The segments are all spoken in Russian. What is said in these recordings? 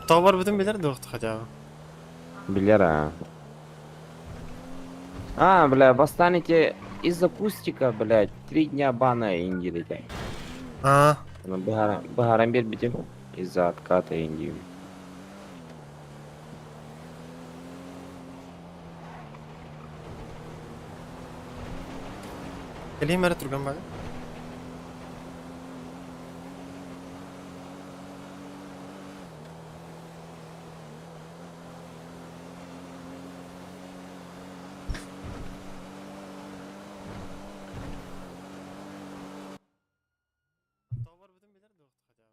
Товар bütün bilir de yoktu acaba. Билер, а. Бля, восстанете из-за кустика, блядь. 3 дня бана индили. Ha. Бахарам бер битим. Из-за отката индию. Geleyim beri Turgan bari. Tavır bütün bilir de yoktu acaba.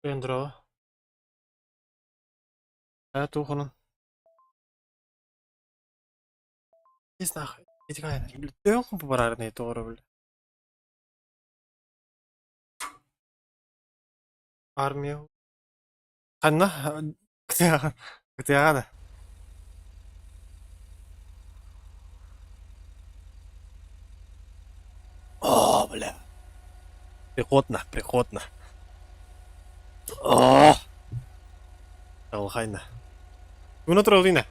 Endro. Ja, toch onun. Is nach. İti kaydı. Yok mu bu barar ne doğru böyle. Armiya. Kanna. Kıtaya. Kıtaya da. О, бля. Прикотно, прикотно. О! Алхайна. Bunu troll yine.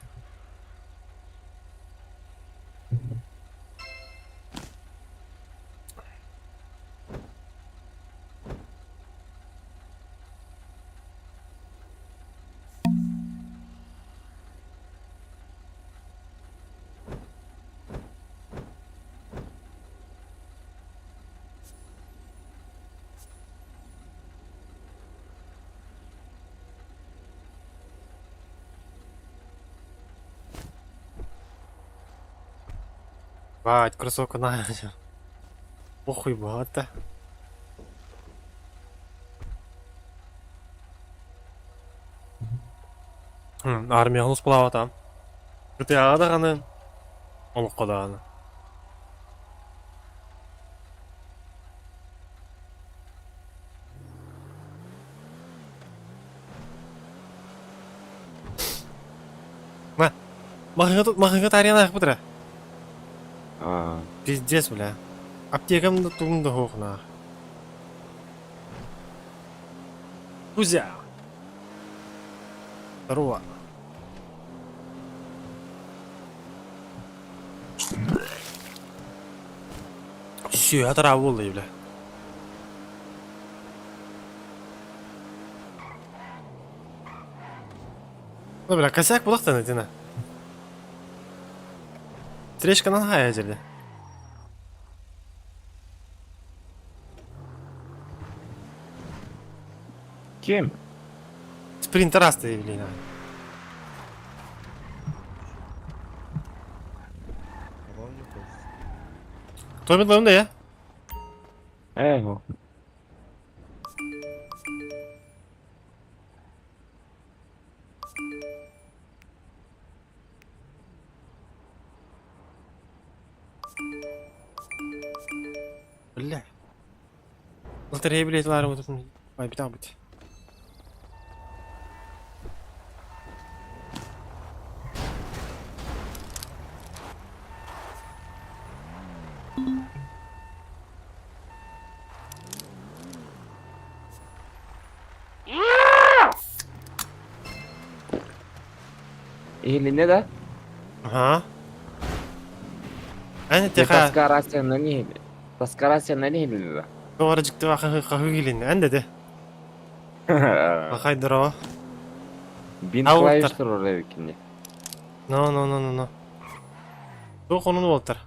Бать, кроссовка на. Похуй багато. Армия ұлыс бұлау атам. Күтеаға да ғаны. Олыққа да ғаны. Ма, махынға тарияна ақ бұдыра. Пиздец, бля. Аптекамды туғымды хоқына. Кузя. Здорово. Все, отрава болды, бля. Ну, бля, косяк бұлақтан етіне. Стречканан қая жерде. Кем? Спринтер асты, блин. Кто mit önünde ya? Эго. Бля. Лотерея билетлары вот тут. Ай, битал быть. Или не да? Ага. Әне Те тека. таскарася на не. Таскарася на не или да? Doğrucukta kahı gelin. Ende de. Bakay dro. Бин Ауылдар. клавиштар орай викинде. No. Yok onun Walter.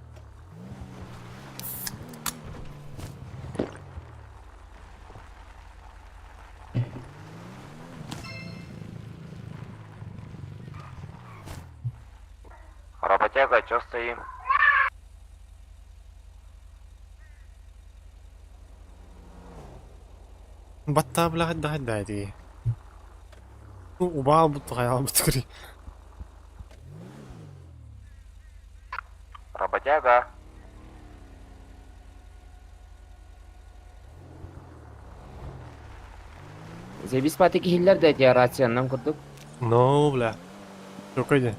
Работяга, чё стоим? Batta bla hadda hadi. وبعض بتغير بتكري. Работяга. Biz patiki hiller de ya rasyondan kurduk. Ну, бля. Yok öyle.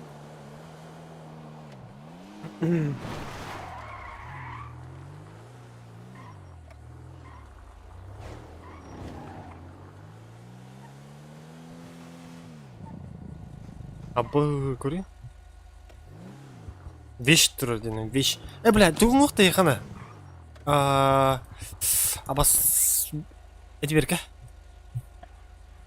Абы, көрейін. Вещь тұр дені, вещь. Бля, түгін ұқты еқана. Абас... Эти берка.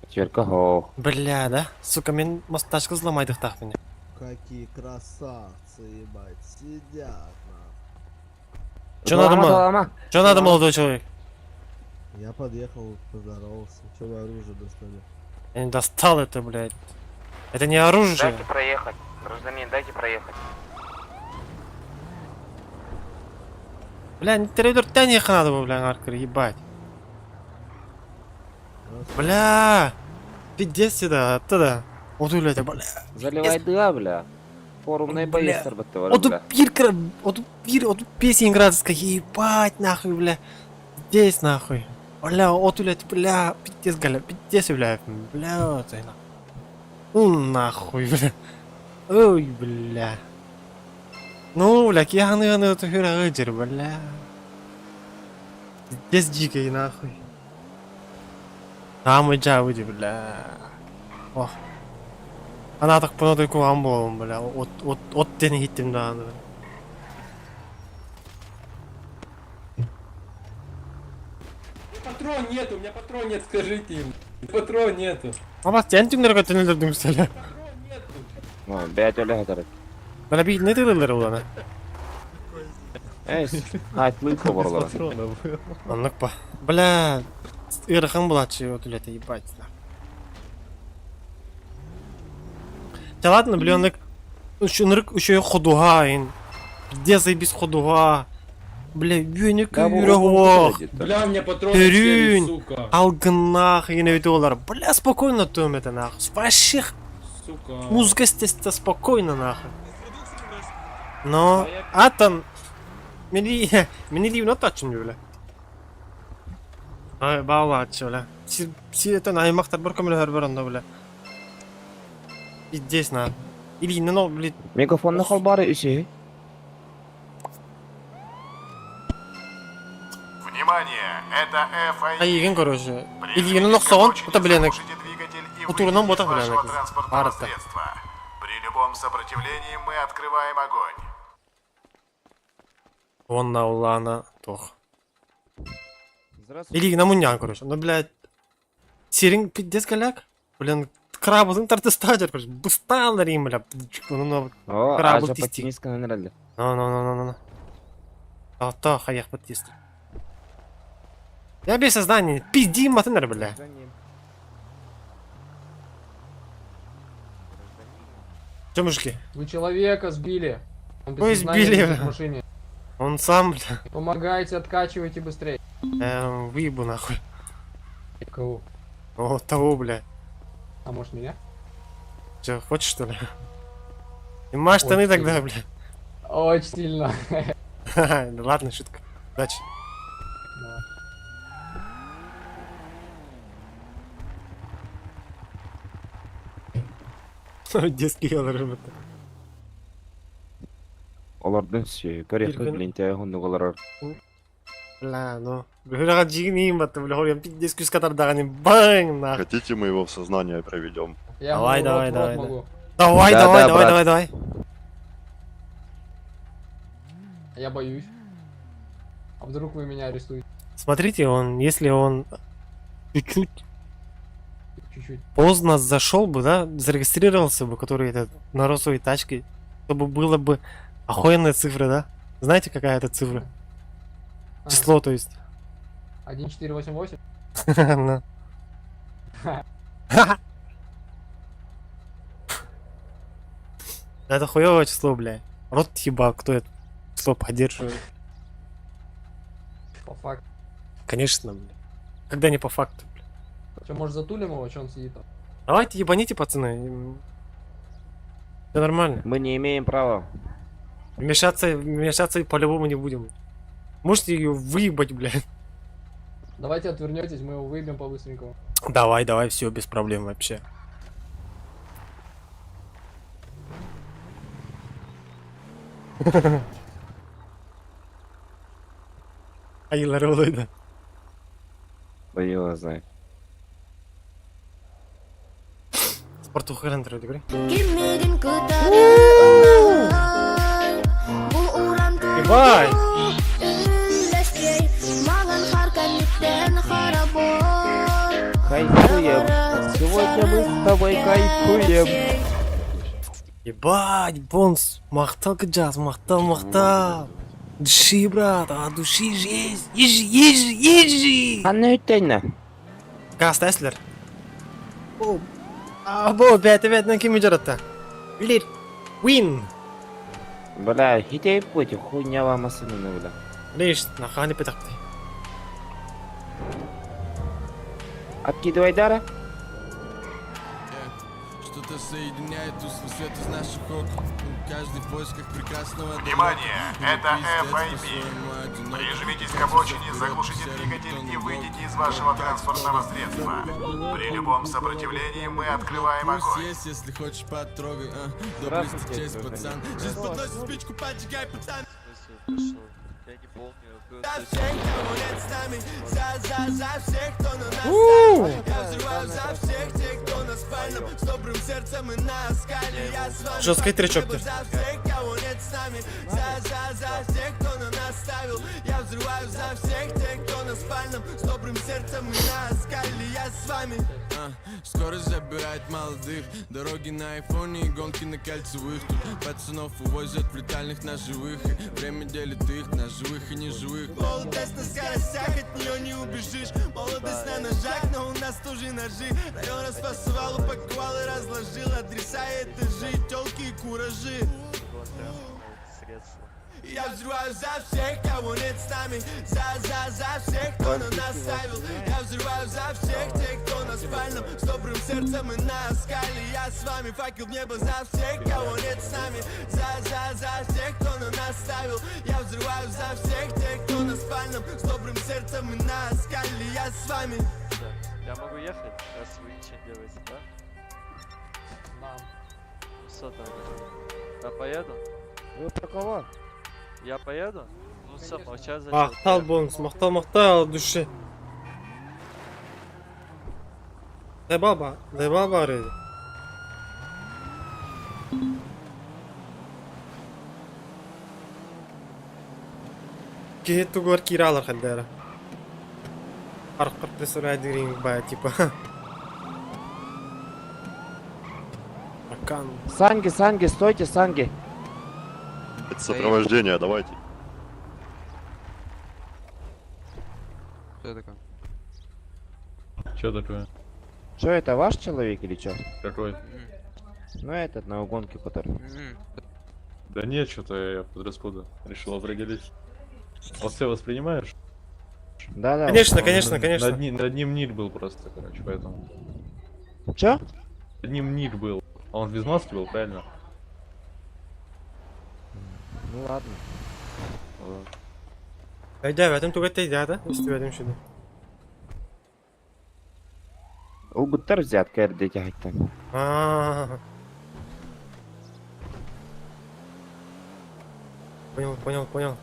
Четверка хо. Бля, да? Сука, мен мастачка взломайды так меня. Какие красавцы, ебать, сидят на. Чё надо, Чё надо, молодой человек? Я подъехал, поздоровался. Че вы оружие достали? Я не достал это, блядь. Это не оружие. Дайте проехать. Гражданин, дайте проехать. Бля, не террорден не надо было, бля, аркер, ебать. Бля! Пиздец сюда, оттуда. Вот, блядь, бля. Заливай да, бля. Форумный Бля. боец сработал, Вот бля. тут песня градская, ебать, нахуй, бля. Здесь, нахуй. Бля, вот, блядь, бля, пиздец, бля, пиздец, бля, бля, ты нахуй. Ну, нахуй, бля. Ой, бля. Ну, бля, кияны, это херагыджер, бля. Здесь дикий, нахуй. А мы выйди, бля. О. Она так по такой амболом, бля. От тени гиттим, да. Патрон нету, у меня патрон нет, скажите им. Патрон нету. А вас тентингler götürüldüm söyle. Патрон нету. Бять öyle kadar. Bana bir ne dediler ulan? Айтlı коварлар. Anlık ba. Bля. Ирхан булачы вот это ебать. Да ладно, блин, еще ходуга, где заебись ходуга? Бля, юник юрого. Бля, у меня патрон Тюрюнь. сука. Алгынах yine videolar. Бля, спокойно тем это нахуй. Вообще Сука. музыка здесь-то спокойно нахуй. Но, атом... Мені рівно точно, бля. Ай, балачо, бля. Всі это на аймақтар бір көмілі әрбірінде, бля. И здесь на. Или, ну, блин. Мегафонны хол бары үші. Внимание, это FAI. А еген, короче. Или, ну, соғын, это, блин, Утурынан бота, бля, арытта. При любом сопротивлении мы открываем огонь. Вон на улана, тох. Или на мунян, короче. Ну, блядь. Серин, пиздец, голяк. Блин, крабы, тарты стадер, короче. Бустан на рим, бля. Ну, О, Крабы ажа тисти. подтиска нерелді. ну. А, хаях подтист. Я без сознания. Пизди, матынер, бля. Чё, мужики? Вы человека сбили. Он без Ой, сознания сбили, лежит бля. в машине. Он сам, бля. Помогайте, откачивайте быстрее. Выебу, нахуй. Кого? Вот того, бля. А может меня? Чё, хочешь, что ли? Нема штаны Ой, тогда, сильно. бля. Очень сильно. Ха-ха, да ладно, шутка. Удачи. Детский ялар, ребята. Олардың сүйі. Көрек Еркін. блин тәйгінді олар. Бля, ну. Бля, джигним, бата, бля, я детский скатар дагани. Бang, нахуй. Хотите, мы его в сознание проведем? Я Давай, могу, давай, рот давай, могу. Давай, Да, давай, да, давай, брат. давай, давай. Я боюсь. А вдруг вы меня арестуете? Смотрите, если он чуть-чуть Чуть-чуть. поздно зашел бы, да, зарегистрировался бы, который этот на розовой тачке, чтобы было бы охуенная цифра, да? Знаете, какая это цифра? А, Число, то есть. 1488? Ну. Это хуевое число, бля. Рот ебал, кто это число поддерживает. По факту. Конечно, бля. Когда не по факту, бля. Че, может затулим его, что он сидит там? Давайте ебаните, пацаны. Все нормально. Мы не имеем права. Вмешаться по-любому не будем. Можете ее выебать, блядь. Давайте отвернетесь, мы его выбьем по-быстренькому. Давай, давай, все, без проблем вообще. Ayıları olaydı. Да его знает. Спорту хрендер говори. Киммигин күтәрә Бу урам Ебай! Үләскәй Маған харканлыктан харабой Кайфуем. Сегодня мы с тобой кайфуем. Ебать, бонс, мақтал джаз, мақтал. Души, брат, а души жизнь. Ежи. Қаны өттейні? Газ тәсілер. Бұл бәті кем жаратты? Лир, win. Бля, хитей пути, хуйня вам асыныны, бля. Лишь, наханы петақты. Откидывай дара. Что-то соединяет узкий свет из наших окон. Каждый в поисках прекрасного. Внимание, это FIB. Прижмитесь к обочине, заглушите двигатель и выйдите из вашего транспортного средства. При любом сопротивлении мы открываем огонь. Есть, если хочешь, потрогай. Доблесть, честь, пацан. Жизнь подносит спичку, поджигай, пацан. Я не помню. За всех, кого нет с нами. За всех, кто на нас ставит. Я взрываю за всех тех, кто на спальном. С добрым сердцем и на скале. Я с вами. Жесткий тречок ты. За всех, кого нет с нами. За всех, кто на нас ставил. Я взрываю за всех тех, кто на спальном. С добрым сердцем и на скале. Я с вами. Скорость забирает молодых. Дороги на айфоне и гонки на кольцевых. Тут пацанов увозят в летальных на живых. И время делит их на живых и неживых. Молодость на скоростях, от нее не убежишь. Молодость на ножах, но у нас тоже ножи. Район распасывал, упаковал и разложил. Адреса и этажи, тёлки и куражи. Я взрываю за всех, кого нет с нами. За всех, кто на нас ставил. Я взрываю за всех тех, кто на спальном. С добрым сердцем и на скале. Я с вами, факел в небо за всех, кого нет с нами. За всех, кто на нас ставил. Я взрываю за всех тех, кто на спальном. С добрым сердцем и на скале. Я с вами. Я могу ехать, раз вы ничего не делаете, да? Нам. Все тогда. Я поеду? Вы про кого? Я поеду? Ну все, молчать зачем? Мақтал бонс, мақтал души. Дай баба рейді. Кейт тугар киралар хаддара. Арқырты сұрадырин ба, типа. Акан. Санги, стойте, Санги. Это сопровождение, давайте. Что такое? Что это, ваш человек или что? Какой? Ну этот, на угонке, который. Да нет, что-то я под расподу решил определить. Вот все воспринимаешь? Да. Конечно. Над ним ник был просто, короче, поэтому. Чё? Над ним ник был. Он без маски был, правильно? Ну ладно. Вот. Айда, вәтім түгәттейді, да? Үсті вәтім шүді. Ул бұттар взятка әрдеке айттан. Понял.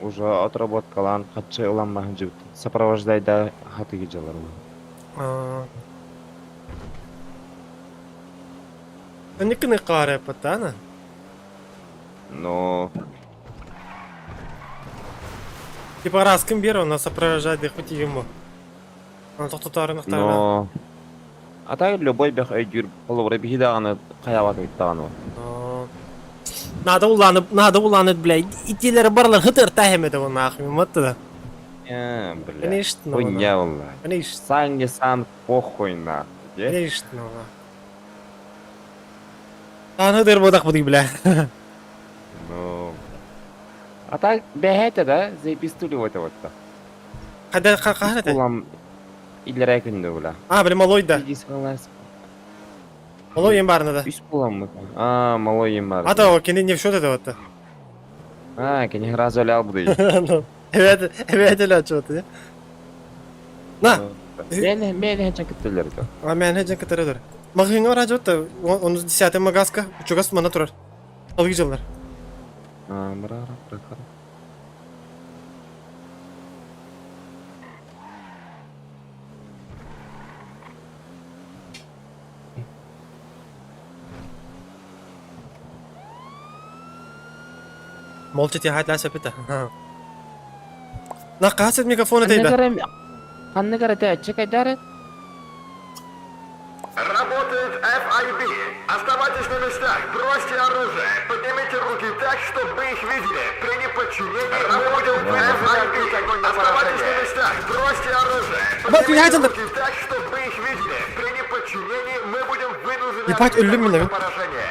Уже отработкалан, хатчы ұланмағын жібіт. Сопровождайда хаты кеджалар. Никіні қары әппатта, ана? Но... Типа раз кім бері, оны сопровождайды хоть ему. Аны тоқтатарын ақтарына. Но... А так любой бях өйдір половыры бігідағаны қаяваты өйттағаны. Надо уланып, блядь. Итилері барлар хытыр тәхемеді оны ақымен, матты да. Бля. Конечно, Хуйня, волна. Конечно, Сан не сан, похуй на. конечно. Аны хытыр бодақ бұдый, бля. Ну... А так бәхәті да, зайпистулі өті өтті. Қахана тәй? Улам... Идлер әкінді, бля. Бля, малой да. Малой ем барына да. Үс булам мы. Малой ем бар. Ата, о, кенде не в счет это вот-то. Кені разу өлі ал бұдай. Ну. Evet öyle açıyordu. Na, Ben hiç akıttılar ki. men hecen katara dur. Magin var açıyordu. Onu disiyaten magaska, uçugas mana turar. Tabii güzeller. Bırak. Молчит я хат ласа пита. На касет микрофона тейда. Hangi karate çek eder? Работает FIB. Оставайтесь на местах, бросьте оружие, поднимите руки так, чтобы их видели. При неподчинении мы будем в FIB. Оставайтесь на местах, бросьте оружие, поднимите руки так, чтобы их видели. При неподчинении мы будем вынуждены Ебать, ölüm mü lan? поражение.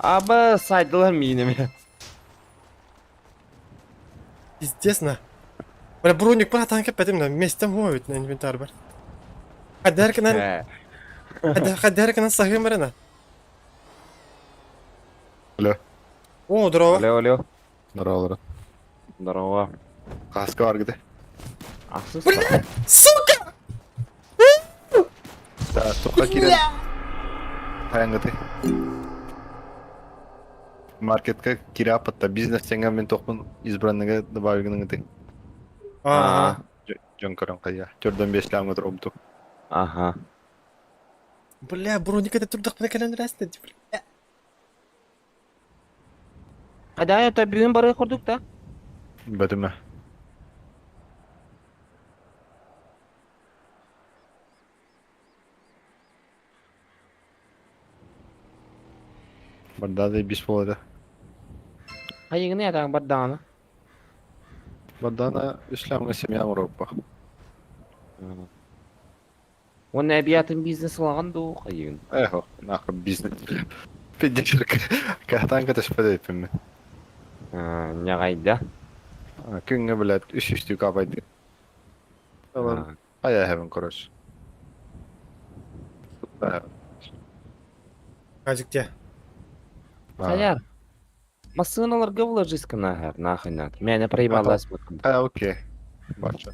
Abi saydılar mı yine mi? Пиздец на. Бля, броник по танке пятым на месте моют на инвентарь бар. Хадерка на сахим барена. Алло. О, здорово. Alo. Здорово. Здорово. Каска var gidi. Aksız. Сука! Да, сука кирен. Каян gidi. Marketке кире апатта бизнес теңген мен тоқпын избранныга добавигінің gidi. Ага. Жон көрөн кая. Жордан 5 ламга турупту. Aha. Бля, броник это турдак на кален расты. Hadi hayata büyüğün barayı kurduk da. Бөтүмө. Банда да бис болду. Hayını yatan bardağını. Бандана исламга семья Европа. Onun ebiyatın biznesi olan da o hayın. Эхо, нахуй бизнес. Пидешерка. Катанка ташпадайпын мен. Ne kaydı? Күнгө билет 300 кабайды. Алар ая хевен корос. Азик те. Hayır. Masınalar вложись на her нахренат. Меня проебалась вот. Окей. Бачу.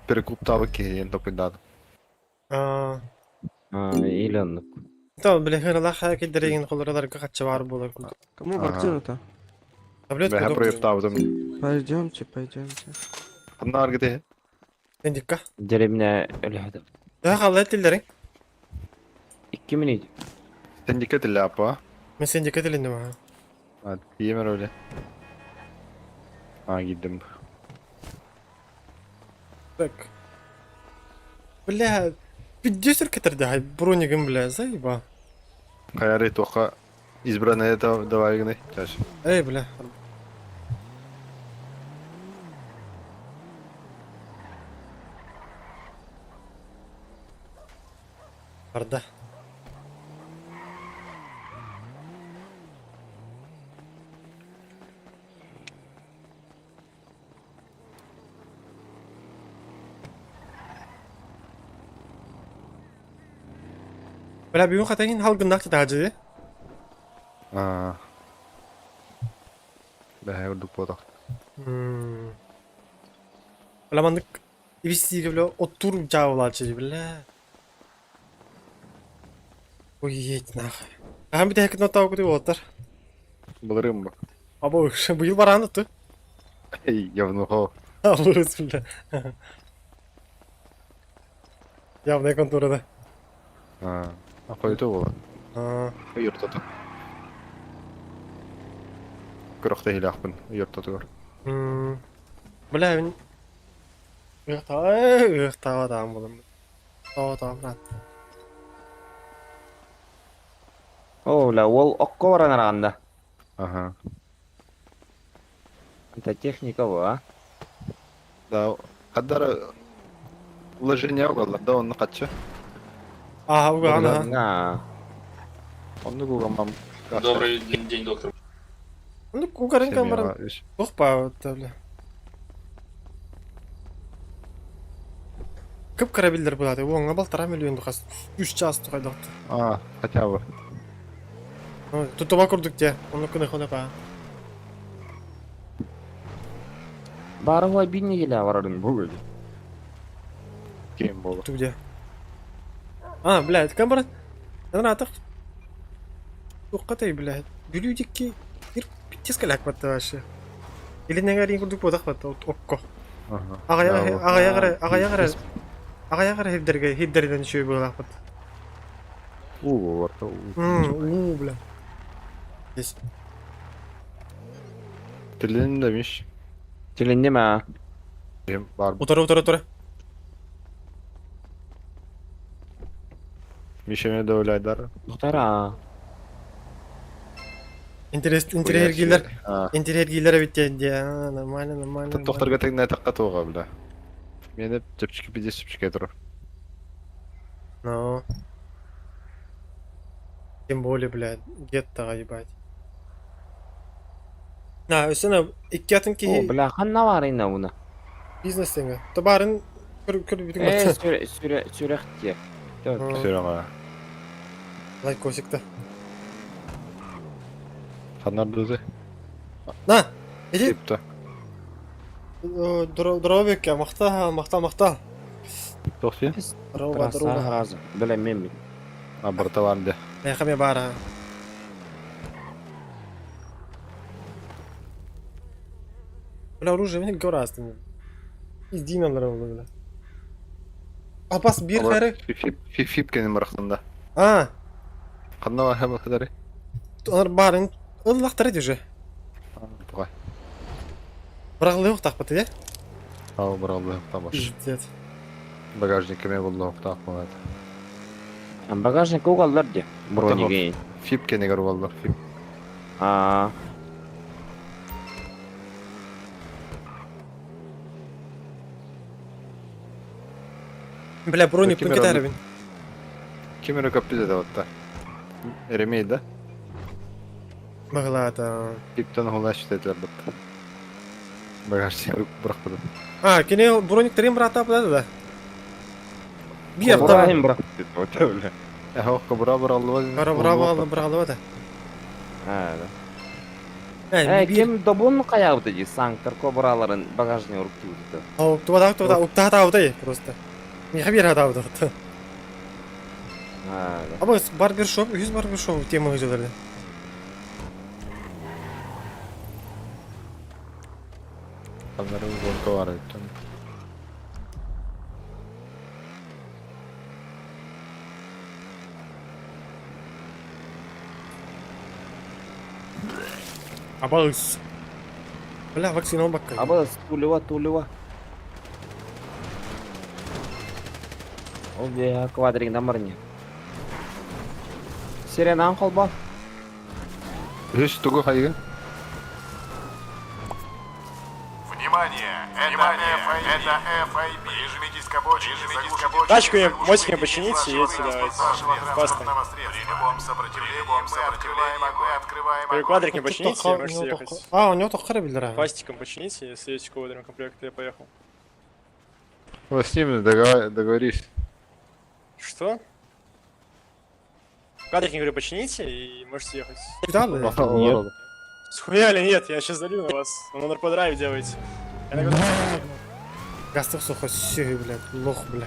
Перекуптав окей, ento cuidado. İlanlık. Tamam, бля, хана лаха кидереген колораларга кача бар болар. Кому Ага. вакцину-то? Таблетку Бэха доктор. проектавдым. Пойдемте. Анар гиде. Сендикка. Derimine öyle hadi. Да халат тилдерин. 2 minut. Сендика тилапа. Мен сендикка тилиндим ага. А, тиемер öyle. Gittim. Так. Бля, пиздец кетерди хай броникин бля, заеба. Каяры тока избранное давай гны. Таш. Эй, бля. Арда. Бля, бүйін қатайын халгындақ тәжі. Бэха урдук бодок. Бля, мандық ивистиге бля, оттур жауылачы, бля. Ой, ет нахай. Ағам біте әкін отау күді отыр. Былырым ба. Або, бұйыл баран ұтты. Эй, явнухо. Аллыз, бля. Явная контурада. Койду бола. Юртату. Кырыкта хилахпын, юртатугар. Бля, мен... Ұйықтау адам болым. Ұйықтау брат. Оля, ол окко баран арағанда. Ага. Это техника bu ha. Да, каддар вложение огала, да он качы. Ага, уган, ага. Ha. Он гугамам. Добрый день, доктор. Ну, угарен камбаран. Оқпа, бля. Кып-кара билдер болады. Оңа балтара миллионду кас. 3 час тухайдык. А, хотя бы. Тутуба курдук те. Оны күнө хона па. Барыгы бинне келе барадым бүгүн. Кем болу. Тут где? А, блядь, кем брат? Гранатах. Туккатай, блядь. Бюлюдикки. Ир питтескалак батты вообще. Или негарин курдук бодак батты. Окко. Ага. Агая гара хиддерден чүй болак батты. Варта. Бля. Здесь. Тилин demiş. Тилинде ма? Benim var. Утра. Mişeme de öyleydiler. Тутара. Интерьергилер. Ha. Интерьергилер битте. Нормально. Тохтарга тегне такка тоога бля. Мені чепчики 50 чепчики тұрыр. Ну. Тем более, блядь, геттага ебать. Үсіне, икки атын О, ки бля, ханна бар инна уна. бизнес теңе. Табарын көріп бітің бақсы. Сүректе. Сүйрема. Лайк косикті. Ханар düzü. На, иди. Типті. Дробекке, мақта. Тоқси? Дрова. Разы. Бля, мен. А, барта var de. Мехаме бара. Бля, оружие, мен көрастым. Издин алар олы, бля. Апас бир хайры. Фипкенің мұрақтында. А, Қанна var hem қадары? олар барын ыллақтар еді уже. Бұғай. Бірағылы оқтақ бәті, е? Ау, бұралды. Тамаш. Пиздец. Багажникіме болды оқтақ болады. Багажник уголдар де. Брониге. Фипкені көріп алдар. Фип. А. Бля, броник Bakayım пункет herhalde. әрбін. Кемері көп бізде де отта. Еремейді да? Бағылата. Фиптен ғолай шететілер бұтты. Багажник бұрақ бұды. А, кене брониктарин брата бұлады да. Бир та. Брахим брат. Ота бля. Хоққа бұра алды Браво да. А, да. Кем добун каябыды ди санктар кобраларын багажник уруп кийди. Тувада, уптата аудай просто. Не хабир атауды. А, да. Абы барбершоп, 100 барбершоп темага жоларды. Қандары ғолқа бар өттен. Абыз. Бля, вакцина бакка. Абы тулева. Ол бе квадрик намырне. Сирена қолба. Үш түгі қайғы? Внимание! Это FIB. Прижмитесь к обочине, заглушите Тачку двигатель, мостик заглушите почините, двигатель едьте давайте. вашего Фастом. транспортного средства. При любом сопротивлении мы открываем огонь. Квадрик не почините, и можете ехать. А, у него тоққары білдір. Фастиком почините, если есть квадрик комплект, я поехал. Вот с ним договорись. Что? Квадрик, говорю, почините, и можете ехать. Нет. Схуяли, нет, я сейчас залью на вас. Вы на драйв делаете. Я на Гастық соқы сүйі, блядь, лох, блядь.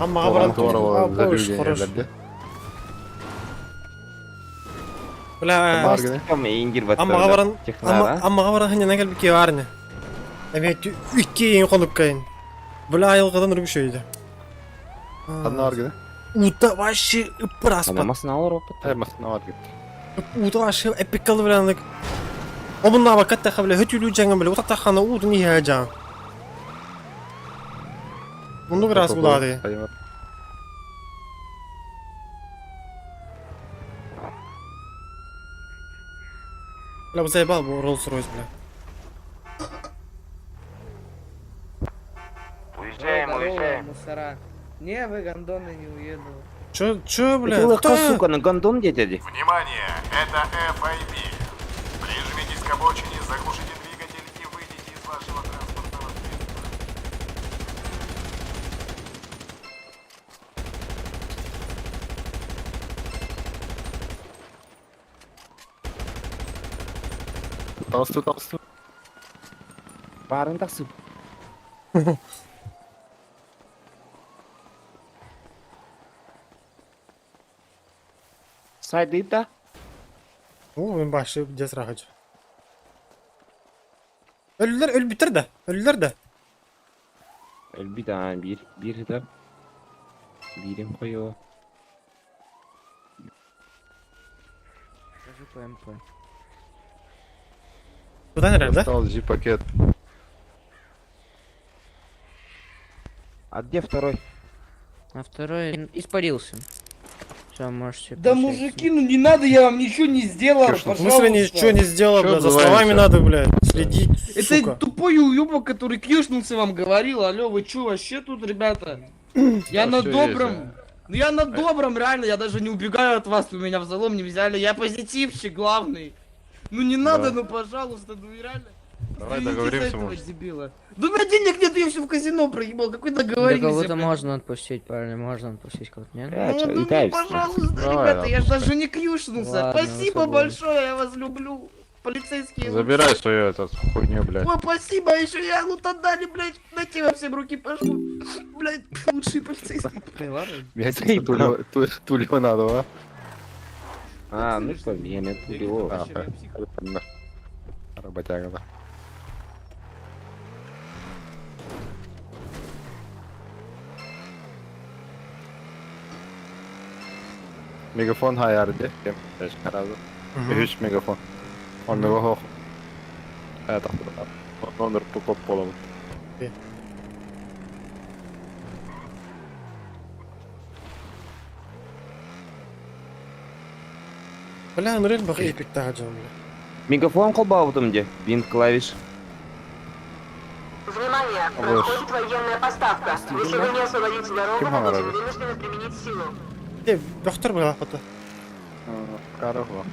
Амаға Амаға баран Здорово, хорош. залюгенерлерде. Бля, Бастиком ингир баттар. амаға баран, Технара. амаға баран ханен әгел біке барыны. Әмет үкке ең қолып кайын. Бля, айылғадан үріп шөйді. Қанна бар кеді? Ута вообще ыппыр аспат. Адамасын алыр опыт. Таймасына бар кеді. Ута вообще эпикалы біләнлік. Обынна бакатта бля, хөтүлүү жаңын бля, утақтаққаны уды не яжан. Мұнды раз болады. Бля, бұл заебал, бұл Rolls-Royce, бля. Уезжаем. Мусора. Не, вы гондоны не уеду. Чё, бля, Ты кто? сука, на гондон детеди. Внимание! Это FIB. Прижмитесь к обочине, заглушите двигатель и выйдите из вашего транспортного средства. Толсту. Барын тақсып. Сайдıydı da. Ben başlayıp cesur hacı. Ölüler bitir de. Ölüler de. Bir daha bir de. Birim koyuyor. Bu da nerede? Nostalji пакет. А где второй? А второй испарился. Все, можете. Да мужики, ну не надо, я вам ничего не сделал, В смысле ничего не сделал, Чё блядь? За отзываемся? словами надо, блядь, следить, Это сука. тупой уёбок, который кьюшнулся, вам говорил. Алло, вы чё, вообще тут, ребята? Я Да на всё добром. есть, Ну я на добром, реально, я даже не убегаю от вас, вы меня в залом не взяли. Я позитивщик главный. Ну не надо, Да. ну пожалуйста, ну и реально. Давай Извините договоримся, за этого может. дебила. Да у меня денег нет, я все в казино проебал. Какой Да договоримся? кого-то блядь? можно отпустить, парни, можно отпустить кого-то, нет? Ну, пожалуйста, Давай, ребята, я же даже не кьюшнулся. Ладно, Спасибо свободен. большое, я вас люблю. Полицейские. Забирай свою этот хуйню, блядь. Ой, спасибо, еще я лут отдали, блядь. Дайте вам всем руки пожму. Блядь, лучшие полицейские. Я ту лимонаду, а? А, ну что, время тулило. Да. Работяга, да. Мегафон hayardı. Kim? Herhalde. 3 megafon. 10 megafon. Evet, номер по полому. Бля, ну реально бах эпикті хacım, бля. Мегафон қолбауытым де. Бинт клавиш. Внимание! Происходит военная поставка. Если вы не освободите дорогу, вы будете вынуждены применить силу. Доктор был охота. Карого.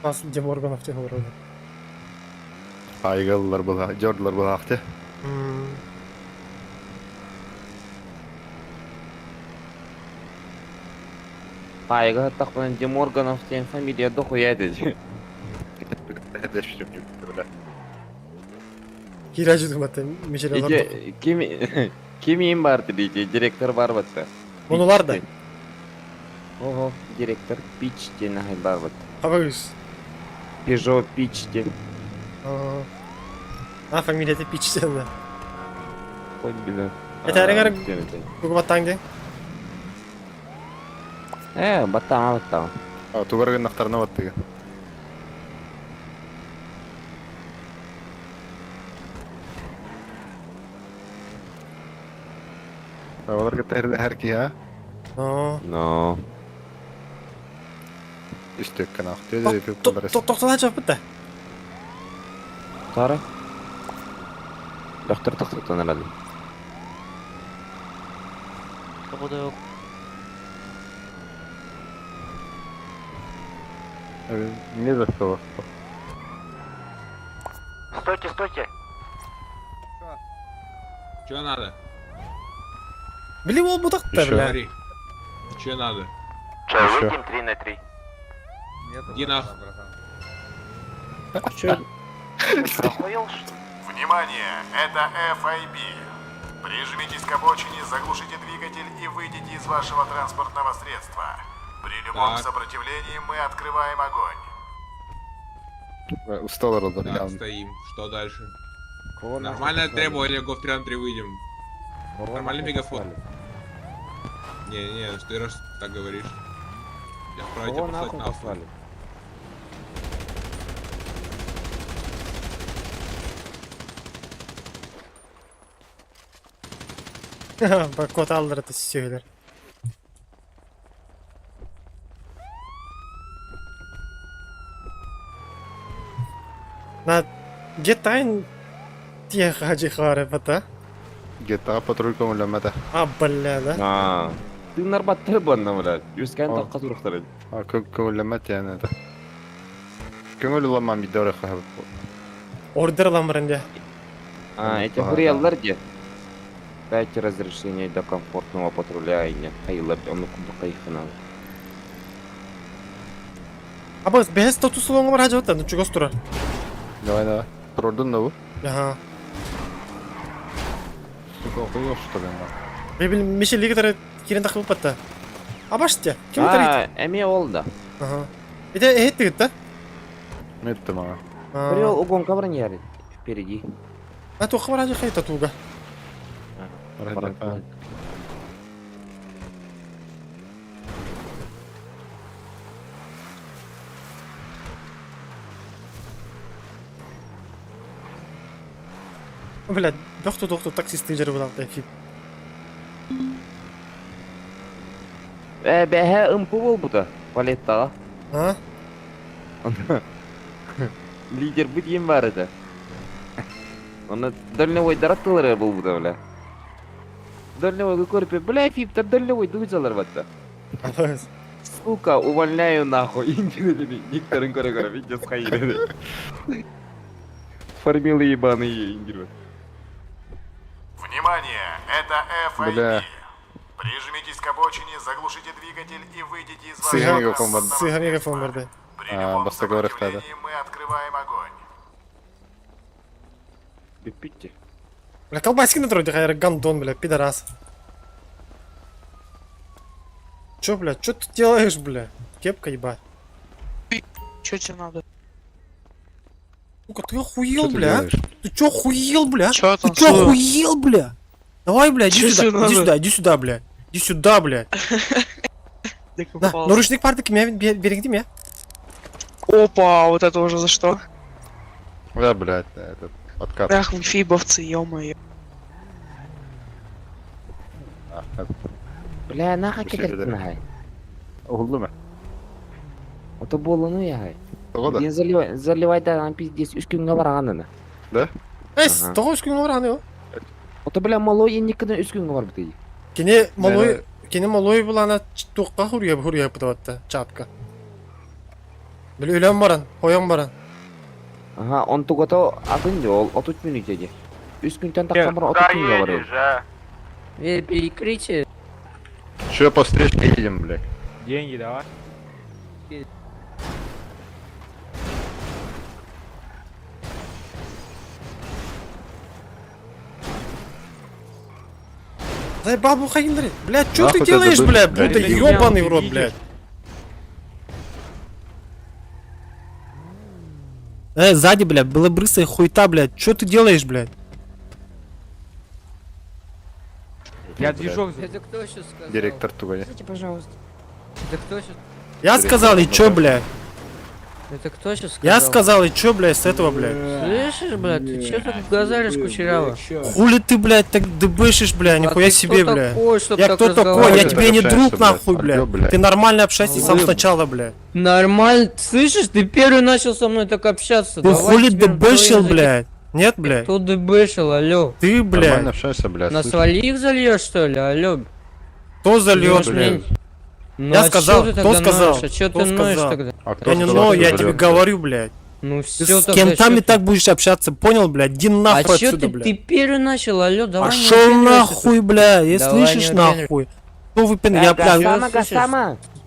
Nasıl Cem Organov diye var orada. Айгаллар была, дёрдлар была ахты. Айға тақпан Деморганов деген фамилия дохуя деді. Это что мне, бля. Kiracı durmakta mecelalar da. Кемейін барды дейді, директор бар батты. Bunlar da. Ого, директор Пич ден ағай бар батты. Havayüz. Peugeot Пич ден. Ha familiyeti piçten de. Қой білі. Yeter Kukubattan de. Баттама. А, тугарган нахтарна баттыга. Оларга тәрді әрки, а? No. Üstük kanaq. Tüyde yapıp kullarız. Toxtalacaq bitti. Tara. Доктор тоқтатан herhalde. Кого-то yok. Не за что. Стойте! Чё надо? Bili ol bu taktı bile. Говори. Чё надо? Выйдем 3 на 3. Иди нахуй. Внимание! Это FIB. Прижмитесь к обочине, заглушите двигатель и выйдите из вашего транспортного средства. При любом Так. сопротивлении мы открываем огонь. Ustalar oldu. Так, Yani. стоим. Что дальше? Нормальное требование, Гов 3 на 3 выйдем. Нормальный мегафон. Не, ты раз так говоришь. Я вправе тебя послать нахуй. Bak kod aldırdı söyler. На GTA diye hacı harabata. GTA patrulka mülemede. Bля, да? Ты нарбаттыр банна, блядь. Юскан таққа тұрықтыр. Көңілемет yani это. Көңіл уламан bir dörü қағып. Order lan barınca. Эти гурьялар где? Дайте разрешение до комфортного патруляния. Айлап, он кайфына. Аба, без статусы лоңы бар хажы ну чугас турар. Давай. Трудно, да? Ага. Сука, охуел, что ли? Бебил Мишель лигатары кирен тақып батта. Абаште. Ким тарит? Эме олда. Ага. Это это да? Это мама. Приел угон кавраньяри. Впереди. А то хваражи хайта туга. Блядь, доктор, таксисты жарып алды фип. Бәһә ымпы бол бұда. Палеттаға. А? Лидер быть ем бар еді. Оны дальневой дараттылары бұл бұда, бля. Дальневой көрпе, бля, фиптер дальневой дуйзалар бәтті. Сука, увольняю нахуй. Индивидуальный. Никторын көрі, видец хайры. Формилы ебаные индивидуальные. Внимание, это FIB. Бля. Прижмитесь к обочине, заглушите двигатель и выйдите из Сыгами вашего каком Сыгами каком барды. При любом бастаговорах сопротивлении мы открываем огонь. Пипите. Бля, колбаски на троде, хайра гандон, бля, пидорас. Чё, бля, чё ты делаешь, бля? Кепка, ебать. Чё тебе надо? Сука, ты охуел, Что ты бля? делаешь? Ты чё охуел, бля? Чё Ты чё охуел, бля? Давай, бля, иди Чё сюда, тебе иди надо? сюда, иди сюда, бля. Иди сюда, бля. На, наручник барды кime береги мне. Опа, вот это уже за что? Да, блядь, этот откат. Эх, вы фибовцы, ё-моё. Бля, нахай Пошли, кетерді бля. нахай. Oldu mu? Ото болыны яхай. Toga da. Мен заливайда пиздец 3 күнгө барганына. Эс, Ага. тогы үскүн бар аны. Ото бля малой эникеден 3 күнгө бар бити. Кене малой булана туққа хурия путаватта, чапка. Бля, үлем баран, хоян баран. Ага, он тугото атын жол 30 минут еди. 3 күндөн таксан бар 30 күнгө бар. Перекрытие. Че по встречке едем, блядь? Деньги давай. Заебал Бухаиндри. Блядь, чё Нахуй ты ты делаешь, забыл, блядь? блядь, Будто иди ёбаный в нахуй, рот, иди. блядь. Сзади, блядь, была брысая хуйта, блядь. Чё ты делаешь, блядь? Я движок за... Это кто сейчас сказал? Директор Тугани. Скажите, пожалуйста. Это кто сейчас? Я сказал, и чё, блядь? Это кто сейчас сказал? Я сказал, и чё, блядь, с этого, блядь? Слышишь, блядь, ты чё тут газаришь, кучеряво? Хули ты, блядь, так дебышишь, блядь, нихуя ты себе, кто блядь. такой, чтоб Я так кто такой? Я разговаривать? тебе не Общаешься, друг, нахуй, блядь. блядь. Алло, блядь. Ты нормально общайся сам Вы- сначала, блядь. Нормально, слышишь, ты первый начал со мной так общаться. Ты Давай хули теперь дебышил, твои языки. блядь? Нет, блядь? Кто дебышил, алло? Ты, Нормально блядь. общаешься, блядь. На слышишь? своих зальешь, что ли, алло? Кто зальёт, Ну, блядь? Ну, Я а сказал, чё ты кто тогда сказал? ноешь? А чё Кто ты ноешь сказал? тогда? А кто Я не сказал, ною, что я зальёт, тебе блядь? говорю, блядь. Ну Ты все с кем-то и так будешь общаться, понял, блядь? Иди А нахуй чё отсюда, ты блядь. первый начал, алло, давай не Пошел выпендривайся нахуй, бля, я Давай, слышишь не нахуй. Кто выпен... Я, бля, Гасама, слышишь? гасама. тут.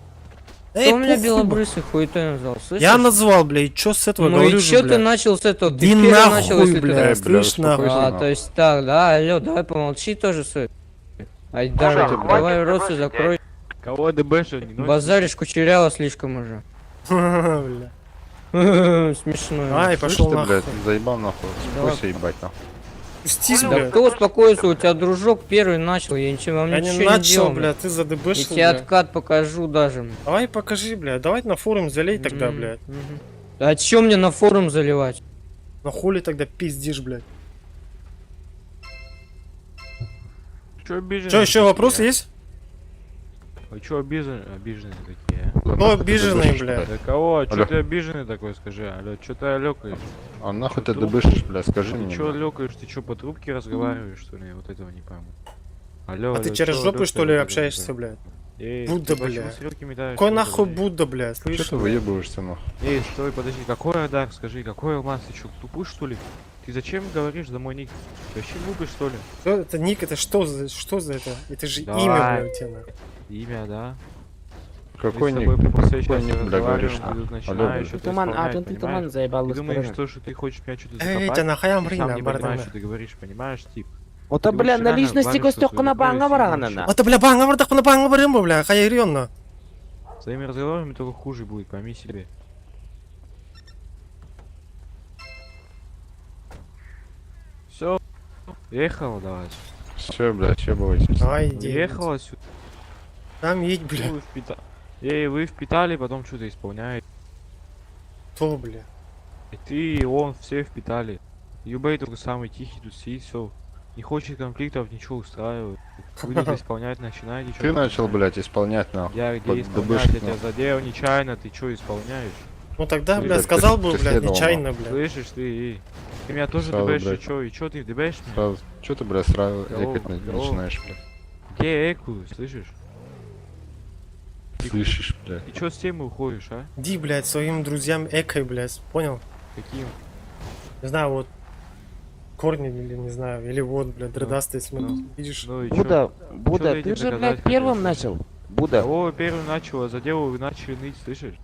Эй, Кто меня похуй, белобрысый хуетой назвал, слышишь? я назвал, бля, и чё с этого Ну говорю и же, чё ты бля? начал с этого? Ты Иди первый начал, нахуй, если ты бля, так- бля, слышь, нахуй. успокойся. А, то есть так, да, алло, давай помолчи тоже, стой. Айдар, Слушай, давай хватит рот свой дебошить, закрой. Кого ДБшил? Базаришь кучеряво слишком уже. Бля. Смешно. Ай, Слышь пошел ты, нахуй. блядь, заебал нахуй. Успокойся, ебать, нахуй. Пустись, Да бля. кто успокоится, у тебя дружок первый начал, я ничего вам Я ничего не не начал, делал. бля, ты Я задебышил, тебе бля. откат покажу даже. Давай покажи, бля, давай на форум залей тогда, Мгм, блядь. мгм. А чё мне на форум заливать? На хули тогда пиздишь, блядь. Чё обиженные? Чё, еще вопросы есть? Вы чё обиженные такие? Кто обиженный, бля? Да кого? Чё Алло. ты обиженный такой, скажи? Алло, чё ты лёкаешь? А нахуй ты Трубку? дебышишь, блядь, скажи Ты мне. чё блядь. лёкаешь? Ты чё по трубке разговариваешь, что ли? Я вот этого не пойму. Алло, А ты алло, через чё жопу, лёкаешь, что ли, вот это общаешься, вот? блядь? Эй, Будда, ты почему бля. стрелки метаешь? Какой Стой, нахуй подожди. Будда, бля, Чё слышишь? ты выебываешься, нахуй? Эй, стой, подожди, какой Адар, скажи, какой алмаз? Ты чё, тупой, что ли? Ты зачем говоришь за мой ник? Ты вообще глупый, что ли? Что это ник, это что за это? Это же Давай. имя, бля, у тебя нахуй. Имя, да? Какой Мы с ник? тобой просто сейчас Какой ник, бля, говоришь? разговариваем, тут Алло, начинаешь бля. что-то исполнять, понимаешь? заебал Ты думаешь, что ты хочешь меня что-то Эй, закопать? это нахаям Ты время, сам не понимаешь, братан. что ты говоришь, понимаешь, тип? Ота, Ты бля, вообще реально наличности говоришь, что костёк на ты такой банга сильный баранана. мужик. Это, бля, банга, братан, на банга барымба, бля, хайрённо. Своими разговорами только хуже будет, пойми себе. Все, ехала давай. Все, бля, че боитесь? Давай, иди. Ехала сюда. Там едь, бля. Вы вы впитали, потом что-то исполняете. То, бля. И ты, и он, все впитали. Юбей только самый тихий тут сидит, все. Не хочет конфликтов, ничего устраивает. Вы тут исполнять начинаете. Ты начал, блядь, исполнять нахуй. Я где Под исполнять, дубышек, я тебя задел нечаянно, ты что исполняешь? Ну тогда, Ты, бля, блядь, сказал бы, ты бля, следовал, нечаянно, бля. Слышишь ты? Ты меня тоже Сразу, дебешь, блядь. и чё ты дебешь меня? Сразу. Че ты, бля, сразу Здорово, экать здорово. начинаешь, бля? Где экую, слышишь? Слышишь, бля? Ты чё с темы уходишь, а? Иди, блядь, своим друзьям экой, блядь, понял? Каким? Не знаю, вот корни или не знаю, или вот, блядь, дредастый, смотри, видишь? Ну и чё? Будда, Чё Будда, ты ты этим же, доказать блядь, хотел, первым слышишь? начал. Будда, Кого первым начал, а за дело вы начали ныть, слышишь?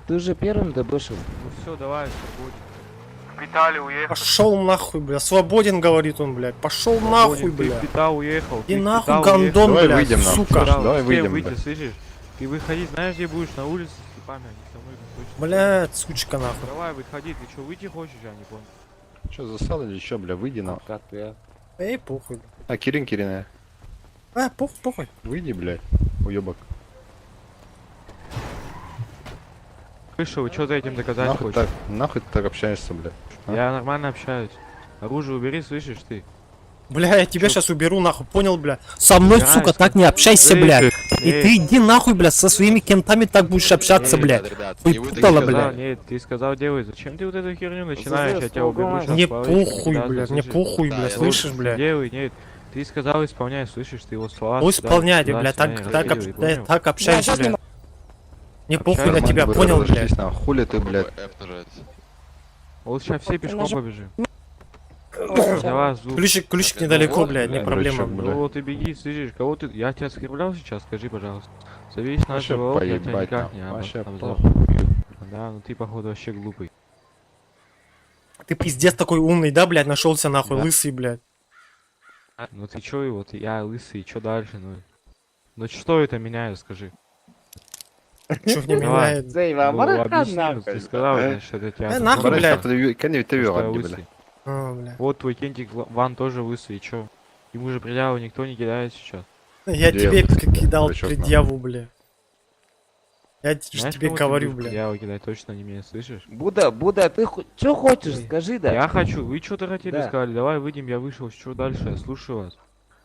ты же первым добышил. Ну все, давай, свободен. Виталий уехал. Пошел нахуй, бля, свободен, говорит он, блядь, пошел нахуй, Ты бля. впитал, уехал. И ты нахуй впитал, гандон, Давай блядь, выйдем, нахуй. сука. уехал. Давай С кем выйдем, выйти, бля. слышишь? Ты выходи, знаешь, где будешь на улице с типами, а не со мной как хочешь. Блядь, сучка, нахуй. Давай, выходи, ты что, выйти хочешь, я не понял. Че, засал или че, бля, выйди нахуй. Как ты? Эй, похуй. А, Кирин, Похуй, похуй. выйди, блядь, уебок. Вышел, что ты этим доказать Нахуй хочешь? так, нахуй ты так общаешься, блядь. а? Я нормально общаюсь. Оружие убери, слышишь ты? Бля, я тебя Чё? сейчас уберу, нахуй, понял, бля? Со мной, Убирай, сука, что? так не общайся, Эй, блядь. И эй. ты иди нахуй, блядь, со своими кентами так будешь общаться, Эй, блядь. Ты Путала, сказал, блядь. нет, ты сказал делай. Зачем ты вот эту херню начинаешь? Я тебя уберу сейчас. Мне половину, похуй, да, блядь, мне слышишь? похуй, блядь, Вот, слышишь, блядь? Делай, нет. Ты сказал исполняй, слышишь, ты его слова. Ну сюда, исполняйте, сюда, блядь, сюда, так, не так, раскидывай, понял? так общайся, блядь. Мне похуй на Общайся, тебя, Вы понял, разошлись, блядь? нахуй. Хули ты, блядь. Вот сейчас все пешком побежим. Я вас звук. Ключик недалеко, блядь, не проблема. Дурачок, Ну блядь. вот и беги, слышишь, кого ты... Я тебя оскорблял сейчас, скажи, пожалуйста. Завесь Вообще нашего опыта, я тебя поебать, никак нахуй. не Вообще обзор. Да, ну ты, походу, вообще глупый. Ты пиздец такой умный, да, блядь, нашелся нахуй, Да. лысый, блядь. Ну ты чё, вот я лысый, чё дальше, ну? Ну что это меняет, скажи? Чё не Давай. меняет? Ну, объясни, ну, ты сказал, значит, это тебя... нахуй, просто блядь. Ты что я вел, лысый. блядь. А, бля. Вот твой кентик Ван тоже лысый, и чё? Ему же предъяву никто не кидает сейчас. Я Где тебе лысый, кидал дурачок, предъяву, бля. Я же Знаешь, тебе кому ты говорю, будешь бля. предъяву кидать, точно не меня слышишь? Будда, ты что хочешь, скажи, да? Я хочу, вы что-то хотели, Да. сказали, давай выйдем, я вышел, что дальше, я слушаю вас.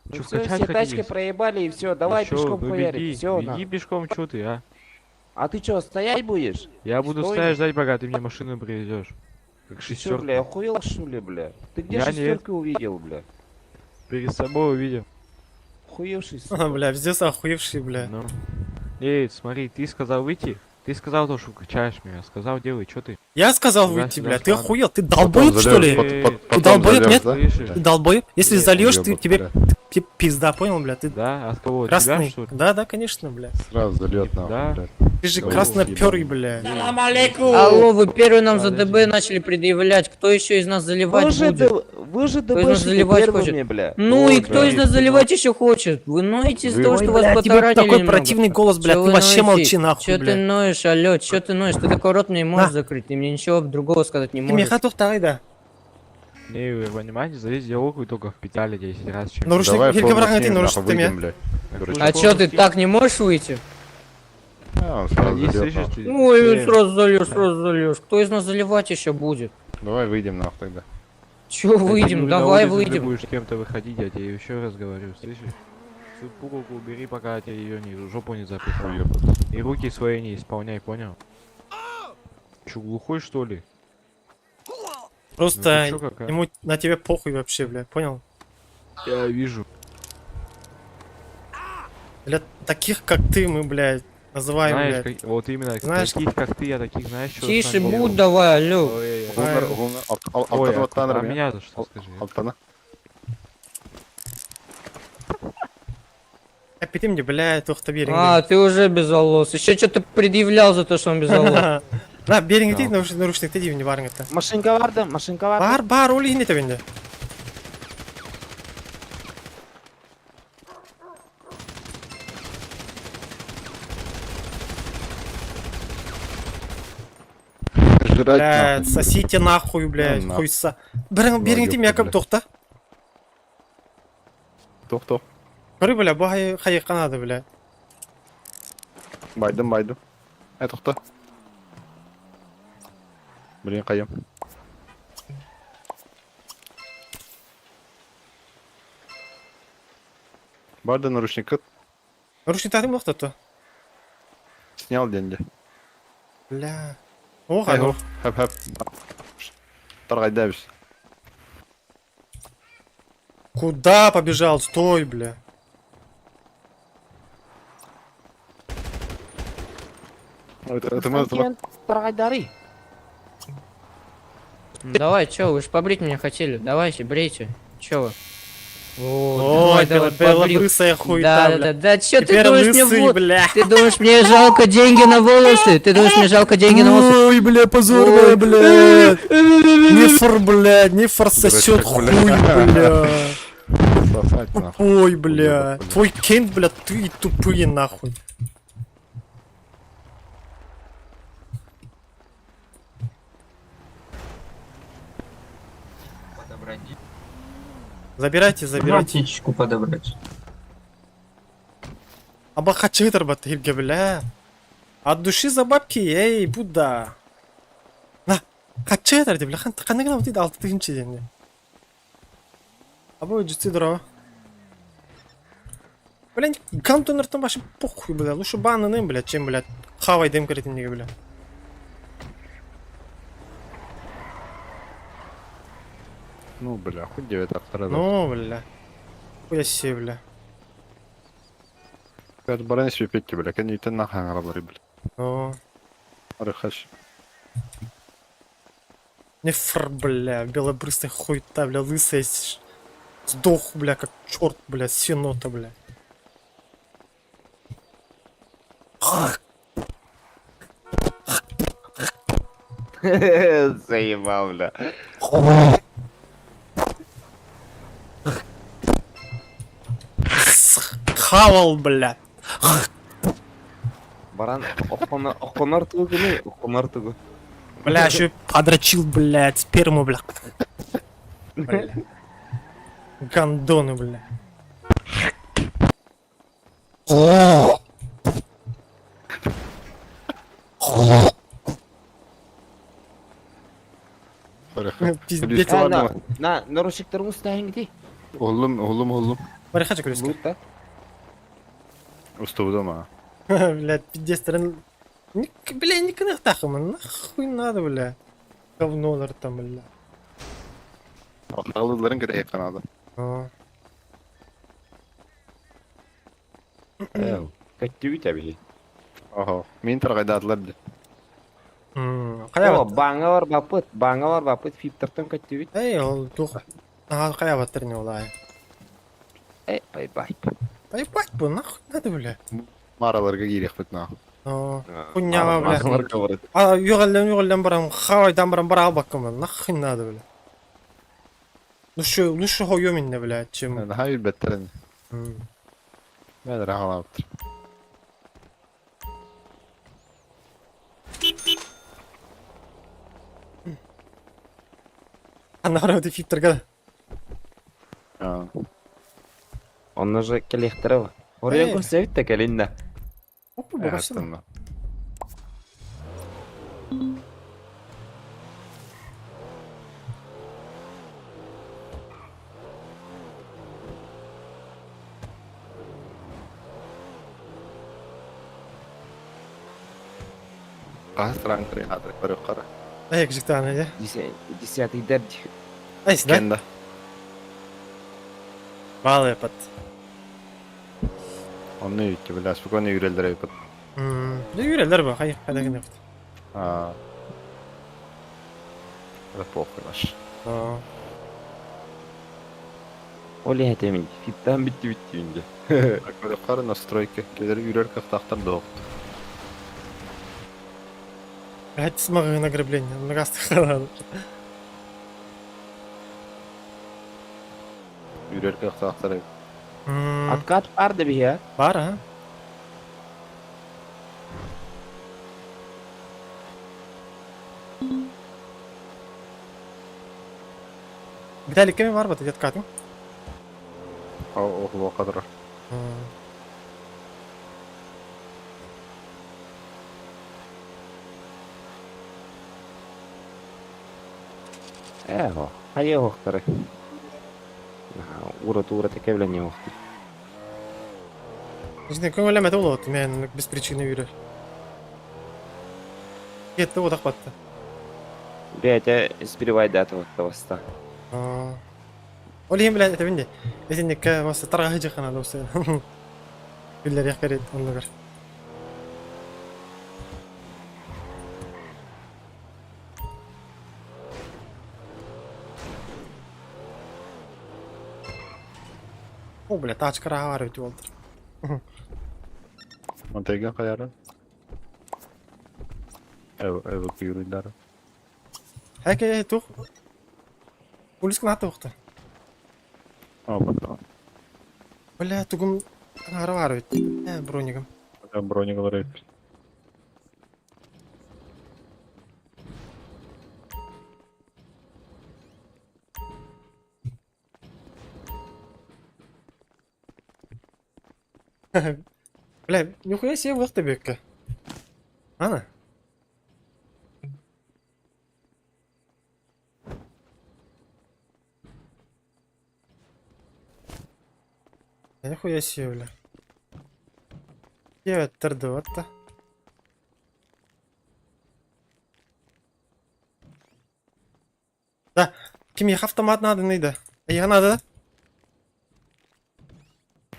Ну Чё, всё, вкачать все тачки хотите? проебали и все, давай Чё, пешком ну хуярить, беги, все, беги пешком, что ты, а? А ты что, стоять будешь? Я буду Стой. стоять ждать, пока ты мне машину привезешь. Как Ты что, шестерку. бля, охуел что ли, бля? Ты где Я нет. шестерку увидел, бля? Перед собой увидел. Охуевший, А, сука. бля, пиздец охуевший, бля. Ну. Эй, смотри, ты сказал выйти? Ты сказал то, что качаешь меня. Сказал делай, что ты? Я сказал Туда, выйти, сюда, бля, ты сюда. охуел? Ты долбоеб, что ли? Ты долбоеб, нет? Слышишь? Ты долбоеб? Если зальешь, ты, Уёбок, тебе бля. пизда, понял, бля? Ты Да? От кого? От тебя, красный. что ли? Да, конечно, бля. Сразу залет, нахуй, Да. блядь. Ты же Ой, краснопёрый, бля. Алло, вы первые нам за Подожди. ДБ начали предъявлять. Кто еще из нас заливать Вы же, будет? вы же Кто из нас добышили заливать первыми, хочет? бля. Ну и Ой, кто да. из нас заливать еще хочет? Вы ноете из-за Вы- того, Ой, что вас Бля, тебе потаранили такой немного? противный голос, бля, Чё ты вы вообще ноете? молчи, нахуй, Чё ты бля. ноешь, алло, чё ты ноешь? Ты такой рот не можешь На. закрыть, ты мне ничего другого сказать не Ты мне можешь. хату второй, да. Не, вы понимаете, за весь диалог вы только впитали 10 раз. Чем... Нарушник, Давай Гильга форму Брагна, ты снимем, нарушник, нахуй, ты меня. выйдем, блядь. Дурачок. А чё, ты так не можешь выйти? А, он сразу Не залет, слышишь нахуй. ты? Ну и Э, сразу зальешь. Кто из нас заливать еще будет? Давай выйдем, нахуй, тогда. Чё ты выйдем? на Давай улицу, если выйдем. будешь с кем-то выходить, я тебе еще раз говорю, слышишь? Всю пуговку убери, пока я тебе ее не, жопу не запихал. Уёбок. И руки свои не исполняй, понял? Чё, глухой что ли? Просто Ну ты чё, какая? ему на тебя похуй вообще, бля, понял? Я вижу. Для таких, как ты, мы, блядь, Называем, Знаешь, блядь. вот именно, Знаешь- таких как ты, я таких знаешь, что... Тише будь давай, алло. Угулнар, Ой, алтан а ваттаныр меня за что скажи? Алтана. Я пятим, блядь, тухта беринг. А, ты уже без волос. Еще что-то предъявлял за то, что он без волос. На, беринг тейт, нарушник тейт, не барың это. Машинка vardı, машинка vardı. Бар, ол егін ете бенде. Жрать Блядь, сосите нахуй, блядь, нахуй. хуйса. Беринг тейм, якып блядь. тухта. Тоқ. Көрі, бля, бұл қайық қанады, бля. Байдым. Тоқта. Блин, қайым. Барды наручник Нарушник тағдым ұқты тұ. снял деньги. Бля. О, қайық. Хэп. Торғайда біз. Куда побежал? Стой, бля. Это мы... Торғайдары. Давай, чё, вы ж побрить меня хотели. Давайте, брейте. Чё вы? Ой, белобрысая хуйта, бля. Да, чё ты Теперь думаешь мне лысый, бля. Ты думаешь, мне жалко деньги на волосы? Ты думаешь, мне жалко деньги на волосы? Ой, бля, позорная, бля. Нефор, бля, нефор сосет хуй, бля. Сосать, нахуй. Ой, бля. Твой кент, бля, ты тупые, нахуй. Забирайте. Птичку подобрать. Аба хачитар батырге, бля. От души за бабки, эй, Будда. На, хачитар, бля, қандай гана өтейді 6-шы денде. Аба өджісті дұрава. Бля, гантоныртан башы похуй, бля. Лучше бананым, бля, чем, бля, хавай дем кретинеге, бля. Ну, бля, хоть 9 авторов. Ну, бля. Хуя себе, бля. Кәд баран себе петти, бля, кән үйтен нахаң аралары, бля. Ну, Арыхаш. нефр, бля, белобрысая хуйта, бля, лысая. Сдох, бля, как черт, бля, свинота, бля. Заебал, бля. Хавал, бля. Баран оқонар тугу не? Оқонар тугу. Бля, еще подрочил, блядь, сперму, бля. Бля. Гандоны, бля. Пиздец. На, наручниктер ұстайын де. Oğlum. Барихача крыска. Лутта. Устууда ма. Блядь, пиздец, таран. Бля, не коннектахам, нахуй надо, бля. Говнолар там, бля. Ақылдыларын керек қанады. Кәттігі тәбі. Ого, мен торғайдадылар де. Қая бат? Баңа бар бапыт, фиптартан кәттігі. Эй, ол тух. Қая баттыр не олай. Бай-бай. Поебать бы, нахуй надо, бля. Мараларға керек бет нахуй. Хуйняға, бля. А, юғалдан барам, хавайдан барам, бара албаққым, нахуй надо, бля. Лучше хойо менде, бля, чем... Наха беттерін. Мен рахалаптыр. Анна ты фиттер, Онна же келехтері ба. Ория көрсевит те келінді. Опа, богасына. Қасыран кірі қадыр, көрі қары. Аяк жіктаны, де? 10-й дәрді. Айсы, да? Кенда. Балы пат. Оны үйтті, бля, спокойно үйрелдір өйпіт. Ne yürüyorlar bu? Hayır, hadi gidelim. Ha. Да похуй наш. Aa. Oley etemin. Fipten bitti ince. Так, böyle karı настройки. Gelir yürür kıhtaqtar doğ. Блядь, смогу награбление. Нагасты халал. Yürür kıhtaqtar. Откат vardı bir ya. Var ha. Vitalik kimi var mı? Yat katın. O kadar. Eho. Hayır hohtare. Ура tekevlen yok. Şimdi köngüleme de oldu. Men без причины yürür. Yetti o da battı. Бете сбривай дату от того. Oleyim bile etebindi. Ezinlik masa tarağı hıcı kanalı olsa. Güller yakar et onu gör. O bile taç kara var ötü oldu. Mantega kayarı. Ev yürüdüler. Hake tuh. Polis kena tuhta. Bakalım. Bile tugum kara var ötü. Bronigam. Бронеголовый рейд. Бля, нихуя себе вахта бекка. Ана? Нихуя себе, бля. Evet, tırdı hatta. Da, kim ya автомат надо нейді? Я надо?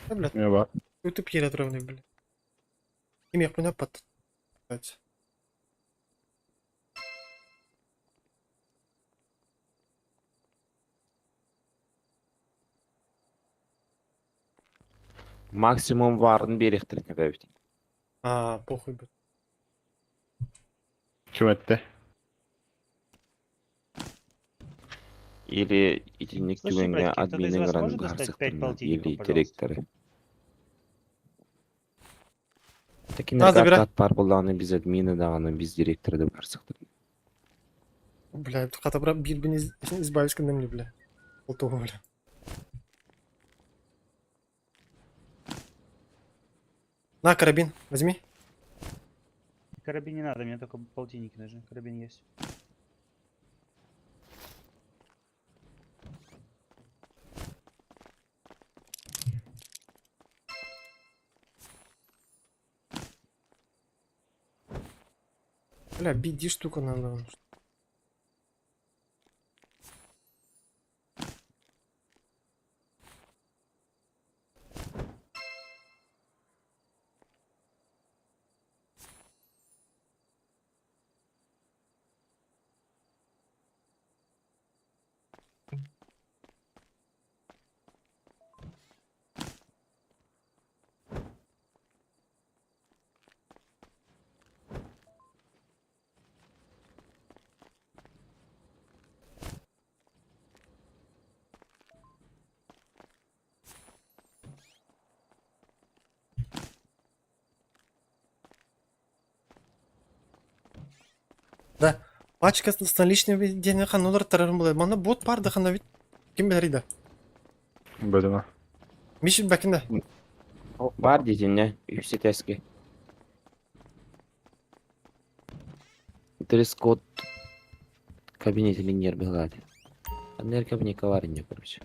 Да, блядь, Ne var? YouTube yere отровный, блядь. Kim ya bunu pat. Evet. Максимум varın biriktirin bebek. Похуй, блядь. Kim etti? Или идти Слушай, güvenge братики, кто-то из adminin вас granı может достать 5 полтинников, или пожалуйста? direktörü. Takin Надо забирать. kat par kullanı biz admini dağını biz direktörü de varsıktır. Бля, тут хотя бы бирбин избавишь когда мне, бля. Полтого, бля. На, карабин, возьми. Карабин не надо, мне только полтинники нужны. Карабин есть. Бля, биди штука надо. Да, пачка с наличными денег, нолар тарарым болады. Мана бот барды хана бит. Ким билер иде? Бödeme. Мишин бакында. Var dedin ne? Yüksek eski. Dress code кабинете линер белады. Энергия коварня, короче.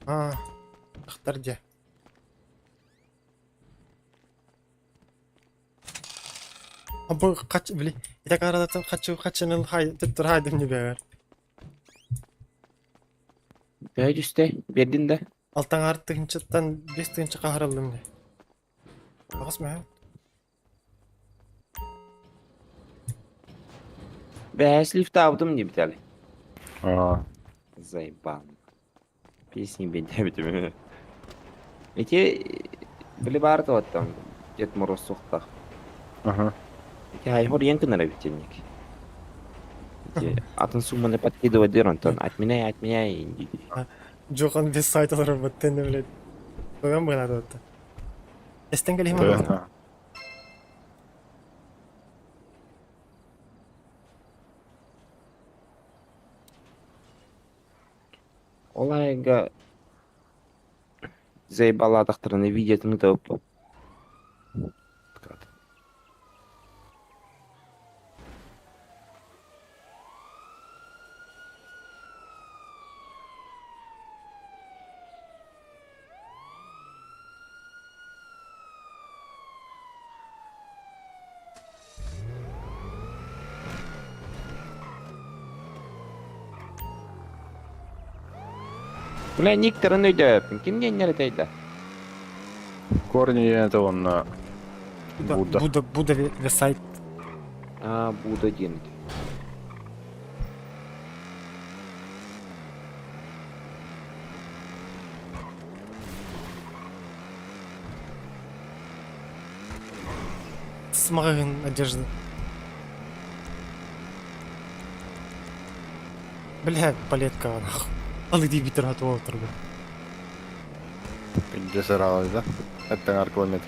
Ахтарде. Bu kaç bile. Bir dakika arada kaçının haydır haydır ne be. Böyle üstte verdin de. Алтан артығыншыттан 5 тығыншы қағырылдым де. Ағыс мә? Бәс лифт алдым не бітәлі. Заебал. Песни бентебітім. Эти были барды вот там, Дед Мороз сухтах. Ага. Эти айхор янкы наравительник. Эти атын сумманы подкидывать дырантан. Отменяй, инди. Жоқан 5 сайтылары бұттен де біледі. Қойған бұғылады отты. Эстен келейім ағылды. Олайга заебаладықтырыны видетіні тауып. Бля, никтерін өйді өпін. Кімген нері тәйді? Корни это он на Будда. Будда весайт. Будда денег. С магазин одежды. Бля, палетка нахуй. Ал иди битер атып отыр бу. Где саралай, да? Это километр.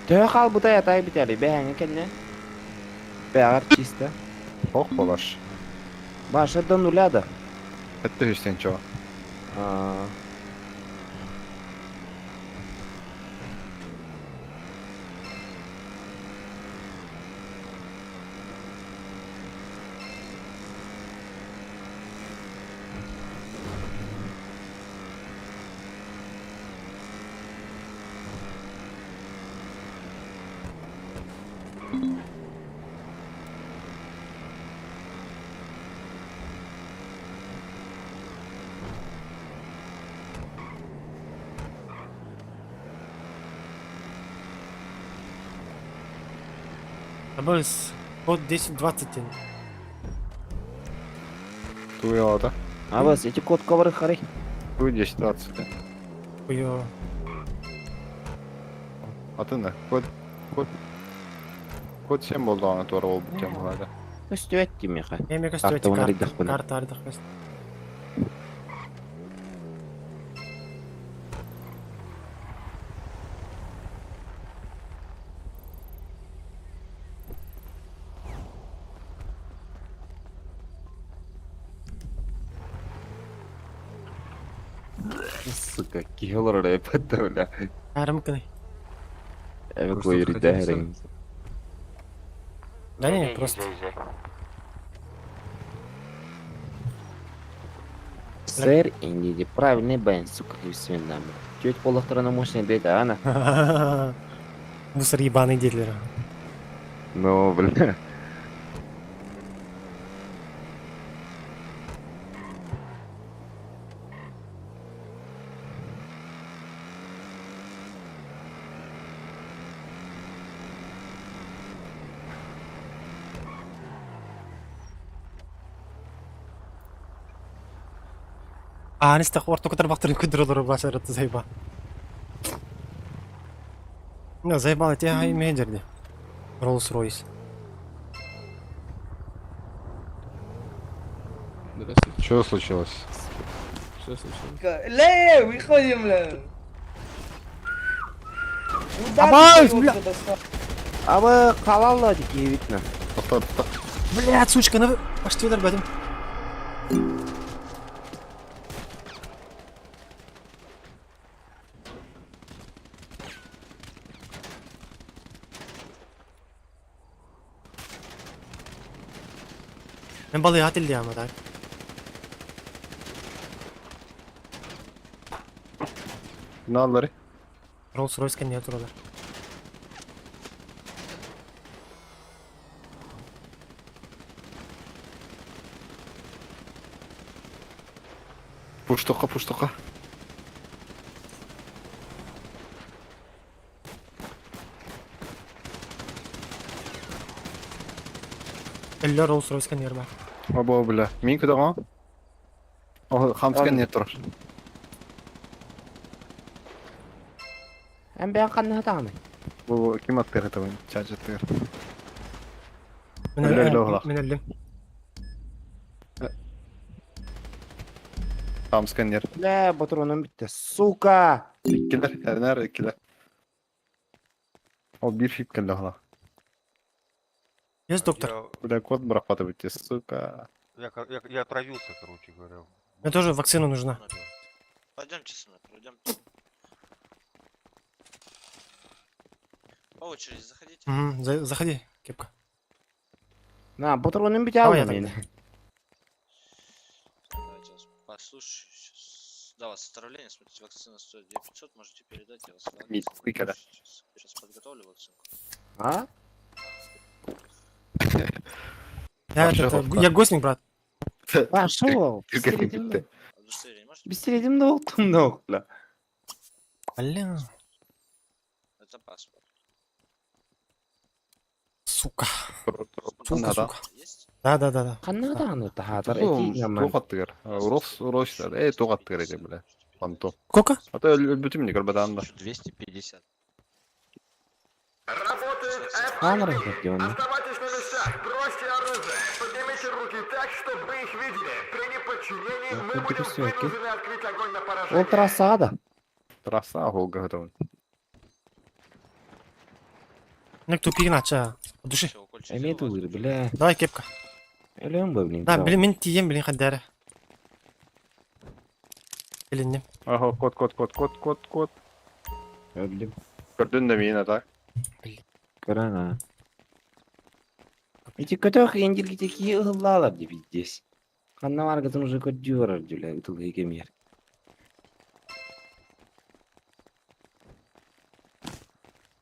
Тök al bu da yatay biteli. Beğeni kendine. Beğer çiste. Ох, полаш. Başladan uladı. Это Христиан чего? Абыз, код 10-20. Туя, да? А вас эти код ковры харай. Туя 10-20. Хуё. А ты на? Код 7 болды аңа тура ол біткен болады. Көстөт демеха. Эме көстөт карта ардық көст. Сука, килор рэпэта, бля. Арымканы. Эвакуируй дайринг. Да не, просто. Сэр, инди, правильный бен, сука, свинам. Чуть полохторона мощная беда, она. Мусор ебаный дилер. Ну, бля. Нестах орто кутар бактырын күдүрөлөр башарат зайба. Ну, заебал тебя и менеджер. Rolls-Royce. Здравствуйте. Что случилось? Что случилось? Ле, выходим, бля. Абайс, бля! А вы халалла такие видно. Блядь, сучка, ну почти удар бәдім. Мен балый атыл дия ма так. Налары. Rolls-Royce кен не туралар. Пуштока. Eller Rolls Royce сканер бар. Оба, бля. Мин куда га? О, хамскан не тұр. Hem ben kanına tamam. Бұл кем аттыр это вон? Чачы тыр. Мен Öyle oğlak. Мен элдим. Хамскан не. La patronum bitti. Suka. İkiler. Her nerede ikiler? O bir fip geldi hala. Есть доктор. Бля, код бұрақпаты бітті, сука. Я отравился, короче говоря. Мне тоже вакцина нужна. Пойдемте со мной, пройдем. По очереди заходите. Заходи, кепка. Na patronum bitti Давай я aldım тогда. yine. Давайте я вас послушаю сейчас. Да, у вас отравление, смотрите, вакцина стоит 2500, можете передать, я вас Мид, сколько, сейчас подготовлю вакцинку. Ha? Я Вообще это, ловко. я гостник, брат. Пошел. Türkiye bitti. Удостоверение можете? Bisteledim de oldum da okla. Бля, Это паспорт. сука. Сука, Kanada. сука. Есть? Да. Kanada anıttı hatar Oğlum, eti yaman. тоқ аттығыр. Рос, тоқ аттығыр еді, бля. Панто. Сколько? Ата өлбүтүм не көрбәді 250. Работает Камера FIB. где он? Оставайтесь на местах, бросьте оружие. Поднимите руки так, чтобы мы их видели. При неподчинении мы будем пересёки. вынуждены открыть огонь на поражение. Ultra sağda. Трасса, Волга готова. Мне тупик нача. От души. Всё, укольчик Emet сделал. uyur bile. Давай кепка. Ölüyorum bu bileyim. Да, блин, мен тием, блин, хаддары. Блин, Ага, код. Öldüm. Көрдүн да мені, так? Kıran ha. Эти котёх индирки такие ылалар деп здесь. Ханна var kızın уже кот дюрар дюля. Утулга кемер.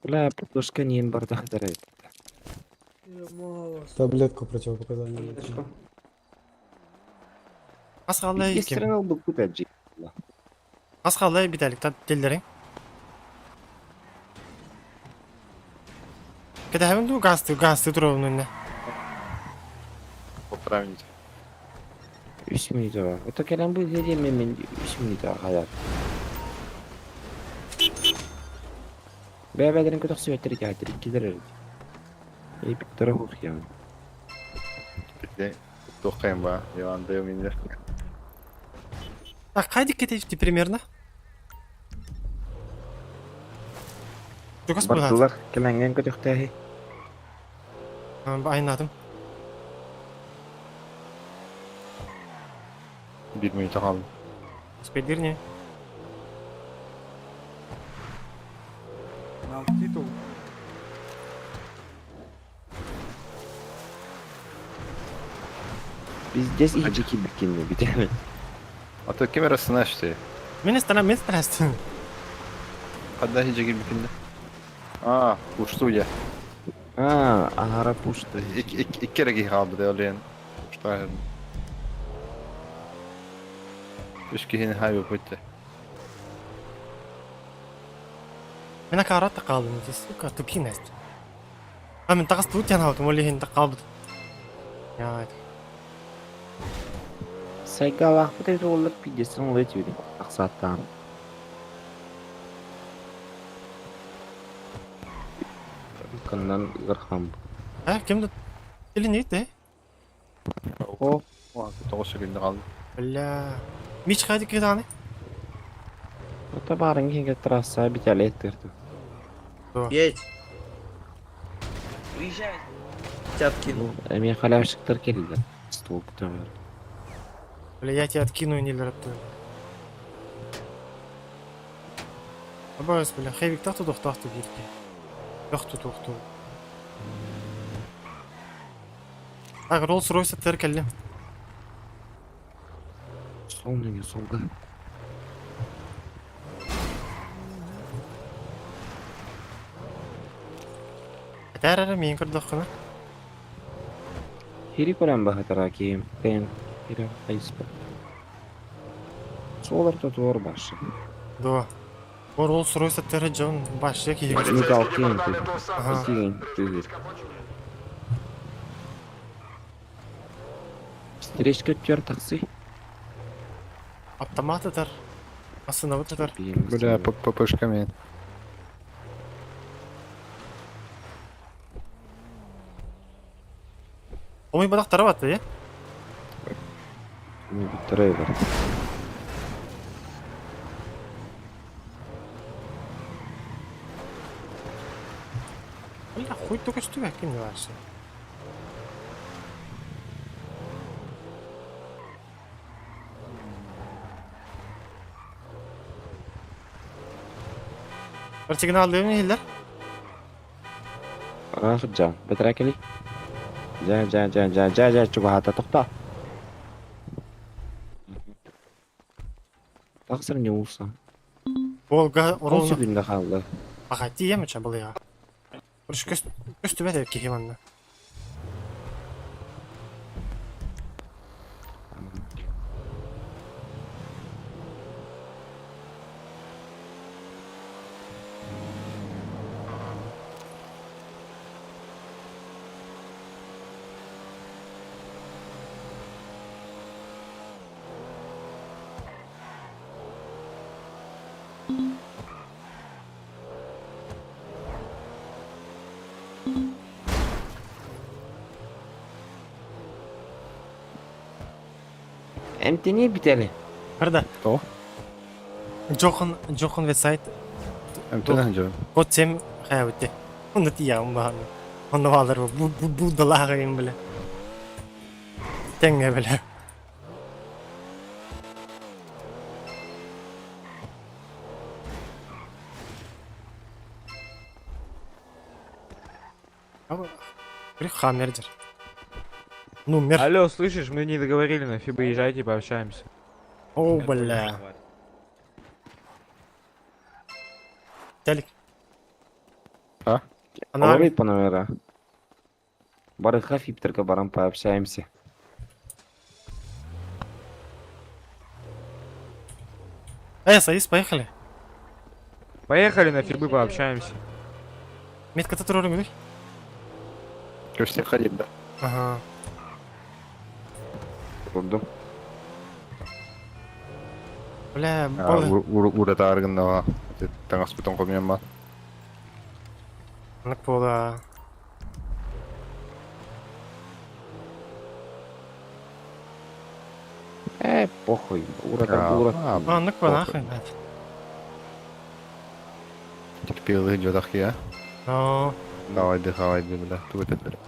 Бля, подушка не барда хатарает. Таблетку противопоказаний. Асқалай Есть кем. страна был купить же. Асқалай битәлек, тат теллерің. Кеде хәбен ду гасты тұрауын önüne. Поправить. 3 minut var. O gelen bu hediye memin 3 minut var hayat. Bebelerin kötü süvetleri geldi. İkiler öldü. İyi bir taraf okuyor. Bekle. Тоқайым ба, Иванда емендер. Так, қайдық кетейікті примерно? Жүгіс бұлады. Baktılar. Kelengen kötü hühteyi. Айнадым. Bir minute қалды. Спейдерне. Титул. Biz здесь их дикий бикинли битали. Ата кем арасына işte. Мен старастым. Қадда хиджегил бікінді. Пушту я. Ағара пушты. İki kere ki kaldı da öyle yani. Puştu ayırdım. Üç kişinin haybi bitti. Мен акаратта қалдым. Сука, тупик näst. Мен тағыс тут яна алдым, оле енді қалбыд. Ya, Sayka vakfı da olup pidesini oluyor diyor. Aksattan. Kandan ırham. кімді? Тілі нейді? O. Тоғыз şekilde kaldı. Бля. Мич қайды кеданы? O da barın ki trasa bir tane ettirdi. Едь. Приезжай. Тяпки. Emin halavşıklar geldi. Stol tutamıyor. Бля, я тебя откину и не лертую. Абайс, бля, хейвик тахту доқтақты бирке. Доқту. Так, Rolls Royce тер келдім. Sol ne solda. Тәрәрі мен кірдіққына. Hiri kolan bahatara kim. Ben. Hiri ayıspı. Солар тут ор башы. Да. Rolls Royce Terrajon baş як егер. Металл кейін. Ага. Кейін. Встречка тер такси. Автоматыдар. Асынабытыдар. Бля, ППшками. Ой, бадақ тарабатты, е? Трейдер. Бля, хуй только что я кем не ваше. Bir signal değil mi Hiller? Жа, бетрекели. Жа, чугата тоқта. Тақсыр не болса? Волга Ол оролны. сүрінде қалды. Аға, тие ме ча бұл я? Біріш көсті бәді кехеманны. Әмтіне бітелі. Бірді. О. Джохан веб-сайт. Әмтіне жауын. Код 7 қая өтті. Оны тия ұмбағаны. Оны балар бұл далаға ең білі. Тәңге білі. Бір хаммердер. Ну, мер. Алло, слышишь, мы не договорили, на фибо езжайте, пообщаемся. О, бля. Телек. А? Она... Говорит по номера. Бары хафип, только барам пообщаемся. Саис, поехали. Поехали на фибы, пообщаемся. Метка татуировка, говоришь? Ко всех ходить, да? Ага. Курдум. Бля, болды. Урата аргындаға. Таңас бұтын қоймен ба? Анық болды. Похуй. Урата. Анық ба, нахуй, блядь. Терпелый жодақ я. О. Давайды, бля. Туға тәтбір.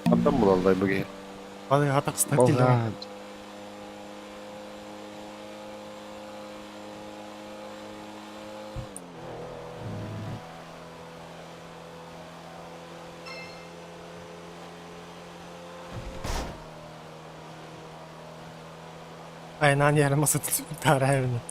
Адам болалдай бүге. Бады атақ стак дейді. Aynen yarım masa tutup tarih evini.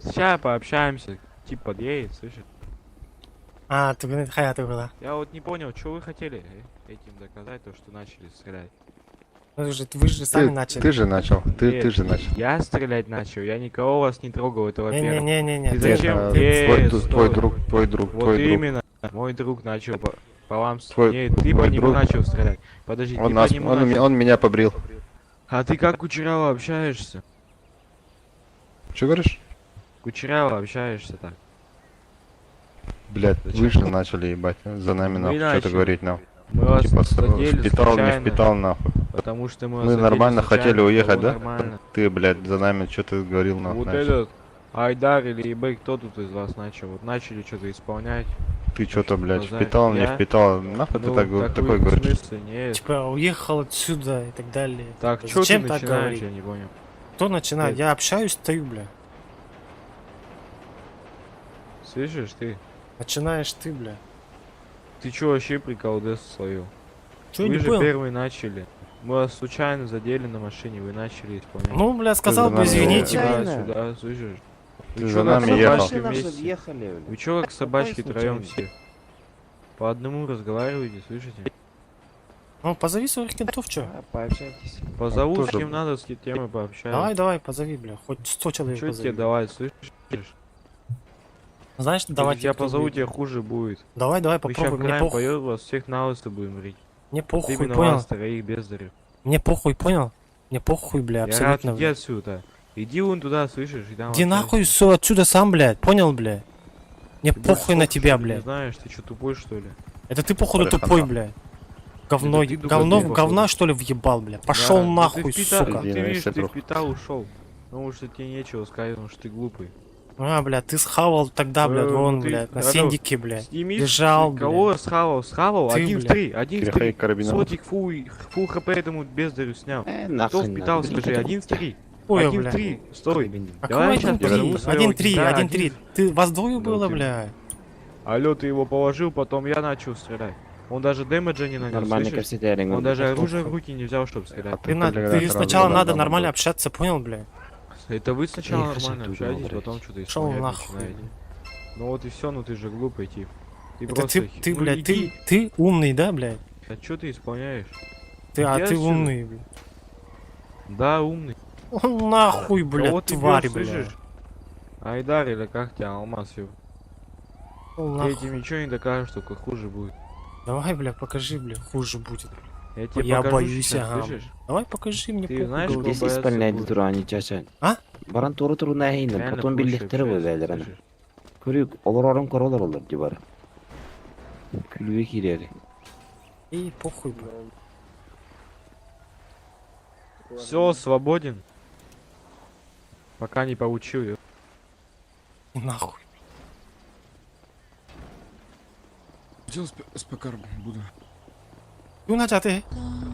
Сейчас пообщаемся. Тип подъедет, слышишь? А, ты говоришь, хаята была. Я вот не понял, что вы хотели этим доказать, то, что начали стрелять. Вы же сами начали. Ты же начал. Ты Нет, же начал. Я стрелять начал, я никого вас не трогал, это во-первых. Не-не-не-не. Ты зачем? Твой друг. Вот именно, мой друг начал. По вам... Твой- Не, ты по твой нему друг- начал стрелять. Подожди, Он, ты нас, по нему он, начал... он меня побрил. А ты как Кучерява общаешься? Что говоришь? Кучерява общаешься так. Блядь, Зачем? вышли, начали ебать. За нами Мы нахуй, что-то начали. говорить нам. Мы вас Типа, задели впитал, не случайно, впитал нахуй. потому что мы вас Мы задели нормально случайно, хотели уехать, было да? Нормально. Ты, блядь, за нами что-то говорил нахуй. Вот начал. этот Айдар или eBay, кто тут из вас начал? Вот начали что-то исполнять. Ты что-то, блядь, базарь. впитал, не Я? впитал. Нахуй ты Ну, так, так такой вы, в говоришь? смысле, нет. Типа, уехал отсюда и так далее. Так, что ты Зачем так начинаешь, говорить? я не понял. Кто начинает? Нет. Я общаюсь, стою, бля. Слышишь ты? Начинаешь ты, бля. Ты чё вообще приколдес словил? Чё, я Вы не же понял? первые начали. Мы вас случайно задели на машине, вы начали исполнять. Ну, бля, сказал за бы, нами извините. ехал. Сюда, сюда, слышишь? Ты Вы за чё, как нами ехал. собачки вместе? Вы чё, как собачки троем все? По одному разговариваете, слышите? Ну, позови своих кентов, чё? Пообщайтесь. Позову, с тоже- кем надо, с кем темы пообщаюсь. Давай, давай, позови, бля. Хоть 100 человек Чё позови. тебе давай, слышишь? Знаешь, давай Я позову, тебе хуже будет. Давай, давай, Мы сейчас попробуй, мне краем похуй. поет, вас всех на лысо будем рить. Мне похуй, Именно понял? вас, троих бездарев. Мне похуй, понял? Мне похуй, бля, Я рад, абсолютно, иди бля. отсюда. Иди вон туда, слышишь? И там Иди общайся. нахуй все отсюда сам, блядь, понял, бля? Мне Ты, блядь, похуй на слов, тебя, что ли, Не блядь. знаешь, ты что, тупой, что ли? Это ты, походу, Бля, тупой, хана. блядь. Говно, Это ты тупой, говно, походу. говна, что ли, въебал, бля? Пошел Да, ну нахуй, ты впитал, сука. Ты Иди, видишь, на ты друг. впитал, ушел. Потому что тебе нечего сказать, потому что ты глупый. А, бля, ты схавал тогда, блядь, вон, ты- блядь, на алло, сендике, блядь. Снимись, Лежал, ты кого блядь. схавал? Схавал? Ты, 1 в блядь. 3, 1 в Кирихай 3. карабинов. Сотик фул хп этому бездарю снял. Кто Нахрен впитал, надо. скажи, 1 в 3. Ой, 1 в бля. 3, стой. А Давай какой я сейчас позову 1-3? своего 1-3, кента, 1-3. Ты, вас двое Ну, было, ты- бля? Алло, ты его положил, потом я начал стрелять. Он даже дэмэджа не нанес, Нормальный слышишь? костеринг. Он даже оружие в руки не взял, чтобы стрелять. Ты, Блядь, ты сразу сначала надо надо было. нормально общаться, понял, бля? Это вы сначала Эх, нормально тут общаетесь, было, потом блядь. что-то Шел исполнять нахуй. начинаете. Ну вот и все, ну ты же глупый тип. Ты Это просто... ты, ну блядь, иди. ты умный, да, блядь? А что ты исполняешь? А Иди ты отсюда. умный, блядь. Да, умный. Нахуй, А блядь, вот ты тварь, бьёшь, блядь. слышишь? Айдар или как тебя, Алмаз, ё. Ты Нахуй. этим ничего не докажешь, только хуже будет. Давай, бля, покажи, бля, хуже будет. Я тебе Я покажу боюсь, сейчас, ага. слышишь? Давай покажи мне, Ты похуй, знаешь, говорю. кто боятся исполняет будет? турани чачан. А? Баран туру нахейнен. Реально Потом проще биллектері общаться, бөбәлер ана. слышишь? Көрек, олорорын королар олар дебар. Күлбе кирери. Эй, похуй, бля. Все, свободен. Пока не получил её. Нахуй. Хотел СПК буду. Ну, Надя, ты.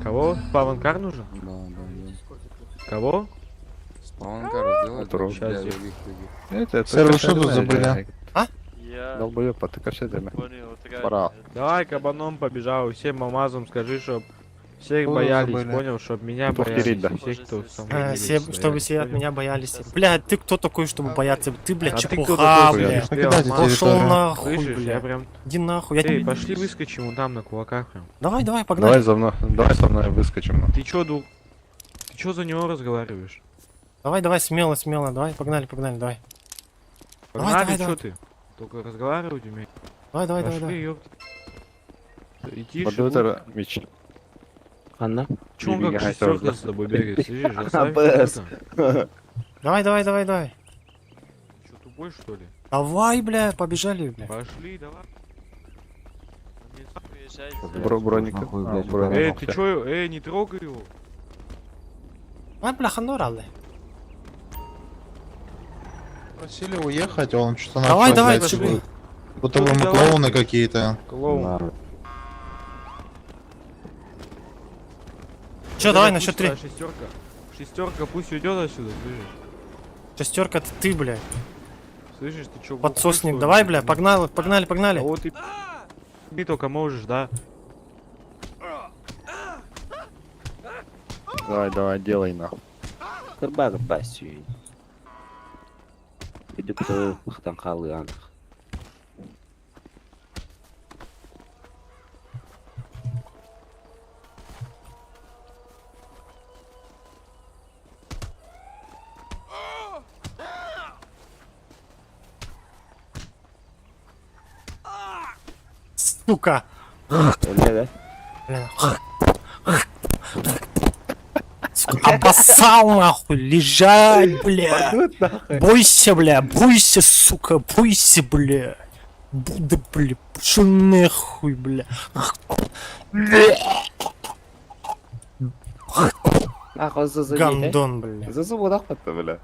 Кого? Паванкар нужен? Да. Кого? Спаункар сделать. Здорово. Сейчас я- Это Сэр, вы что тут забыли? Долбоёб, а ты кашай дай. Пора. Давай кабаном побежал, всем алмазом скажи, чтоб всех Кого боялись, забыли? понял, чтоб меня Кто боялись, вперед, да? и всех, кто со мной А, мирится, все, чтобы боялись, все от понял? меня боялись. Блядь, ты кто такой, чтобы бояться? Ты, блядь, А ты кто чепуха, такой, блядь. слышишь? Ты Покидайте алмаз. Пошел территорию. нахуй, Слышишь, я блядь. прям... Иди нахуй, я Эй, тебе... пошли выскочим вон там на кулаках прям. Давай, Давай погнали. за мной, давай со мной выскочим. Ты чё, Ты чё за него разговариваешь? Давай, смело, давай, погнали, давай. Погнали, давай, чё давай. ты? Только разговаривать умеешь. Давай. Пошли, ёпта. И тише, Подутер, меч. Ханна. чё он как Бегай, шестерка осторожно. с тобой бегает, слышишь? Оставь АБС. его там. Давай. Чё, тупой, что ли? Давай, бля, побежали, бля. Пошли, давай. Броник. Нахуй, А, блядь, броник. Эй, ты чё, не трогай его. Ай, бля, ханоралы. Просили уехать, а он что-то Давай, начал, давай, блядь, чё, типа, будто бы мы Давай. клоуны какие-то. Клоун. Чё, давай, на счет 3. Шестерка, пусть уйдет отсюда, слышишь? Шестерка, это ты, бля. Слышишь, ты чё? Подсосник, глухой, давай, что ли? бля, погнали. А вот ты только можешь, да? Давай, делай нахуй. Кырбагы бассүйін. Күдікті мықтан қалы анық. Сука. Бля, Бля. Сука, обоссал нахуй, лежать, бля. Бойся, бля, бойся, сука, бойся, бля. Буду, бля, пошел нахуй, бля. Нахуй зазы. Гандон, бля. Зазы водах патта, бля.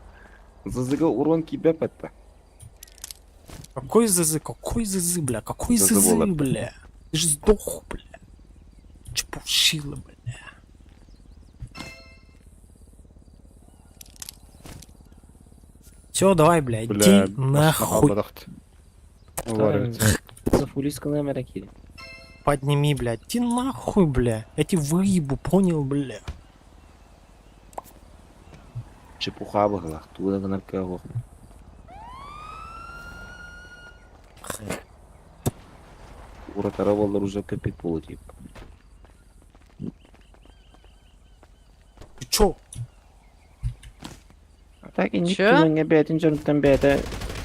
Зазыга урон кибе патта. Какой зазы, бля, какой Зазы зазы, было. бля. Ты же сдох, бля. Чепушила, бля. Все, давай, бля, Бля, иди нахуй. Зафулиска на меракире. Подними, бля, иди нахуй, бля. Я тебе выебу, понял, бля. Чепуха была, туда на кого. Уратара болар уже копить полутип. Ты чё? Так и Чё? никто не бетин там бета.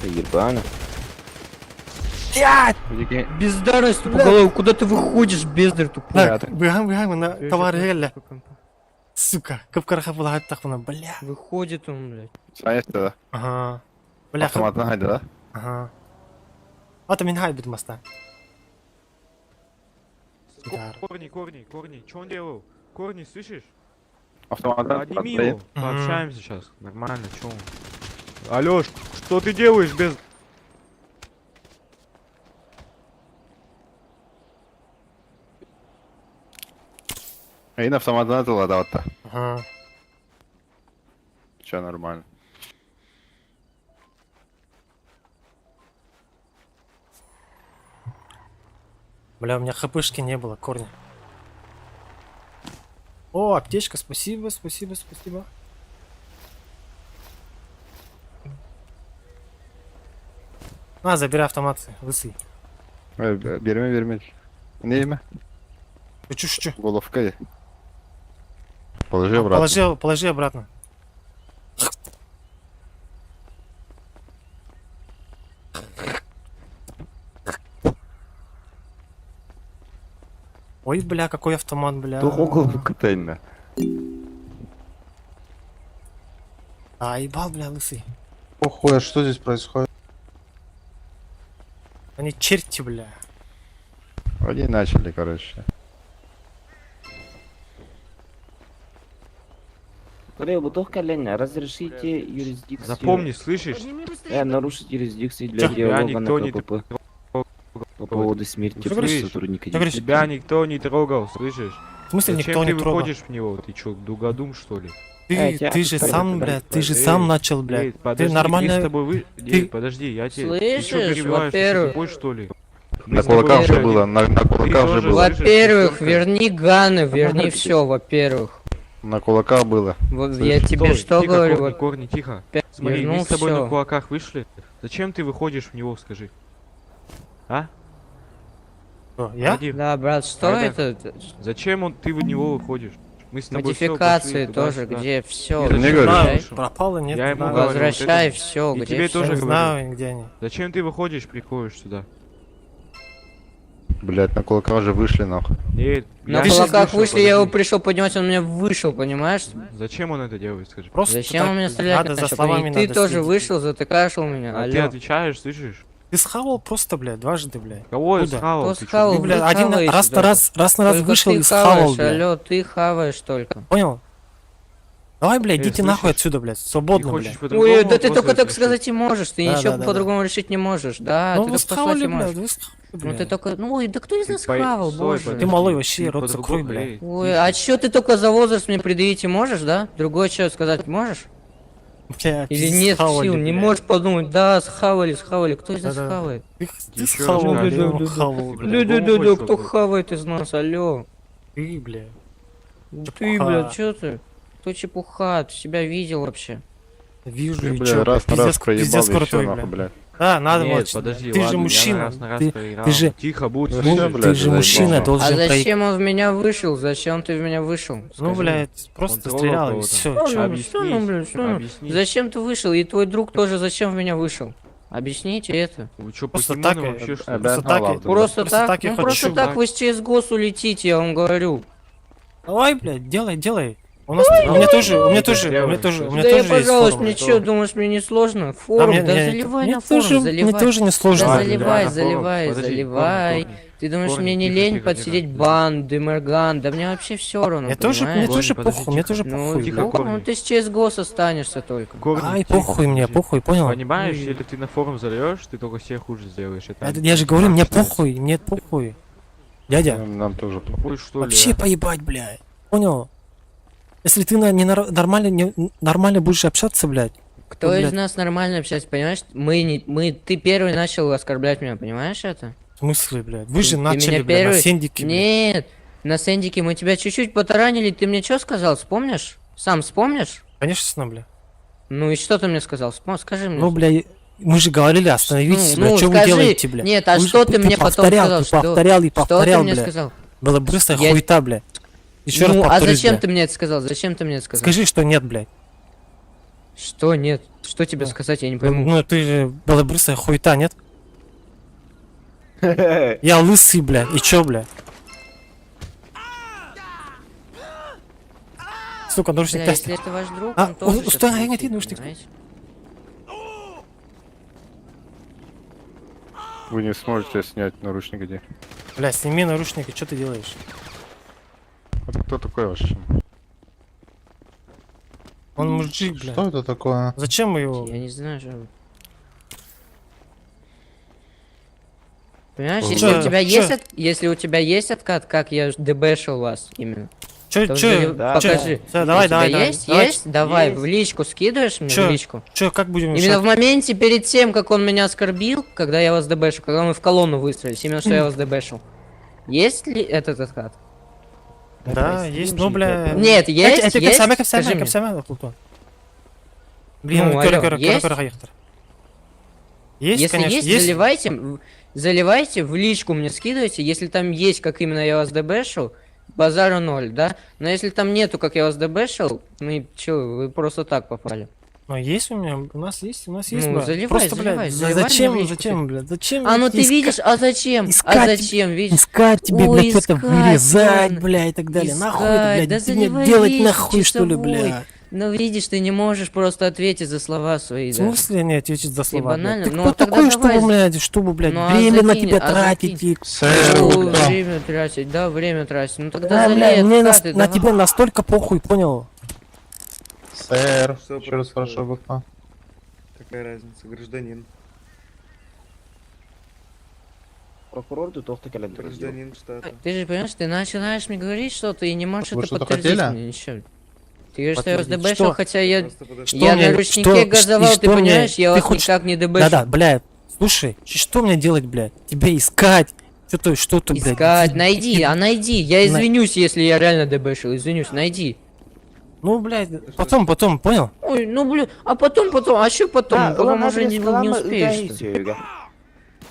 Ебано. Блядь! Бездарность тупоголовый, куда ты выходишь, бездарь тупой? Так, бегаем на товар реально. Сука, кыпкарха булагат тахмана, бля. Выходит он, блядь. Сайт да. Ага. Бля, Автоматна хайда, да? ага. Ата мен хайбит маста. Сигар. Корни, что он делал? Корни, слышишь? Автоматна. Подними его, пообщаемся сейчас. Нормально, что он? Алёш, что ты делаешь без... Эй, автоматна тыла, да, вот-то. Ага. Че, нормально. Бля, у меня хпшки не было, корни. О, аптечка, спасибо. На, забирай автомат, лысый. Берме. Нейме? Шучу. Головкой. Положи обратно. Положи обратно. Ой, бля, какой автомат, бля. То голову катайна. А, ебал, бля, лысый. Охуя, что здесь происходит? Они черти, бля. Они начали, короче. Коля, бутох коленя, разрешите юрисдикцию. Запомни, слышишь? Нарушить юрисдикцию для Тебя диалога никто на не КПП. По поводу смерти Слышишь? сотрудника. Тебя никто не трогал, слышишь? В смысле Зачем никто ты не трогал? выходишь в него? Ты чё, дугодум, что ли? Ты же сам, бля, ты же сам начал, бля. Ты нормально... Мы с тобой вы... Нет, подожди, я тебе... Ты чё Слышишь, перебиваешь? Ты во-первых- тупой, что ли? Мы На с тобой кулаках же решали. было, на кулаках же тоже было. слышишь, Во-первых, девчонка? верни ганы, верни все, во-первых. На кулаках было. Вот Слышь, я тебе стой, что тихо, говорю, Корни, вот Корни, тихо. опять Смотри, мы вернул с тобой всё. на кулаках вышли. Зачем ты выходишь в него, скажи? А? Что, я? Вадим, Да, брат, что Айдар. это? Зачем ты в него выходишь? Мы с тобой всё Модификации пошли тоже, туда-сюда. где все. Ты не зачем говоришь? знаешь? Пропало, нет? Я ему да. говорю, Возвращай вот это- все, И где тебе всё? тоже Не говорю. знаю, где они. Зачем ты выходишь, приходишь сюда? Блять, на кулаках же вышли, нахуй. Нет, На я не кулаках слышал, вышли, я его подожди. пришел поднимать, он меня вышел, понимаешь? Зачем он это делает, скажи? Просто Зачем так он меня стрелять надо за начал? словами И ты надо тоже следить. вышел, затыкаешь у меня, А ты алло. отвечаешь, слышишь? Ты схавал просто, бля, дважды, бля. Кого я Куда? схавал? Кто Ты чё? схавал? Ты, бля, Вы один хаваете раз на даже. раз на раз Только вышел ты и схавал, хаваешь, бля. алло, ты хаваешь только. Понял? Давай, бля, идите слышишь? нахуй отсюда, блядь, Ты свободно, бля. хочешь по-другому Ой, да ты вопрос только так решить? сказать и можешь, ты Да, ничего да, да, по-другому решить не можешь, да, Ну ты вы только послать схавали, и бля, можешь. вы схавали, Ну бля. ты только, ну ой, да кто из Ты нас по- хавал, стой, боже. подожди. Ты малой вообще, Ты рот по-другому- закрой, бля. Эй, Ой, тише. а чё ты только за возраст мне предъявить и можешь, да? Другое что сказать можешь? Бля, Или ты нет схавали, сил, не бля. можешь подумать, да, схавали, кто из нас Да-да. хавает? Ты Ещё схавал, раз бля, говорю. он хавал, бля. Лю-лю-лю-лю, кто хочешь, хавает из нас, алло? Ты, бля. Ты, бля, чё ты? Кто чепуха, ты себя видел вообще? Вижу, Ты, и бля, чё, раз на раз пиздец, проебал, пиздец и всё, крутой, нахуй, бля. блядь. Да, надо Нет, вот. подожди, Ты же ладно, я мужчина. раз на раз Ты проиграл. же... Тихо будь, Ну, слышишь? блядь, Ты же заебал. мужчина, А должен пройти. зачем он в меня вышел? Зачем ты в меня вышел? Ну, Скажи. блядь, просто трогал стрелял и кого-то. все. Что ну, Объяснись, что ну, блядь, что ну? объяснись. Зачем ты вышел? И твой друг тоже зачем в меня вышел? Объясните это. Вы чё, Просто покемоны так, вообще, что ли? просто так, Просто так, я ну хочу. просто так так. вы с CSGO улетите, я вам говорю. Давай, блядь, делай. У меня тоже, у меня тоже Да я, есть пожалуйста, форум. мне что, думаешь, мне не сложно? Форум, мне- да мне- заливай мне на форум, тоже- заливай. мне тоже не сложно. Да Ладно, заливай, да, заливай, подожди, заливай. Корни. Ты думаешь, Корни, мне не тихо, лень тихо, подсидеть тихо. бан, Демерган, да мне вообще все равно, Мне тоже понимаешь? Корни, подожди, похуй, мне тихо. тоже Ну, похуй, тихо, блядь. Корни. ну ты с CSGO останешься только. Корни, Ай, тихо, похуй мне, подожди. похуй, понял? Понимаешь, если ты на форум зальешь, ты только себе хуже сделаешь. Это Я же говорю, мне факт. похуй, мне похуй. Дядя, Нам тоже Тупой, что ли, вообще а? поебать, блядь. Понял? Если ты нормально будешь общаться, блядь. Кто Ну, из блядь. нас нормально общается, понимаешь? Ты первый начал оскорблять меня, понимаешь это? В смысле, блядь? Вы же Ты начали, меня блядь, на первый- сендике, блядь. Нет, на Сэндике мы тебя чуть-чуть потаранили, ты мне что сказал, вспомнишь? Сам вспомнишь? Конечно, блядь. Ну и что ты мне сказал? Скажи мне. Ну, блядь, мы же говорили, остановитесь, Ну, блядь, что вы скажи. делаете, блядь? Нет, а Вы что же- ты мне потом повторял, сказал? Ты повторял и Что ты повторял, мне блядь. сказал? Была быстрая Я- хуета, блядь. Еще раз Ну, а повторюсь, зачем блядь. ты мне это сказал? Зачем ты мне это сказал? Скажи, что нет, блядь. Что нет? Что тебе сказать, я не пойму. Ну, ты же была быстрая хуета, нет? Я лысый, блядь. И чё, блядь? Сука, наручник Бля, тестит. если это ваш друг, А, он тоже стой, сейчас нет, летит, наушник. понимаете? Вы не сможете снять наручники, где? Бля, сними наручники, что ты делаешь? Это кто такой вообще? Он мужик, блядь. Что это такое? Зачем мы его? Я не знаю, что... Понимаешь, Чё, если у тебя чё? есть если у тебя есть откат, как я дебэшил вас именно. Чё, то чё, да, покажи. Всё, давай, У тебя давай, давай. есть? Давай. Есть? Давай, Есть. в личку скидываешь мне, Чё? в личку. Чё, как будем Именно решать? в моменте перед тем, как он меня оскорбил, когда я вас дебэшил, когда мы в колонну выстроились, именно что я вас дебэшил. Есть ли этот откат? Да, есть, ну, бля... Нет, есть, Эти есть? капсами, Скажи мне. капсами, Плутон. Блин, Ну, көрі, алло, көрі, есть? көрі, қаяқтар. Есть, Если конечно, есть, заливайте, в личку мне скидывайте, если там есть, как именно я вас дебэшил, базару 0, да? Но если там нету, как я вас дебэшил, ну чё, вы просто так попали. Ну, есть у меня, у нас есть, Ну, блядь. заливай, Просто, заливай, блядь, заливай зачем, мне в личку. зачем, блядь, зачем? А ну ты иска- видишь, а зачем? искать А зачем, видишь? Искать тебе, Ой, блядь, что-то искать вырезать, надо. бля, и так далее. Нахуй это, Искать, блядь, да ты мне заливай делать личку, нахуй, что ли, часовой. бля? Ну видишь, ты не можешь просто ответить за слова свои, В да. смысле не ответить за слова, блядь? банально? Ты Ну, кто тогда такой, давай. чтобы, блядь, Ну, а время на закинь, тебя а тратить и... Ну, время тратить, да, время тратить. Ну тогда Да, залей бля, мне откаты, на давай. тебя настолько похуй, понял? Сэр, еще раз хорошо, ВК. Какая разница, гражданин. Прокурор тут тоқты кәлем Гражданин штата. Ты же понимаешь, ты начинаешь мне говорить что-то и не можешь Вы это что-то подтвердить хотели? мне ничего. Ты говоришь, что я вас Подтвердить. дебэшил, Что? хотя я Просто подожди. я мне- на ручнике что- газовал, и ты что мне- понимаешь, я ты вас хочешь- никак не дебэшил. Да-да, блядь, слушай, что мне делать, блядь? Тебя искать? Что-то, блядь. Искать, найди, найди. Я На- извинюсь, если я реально дебэшил, извинюсь, найди. Ну, блядь, потом, понял? Ой, ну блин, а потом, а что потом? Потом уже не успеешь. Сөйге.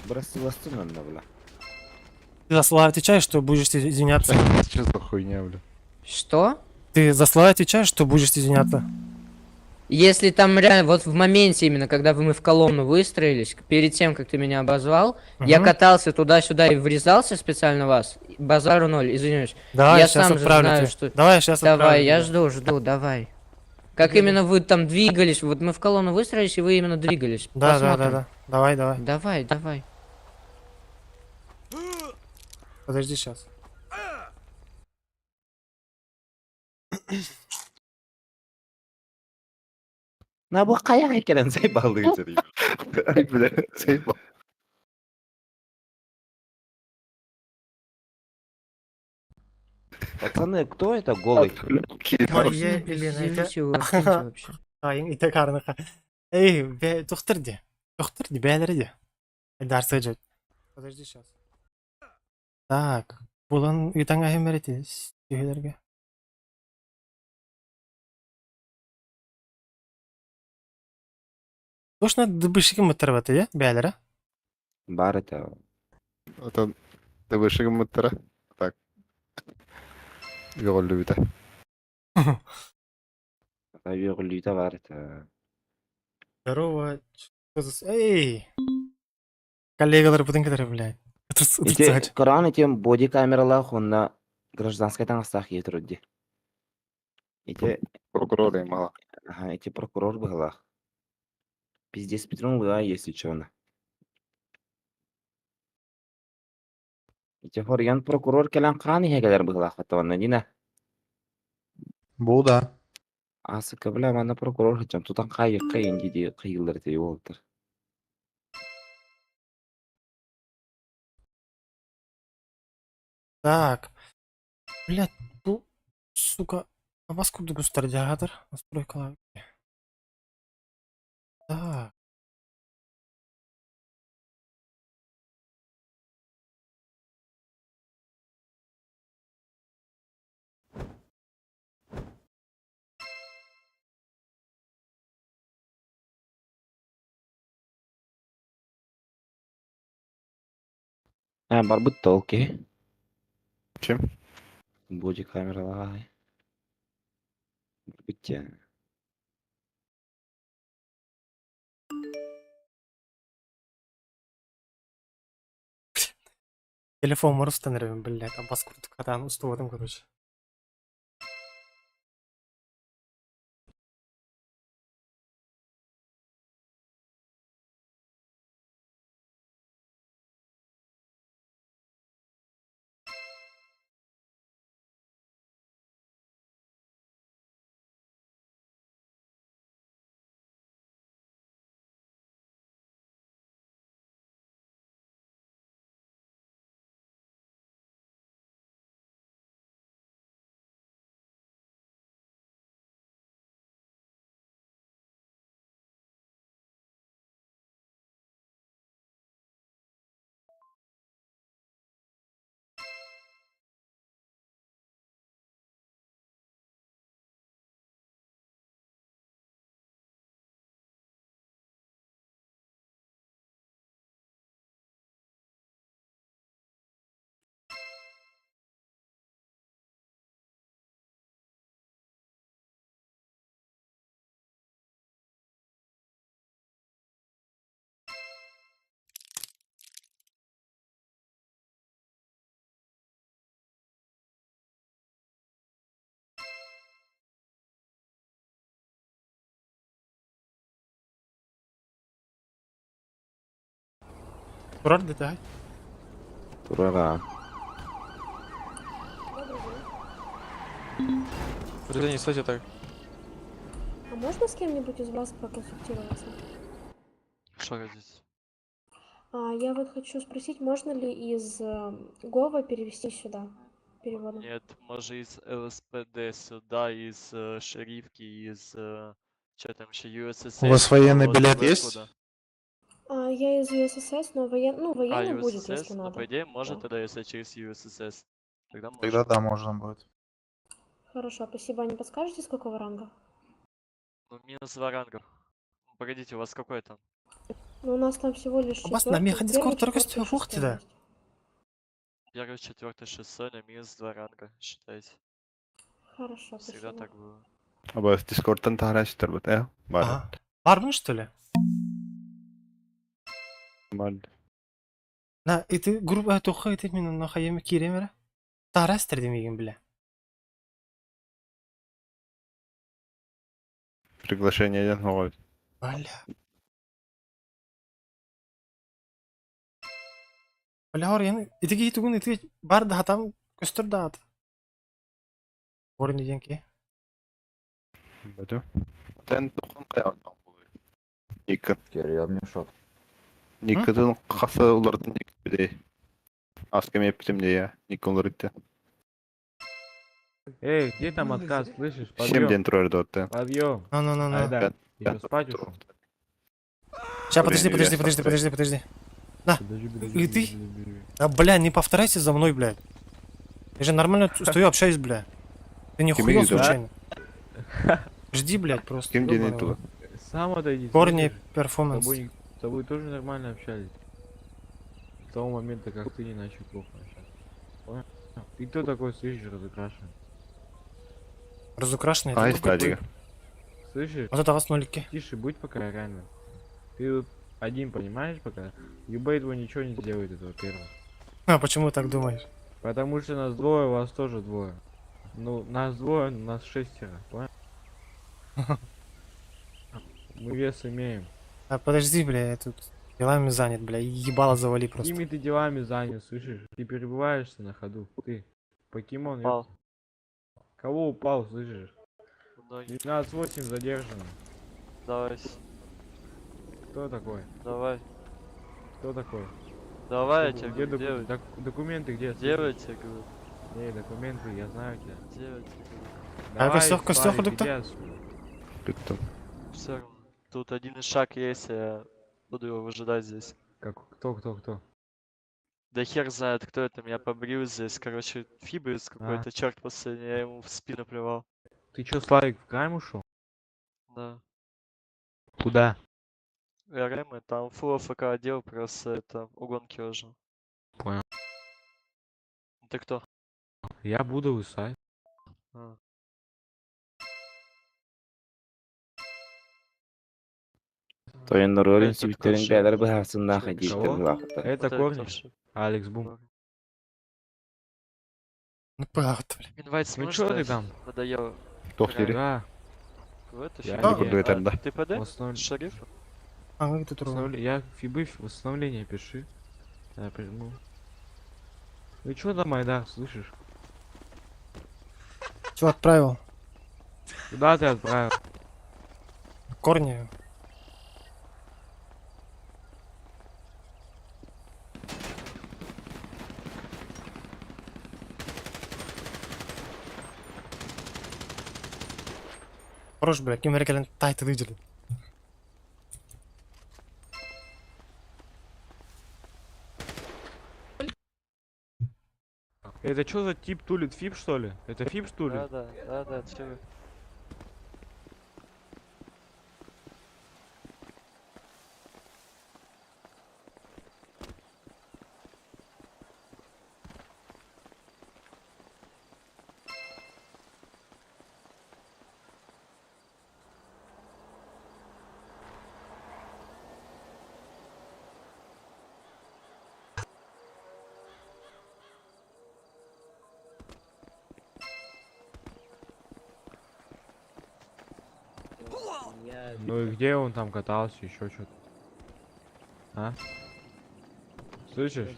Бірісі ластын онда, бля. Ты за слова отвечаешь, что будешь извиняться? Что за хуйня, бля? Что? Ты за слова отвечаешь, что будешь извиняться? Если там реально, вот в моменте именно, когда мы в колонну выстроились, перед тем, как ты меня обозвал, я Мгм. катался туда-сюда и врезался специально в вас, базару 0, извиняюсь. Давай, Я сейчас сам же отправлю знаю, тебя. что- Давай, сейчас Давай, я жду, давай. Как именно вы там двигались, вот мы в колонну выстроились, и вы именно двигались. Да. Посмотрим. Давай. Давай. Подожди сейчас. На бұл қаяқ екенін зайбалды кетеді. Ай, бля, заебал. Пацаны, кто это голый? Мария Елена, Извините, вы откиньте вообще. Ите карныха. Эй, тухтыр де, бәлері де. Дарсы жөт. Подожди сейчас. Так, бұлан үйтаңа хемереті, сүйелерге. Точно дыбышыгы мұттырбаты, е, бәлері? Бар это. Это ты выше мутера. Так. Його любите. Авиаглюта бар это. Здорово, Эй! Коллегалар бүтінкілер, блядь. Эти Коран этим боди камералар хонна гражданская таңастақ етірді. Эти Прокуроры мало. ага, эти прокурор была. Пиздец Петрун была, если чё она. Эти хорьян прокурор келан қаны хегелер была хатуанна дина. Буда. Асы кабла мана прокурор хачам тутан қайын диди қиылдыр тей олтыр. Так. Блядь, бұл, сука, а вас куды густардиатор? Настройкалар. Так. Бар бұт толки. Чем? Боди камералар. Бар бұт я. Телефон морстанерим, блядь, а вас куды катан устуадым, короче. Турар деталь. Турара. Подожди, кстати, так. А можно с кем-нибудь из вас проконсультироваться? Что хотите? Я вот хочу спросить, можно ли из Гова перевести сюда переводом? Нет, может из ЛСПД сюда, из шерифки, из... что там еще, USSS. У вас военный вот билет в есть? куда. Я из USSS, но военный будет, USSS, если ну, надо. по идее, может Да. тогда, если через USSS. Тогда можно. Тогда да, можно будет. Хорошо, спасибо. А не подскажете, с какого ранга? Ну, минус 2 ранга. Погодите, у вас какой там? Ну, у нас там всего лишь Бас на четвёртый, меха первый, дискорд только четвёртый, фух шестой да. есть. Первый, четвертый, шестой на минус 2 ранга, считайте. Хорошо, Всегда спасибо. так было. А бас Дискордтан тарастыр бут, Бар. Ага. Барбын, что ли? Бар. На, и ты группа тухха, и ты меня на хайеме киремера? Тарастыр демеген, бля. Приглашениеден ой. Бля. Бля, ор яны, итиги итугун итиги бар да хатам көстөр да ат. Орын еденки. Бөтө. Тен тохон каян. Ник. Керел мне шот. Никтын касы улардын ник биде. Аскам ептим де, ник уларды. Эй, где там отказ, слышишь? Семден турар дотты. Подъем. Ну. Айда, ты что, спать ушел? Сейчас, подожди. На, и ты? А, бля, не повторяйся за мной, блядь. Я же нормально стою, общаюсь, бля. Ты не хуел случайно? Жди, блядь, просто. Кем день туда? Сам отойди. Корни, слышишь? перформанс. С тобой тоже нормально общались. С того момента, как ты не начал плохо общаться. Понял? Ты кто такой, слышишь, разукрашен? Разукрашенный. Ай, это какой-то- стадига. Слышишь? Вот это у вас нолики. Тише, будь пока реально. Ты вот один, понимаешь, пока? Юбей твой ничего не сделает этого первого. А почему так думаешь? Потому что нас двое, вас тоже двое. Ну, нас двое, нас 6, понял? Мы вес имеем. А подожди, бля, я тут делами занят, бля, ебало завали просто. Какими ты делами занят, слышишь? Ты перебываешься на ходу. Ты, покемон, Упал. Кого упал, слышишь? Ноги. 12-8 задержано. Давай. Кто такой? Давай. Кто такой? Давай, я Где тебе говорю, делай. документы где? Делай, тебе говорю. Не, документы, я знаю тебя. Делай, тебе говорю. А Костёх, Костёх, парень, кто? иди отсюда. Кто? Все равно. Тут один шаг есть, я буду его выжидать здесь. Кто? Да хер знает, кто это, меня побрил здесь. Короче, фибрис какой-то, черт последний, я ему в спину плевал. Ты чё, Славик, в крайм ушел? Да. Куда? РМ, там фул АФК отдел, просто это угонки уже. Понял. Ты кто? Я буду высать. А. Тоюндар өрін Это сүйіктерін кто? бәдір бұғасын нахай Кого? дейіктер бұғақыта. Это Вот корни. вообще. Алекс Бум. Ну правда, бля. Инвайт Ну сможешь чё ты дать? там? Надоело. Тохтери. Да. Это Я фигня. не буду это, да. Ты ПД? Восстанов- Шериф? А вы тут ровно. Я фибы восстановление пиши. Я приму. Ну чё там, Майдар, слышишь? Чё отправил? Куда ты отправил? Корни. Хорош, бля, кем рекален тайты выделил. Это чё за тип тулит? Фиб что ли? Это фиб что ли? Да, чё вы? Ну и где он там катался, еще что-то? А? Слышишь?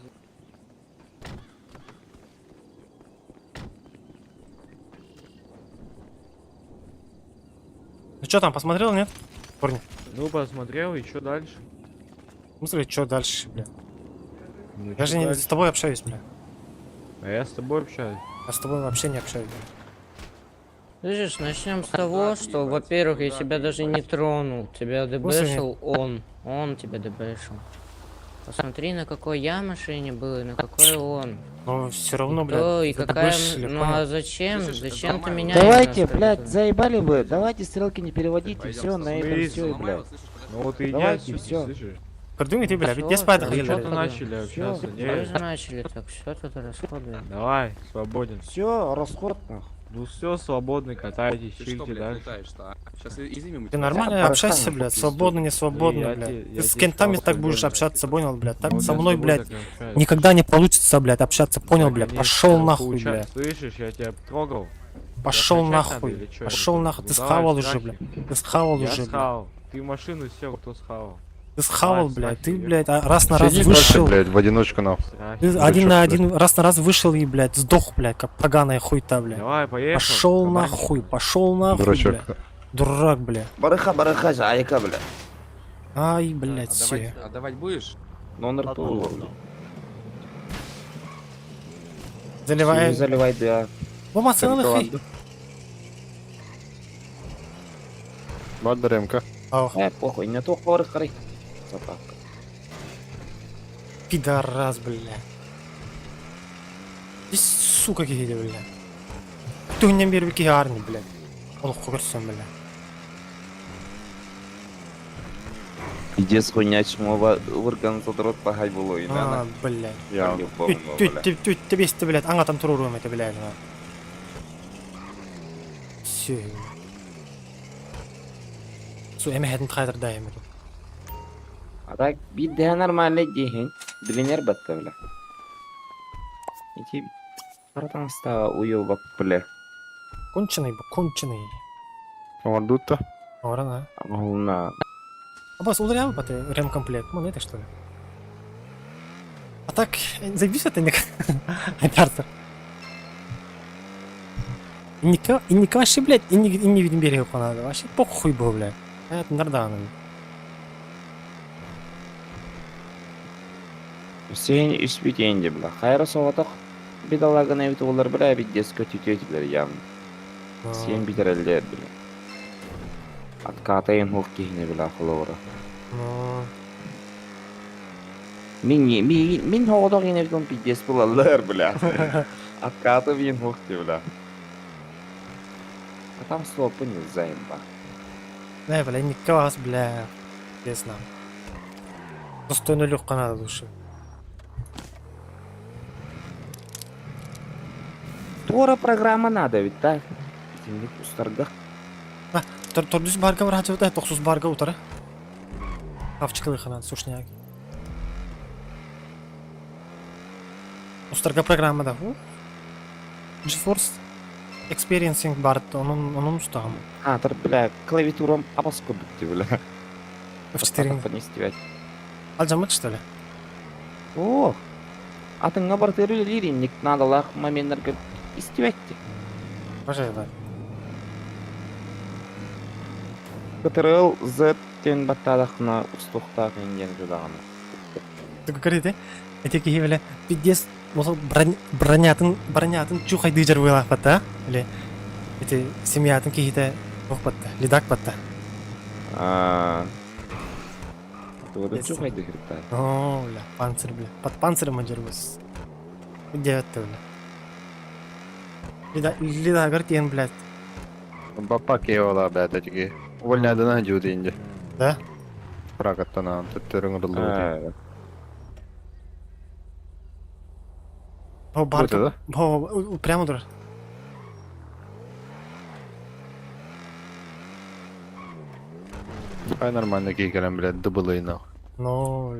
Ну чё там, посмотрел, нет? Корни. Ну посмотрел, и что дальше? Ну смотри, чё дальше, бля. Ну, Я чё же не дальше? с тобой общаюсь, бля. А я с тобой общаюсь. Я с тобой вообще не общаюсь, бля. Слышишь, начнем с того, что, во-первых, я тебя даже не тронул. Тебя дебэшил он. Он тебя дебэшил. Посмотри, на какой я машине был и на какой он. Но все равно, Кто бля. и это какая... дебэшили, Ну понял? а зачем? Зачем ты меня... Давайте, именно блядь, оскорбил? заебали вы. Давайте стрелки не переводите, все, на этом Смирись. все, блядь. Ну вот и иди Давайте, отсюда, всё. слышишь? Придумай ты, бля, ведь Всё, где спайдер всё, Вы что-то Блядь. начали общаться, Вы не? же начали так, все тут расходуем. Давай, свободен. Все, расход нахуй. Ну все, свободный, катайтесь, чилите дальше. Ты нормально Я общайся, братан, блядь, свободно, не свободно, Я блядь. те- Ты я с тебе кентами сказал, так будешь свободно. общаться, понял, блядь? Так Вот со я с мной, тобой блядь, так и общаюсь. никогда не получится, блядь, общаться, понял, Да, блядь? конечно, Пошел я нахуй, получаю. блядь. Слышишь, я тебя трогал. Пошел кричать надо нахуй. или чё? Пошел нахуй. Ну Ты давай, схавал уже, страхи. блядь. Ты схавал Я уже, блядь. схавал. Ты в машину сел, кто схавал? Ты схавал, Давай, блядь. Ты, страхи, блядь, раз на раз Сиди вышел. блядь, в одиночку нахуй. Страхи. Ты Да один чё, на блядь? один, раз на раз вышел и, блядь, сдох, блядь, как поганая хуйта, блядь. Давай, поехал. Пошел Кабанчик. нахуй, пошел нахуй, Дурачок. блядь. Дурак, блядь. Барыха, зайка, блядь. Ай, блядь, все. Отдавать будешь? Номер был. Заливай. Заливай, да. Ома целый. Бадда ремка. Ох, Похуй, не то хоры. пидорас, блядь. Ты, сука, гиди, блядь. Ты не бервики гарни, блядь. Он хорсом, блядь. Иди с хуйнячим вырган задрот пахать было и А, надо. блядь. Я. Ты весь, ты, блядь, anga контролируем это, блядь. Все. Су, эми хедин трайдер дай ему. А так бидде нормально дейін. Білінер батты бля. Эти братанства уёбок бля. Конченый, конченый. Ордут-то? Орана. Голна. Аббас, ударял бы ты ремкомплект? Ну, это что ли? А так, заебись это никак. Айтартер. И никого вообще, блядь, и не видим берега надо. Вообще похуй был, блядь. Это нарданы. Сен үспүтенде бля. Хайры соғатық. Бидалагын әбіт олар бля, биддес көтүтетілер ям. Сен битерелдер бля. Откатайын хоқ кейіне бля құлығыра. Min hoqdoq yine bir биддес бұлалар бля. Откаты мен хоқ де бля. А там стопы не займ ба. Не, бля, никого вас, бля, без нам. Достойно легко надо души. Тура программа надо ведь, да? Тимдик устаргах. Тордус барга бар хачыта, токсус барга утара. Авчыкылы хана, сушняк. Устарга программада. GeForce Experiencing бард, onun устагам. А, тар, бля, клавиатурам апаско бітті, бля. F4. Поднестивать. Алжамык, что ли? О, атыңа бар терілерінник надалақ моменттарға истивәтті. Боже, да. Ctrl Z тен баттадақына ұстуқтақ енген жудағаны. Ты говорите, эти какие, бля, пиздец, вот бронятын чухай дыжар вылах патта, или эти семьятын какие-то ох патта, лидак патта. Туғыда чухай дыгырта. О, бля, панцир, бля, под панциром одерживаюсь. Где это, бля? Лидагар тен, блядь. Бапа кеола, блядь, эти. Увольнядына жуды инде. Да? Пракаттанан, төттөрүң ырылды. О, барка, о, прямо дура. Ай нормально кейкелем, блядь, дыбылыйна. Ну,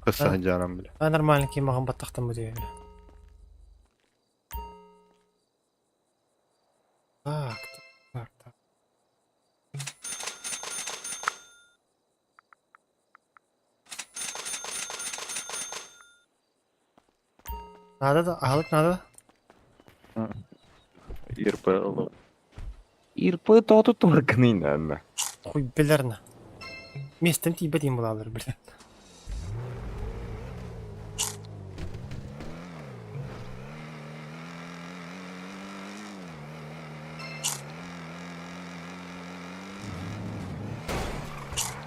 Кыса жарам, блядь. а нормально киймаган баттактан бу деген. Так. Надо да, алык надо. ИРП. ИРП тооту туркынын анна. Хуй белерна. Местен тийбе дейм булалар, бля.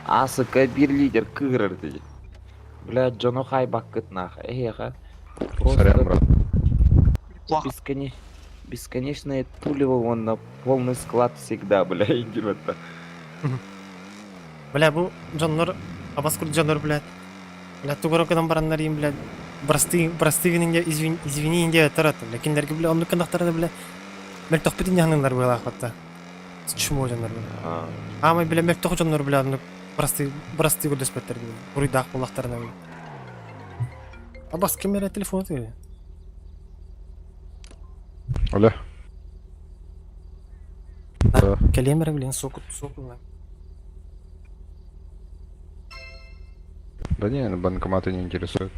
Асыка bir лидер кырыр дейді. Бля, Джоно хай баккыт наха. Эха. Сорян, брат. Бесконечное тулево вон на полный склад всегда, бля, идиота. Бля, бу жоннор, абаскур жоннор, блядь. Бля, тугорокадан бараннар им, блядь. Брастыгынын извини инде тарат, бля. Киндерге, бля, онны кандактарды, бля. Мельтох битин яңныңдар бля ахпатта. Чмо жоннор, бля. Амай, бля, мельтох жоннор, бля, онны брасты гөлдөспөттөр, бля. Буруйдак булактарына, бля. Абас кемере телефон ты. Оля. Да. Келемер, блин, сокут. Да не, банкоматы не интересуют.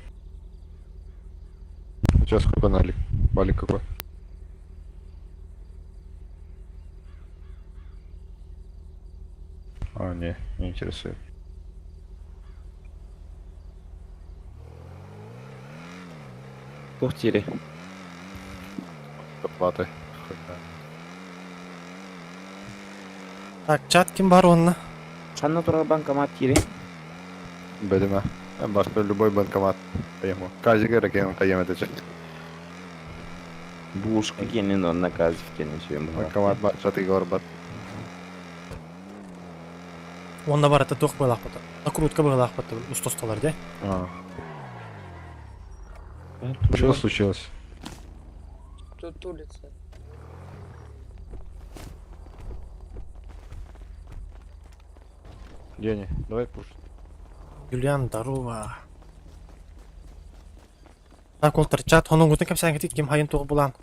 Сейчас какой налик? Валик какой? А, не интересует. Тухтири. Оплаты. Так, чат ким бар онна? Шанна турар банкомат тири. Бедема. Башка любой банкомат. Поему. Каждый керек он каем это чек. Бушка кенин он наказ в кенин чем. Банкомат бар, шаты горбат. Онда бар это тох байлах бата. Накрутка байлах бата. Устосталар, да? Что случилось? Тут улица. Дени, давай кушать. Юлиан, здорово. Так, ол торчат, оның өтін кәпсән кетет, кем хайын тоғы болан.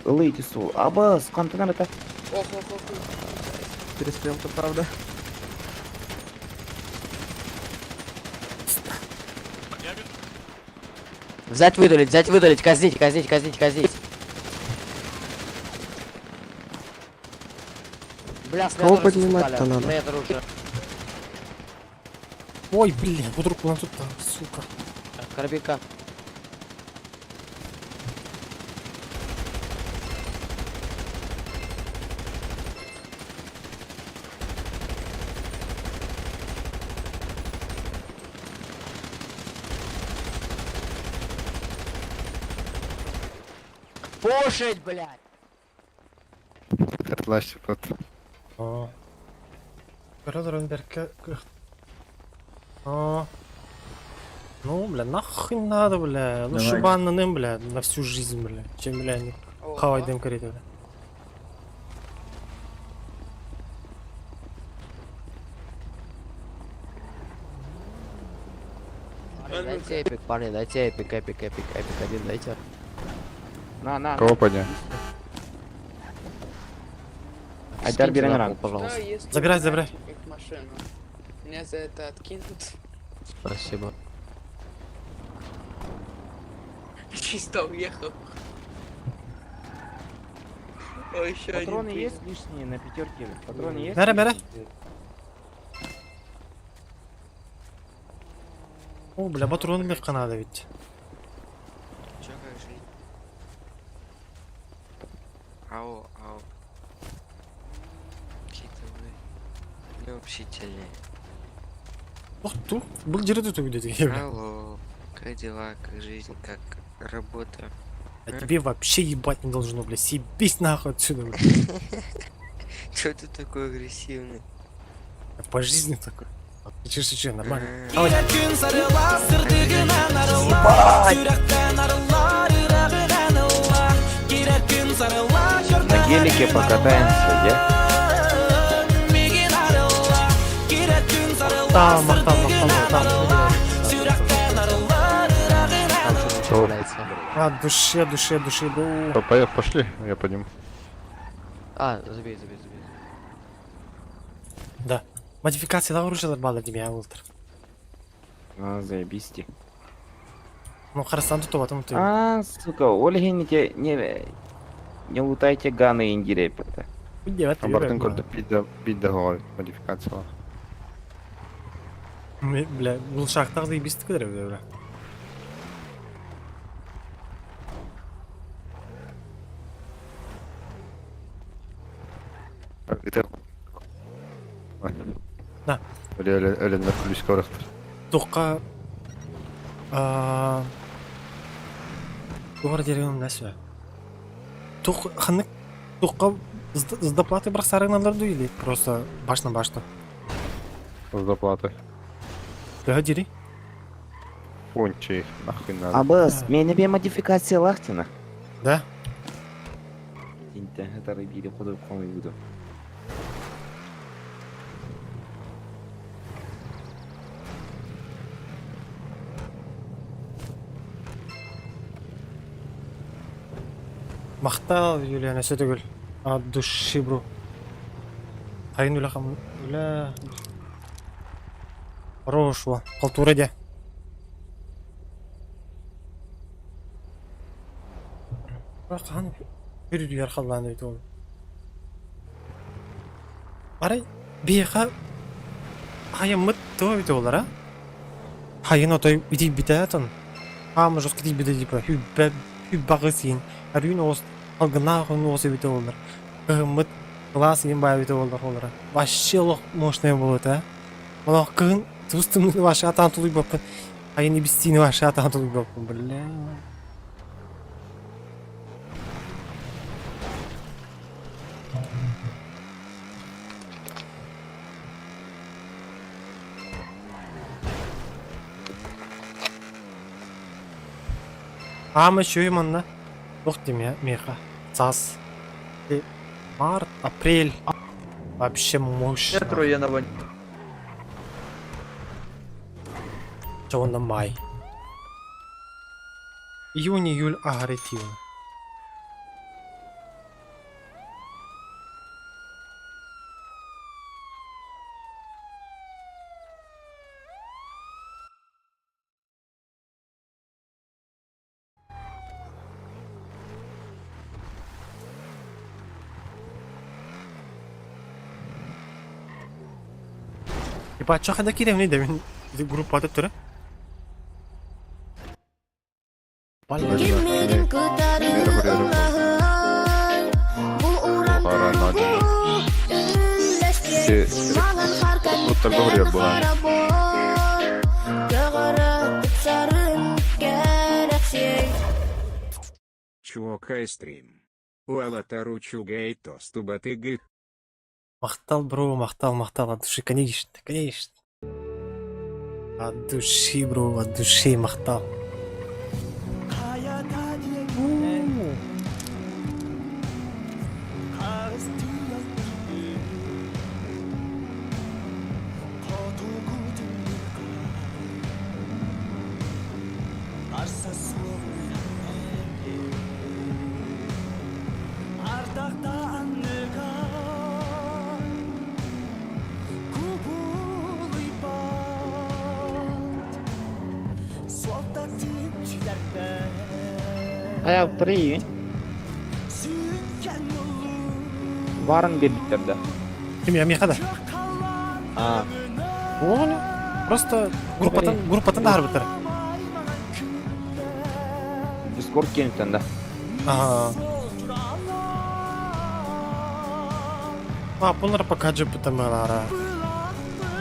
Лейте сол. Абас, қантынан это. Перестрелка, правда? Взять выдалить, казнить. Бля, Кого поднимать-то надо? Ой, блин, вдруг у нас тут, сука. Коробейка. Кушать, блядь! Карталашчик вот. Aa. Görüyorum derke. Aa. Ну, бля, нахуй надо, бля. Лучше банным, бля, на всю жизнь, бля, чем, бля, не хавать дым коридор. Дайте эпик, парни, дайте эпик, один дайте. На. Кого поднять? Айдар берем. Пожалуйста. Забирай. Машину. Мне за это откинут. Спасибо. Чисто уехал. Ой, еще Патроны есть лишние на пятерке? Патроны есть? Бери. О, бля, патроны мне в Канаде ведь. Чё, как жить? Ау. Какие-то вы необщительные. Ох, ты, был директор тут где-то. Алло, как дела, как жизнь, как работа? А тебе вообще ебать не должно, бля, съебись нахуй отсюда, бля. Чё ты такой агрессивный? Я по жизни такой. Че, нормально. На гелике покатаемся, я? Там. От душе, да. Пошли, я подниму. Забей. Да. Модификация оружия нормально для меня, Ултер. Заебись. Ну, хорошо, тут потом ты. Сука, Ольги не лутайте ганы и индирепта. Бартын көрді бидді ғой модификациялар. Бля, бұл шақтағы заебисті кідір, бля. Да. Өлендер күліске орақтыр. Тоққа... Doğru dereyim nasıl? Тоққа с доплатой бірақ сарыңналар дуйли, просто башна. С доплатой. Да, дери. Фунчи их, нахуй надо. Абас, мене бе модификация лахтина. Да? Инте, это рыбили ходу в комнате буду. Мақтал, Юлия, нәрсе түгіл. От души, бро. Қайын өлі қамын. Өлі... Хорош, ва. Қалтура де. Қан үрді ярқаланы өйті ол. Арай, бейқа... Хайын мұт тұға өйті олар, а? Хайын отой өйті біті әтін. Қамы жоз кетей біті дейпі. Хүббағы сейін. Әрүйін оғыз алғынағын оғыз өйті олар. Мұт глаз ең бай өйті олар. Вообще лох мощная болады, а? Олақ қығын тұстымны ваши атан тұлый бапын. Хайын ебістейіні ваши атан тұлый бапын, бля. Ама чуем анна. Ух ты, меха. Цас. Март, апрель. Вообще мощно. Отруєного. Чего на май? Июнь, июль агрессивно. Ебать, чё хода керемный да мен группа атып тұр? Чувака стрим. Уалатару чугай тостуба тыгы. Мақтал, бро, мақтал, от души, конечно, конечно. От души, бро, от души мақтал. Ayak tri. Bareng birlikte. Kim ya, kada? А, Оля, просто группатын ағыр бітір. Discord кенттен да. Bunlar pakacı bітімелері.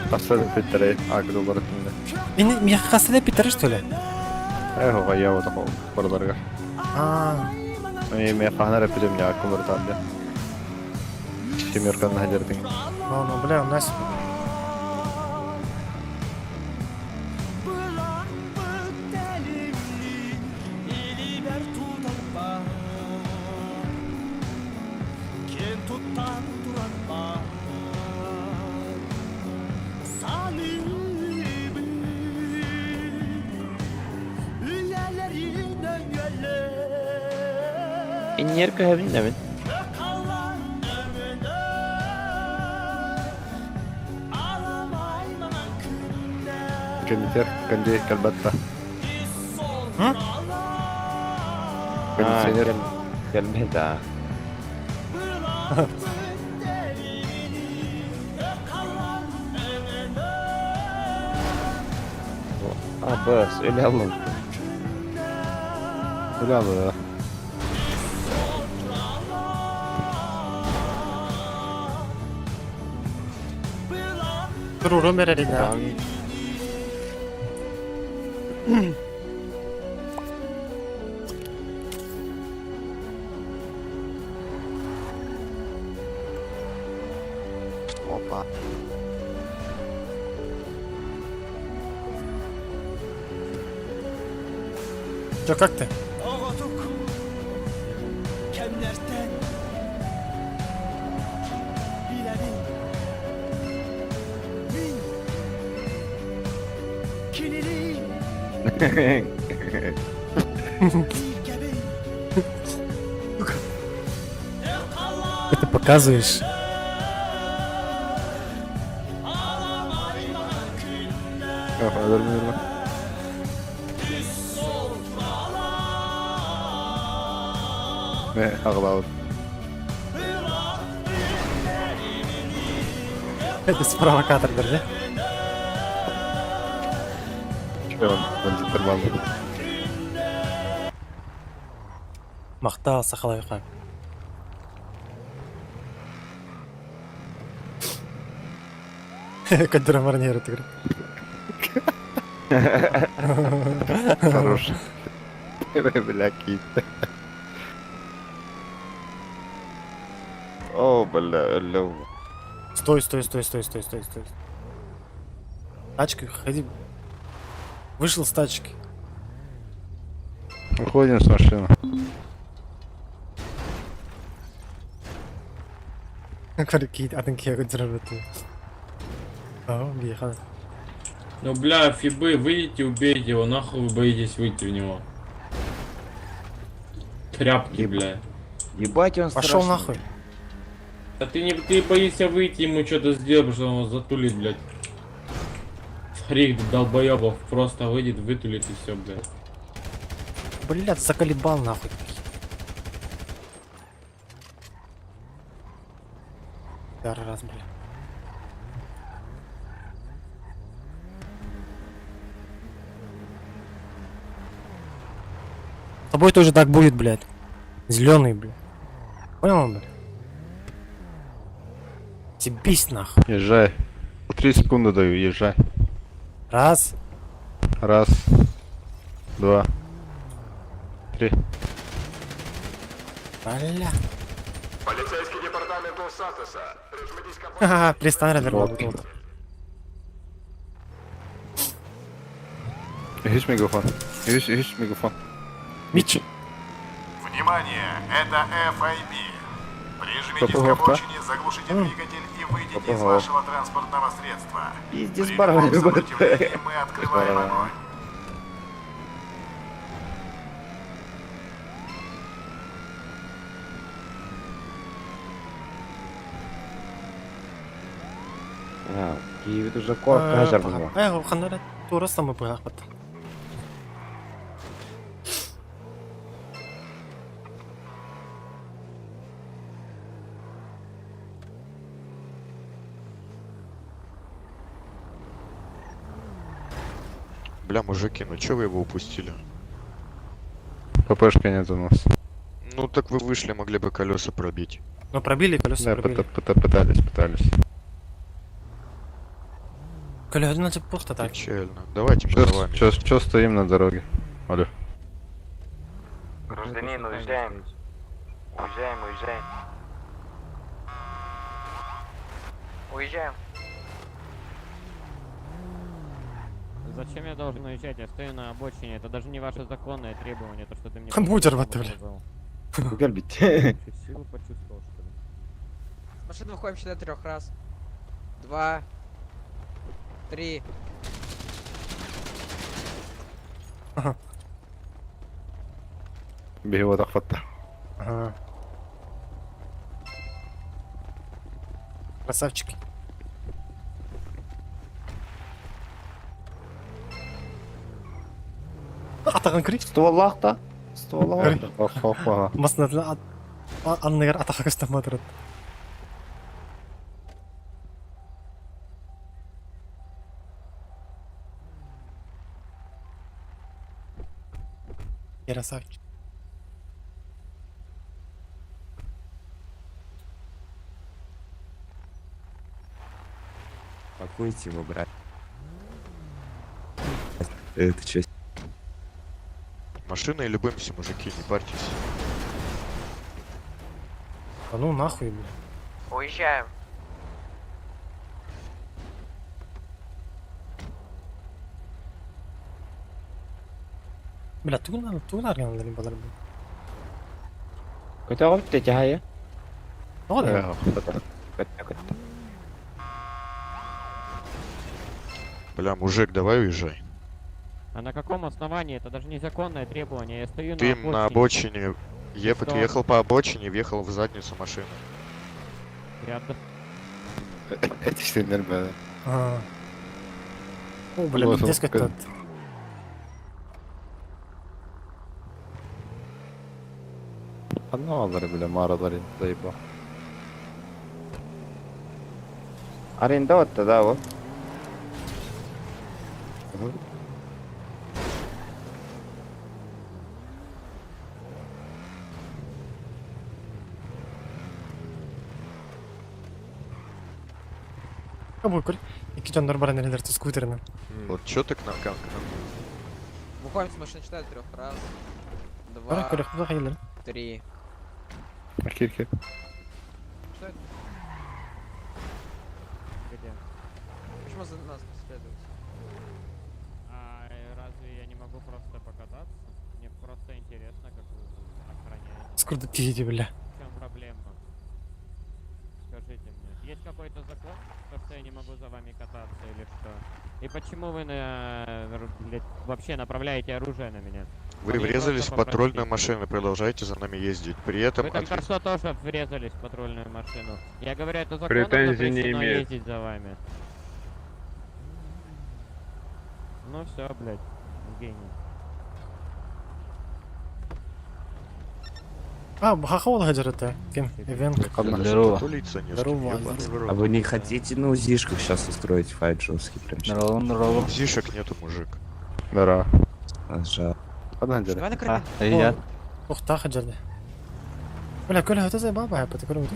Касада питтерей, агру баратында. Мен қасыда бітірі, что ли? Ого, я вот такого бардарга. Мен қағына рәпедем не акым баратанда. Семерканы хадердің. Ну, бля, у нас... İnyer kahvin demin. Кондитер, кальбатта. Кондиционер. Кондиционер. Gelmedi ha. Bas, öyle alın. Öyle alın. Dururu verelim ya. Опа. Чё, как ты? Это показываешь? Öldürmüyorum. Ne ağladım. Это с провокатором, да? Что он бандит банды. Мақтал Сахалайқа. Кадра Марнера, ты говоришь. Хорош. Бля, кит. О, бля, алло. Стой. Тачка, ходи. Вышел с тачки. Уходим с машины. Какие атаки взрывают. О, въехал. Ну бля, фибы, выйдите, убейте его, нахуй вы боитесь выйти в него. Тряпки, бля. Ебать он Пошел страшный. нахуй. А ты боишься выйти ему что-то сделать, потому что он его затулит, блядь. Фрик долбоебов просто выйдет, вытулит и все, блядь. Блядь, заколебал нахуй. Второй раз, блядь. С тобой тоже так будет, блядь. Зеленый, блядь. Понял, блядь? Себись нахуй. Езжай. 3 секунды даю, езжай. Раз. Раз. 2. 3. Бля. Полицейский департамент Лос-Сантоса. Прижмитесь к Ха-ха, перестань развернул. Есть мегафон. Есть мегафон. Митчи. Внимание, это FIB. Прижмитесь к Попугай, обочине, заглушите двигатель и выйдите из Попугай. вашего транспортного средства. Пиздец, При баран, любом ебать. сопротивлении мы открываем Баран. огонь. Киевит уже каждый. Ханнара тура самый пахот. Бля, мужики, ну чё вы его упустили? ППшка нет у нас. Ну так вы вышли, могли бы колеса пробить. Ну пробили, колеса Да, пробили. пытались. Коля, значит пусто так. Печально. Давайте мы за вами. Чё стоим на дороге? Алло. Гражданин, уезжаем. Уезжаем. Уезжаем. Зачем я должен уезжать? Я стою на обочине. Это даже не ваше законное требование, то что ты мне... Компьютер в отеле. Гальбить. Силу почувствовал, что ли? С машины выходим, считай 3 раз. 2. 3. Бегу так фото. Ага. Красавчики. Атаган кри. Стволлахта. Стволлахта. Охо. Маснатла аннер атага стаматрат. Красавчик. Пакуйте его, брат. Это чё? Машиной любимся, мужики, не парьтесь. А ну нахуй, блин. Уезжаем. Бля, тугнар yanında limbalar bu. Kötü oldu da cahaya. Ne oluyor? Kötü. Бля, мужик, давай уезжай. А на каком основании? Это даже незаконное требование. Я стою Ты на обочине. на обочине, Что? ехал по обочине, въехал в задницу машины. Рядом. Это что, нормально. Ага. О, бля, Вот, пиздец как-то. Anlamaları bile mağaraları zayıfla. Арендовать-то, да, вот. Kabul kul. İki canlar bana neler скутерами. Вот чё ты к нам Выходим с машины, считай 3 раз. Bana 2. kul kula hayırlar. 3. Кирки. Что это? Где? Почему за нас преследуют? А разве я не могу просто покататься? Мне просто интересно, как вы охраняете. Сколько пиздите, бля. В чем проблема? Скажите мне. почему вы вообще направляете оружие на меня? Вы врезались в патрульную машину, продолжайте за нами ездить. При этом... Вы только что тоже врезались в патрульную машину. Я говорю, это законом Претензий не запрещено имею. ездить за вами. Ну все, блядь, гений. Хахол Хаджарата. Кем? Ивен. Здорово. Улица не Здорово. А вы не хотите на УЗИшках сейчас устроить файт жесткий прям? здорово. Зишек нету, мужик. Здорово. Жаль. Привет. Ухта Хаджарда. Бля, Коля, это заебал, баба, это круто.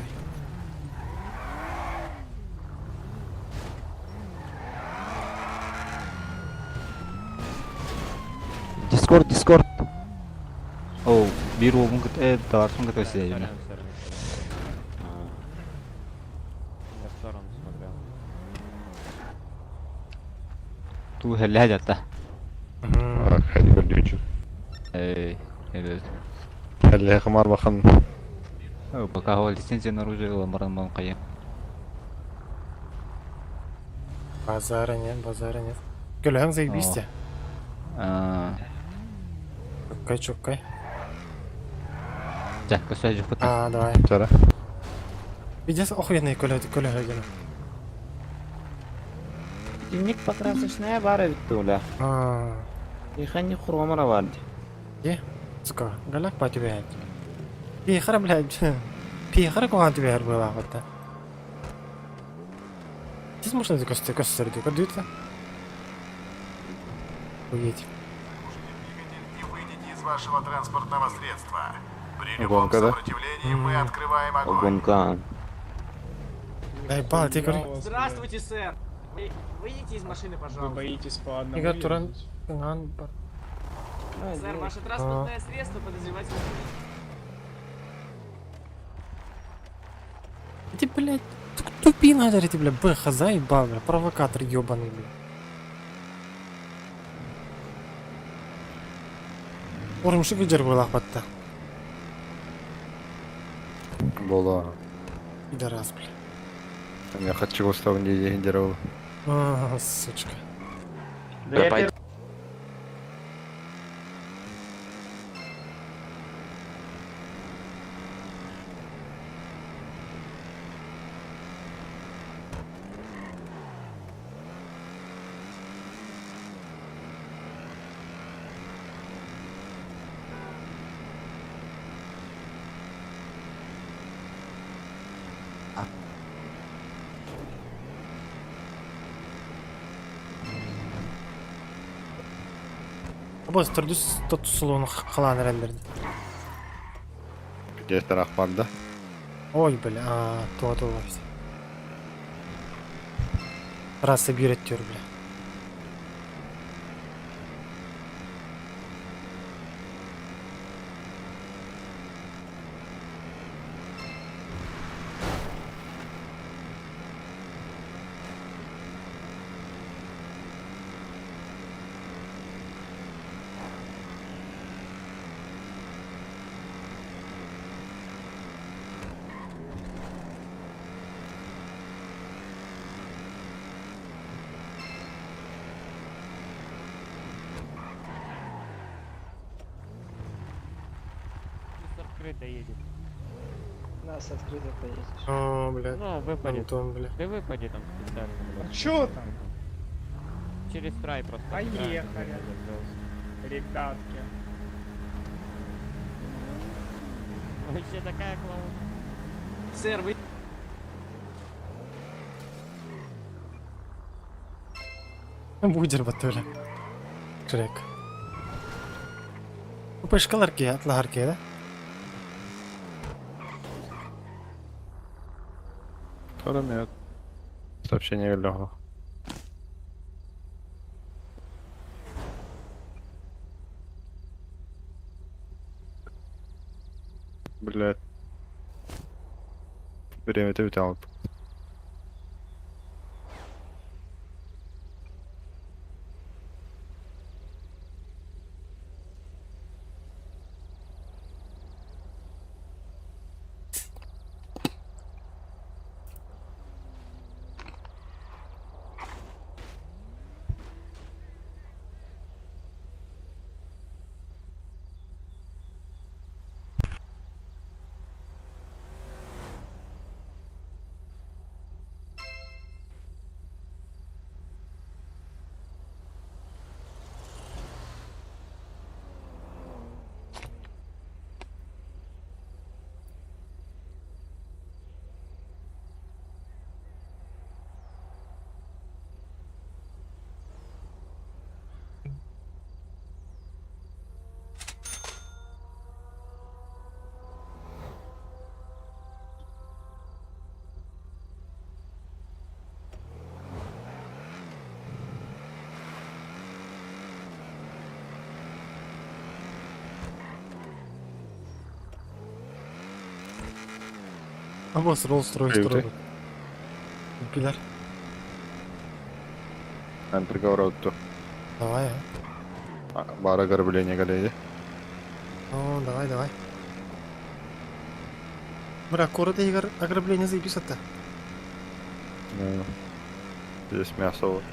Дискорд. О, беру, товар, готовь себя, Сорян. Я в сторону смотрел. Ту глядя-то. Хәди көрдүчү. Evet. Хәлле хмар бахан. Пока его лицензия на оружие, ламбаран кая. Базара нет. Коля, как заебись. Чукай. Так, косяжи фото. Давай. Чара. Видишь, охуенный Коля, ты Коля Хагена. Дневник покрасочная бара, Витуля. Ихани хромара варди. Сука, галак по тебе. Пихара, блядь. Пихара, куда тебе была вот-то. Здесь можно это костер, ты куда-то? Уедь. Не выйдите из вашего транспортного средства. При любом Гонка, да? сопротивлении мы открываем огонь. Гонка. Дай бал, ты говори. Здравствуйте, сэр. Выйдите из машины, пожалуйста. Вы боитесь по одному Игорь Туран. ездить? Сэр, ваше транспортное средство подозревать. Ты, блядь, тупи надо, ты, блядь, бэха, заебал, блядь, провокатор ёбаный, блядь. Урумши гыджар была хватта. Бола. Пидорас, блядь. Я хочу устав не гендеров. Сучка. Бос, тұрдыс тот сұлуын қаланы рәндерді. Где-то рахман, да? Ой, бля, туа все. Раз собирать тер, бля. Открыто едет. Нас открыто поедешь. О, блядь. Ну, выпадет. Антон, бля. Ты выпади там специально. А чё там? Через трай просто. Поехали. Ребятки. Вообще такая клоун. Сэр, вы... Будер батуля. Шрек. Упыш каларки, атларки, да? Второй сообщение легко. Блядь. Время ты взял. Або с Rolls-Royce Приюты. тұрады. Пидар. Мен приговор өттү. Давай, Бар ограбление галейди. О, давай. Бля, города игр ограбление записать-то. Здесь мясо. Вот.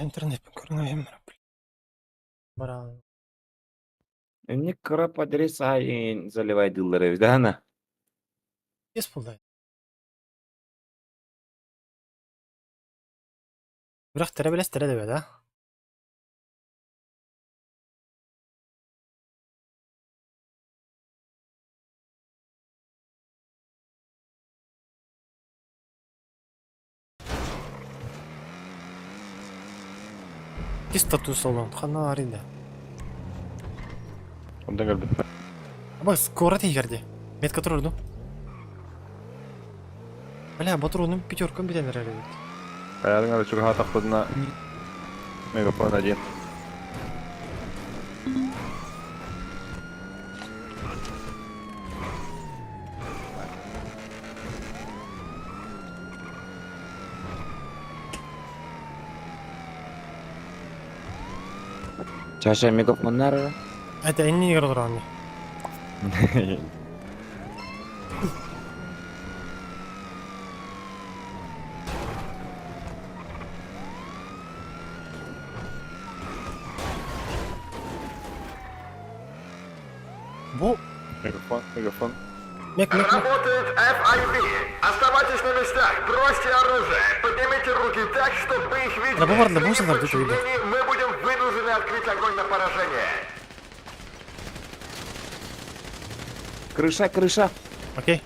Интернет көрінген бара. Не крап адрес айын заливай дылдары да ана. Ес болды. Бірақ тірі білес тірі деп еді, а? Кес тату салон, қана арында. Ондан келбет. Абай, город егерде. Метка тұрырды. Бля, батырудың пятеркан бітенер әлі дейді. Аярың әлі чүгі хатақ бұдына мегафон один. Чаша мегафондар. Это не игра тұрғаны. Во! Мегафон. Работает FIB. Оставайтесь на местах, бросьте оружие, поднимите руки так, чтобы их видели. Рабовар, да При будешь надо это видеть? неподчинении мы будем вынуждены открыть огонь на поражение. Крыша. Окей.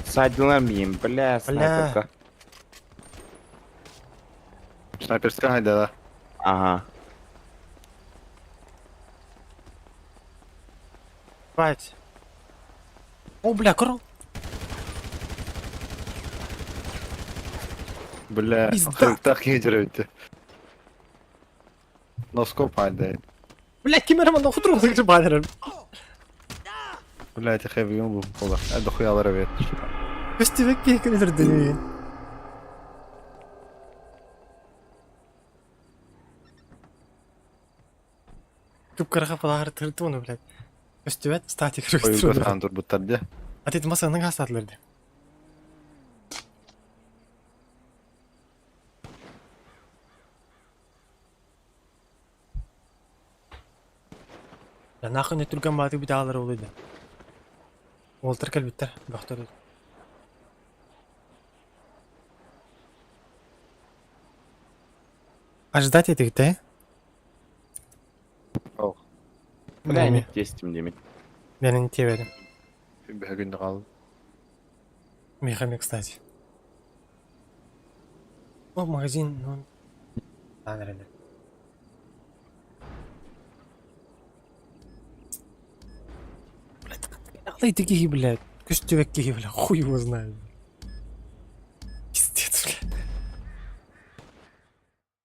Садила мим, бля, снайперка. Снайперская айда, да. Ага. Хватит. О, бля, корол. Бля, Пизда. так едер өтті. Носкоп айда. Бля, кемерман да хутру зыкчы бадырым. Бля, это хэви юм бұл. Әді хуялары бет. Көстебек кейкен өтірді. Көп қараға палағыр тұрды оны, блядь. Көстебет, статик Ойын рүкістірді. көтқан тұр бұттар де. Атеті масаның астатылырды. Ya nahın ötürgen batı bir dağlar oluydu. Oltır kalbitter, baktır. Ожидать этих, да? Ох. Бля, не тестим, Демид. Я не те верю. Bir günde kaldı. Мехами, кстати. О, магазин, ну... Да, наверное. Блядь, такие, блядь. Костюмек какие, блядь, хуй его знает. Пиздец, блядь.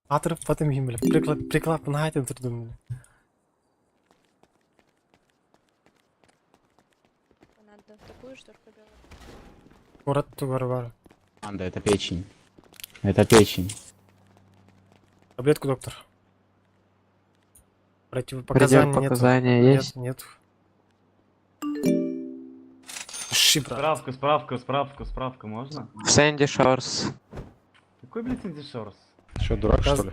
Атырып потом им, блядь, приклад нагайтын тұрдым, блядь. Надо такую шторку делать. Город Тугарвар. Анда, это печень. Это печень. Таблетку, доктор. Противопоказания нет. Противопоказания есть? Нет. Ши, брат. Справка, можно? В Сэнди Шорс. Какой, блядь, Сэнди Шорс? Что, дурак, что ли?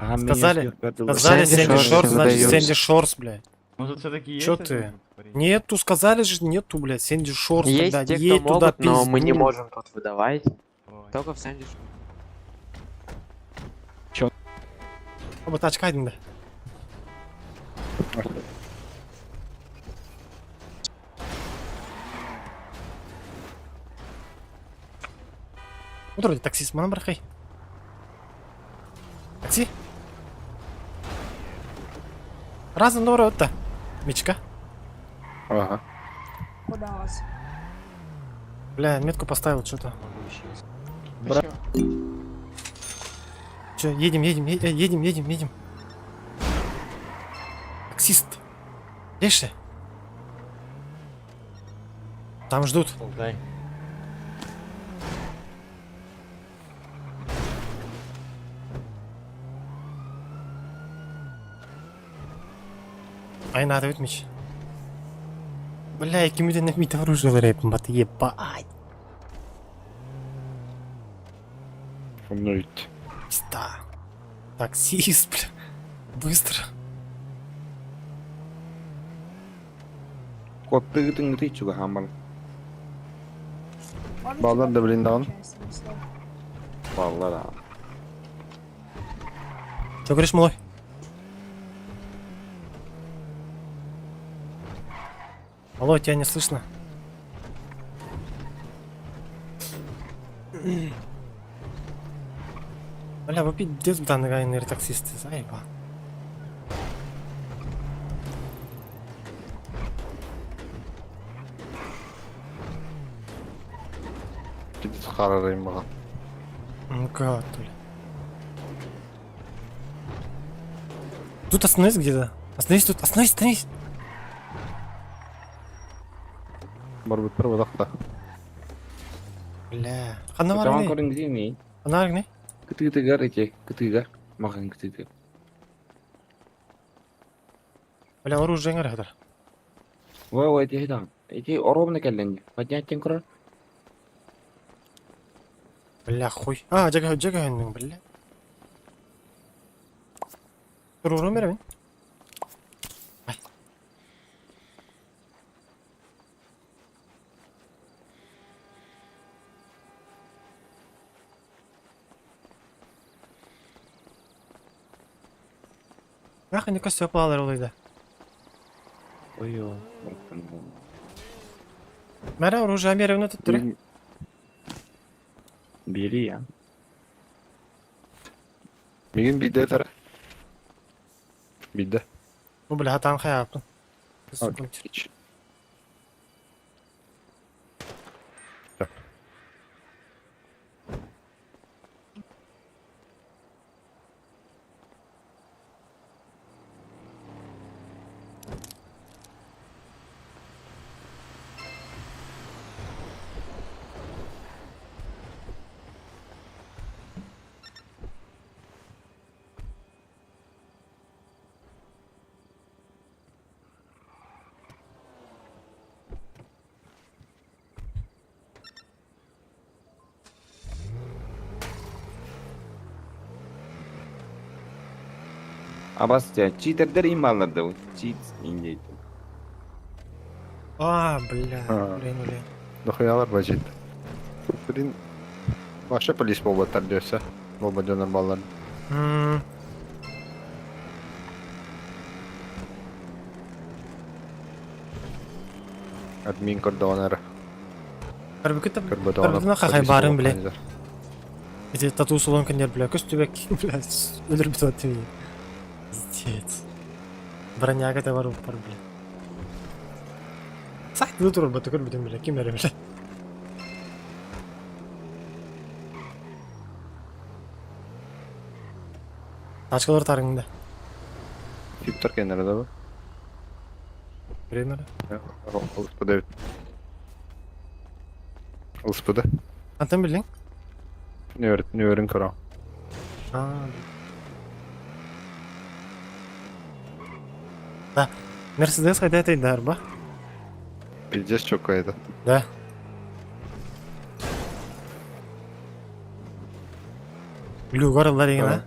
Сказали Сэнди Сэнди Шорс Шорс, значит выдают. Сэнди Шорс, блядь. Может, все-таки есть? Чё ты? Нету, сказали же, нету, блядь, Сэнди Шорс, Есть тогда те, кто едь туда, могут, но мы не пизду. можем тут выдавать. Только в Сэнди Шорс. Оба тачка айдың да. Утро, таксист, мана брахай. Такси? Разом добро отта. Мичка. Ага. Куда вас? Бля, метку поставил что-то. Че, едем. Таксист. Леши. Там ждут. Дай. Ай, надо отмечь. Бля, якими-то набито оружие рэпом, ебать. Умнуть. Пизда. Таксист, бля. Быстро. Kod tığıtın gıtı içi hamal. Bağlar da blindan. Vallahi da. Что говоришь, малой? Алло, тебя не слышно? Бля, вы пиздец данный гайнер таксисты, заеба. Gidip kararayım bakalım. Ну-ка, Толя. Тут остановись где-то. Остановись тут, остановись. Может быть, проводок-то. Бля. Хана Tamam var korun gideyim mi? Хана ne? Gıtı gar içe. Gıtı gar. Makın gıtı. Бля, оружие не рядом. Вау, эти хитан. Эти оробны келленди. Поднять курар. Бля, хуй. А, жага, бля. Туруру мере. Ай. Нахуй не костюм плавал рулида. Ой-ой. Мере оружие мере на тут туре. Biri ya. Bir gün bir de taraf. Bir de. Ну, бля, там хаяптın. Hiç. Abasya. Cheater'der imanlarda bu. Cheat indeydi. А, бля, А. блин. Дохуялар бачит. Блин. Başka polis bobatar diyorsa. Boba dönem balların. Admin koordonları. Карбикта, Koordonları. карбикта хахай барын, бля. Эти тату салонканер, бля, көстүбек, бля, өлүрүп атты. Пиздец. Броняга да бар, бля. Сайт турur баты көрбөдүм, бля, ким берем, бля. Тачкалар тарыңда. Фиптер kenarında bu. Пример. Господи. Господи. Антон билдиң? Нөрін кора. Да. Мерседес кайда айтайдар ба? Пиздец çok kaydı. Да. Люгарlar yine.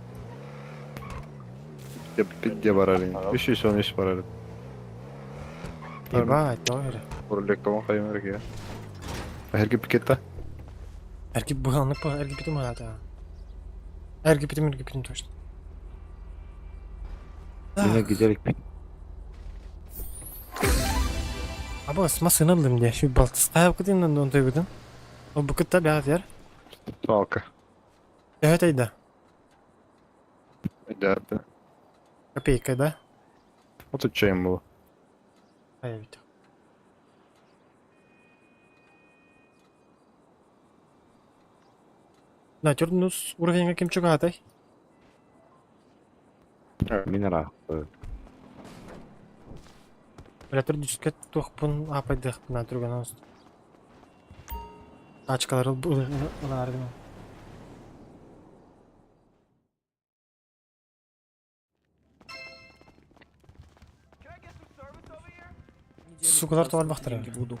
Пидде барарин. Bir şey son iş bararın. Ебать, doğru. Buraya kavan kaymak ya. Herki pikette. Erkek bulanlık bu, erkek bitim hayata. Erkek bitim точно. Yine giderek. Або с машина aldım diye şu baltası kayıp gidin lan onday gidin. O bu kıtta bir yer. Свалка. Это йде. Йдете. Копейка, да? Отут чим було. А я відтяг. Натюр, ну, уровень каким чугатий. Мінера. Бля, турдическе тухпун апайдых на турганос. Ачкалар буларdım. Сукалар товар бахтыры. Буду.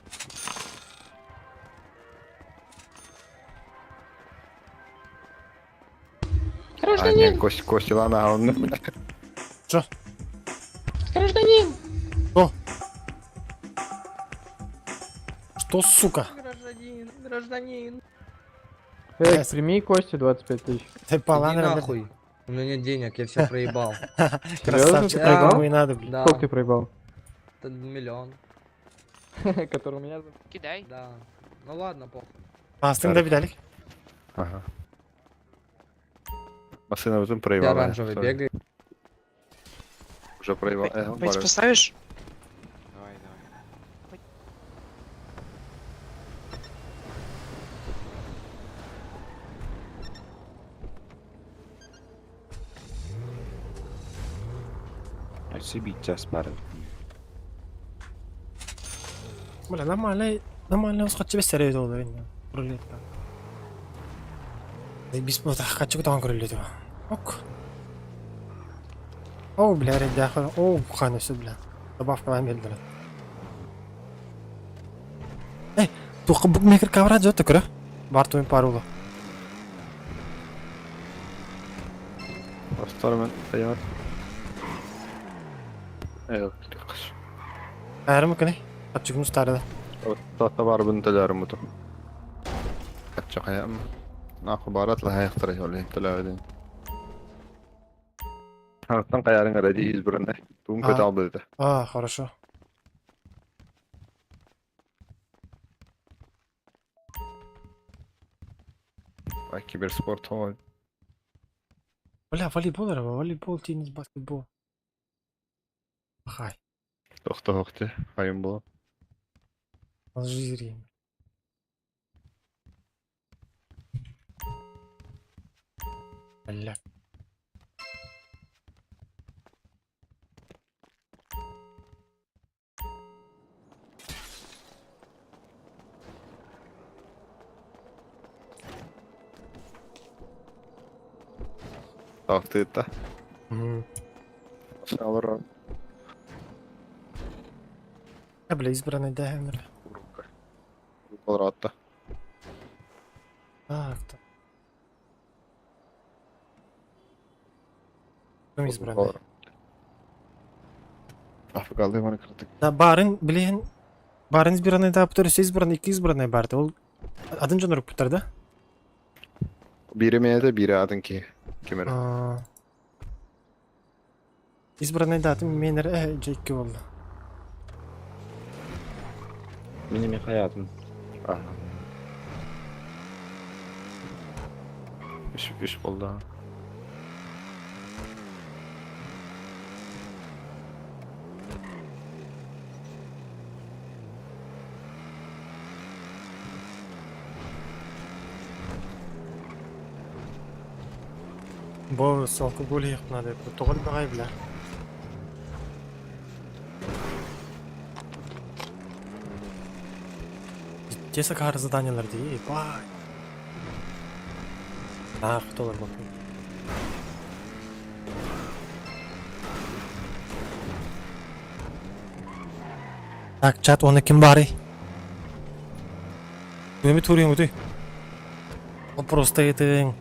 А, ні, Кості лана, он... Чо? Гражданин! Что? Что, сука? Гражданин. прими Кости 25 тысяч. Ты палан, нахуй. У меня нет денег, я все проебал. Красавчик, Да. проебал, и надо, блин. Да. Сколько ты проебал? Это миллион. Который у меня... Кидай. Да. Ну ладно, похуй. А, с да, Виталик? Ага. Машина вже Я проїбала. оранжевый бегает. Вже проїбала. поставишь? Сибиття спереду. Бля, нормально скотче без серии доллар инде. Пролет. Да без плота, хочу там крылья. Ок. О, бля, ребята, о, бухано все, бля. Добавка вам медленно. Эй, только букмекер ковра идет, так, Барту им парула. Astarmen tayar. Yok, tıkış. Ayarım mı kanı? Açık mı starada? Tahta var bunu tadarım bu. Açık ayağım. Akhbarat la hayıktırı yollayım talavadın. Harttan kayarın aracı izbirinde. Tuğum kötü aldı. А, хорошо. Ay kiberspor tamam. Бля, волейбол, волейбол, теннис, баскетбол. Хай, Toxta, hayım bu. Алжирия. Бля. Toxta. Мгм. Sağlar. Бля, избранный даймер. Колорадта. Так. Kim избранный? Afrikalı bana kırdık. Да, барын, блин. Барын избранный, да, который все избранный, iki избранный барды. Ол adın жон ұрып бұттар, да? Biri meyde, biri adın ki. Kimere. Избранный, да, ты менер, Джейки болды. Benim hayatım. Aha. İş oldu ha. Бо с алкоголем их надо, тоғыл бағай бля. Тесак ар заданиялар дей, бай. Ах, толар бақай. Так, чат, оны кім бары? Өме турин өте. Просто етің.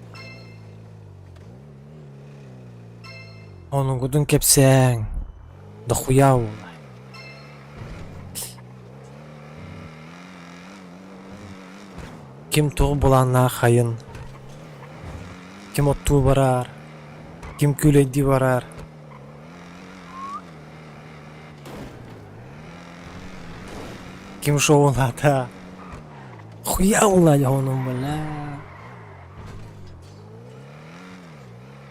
Оның күдің кепсең. Да хуя ол. Ким туғы боланна қайын. Ким отту барар. Ким күлейді барар. Ким шоулада. Хуя олады оның бля.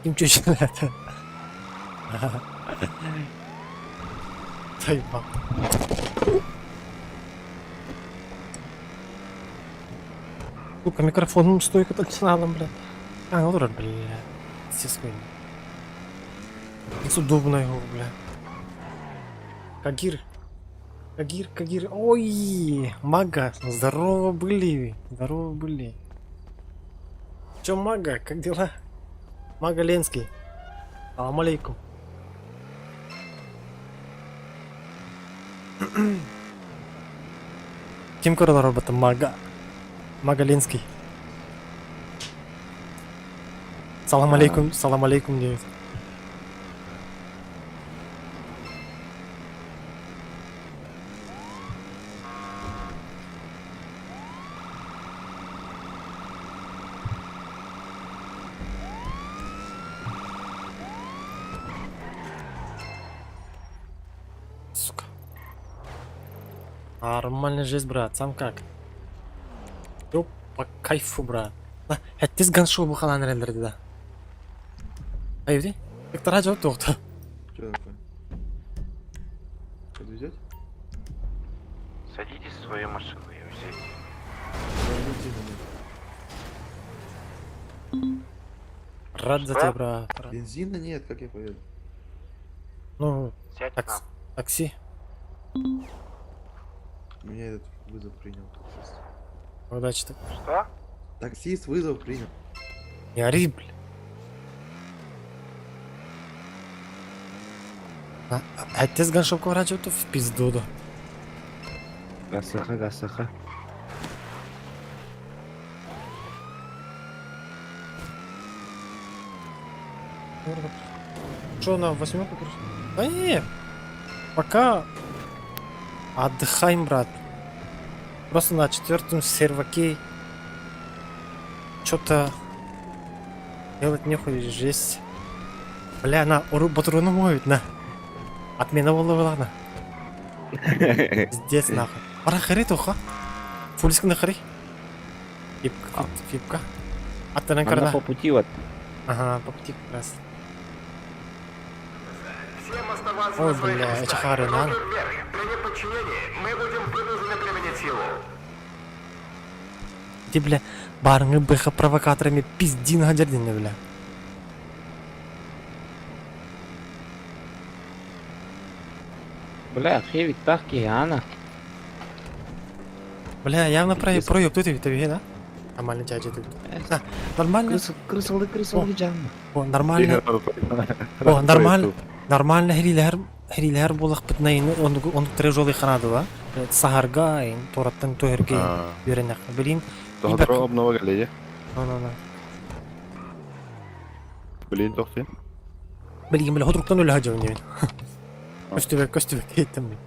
Kim çeşitler? Тайма. Сука, микрофон стойка так надо, бля. А, вот, бля. Стискай. Удобно его, бля. Кагир. Кагир. Ой, Мага, здорово были. Чё, Мага, как дела? Мага Ленский. Салам алейкум. Kim ko'ralar albatta Magalinskiy. Salom alaykum deydi. Сука. Нормальная жизнь, брат, сам как? Ёп, по кайфу, брат. Хэттиз ганшоу bu қаланы рендерді да. Айвди? Вектора жауап тоқты. Что такое? Подвезете? Садитесь в свою машину и взять. Рад за тебя, брат. Бензина нет, как я поеду? Ну, Сядь к нам. такси. Меня этот вызов принял. Удачи. Что? Таксист вызов принял. Не ори, бля. Хэттиз ганшоу кора жауапты в пизду да. Гасаха. Что, на восьмерку перешли? Да не, пока отдыхаем, брат. Просто на 4-м серваке что-то делать нехуй, жесть. Бля, на батарею моют, на. Отмена была, ладно. Здесь нахуй. Пора хари туха. Фулиск на хари. Фипка. Аттанан Она карда. по пути вот. Ага, по пути как раз. Всем оставаться Ой, на своих бля, местах. эти хары, Руки надо. вверх. При неподчинении мы будем вынуждены применить силу. Ты, бля, барыңы бэха провокаторами пизди на гадердине, бля. Бля, хевик тахки, ана. Бля, явно проеб тут и да? Нормально дядя тут. Нормально. Крысал, джамма. О, нормально. О, нормально хрилер булах битнайны он трежолый ханады ба. Сахарга, тораттан тойрге юренах. Блин. Тогда обнова галея. Ну. Блин, тохти. Блин, бля, хотруктан öyle hacı Костюбек кейтем.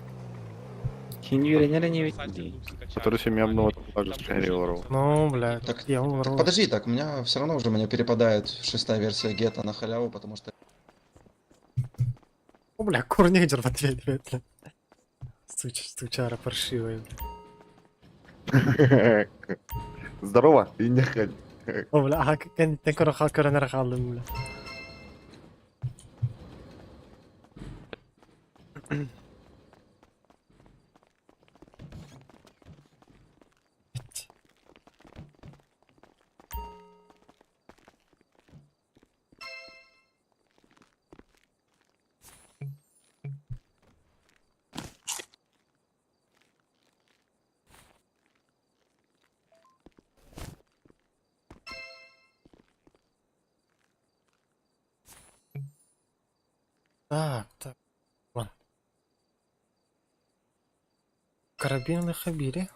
Хин юренера не види. Который семья обнова также скорее. Ну, бля, Так, я умру. подожди, так, у меня все равно уже мне перепадает 6-я версия гетто на халяву, потому что... О, бля, курнейджер в ответ, бля. Стучара паршивая. Здорово, и не ходь. О, бля, ага, ten коронер халым, бля. Так. Ладно. Карабин на хабире.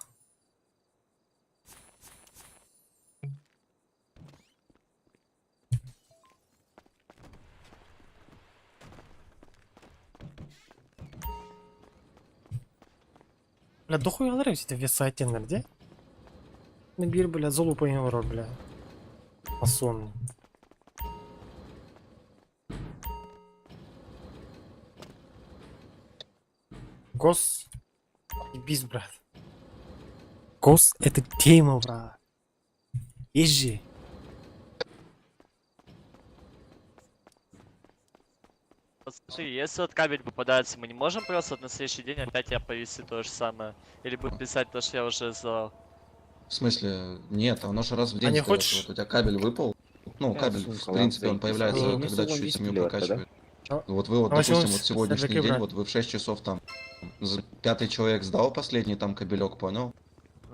Бля, дохуй аларым сите вес айтенлерде. Бир, бля, залупайын бар, бля. Масон. Гос. Ебись, брат. Гос это тема, брат. Есть же. Если вот кабель попадается, мы не можем просто вот на следующий день опять я повесить то же самое? Или будет писать то, что я уже сделал? В смысле, нет, оно же раз в день не сдается. хочешь- Вот у тебя кабель выпал. Ну, кабель, в принципе, он появляется, Ну, когда чуть-чуть семью прокачивает. А- Вот вы вот, а если он допустим, вот с- сегодняшний всё-таки день, брать? вот вы в 6 часов там, пятый человек сдал последний там кабелек, понял?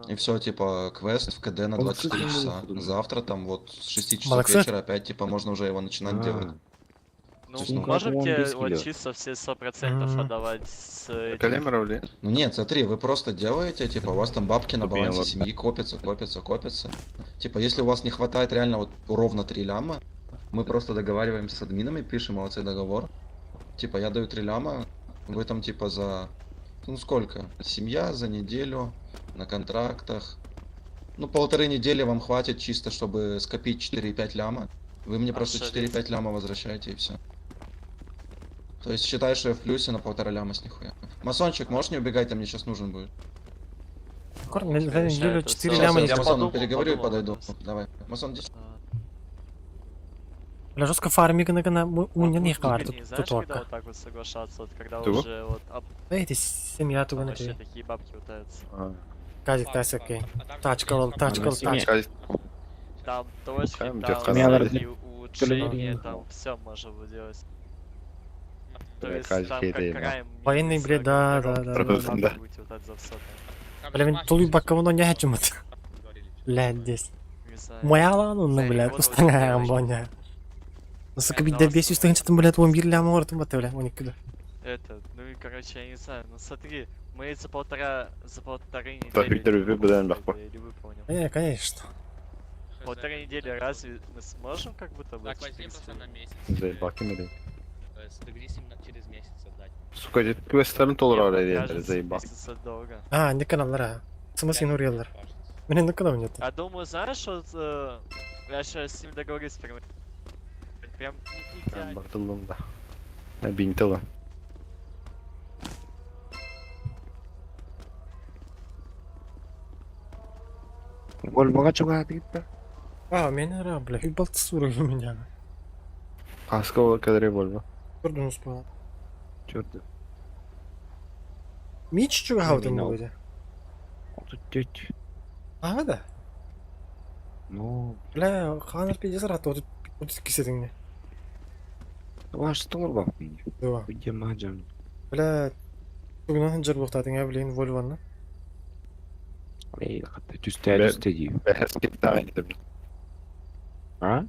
И все, типа, квест в КД на 24 часа. Завтра там вот с 6 часов Молодцы. вечера опять, типа, можно уже его начинать делать. Ну, Честно, как можем он тебе без вот килля? чисто все 100% Мгм. отдавать с этим? Калимер, Ну нет, смотри, вы просто делаете, типа, у вас там бабки на балансе вот. семьи копятся. Типа, если у вас не хватает реально вот ровно 3 ляма, мы просто договариваемся с админами, пишем ОЦ договор. Типа, я даю 3 ляма, вы там, типа, за... Ну сколько? Семья за неделю, на контрактах. Ну, 1,5 недели вам хватит чисто, чтобы скопить 4-5 ляма. Вы мне просто 4-5 ляма возвращаете и все. То есть считай, что я в плюсе на 1,5 ляма с нихуя. Масончик, можешь не убегать, там мне сейчас нужен будет. За неделю 4 Сейчас ляма я не с Масоном подумал, переговорю и подумал. подойду. Давай. Масон, иди. Бля, жестко фармингы гана унен не хватит Не тут знаешь, когда только. вот так вот соглашаться, вот когда Чего? уже вот Эти семья туга на вообще тебе. такие бабки утаются. Казик тась окей. Тачкал. Там точки, Там там где-то всякие улучшения, там все можно будет делать. То Бля, есть Казик там как идея, да. краем... Военный бред, да. Да. Бля, мен тулуй баккавано не хачумат. Блядь, здесь. Моя лан он, блядь, пустангаем боня. Ну, сука, бить до 500 тысяч, блядь, он 1 ляма ордом, бля, он никуда. Это, ну и короче, я не знаю, ну смотри, мы за полторы Так, недели... Виктор, вы бы, бахпа. Или выполним. Конечно. Полторы недели разве мы сможем как будто бы... Заебал, кемели. Договорись именно через месяц отдать. Сука, эти квестлерин толыр арай Кажется, дендер, заебал. месяца долго. А, не каналлар. В смысле, ну реллер. Мне на канал нет. А думаю, знаешь, вот я сейчас с ним договорюсь прям не идеально. Бартылым да. Бинтылы. Гольбага чуга гитті. А, у меня ра, бля, и болтсура у меня. Аскова кадри Вольво. Турдун успел. Чёрт. Мич чуга у там будет? Тут тёть. А, да? Ну, Бля, ханар 50 раз вот кисетин мне. ваш стол бахпин. Да. Где маджан? Бля, тугнан жер бухтатын я блин вольванна. Эй, хатта түстәді үстеді. Скейттар енедім. А?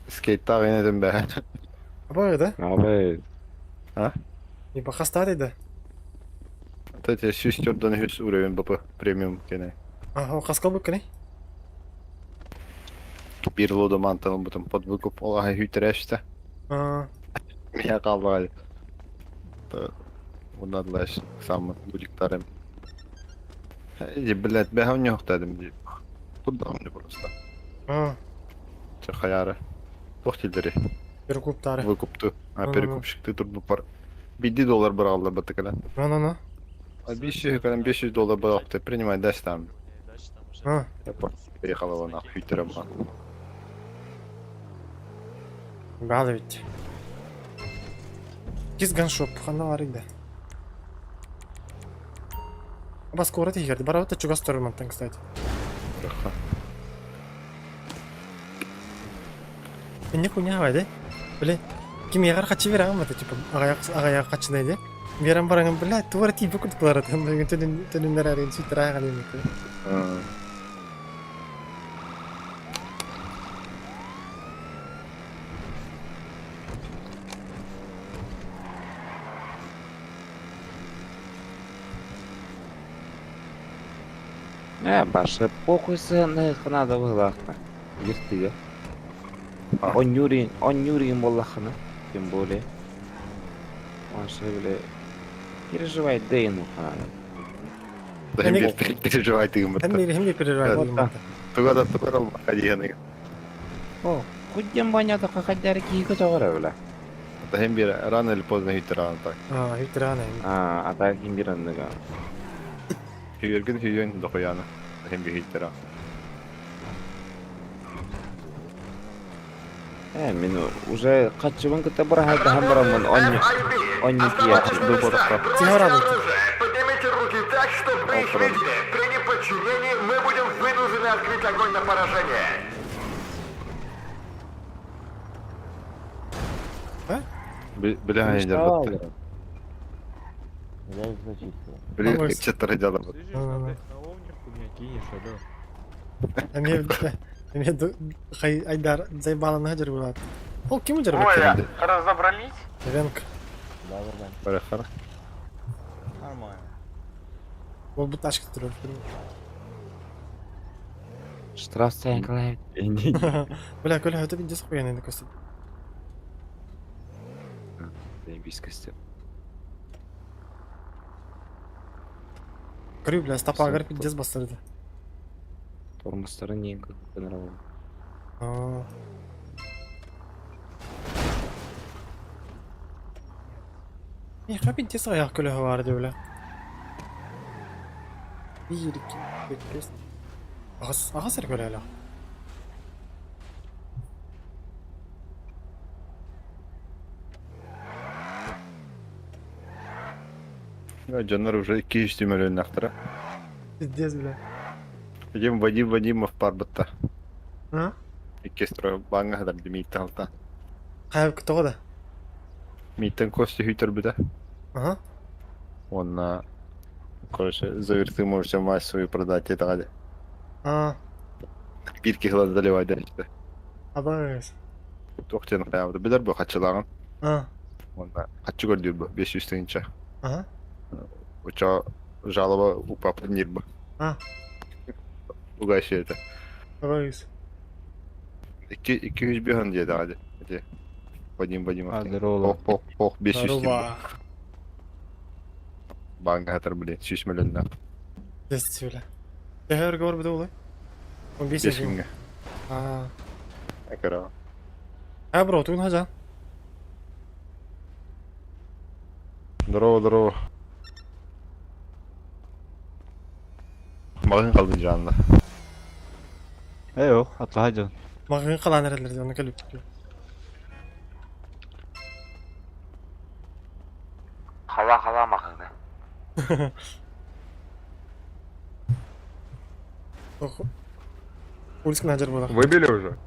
Скейттар енедім бә. Абай, да? Абай. А? Не похастали, да? Tätä systeemden hysuuden på premium kene. Ага, хаскал бы кene. Bir loda mantanın butun pod vukup olahay hytterestä. А, Mikä kavali. Ondan lash samma budiktarım. Иди, блядь, бегав нього dedim. Куда мне просто? а, Çakayarı. Tohtildiri. перекуптары. Vukuptu. Ha, Ну-ну-ну. perikupşıktı turdu par. $1 bıraktı batıkala. Ну-ну-ну. А 500 kadar $500 bıraktı. Принимай, дасть там. А, Я поехал его нахуй хиттером. гады ведь. Кис ганшоп, ханаларик да. Аба скоро тигерди, барабата чуга сторимантан, кстати. Не хуйня да? Бля, ким ягар хачи верам, это типа агая хачнайды. Верам баранган, бля, туара типа кут кларат. Төнün нерарин ситра галин. Башы похуйсы надо вылахна. Естиге. Он Юрий Моллахна, тем более. Маша, бля, переживай Дейну, Да не переживай ты ему. Hem не переживай, ладно. Тугара ходили. О, кудем баня только ходяри кико товара, бля. Да hem bir rano или поздно hytteran так. А, ветераны. А так ким биранныга. Hyrgen hyön dohojana. Hem bir hytteran. Мен уже kaç yılın kıta bırakıldı hamıramın 12 yaşı bu borakta. Поднимите руки так, чтобы мы их видели. При неподчинении мы будем вынуждены открыть огонь на поражение. Бля, я не работаю. Бля, что-то радио. Айдар заебало Гаджер было. О, кем Гаджер? разобрались? Венк. Хорошо. Нормально. Вот бы тачка трёх. Штраф Николаев. Бля, Коля, это пиздец хуйня на костюм. Заебись костюм. Крю, бля, стопа агар пиздец бастырды. Тормозтары как нравится. Не, хапи пиздец аяк Коля vardı öyle. Bir, iki, üç, beş. Aha ser Коля hala. Жанр уже кисть миллион автора. Пиздец, бля. Идем Вадимов парбатта. А? Кестро банга хадар демиттен алта. Хайп кто да? Миттен кости хютер биде. Ага. Он, короче, заверты можете массовые продать это ради. Бирки хлад заливать дальше. Абайс. Тоқтен қаябды. Білер бұл қатшылаған. Онда қатшы көрдір бұл, 500 тыңынша. Ага. Уча жалоба упапы нир бұл. Угай это. Абайс. 200 бігін деді ғады. Вадим. Здорово. Пох, 500 тыңын. Банга хатар, блин, 100 миллионна. 10 бля. Я разговор буду улы. Он 500 миллионна. Акара. Бро, ты нахожа? Здорово. Мағын қалдың жанында. Yok, atlayacağım. Mağın kalan nerelerde onu gelip. Hava mağını. Улиц Наджер была. Выбили уже?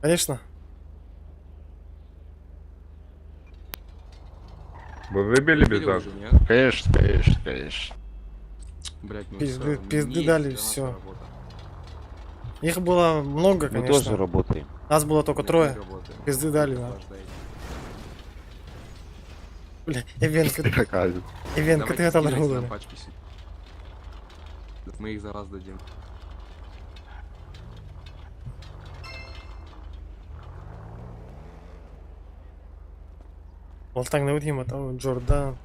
Конечно. Вы выбили без нас? Конечно. Блять, ну Пизды дали, все. Их было много, Мы конечно. тоже работаем. Нас было только трое. Пизды дали нам. Бля, Ивенка ты это нормально. Мы их за раз дадим. Болтаң не өтейм атау, Джордан.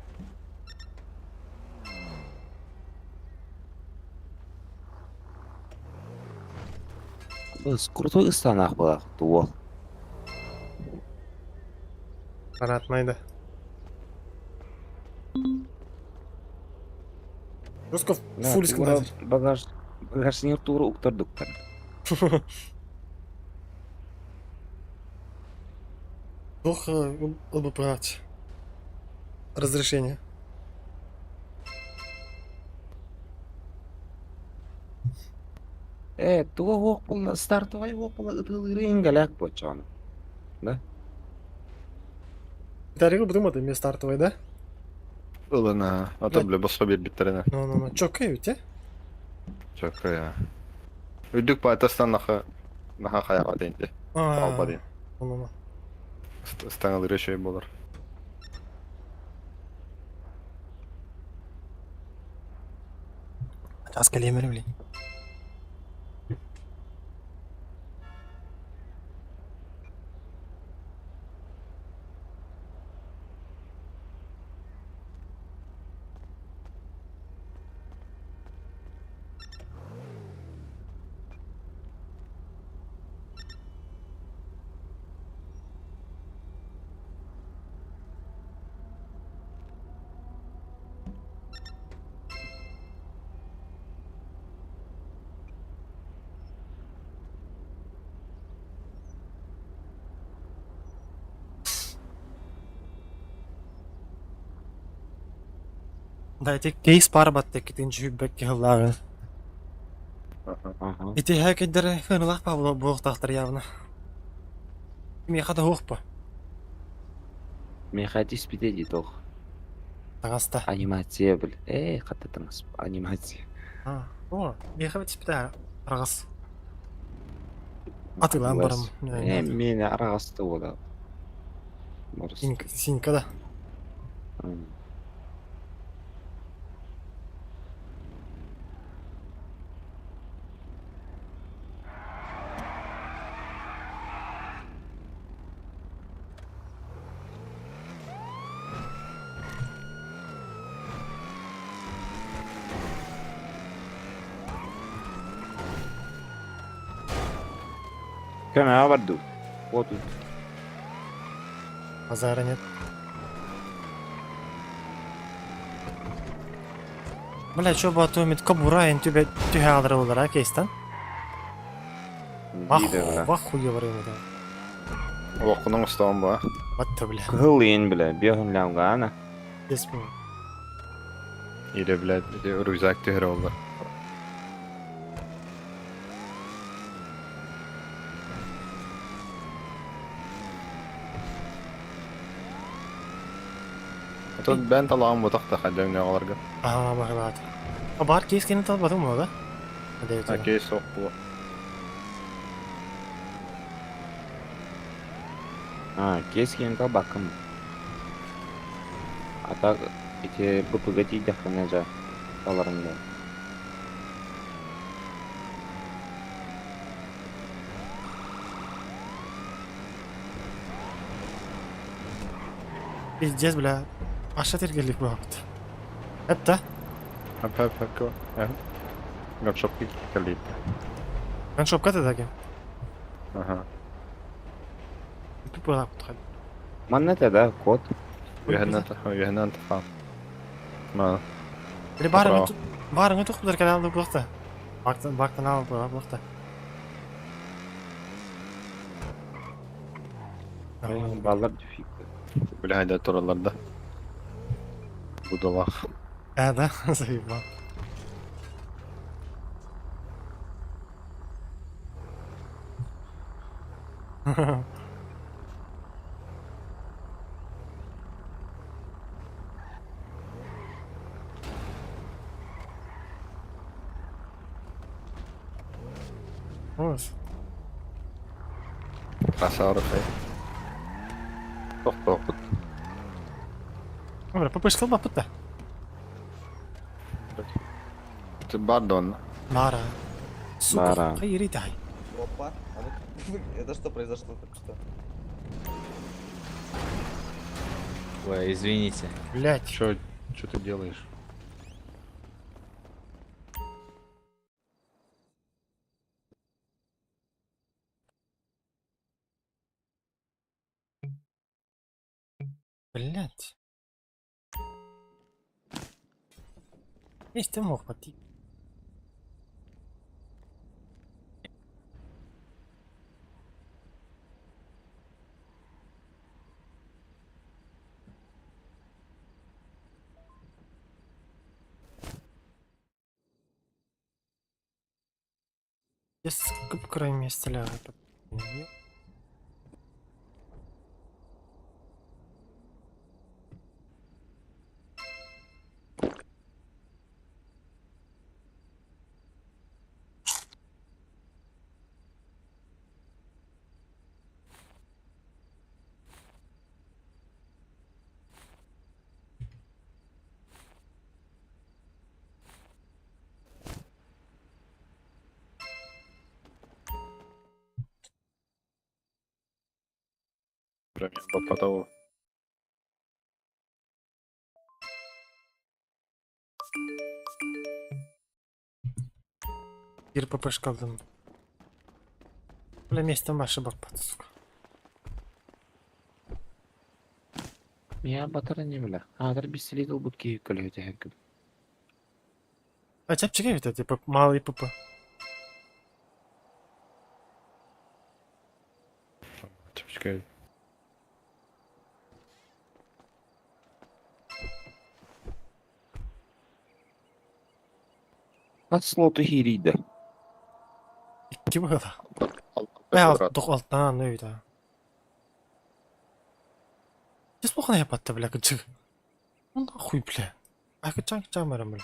Biz krutoy ıstanak bak, duval. Аратмайды. Русков фулиск назар. Багажник туру уктардык. Плохо бы брать разрешение. Туга оқпыл, стартовай оқпыл, ытылырын галак почаны. Да? Тарихы бұдым мен стартовай, да? Было на... А то, бля, басқа бер биттеріне. Ну, чокай өте? Чокай, я. Үдік па атастан наха қаяға дейінде. Алба дейін. Ну. Стаңыл решей болар. Аз калемер, блин. Дайте кейс парбатты кетинчи хүббекке хыллагы. Ага. Ити хэкэддэр хынылах па буухтахтар явна. Ми хата хуухпа. Мен хотис битеди тох. Тагаста. Анимация бил. Каттатыңыз. Анимация. О, ми хавит спита. Рагас. Атылан барам. Мен арагасты бола. Синькада. Кем абарду? Вот тут. Базара нет. Бля, чё бы атомит кабурайын тебе тюхадыр болар, а кейстан? Вах хуя время да. Оқының ұстауын ба? Батты, бля. Кылын, бля, бегін ана. Еспін. Или, блядь, рюкзак тегір олар. Тут бен талағын бұтақта қайдың неғаларға. Мағылады. Бар кейс кені талбадың мұны да? Кейс соқ бұл. Кейс кені талбақым. Ата эти БПГ тейді қана жа таларында. Пиздец, бля. Аша тергелик бақыт. Әпті? Әп, ко. Гапшопки кәлейді. Мен шопқа тәдәген. Ага. Піп болақ бұтқай. Маннете да, код. Үйенен тұқа. Ма. Или барыңы тұқ бұдар кәлі алды бұлықта. Бақтан алып бұлықта. Балар дүфик. Бля, хайда тұраларда. Будалақ. Да, заебал. Ось. Красавры, хай. Тоқ. Добре, попишли лапыта. Ты бардон. Мара. Сука, Мара. хайри дай. Опа. Это что произошло только что? Ой, извините. Блять. Что ты делаешь? Блять. Есть ты мог пойти. Я с крайне стреляю. Прям попадал. Гир ППш kaldım. Бля, местом ваша бакпат, сука. Я батара не бля. Адыр бисилитл будки көлөте хакым. А чапчики ведь это, типа, малый ПП. Чапчикай. Kaç slotu hiriydi? 2 было. Я алтан öyle. Здесь плохо не yaptı bля gıcık. Ну нахуй bля. Ay gıcık mırım bля.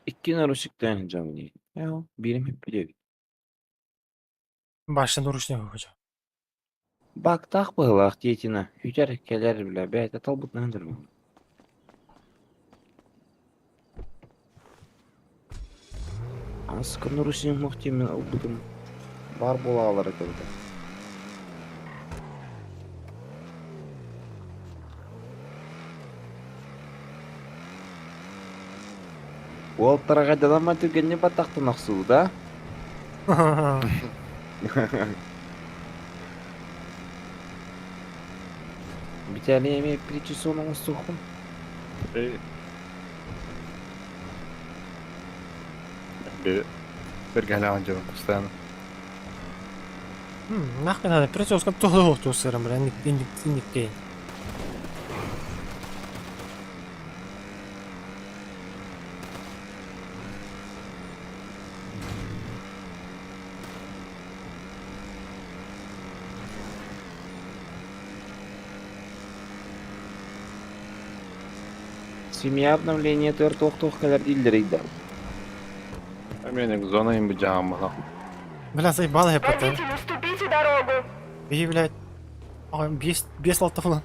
İki narışıktan hocam diye. Ya birim hep biliyor. Baştan duruşuna hocam. Bak tak bağlak diyetine. Hücer keler bile. Beyte talbut nedir bu? Askı narışın muhtemelen okudum. Бар бола алар экен. Ол тарагайдан түгенне батактын аксуу да. Биталиями причесону сухум. Бергаля анжа постоянно. Нахуй надо прическа todo tu сыром, бля, никакие. Семья обновления тортохтохкалар дилдерейди. Меник зона им бджамала. Бля, заебало я потом. Уступите дорогу. И, блядь, без лалтовна.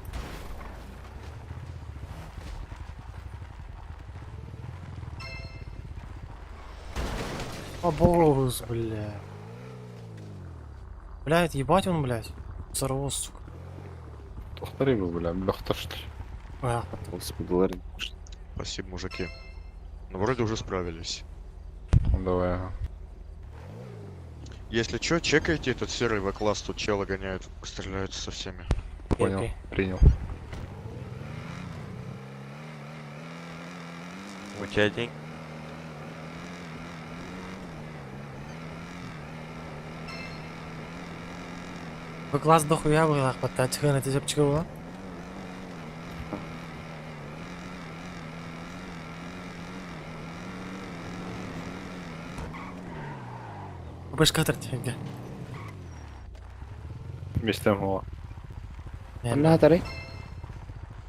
Обоз, блядь. Блядь, ебать он, блядь. Взорвал, сука. Тохтари бы, бля, бахта что ли. Спасибо, мужики. Ну, вроде уже справились. Давай, ага. Если чё, чекайте этот серый В-класс, тут челы гоняют, стреляются со всеми. Понял, принял. У тебя день? Вы класс дохуя было, хватать хрена ты зябчика была? Бэш катарти, га. Местем его. Анна тарай.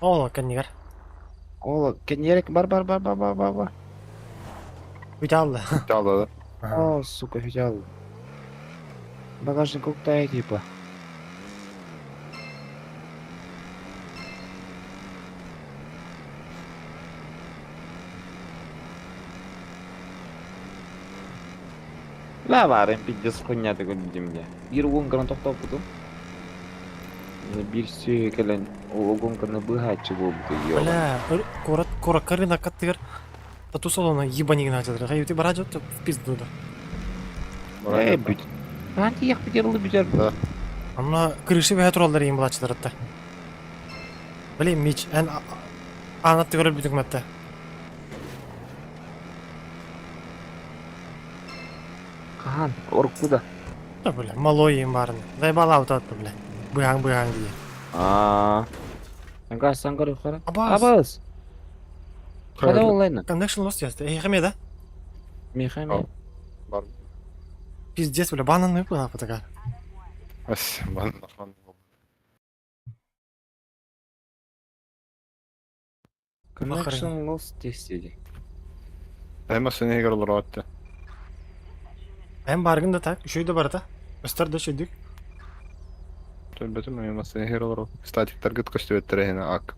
Ола, каннигар. Ола, кенерек бар. Видалла. Видалла, да? О, сука, видалла. Багажник уктая, типа. La var en piddes хуйня такой демде. Bir гонканы токтоп буту. Bir сүйекелен ол гонканы быгачы болбуту. Бля, кора на каттыр. Тату салона ебаник начал. Хай ты баражот в пизду да. Бит. Анти як битерлы битер. Да. Амна крыши ве туралдар им булачылар атта. Блин, мич, ана тыгырып битик матта. Хан, оркуда. Да, бля, малой им барны. Заебала вот бля. Быгаң дие. Ангас сангар юқара. Абаз. Қада онлайны? Connection lost ясты. Хаме да? Мехаме. Бар. Пиздец, бля, банан выпала потака. Ас, банан. Connection lost дестеди. Эма сені игралар атты. Hem bargın da tak, şuydu barata. Öster de şuyduk. Төлбөтүм уймасын херолор. Статиктар гыт көстөбөттөр ак.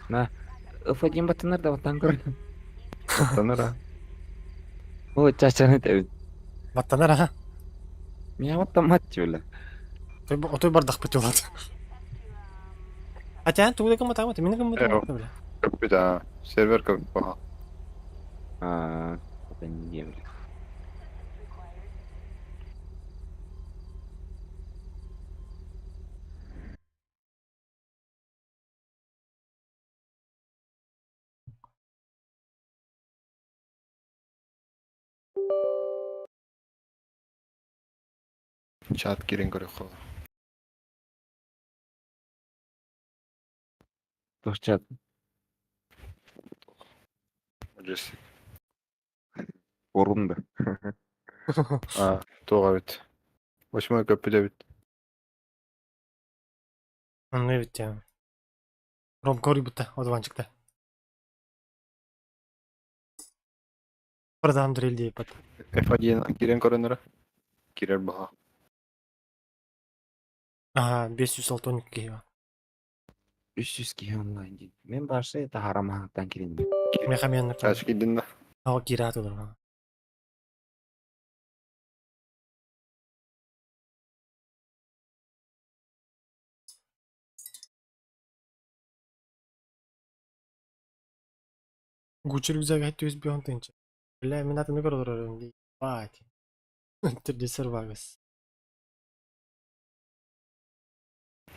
На. Ыфадим батынар да батан көр. Таныра. О, чачаны да. Баттанар аха. Меня вот там мать тюля. Отой бардах пытылат. Хотя туда кому там, это меня кому там, бля. Как бы да, сервер как бы. Это не бля. Чат кирин көрөк. Тохчат. Жест. Орунда. Тога бит. 8 көпүдө бит. Ну ведь я. Ром корибута, одванчыкта. Продам дрелди пат. F1 кирин көрөнөр. Кирер бага. Ага, 506 гига. 300 ки онлайн дейт. Мен башы это харамахтан кирин. Мехамен. Кач кидин да. Ага, кира тудыр. Гуччи рюкзак айтты өз бьон тынчы. Бля, мен атын көрөрөм ди. Бать. Ты сервагас.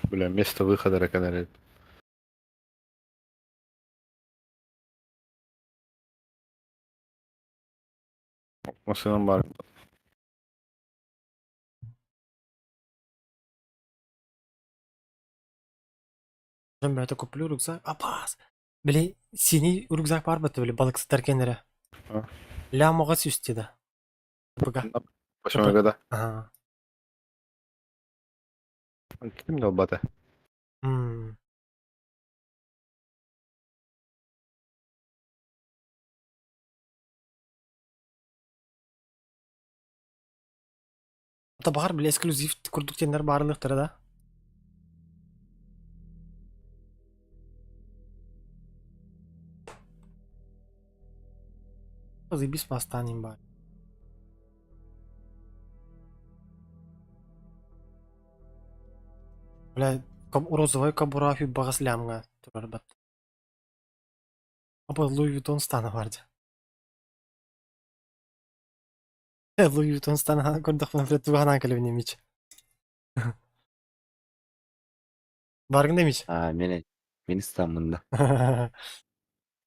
Бля, место выхода раканарит. Машинам бар. Ben böyle kuplu rüksak. Abbas. Bile seni rüksak var mı böyle balık satarken nere? La moğa süstü de. Bıga. Başıma kadar. Aha. Kim de o batı? Hmm. Hatta bahar bile eksklusif kurduk tenler bağırlıktır da. Zajebisz постанем бать. Бля, розовая кобура фи багаслямга турар бат. Апа Луи Виттон стана варди. Луи Виттон стана көрдік мен фред туғанан келіп немич. Баргын демич? Мен İstanbul'da.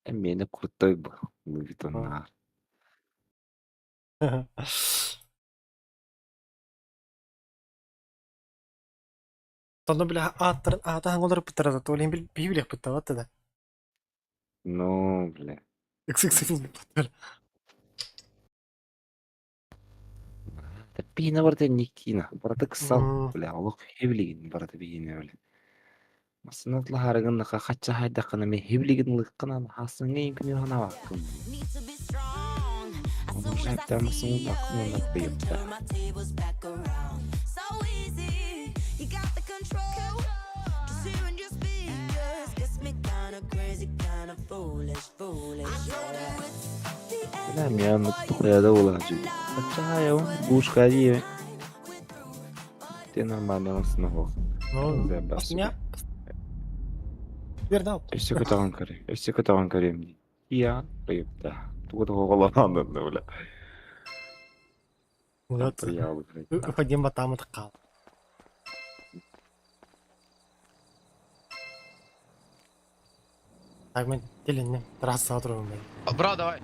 Meni kurttoy bu Louis Vuitton'lar. Тогда, бля, аңғылдырып бітірді, толейін бейбілек бітті, ватты да. Ну, бля. XXX бітір. Пейна барды никтина, барды кысал, бля, олық хевлеген барды бейіне, бля. Масынатла харығындақа қатша хайдақына мен хевлеген лыққынан хасын ең күні ғана баққым. Оның жайптамысын баққымын бақпайыпта. Бля, мен тұқияда олағым. Қатша хайауын, бұшқа дейі. Те нормальный масына бұл. Меня? Вердал. Все катаган карем. Я проебта. Тут голована, бля. Вот. Пойдем батам отқал. Так, мен теленнен трасса отыруым ben. Бро, давай.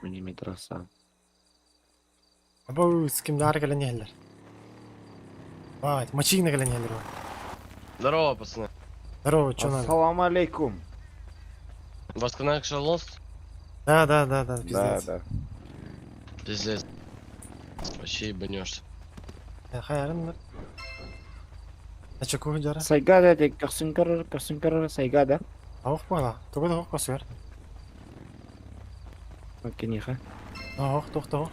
Мне трасса. Абу, с кимдары келен ехелер. Бать, мачигна келен ехелер. Здорово, пацаны. Здорово, чё надо? Ассаламу алейкум. Вас Connection Lost? Да, пиздец. Да. Пиздец. Вообще ебанешься. Хайрын. А чё кухо жара? Сайгада дек касынкар сайгада. Аух бала. Тогда аух косвер. Макениха. Аух, тоқ.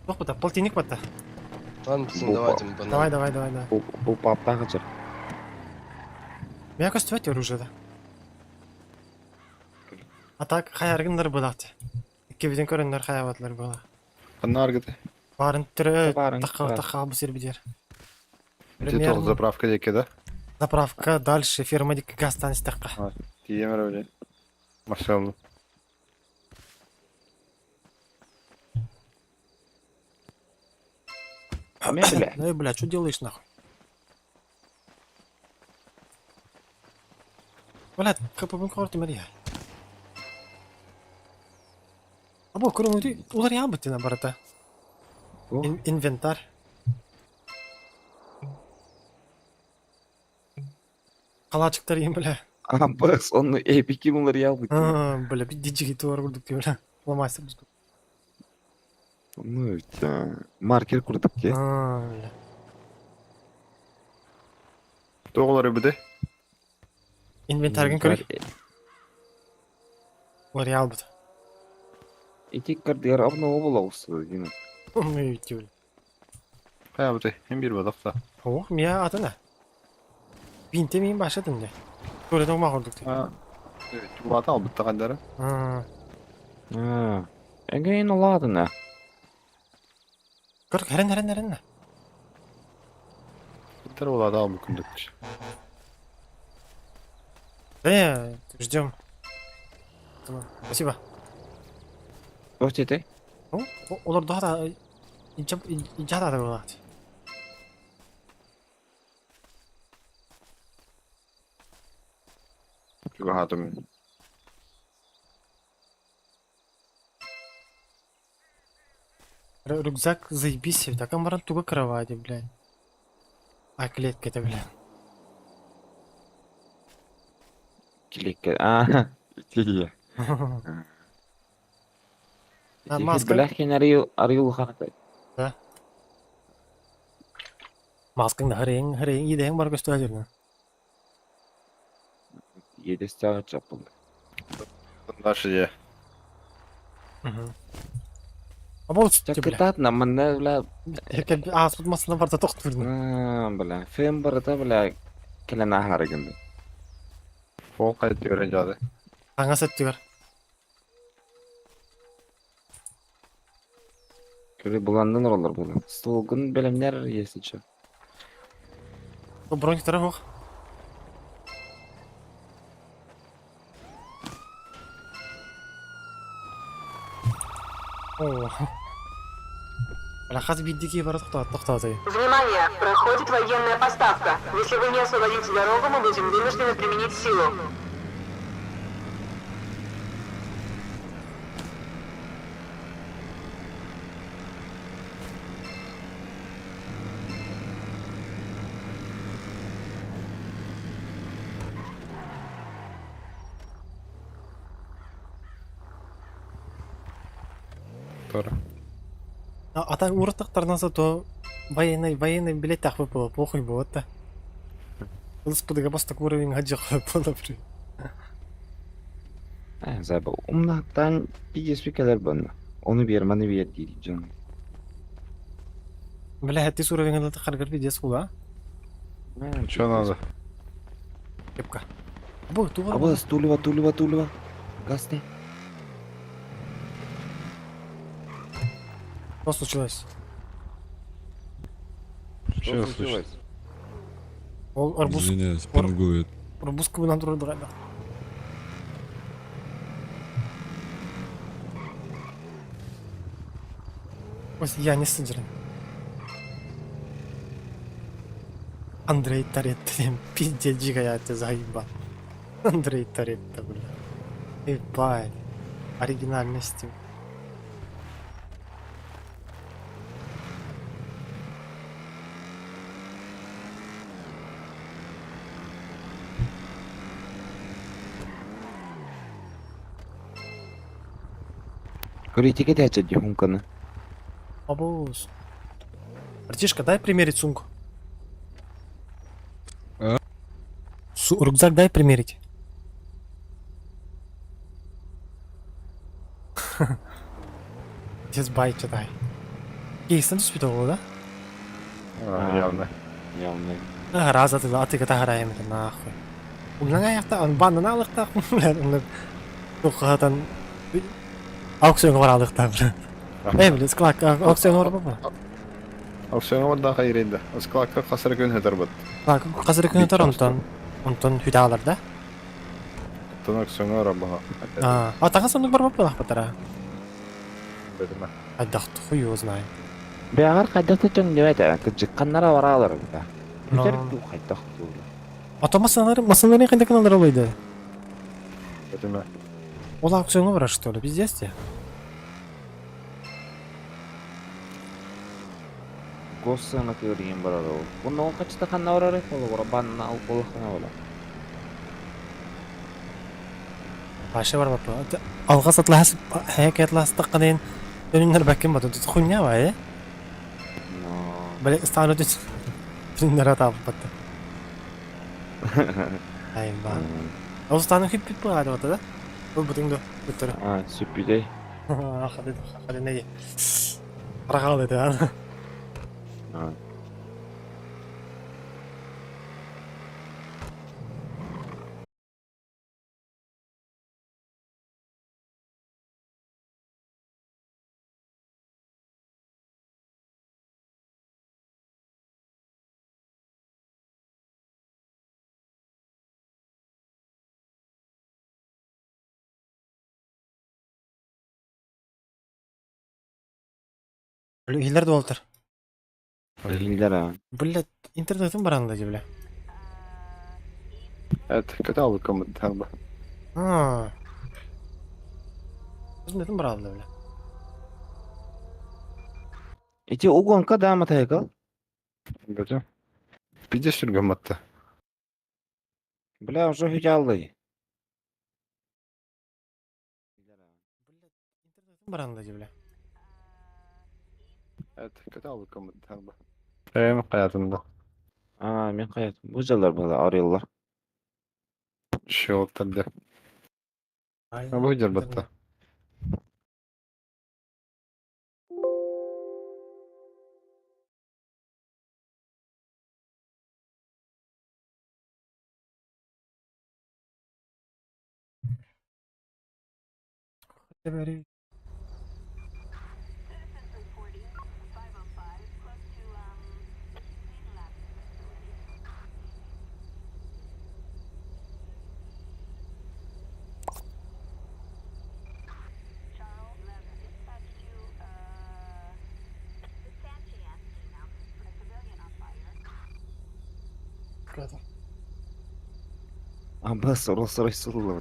Жоқ бұта, полтинник бұта. Ладно, пацаны, давайте мы Давай, давай, давай, давай. Бұл паптағы жүр. Мен көстівәте оружиеда. А так, хаяргындар бұлақты. Кебеден көріндер хаяватлар бұла. Қанна аргыды? Барын түрі, Барын, таққа бұл сербедер. Где тол заправка деке, да? Заправка, дальше ферма деке газ станция таққа. Тиемер блядь. Машину. Ну и, бля, что делаешь нахуй? Блядь, как бы кварту Мария. Або, кроме ты, улар ябыты на барата. Инвентарь. Калачыктар ем, бля. Бас, оны эпики бұлар ялбыт. Бля, диджиги туар курдук те, бля. Ламайся бізді. Ну, маркер курдук те. Бля. Тоғылары біде? Инвентарген көрек. Улар ябыты. Этик кардыгар абна обыл аусы, дина. Ой, өйте, бля. Қая біде? Мен бір бадақта. Ох, мия атына. Бинте мен башадым де. Көреді ома құрдық те. Бата албытта қандары? Әгейін оладына. Көрік, әрін. Біттер олады ал мүмкіндік. Ждем. Спасибо. Өте те? Олар daha da icat adı olarak. Багато мені. Рюкзак заебись, так амаран туго кровати, блядь. А клетка-то, блядь. Клетка, тие. Маска. Блядь, хен арил хақтай. Да. Маскаңда хырың, едең бар көсті әдерді. Едесті ағыт жапылды. Наши де. А бұл сүтте, бля. Чакытатна, мында, бля... Еркел ағыз бұтмасына барда тоқты бірдің. Бля, фен барда, бля, келен ағарығынды. Фол қайты өрен жады. Аңа сәтті бар. Көрі бұландың олар бұлан. Столғын бәлемнер есічі. Броньктары хоқ. Бля, хаз биддики бар тоқтады. Внимание! Проходит военная поставка. Если вы не освободите дорогу, мы будем вынуждены применить силу. А так уртақтардан то военный билет тақпы было, похуй было, да. Господи, просто уровень хаджа было, блин. Забыл. Умнақтан пидеспикалар бұны. Оны берманы бер дейді, жан. Бля, ты с уровень надо харгар пидес хула? Что надо? Кепка. Абы, тулева. Газ не. Что случилось? Что случилось? Арбуз. Извиняюсь, пингует. Арбуз кубы нам трудно драть. Ой, я не сыджерен. Андрей Торетто, пиздец, джига, я тебя заебал. Андрей Торетто, бля. Ебать. Оригинальности. Говорите, где это дюмканы? Абуз. Братишка, дай примерить сумку. Рюкзак дай примерить. Здесь бай читай. Кейsten түспейді ғой да? Явно. Явно. Раз атыға тағырайым екен, нахуй. Умнан аяқта, бандын алықта, тоққатан аукционға бар алықта. Білі, склак аукцион бар ба? Аукцион var daha hayır indi. Asklakka kasır gün hedar bud. Қазір күні тұр, онтан хүйді алыр да? Tun aukcion var baha. Атаға сондық бар ба бұтара? Bilmem. Айдақты хуй знай. Бәғар қайдақты жөн деп әді, кіжікқаннара бара алыр да. Күтер ту қайдақты. Ата масаларын қайда каналдар олайды? Bilmem. Ол аукционға бар, что ли? Пиздец те? Госсына көрген бар ары ол. Бұны ол қачыта қанна бар ары, ол банына алып болықына ола. Башы бар бапы. Алға сатласы, хәйек әтласы таққанайын önünler bakayım badı. Tut хуйня var ya. Böyle İstanbul'da tut. Önünler hata battı. Ayın bak. O İstanbul'da hep bir bu hadi battı. Bu bütün de bitti. Süpüde. Hadi ne? Rakal dedi ha. Hiller de oldur. Hilder ha. Böyle internetin baranda gibi. Evet, kötü aldık ama tamam. Ha. İnternetin baranda böyle. İçi o gonka devam etayıkal. Gözüm. Bir de sürgün battı. Bля, уже hücallı. Baranda gibi. Evet, kötü aldık ama tamam. Benim hayatımda. Men hayatım. Bu yıllar böyle arıyorlar. Şey oldu tabi. Bu hücar battı. Böyle. Ambas orası Resulullah.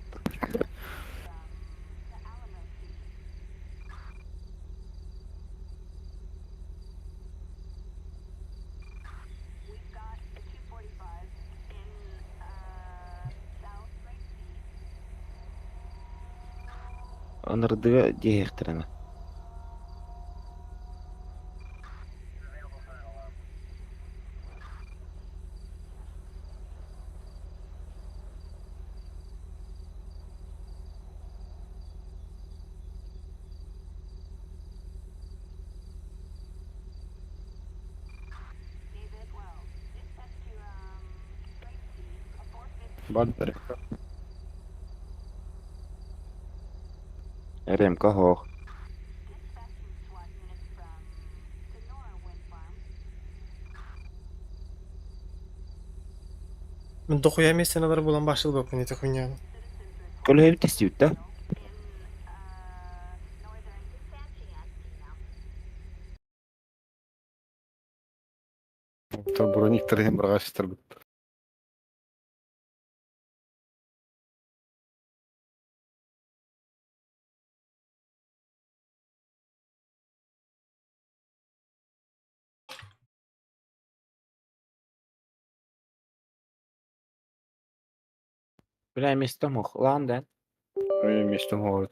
Anırdığı diye ihtirana. Battı. RMK hoch. Мен дохуя емес сеналар болан башыл көп не хуйня. Көлі hep testiyut da. Tabi bronnik tarayın bırağıştır bitti. Bля, место мох. Ланден. Öyle mistim o.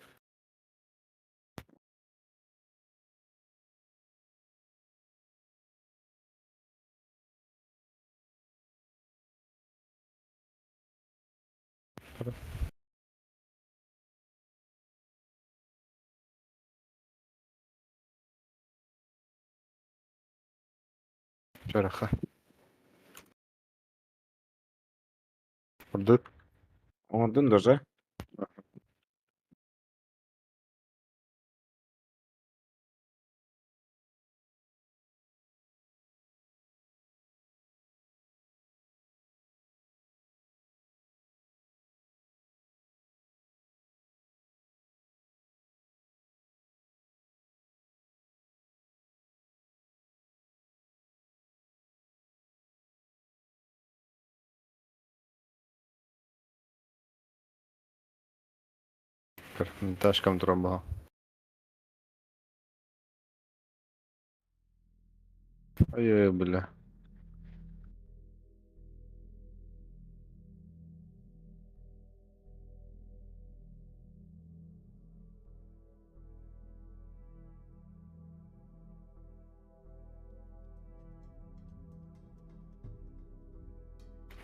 Şaraxa. Vurduk. Ondun даже. Ташкам турам бага. Ой-ой, бля.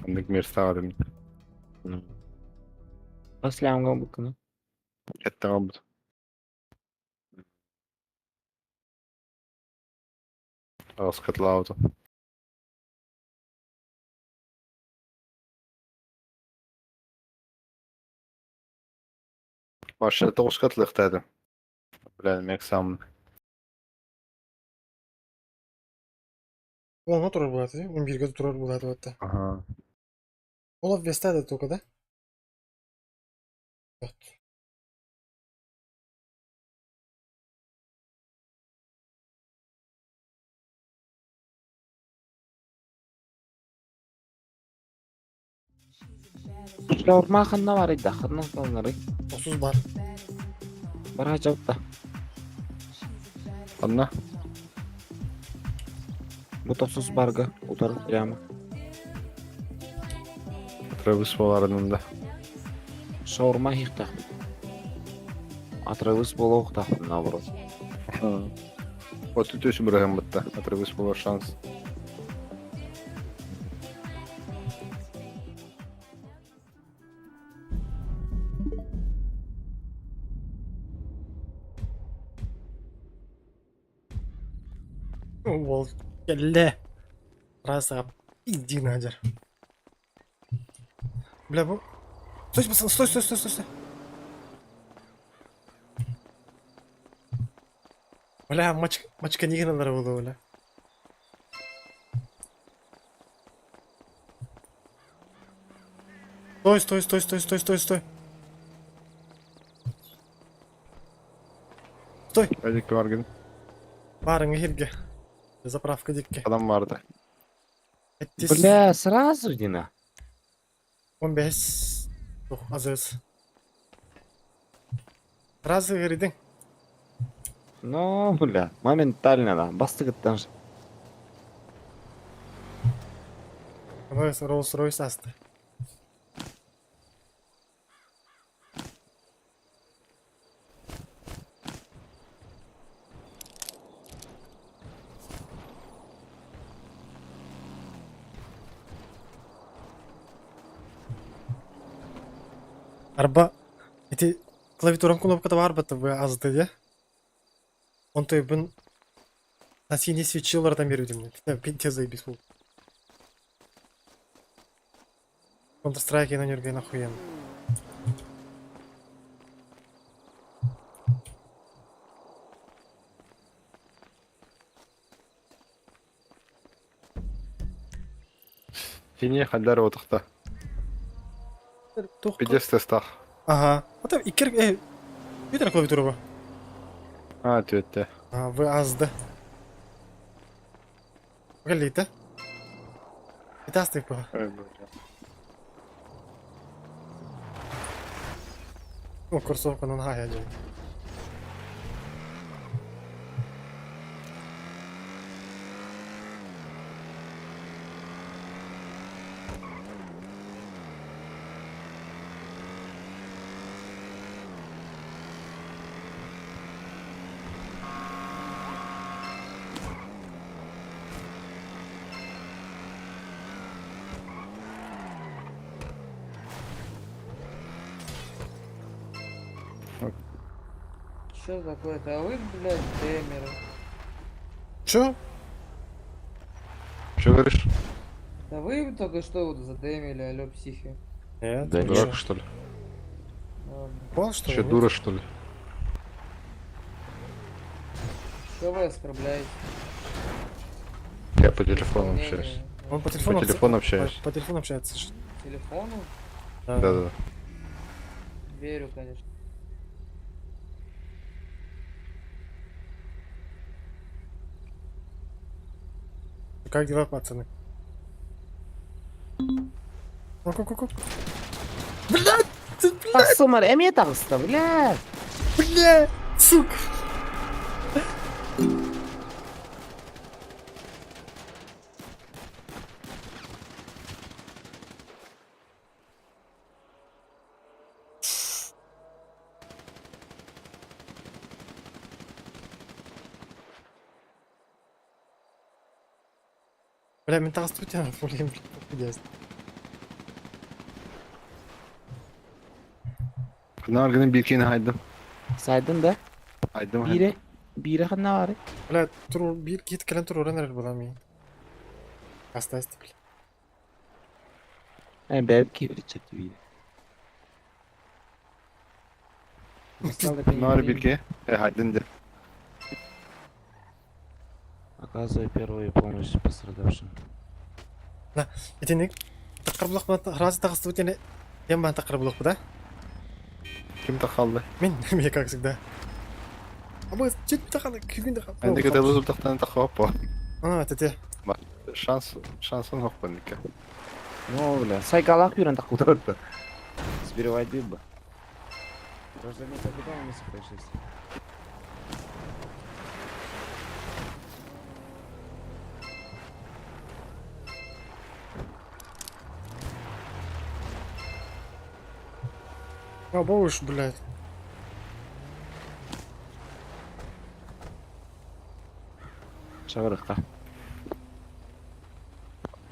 Андык мерстагадым. Аслямга букны. Кетті қалбыд. Ağız katlaudu. Başta 9 katlıqdadır. Bilәлем, экзамен. Ulan oturur bu atı. 11'de oturur bu atı hatta. Ага. Olaf Vesta'da только, да? Evet. Şaurma xanna var idi, xanna kalnары. 30 бар. Бар ажабта. Анна. Bu 30 barga utarıp prямо. Travis боларында. Шаурма хихта. Атрабыс болуq та наоборот. Вот тут өсі бірігім бітті. Travis болар шанс. Ол келді. Разға иди нахер. Бля, bu. Стой, пацан, стой. Бля, мачка не играла было, бля. Стой. Стой. Әдік баргын. Барың ерге. Заправка дикке. Адам vardı. Бля, сразу Дина. 15. Yok, az. Сразу говоридin. Ну, бля, моментально, да. Бастыгыттан же. Rolls-Royce astı. Araba, эти клавиатурам кнопкада бар бата вы азды, да? Он той бін на синий свечилардан бері өдім. Пенте заебись бұл. Counter-Strike на нерген охуен. Фине халдар отықта. Пидес тестах. Ага. Ата икер bir tane klaviatüre var. Ha, tüyette. Ha, ve azdı. Geldi. Bir tas tek bu. O kursovka non haya canım. Что такое-то? А вы, блядь, Дэмеры. Чё? Че говоришь? Да вы только что вот задемили, алё, психи. Нет, Да ты дурак, чё? что ли? Ладно. Понял, что Че, ли? дура, что ли? Что вы оскорбляете? Я по телефону общаюсь. Он по телефону, По телефону общаюсь. По телефону общается. Телефону? Да-да-да. Верю, конечно. Как дела, пацаны? Ку-ку-ку. Блядь! Ты, блядь! Сумар, эме тагыста, блядь. Блядь! Сука! Бля, мен тағысты өтемін, блин, блядь. Nargının bir kini haydım. Saydın da. Haydım. Biri хана var. Бля, тұру, бір кет кәлем тұру оранар боламын мен. Остасты, бля. Бәбіп кебір чәтті бейді. Nar bir ki. Haydın de. Оказывай первую помощь пострадавшим. На, етенек, тақыр бұлақ бұна разы тағысты өтені, мен баған тақыр бұлақ бұда. Kim takaldı? Мен, мен как всегда. Абы, чет тақалы, күйген тақалы. Ben de kadar uzun takıp bu. А, тете. Bak, şansın yok bu nikah. Ну, бля, сайгалақ үйрен тақылды өтті. Сберевать бейді ба. Тоже заметил, куда у нас происшествие. А, бауш, блядь. Шағырыққа.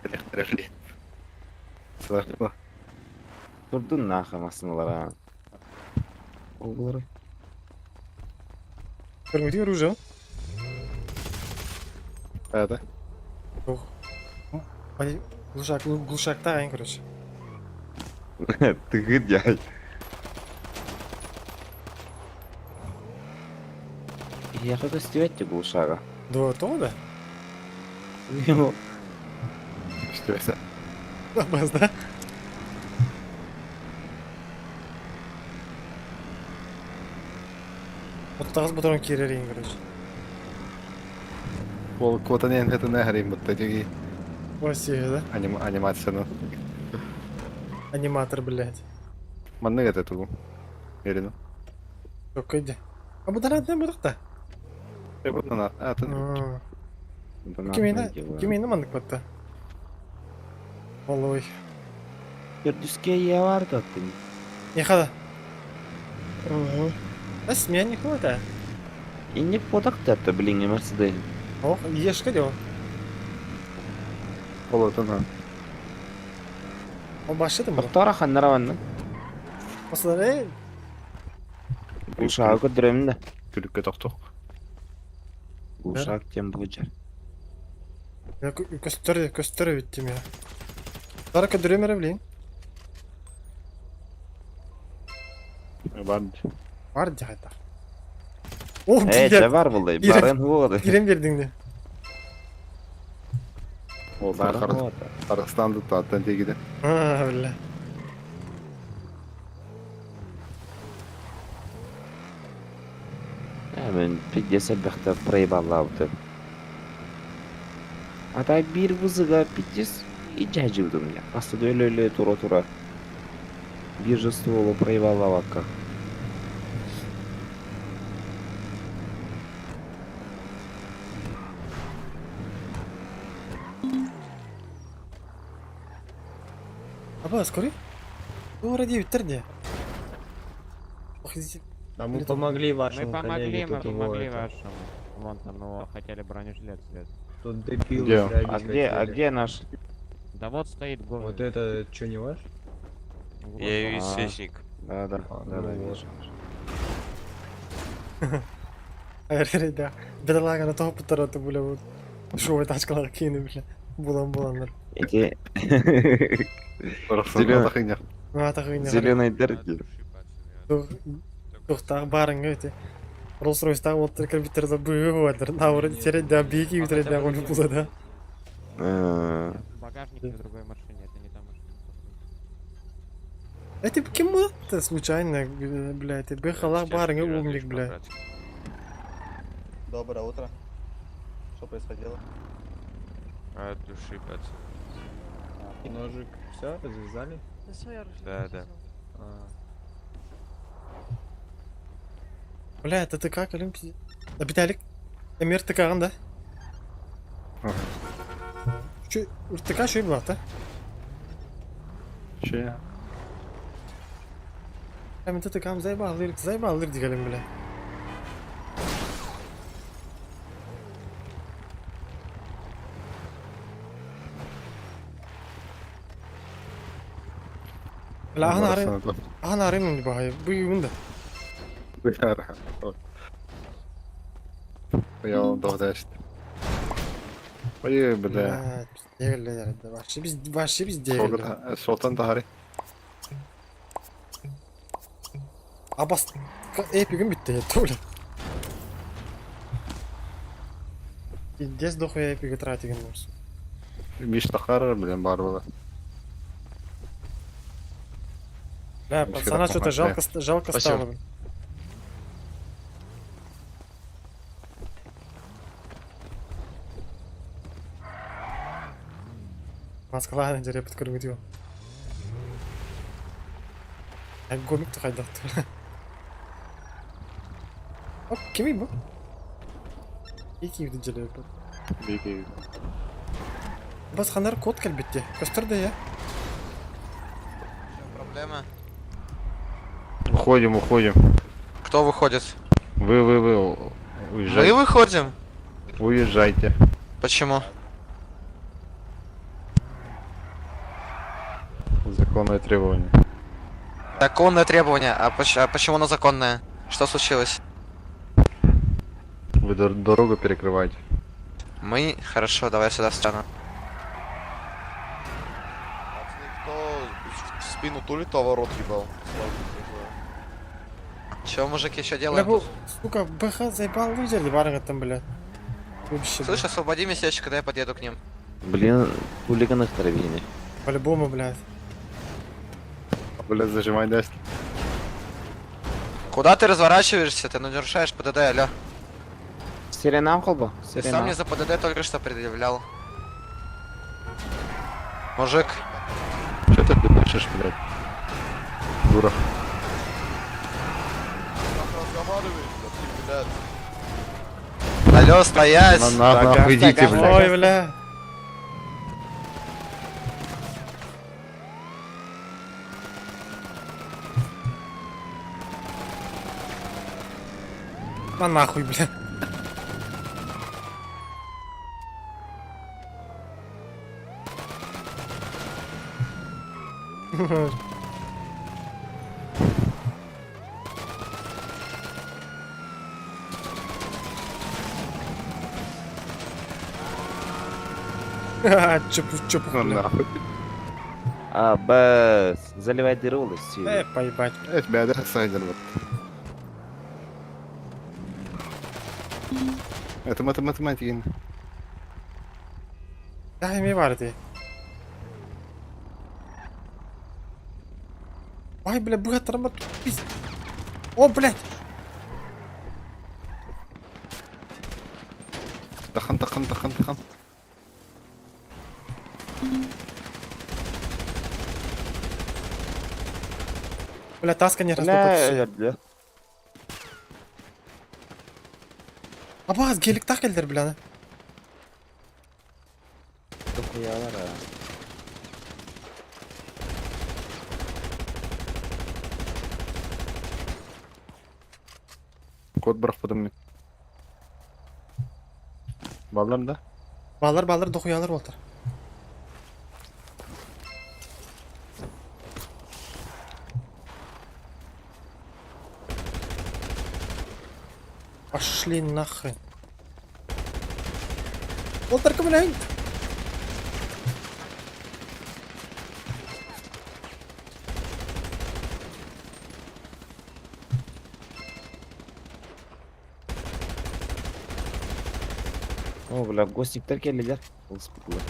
Elektrikli. Sıraklı. Тұрдың нақа масыналара. Ол бұлары. Көрмейді оружие? Evet. Ох. Глушак тағайын, короче. Ты гыдяй. Я хочу стивать тебе глушага. До того, да? Его. Что это? Абаз, да? Вот тағыз бұтырын керерейін, короче. Ол квотанен это не грим, вот эти Осия, да? анимацияны. Аниматор, блядь. Манны это ту. Ерину. Жоқ, иди. А бұдан адынан бұдық-та? Вот она. А, ты. Кемейні мандық бұтта. Олой. Үрдіске я барды аттың. Не қада? Әс, мен не қылады? Инне подақты атты, блин, емерсіді. Ох, ешкі де ол. Ол отына. Ол башыды мұр. Құқтара қаннара ванны. Осылар, Глушага көдіремін да. Күлікке тоқтық. Глушаг тем бұл жар. көстері өттім я. Дара көдіремері білейін. Барды. Барды қайта. О, Де бар бұлдай, барын ғуады. Ирем бердің де. Ол Қырғызстанды таттан тегіде. А, бля. Мен пиддесі бәқті проебалла бұты. Ата бір бұзыға пиддес ича жывдым я. Астыда өлі тура-тура. Bir жысты олы проебалла баққа. Аба, скорей? Ну, ради витерде. А мы помогли вашему Мы помогли, коллеге, мы тут его помогли это- вашему. Вон там его хотели бронежилет снять. Тут дебилы Где? грабить А хотели. где наш? Да вот стоит город. Вот это что, не ваш? Я ее свечник. Да, вижу. Да. Бедолага на того потороты, бля, вот. Шо вы тачкалар кину, бля. Буламдар. Эти... Просто Зелёный- надо хуйня. Ата хуйня. Зеленые дырки. Тоқтағы барың өте. Роллс-Ройстағы отыр кірбіттерді бұғы өтір. Науры терет да бейки өтірет да қолы бұлы да. Багажник в другой машине, это не та машина. Это кем это случайно, блядь, ты бэхалах барың умник, блядь. Доброе утро. Что происходило? От души, пацан. Ножик, все, развязали? Да, да. Бля, это ты как, Олимпий? Виталик, Эмир, ты как, да? Чё, ты как, что и была, да? Че? Hem de tıkam zaybalır diyelim bile. لا انا اريم بهاي بي وندا Я дождаюсь. Ой, бля. Вообще без дела. Сотан Тари. Абас эпигim bitti ya tuğla. Пиздец дохуя эпиги тратигim olsun. Миш Тахар, блин, Барбара. Да, пацана что-то жалко стало. Маскаланы дере подкормить его. Я гомик-то хайдат. Оп, кеми bu? İki yedi cele yapar. Беги. Bas xanar kod kalbitti. Көстөрдө ya. Проблема? Уходим. Кто выходит? Вы, уезжайте. Мы выходим? Уезжайте. Почему? Законное требование. Законное требование. А почему оно законное? Что случилось? Вы дорогу перекрываете. Мы? Хорошо, давай сюда встану. Кто в спину тулит, того рот ебал. Чё, мужик, еще Бля, делаем? bu, сука, БХ заебал выделили барыга там, блядь. Слышь, освободи местечко, когда я подъеду к ним. Блин, хулиганы втравили. По-любому, блядь. Блядь, зажимай даст. Куда ты разворачиваешься? Ты нарушаешь ПДД, алё. Сиренам колба? Ты сам мне за ПДД только что предъявлял. Мужик. Что ты пишешь, блядь? Дура. Алло, стоять! Нахуй идите, блядь. Ой, бля. На нахуй, бля. Чупу, нахуй. А, бэс, заливай дыру, поебать. Тебя да, сайдер вот. Это математики. Дай мне варды. Ай, бля, быт, рамат, пиздец. О, блядь. Тахан. Бля, таска не растут. Бля. Абаз, гелик так келдер, бля. Дохуялар, а. Код бірақ подым. Балдар да? Балдар дохуялар болтыр. Пошли нахрен. Болтырка, блядь. О, бля, гостниктер келдилер. Ылыспытылар.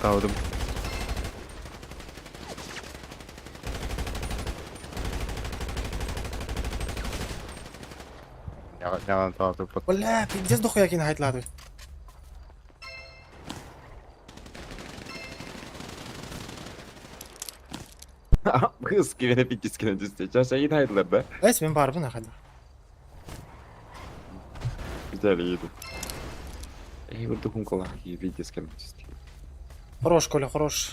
Тавдым. Яған тавдым. Бля, пиздец дохуя кин хайтлады. Kız kivene pikiskine düştü. Çarşıya gidaydılar da. Эс, мен барбын ахада. Güzel iyiydi. İyi vurdu kumkola. İyi pikiskine düştü. Хорош, Коля, хорош.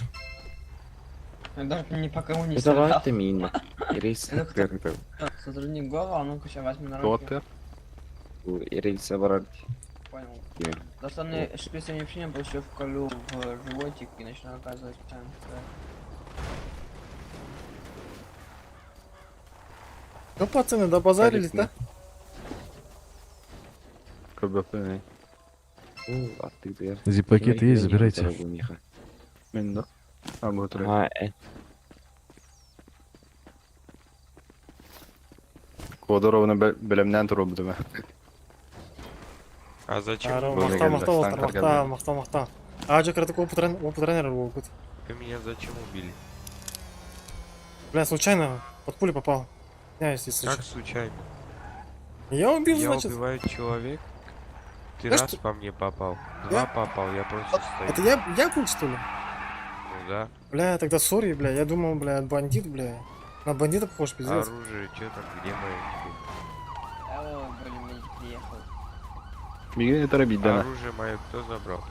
Я даже ни по кому не Это стрелял. вайт мина. Ирейс. Сотрудник Гова, а ну-ка сейчас возьми на Кто руки. ты? Ирейс оборот. Понял. Достану шпицами общения, больше вколю в животик и начну оказывать прям. Ну, пацаны, добазарились, да? КБП. О, attıydı ya. Эти пакеты есть, забирайте. Мен да. Работаю. Ha, Кодоровны белемнен туру будем. А зачем? Мақта. Ажа кратко опытранер был. Вы меня зачем убили? Бля, случайно под пулю попал. Если случайно. Как случайно? Я убил, Я значит. убиваю человек. Ты Да раз что? по мне попал. Я? Два попал, я просто стою. Это я был, что ли? Ну да. Бля, тогда сори, бля. Я думал, бля, бандит, бля. На бандита похож, пиздец. Оружие, что там, где мое теперь? О, блин, приехал. Беги не торопить, да. Оружие мое кто забрал?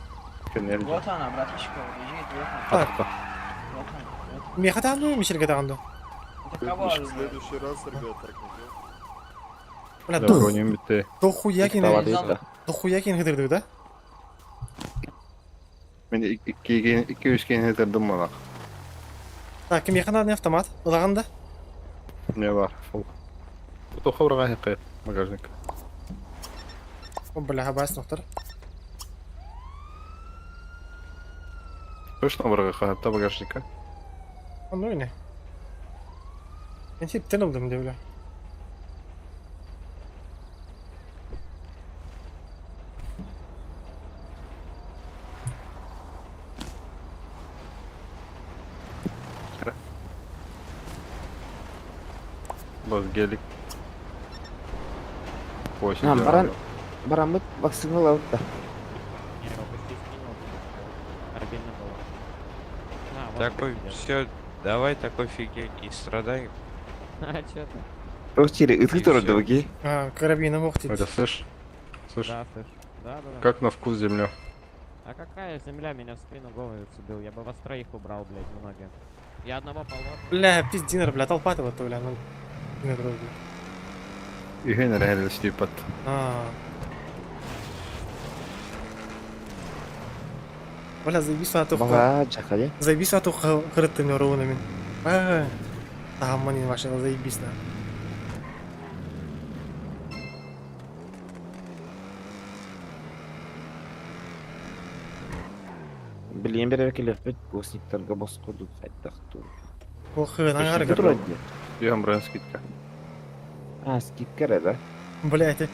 Вот она, братишка, лежит, вот она. Так. Вот она, вот. Мен хатанду, Мишель хатанду. Это кого оружие? следующий раз, ребят, так не делай. Бля, Да, бронем биtti. дохуя Давай, кин, да. дохуя кин хидырдык, да? Мен 200 кен hetirdim bana. Так, ким якында не автомат? Ылаганда? Не бар. Фул. Тохорга хакы. Багажник. О, бля, хабас нохтар. Точно барга хатта багажника. Ну не. Мен типтен алдым деп бля. Баз гелик. Ha, Baran bak vaksini alıp da. Такой, все, давай такой фигней не страдаем. А чё ты? Ростири, ытхы турду баки. А, карабина мохтит. Это слышь? Слышь? Да, слышь. Да. Как на вкус земля? А какая земля меня в спину голову цедил? Я бы вас троих убрал, блядь, в ноги. Я одного полотна. Бля, пиздинер, бля, толпа-то вот, бля, ну. Не друг. Үйген рәхел стипат. А. Бля, заебись на туху. Бага чакали. Заебись на туху крытыми ровными. А. Там мани вообще заебись на. Bileyim bir evkili öt gostniktarga bos koyduk faydaktı. Ох, нагар Скидка гар. Еган бренд скидка. А, скидка да? Блять,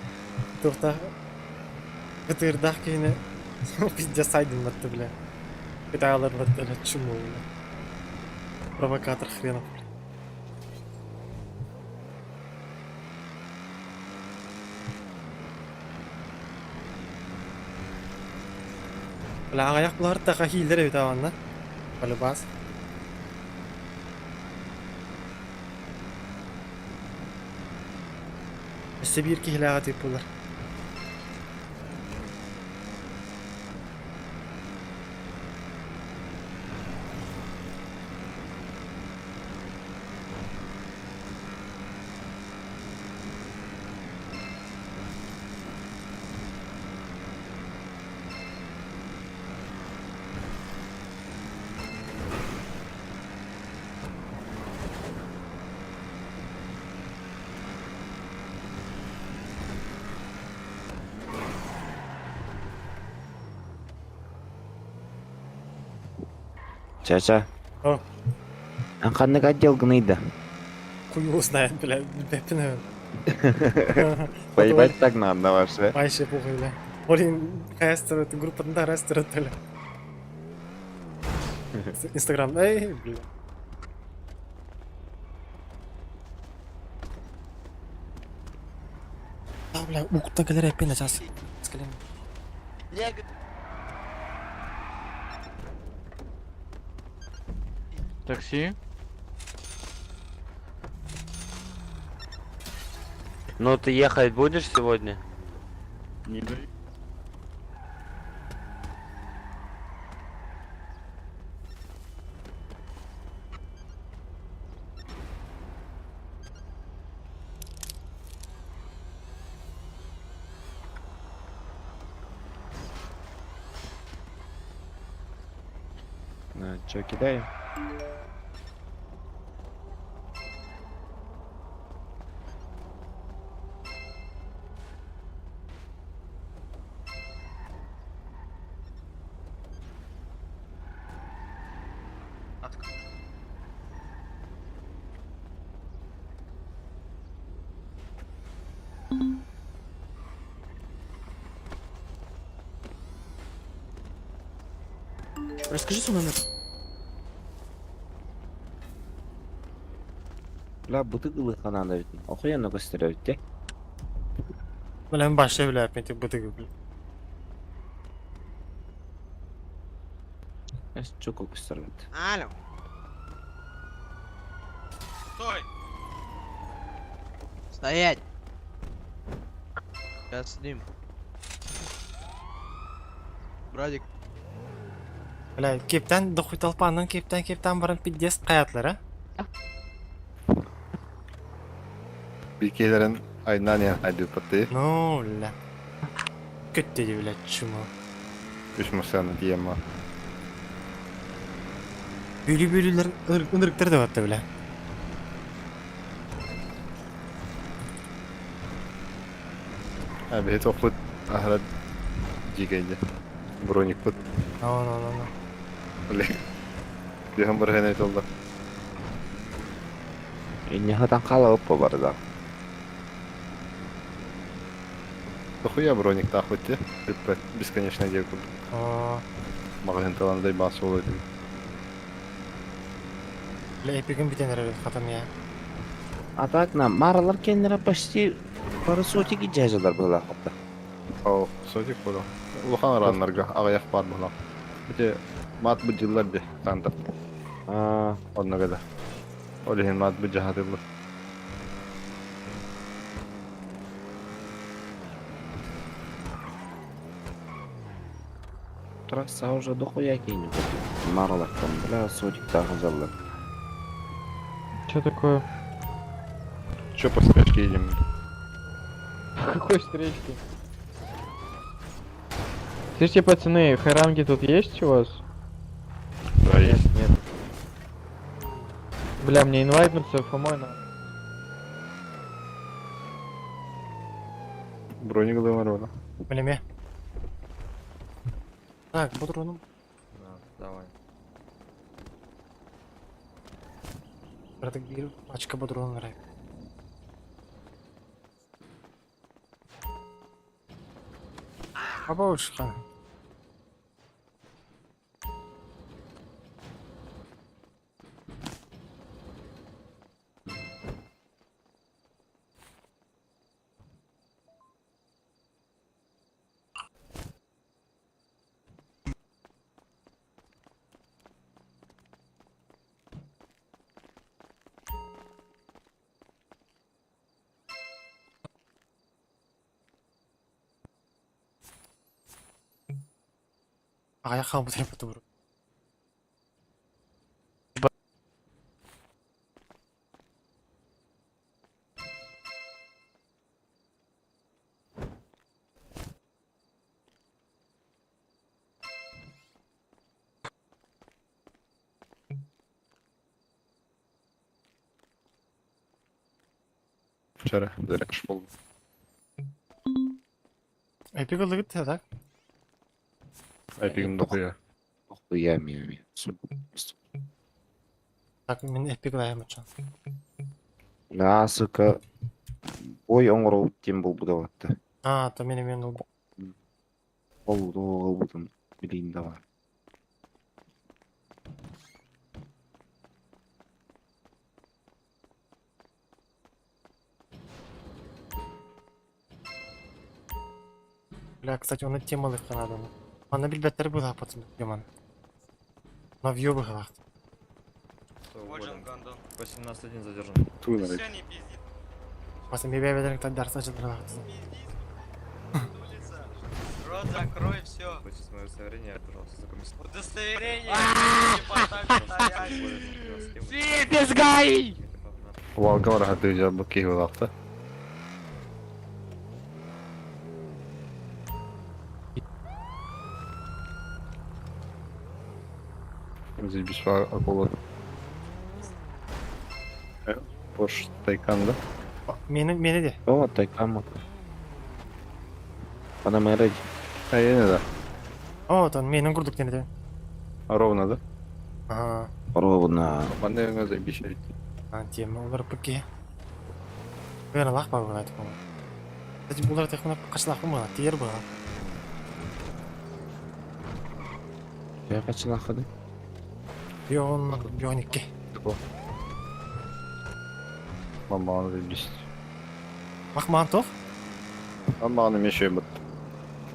тухта. Это ирдах кине. Пиздец сайдин вот, бля. Это алар вот это чуму, бля. Провокатор хренов. Бля, аяклар така хилдер бит аванда. Полюбас. Сибир кихлага тип булар. Чача. О. Анқаннык отдел гнойда. Хуй его знает, бля, бепина. Поебать так надо вообще. Вообще похуй, бля. Олин хайстер группада хайстер өтөлө. Инстаграм, эй, бля. А, бля, уқта галерея пена сейчас. Скален. Такси? Ну ты ехать будешь сегодня? Не дай. Чё, кидаем? Расскажи свой номер. Бля, бутыгылы ханада бит. Охуенно көстөрөбүт, те. Бля, баштай бля, мен тек бутыгы бля. Чоко көстөрөбүт. Алло. Стой! Стоять. Сейчас сидим. Братик. Бля, кептен дохуй толпанын кептен баран пиздец каятлар, а? Бикелерин айнания айдып патты. Ну, бля. Көттеди, бля, чума. Үч машина диема. Бөлүлөр ындырыктар деп атты, бля. Abi toplu ahrat jigaydı. Bronik put. No. Öyle. Diyorum buraya ne oldu? Не хатан калып по барда. Хуя броник так хоть те. Бесконечно девку. Магазин таландай бас olur. Бля, эпигим битенер хатам я. А так нам маралар кендера почти пару сотики жазалар была хатта. О, сотик было. Улахан раннарга агаяк бар була. Бите мат бу жыллар де танта. Онна гада. Олehen мат бу жахаты бу. Трасса уже дохуя кинет. Маралар там, бля, сотик жазалар. Что такое? Чё по скачке едем? Какой встречки? Слушайте, пацаны, харанги тут есть у вас? Да, есть. Нет. Бля, мне инвайтнуться, по-моему. Броник говорила. Блеме. Так, патроном. Давай. Браток, пачка патронов нравится. А больше хан. Aya kalmadı yapıda vurur. Вчера заряд шел. Epic oldu gitti tak. Эпигим дохуя. Охуя мими. Так, мен epic лаям açan. Да, сука. Ой, оңырау тем был будаватты. А, то мен oldu. Oldu. Bileyim de var. Бля, кстати, он темалы надо. Она бильбеттер была потом теман. На вьёбы галахт. 18-1 задержан. Туйнер. После меня ведерник так дарса галахт. Рот закрой, все. Хочется мое удостоверение, пожалуйста, за Удостоверение. This guy! Valga rahat duyacağım bu keyif olaktı. Здесь без акулы. Пош Тайканда. Meni de. Ama Taycan mı? Bana merak. Yine de. Вот он, meni kurduk deni de. Ровно, да? Ага. Ровно. Bana ne kadar bir şey. Тема олар пыке. Бәрі лақ ба бұға айтып оңа. Кстати, бұлар тек мұна қашылақ бұға, тегер бұға. Ya kaçın akıdı? Бион икке. Маманы билбис. Махмантов? Маманы мешей бут.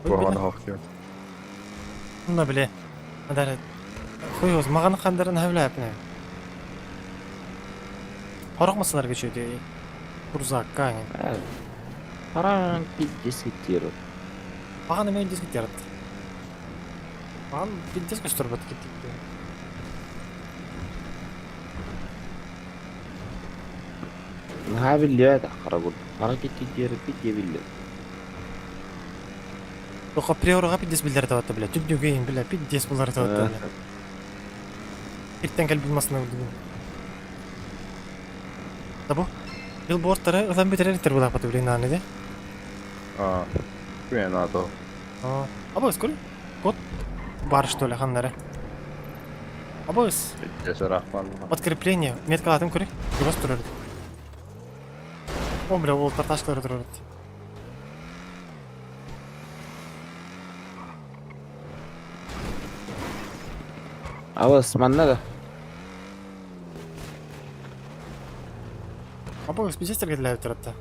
Туганы хоккей. Мұнда біле. Адар. Қой өз, маған қандарын әвлі әпіне. Қорық мысылар кечеді. Курзак, каңын. Параң пиздес кеттері. Маған емен дескі терді. Маған пиздес көстір бұд кетті. Ha bilya da qaragul. Qara kettileri pidye bilya. Тоқа приорға пиздес білдер таватты, бля. Түбдеугейін, бля, пиздес бұлар таватты, бля. Ертен кәл білмасына өдігін. Табу? Билбордтары ұлан бетерер еттер бұлақ баты, блин, наны де? Күен ато. Абыз, көрі? Кот бар, что ли, ханнары. Абыз. Пиддесі рахман. Подкрепление. Меткалатын көрі? Күрас тұрырды. О, бля, ол тарташқылары тұрырды. Авас маннада. Абыз, бізестерге ділі тұрырды.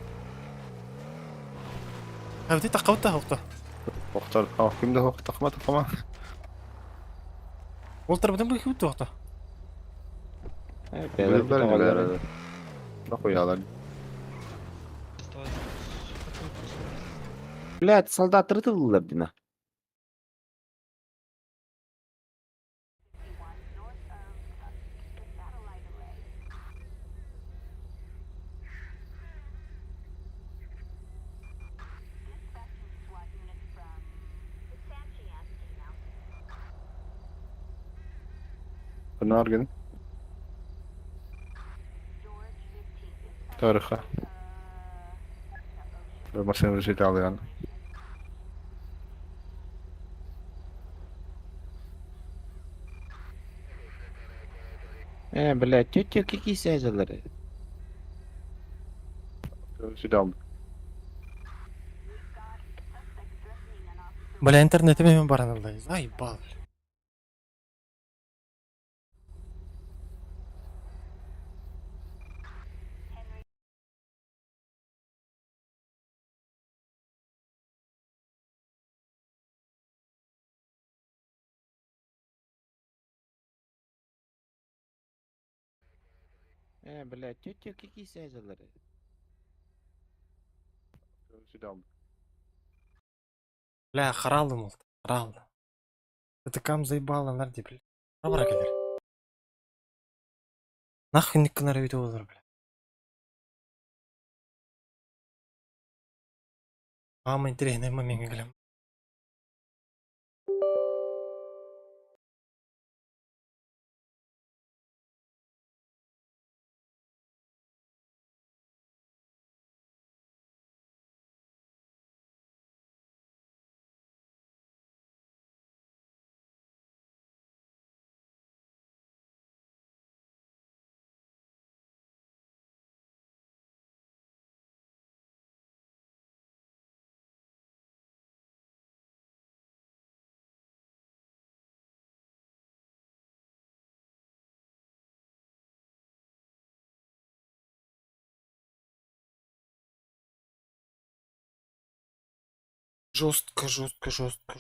Әвді тақауытта хоқты. Оқтар, кімді хоқты тақма тақма? Ол тарбыдан бұл хеуітті хоқты. Бәрі. Нахуй алар. Блядь, солдат рытылдылар дина. Bunlar gelin. Tarık'a. Ve masaya viziti alayan. Блядь, тетя какие сязалары? Viziti aldım. Бля, интернетіме мен баранылдай. Заебал. Блядь, тетя какие сязалары? Viziti aldım. Бля, қаралдым ол. Қаралды. Это кам заебало, нарди, бля. Рабара келер. Нахуй никкінар өйті олар, бля. Ама интересный момент, глям. Жестко, жестко, жестко.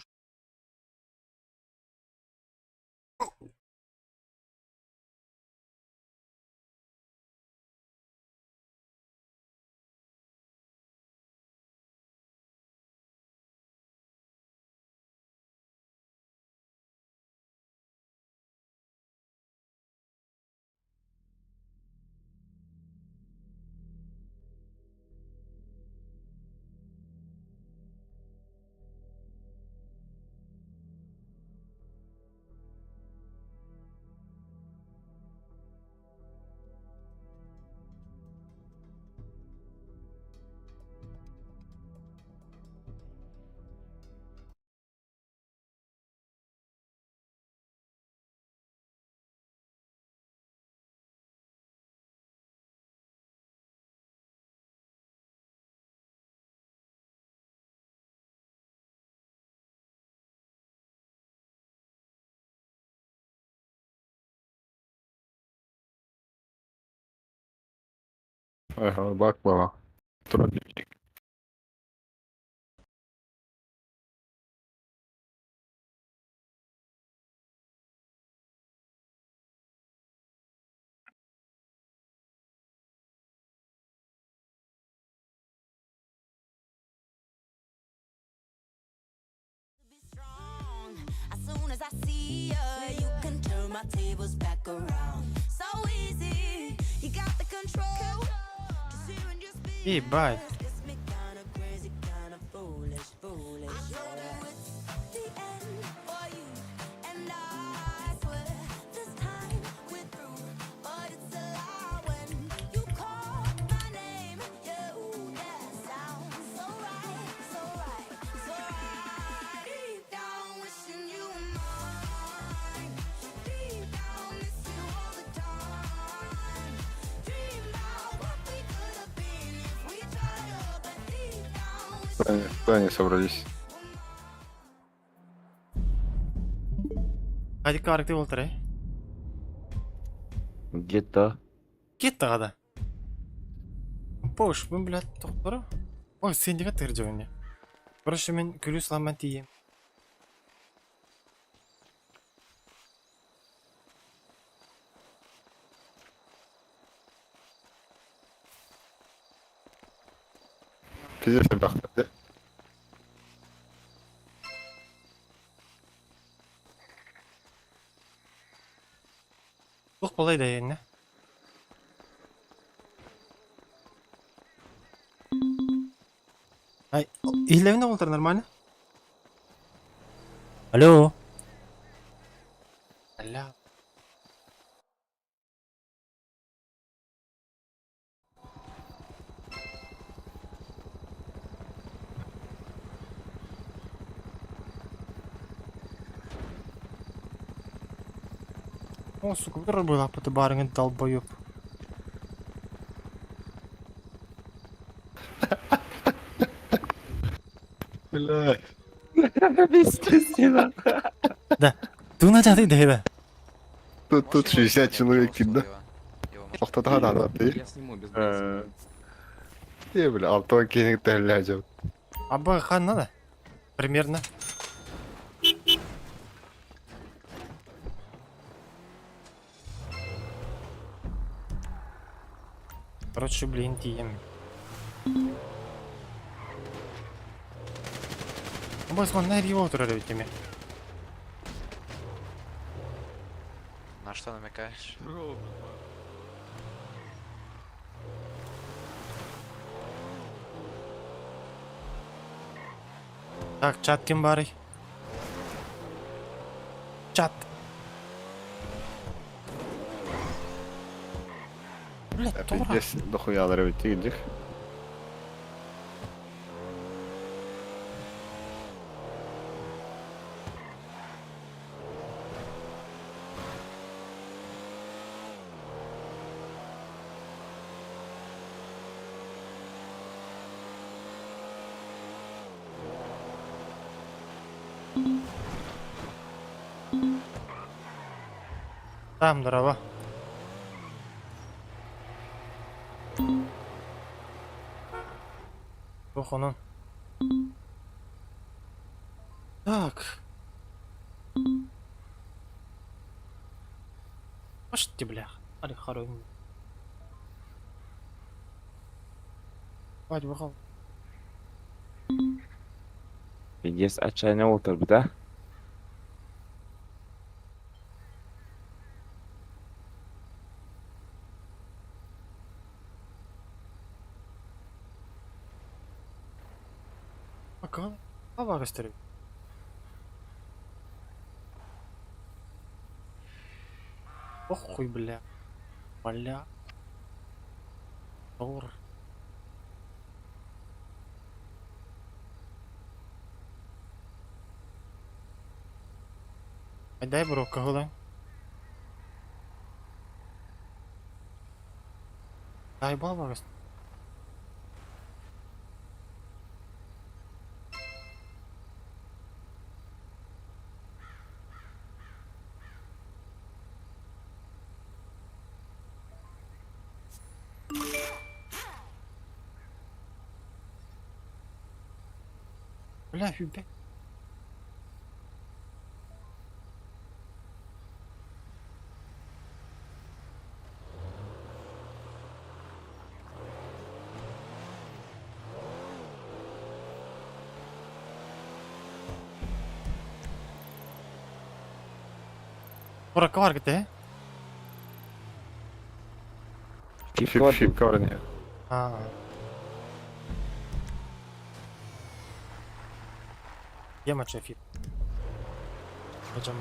Ага, бак бaba. Троллик. As soon as I see you, you can turn my tables back around. So easy, you got the control. Just hearing your speech Ебать. gets me kinda crazy, kinda foolish, foolish. I know that it's the end for you and I swear this time we're through. But it's a lie when you call my name. Yeah, ooh, that sounds so right, so right, so right. Deep down wishing you were mine. Deep down miss you all the time. Dream about what we could have been if we tried up. But deep down Куда они собрались? Hadi karıkta voltare. Где-то. Кетті қада. Пош, мен блядь, тоқтыры. Ой, сен деге тыр жауыне. Короче, мен күлі сыламан тием. Пиздец, ребята, да? Тух болай да ене. Ай, илевіне волтар нормально? Алло. Алло. О, сука, вдруг была по барыгын долбоёб. Бля. Беспрестанно. Да. Туна жады да. Тут 60 человек кинда. Тоқтата да ты. Я сниму без Не, бля, алтон кенек тәлләжем. Абба хан надо. Примерно. Короче, блин, тием. Абба смотри, на его турель. На что намекаешь? Так, чат кем барый? Чат. Блять, Тора. Пиздец, дохуя дарит тигдих. Там дрова. Ох, он. Так. Пошли, бля. Али, хорой. Hadi bakalım. Пиздец, отчаянно отырды да? Bakalım. Hava göstereyim. Oh хуй, бля. Бля. Doğru. Дай бро, кого да? Дай баба гос. Бля, фига. Bora var gitti. Фипка вроде. Ha. Yema çefip. Hocam.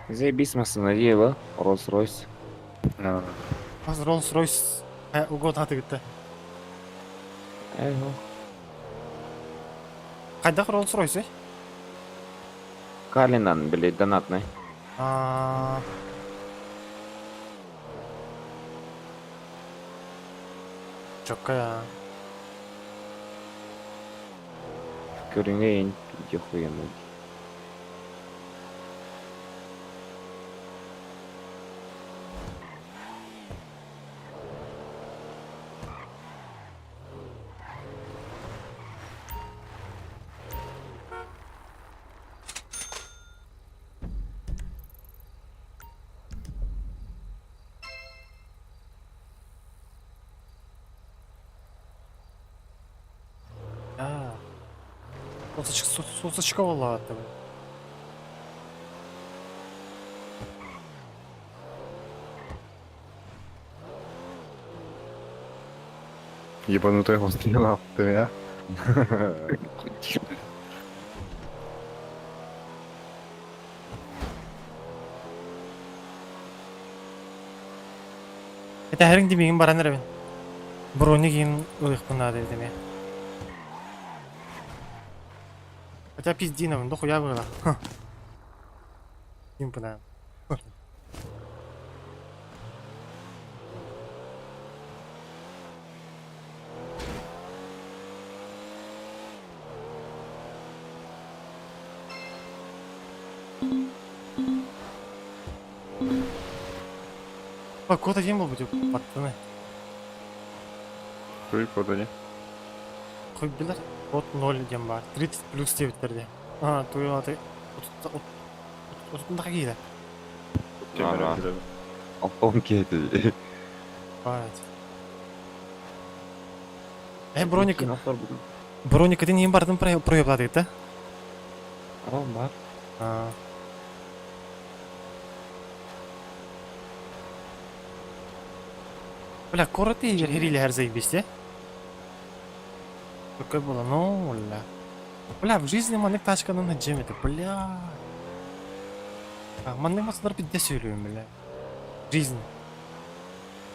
Заебись, мы остановила. Rolls-Royce. Az Rolls-Royce угодно gitti. Eyvah. Қайдағы Rolls-Royce? Калинан, блядь, донатный. Чокая. Көрінген где хуяный. Сосочка валата. Ебанутый его стрелял, ты меня? Это herring demeyeyim bana ne ben. Brownie giyin ılık bunlar dedim ya. Хотя пиздиновым, да хуя было. Им понравилось. Какой-то день был будет, пацаны. Хуй, куда не? Хуй, блядь. Вот 0 дем бар. 30 плюс твиттерде. Туйлаты. Дорогие, да? Ага. Он кеті. Броник. Броник, ты не бардың проебладый, да? Бар. Бля, коротый или her заебись, да? Какой было, ну, бля. Бля, в жизни манек тачканы на джеме-то, бля. Манек масындар пидде сөйлеуім, бля. Жизнь.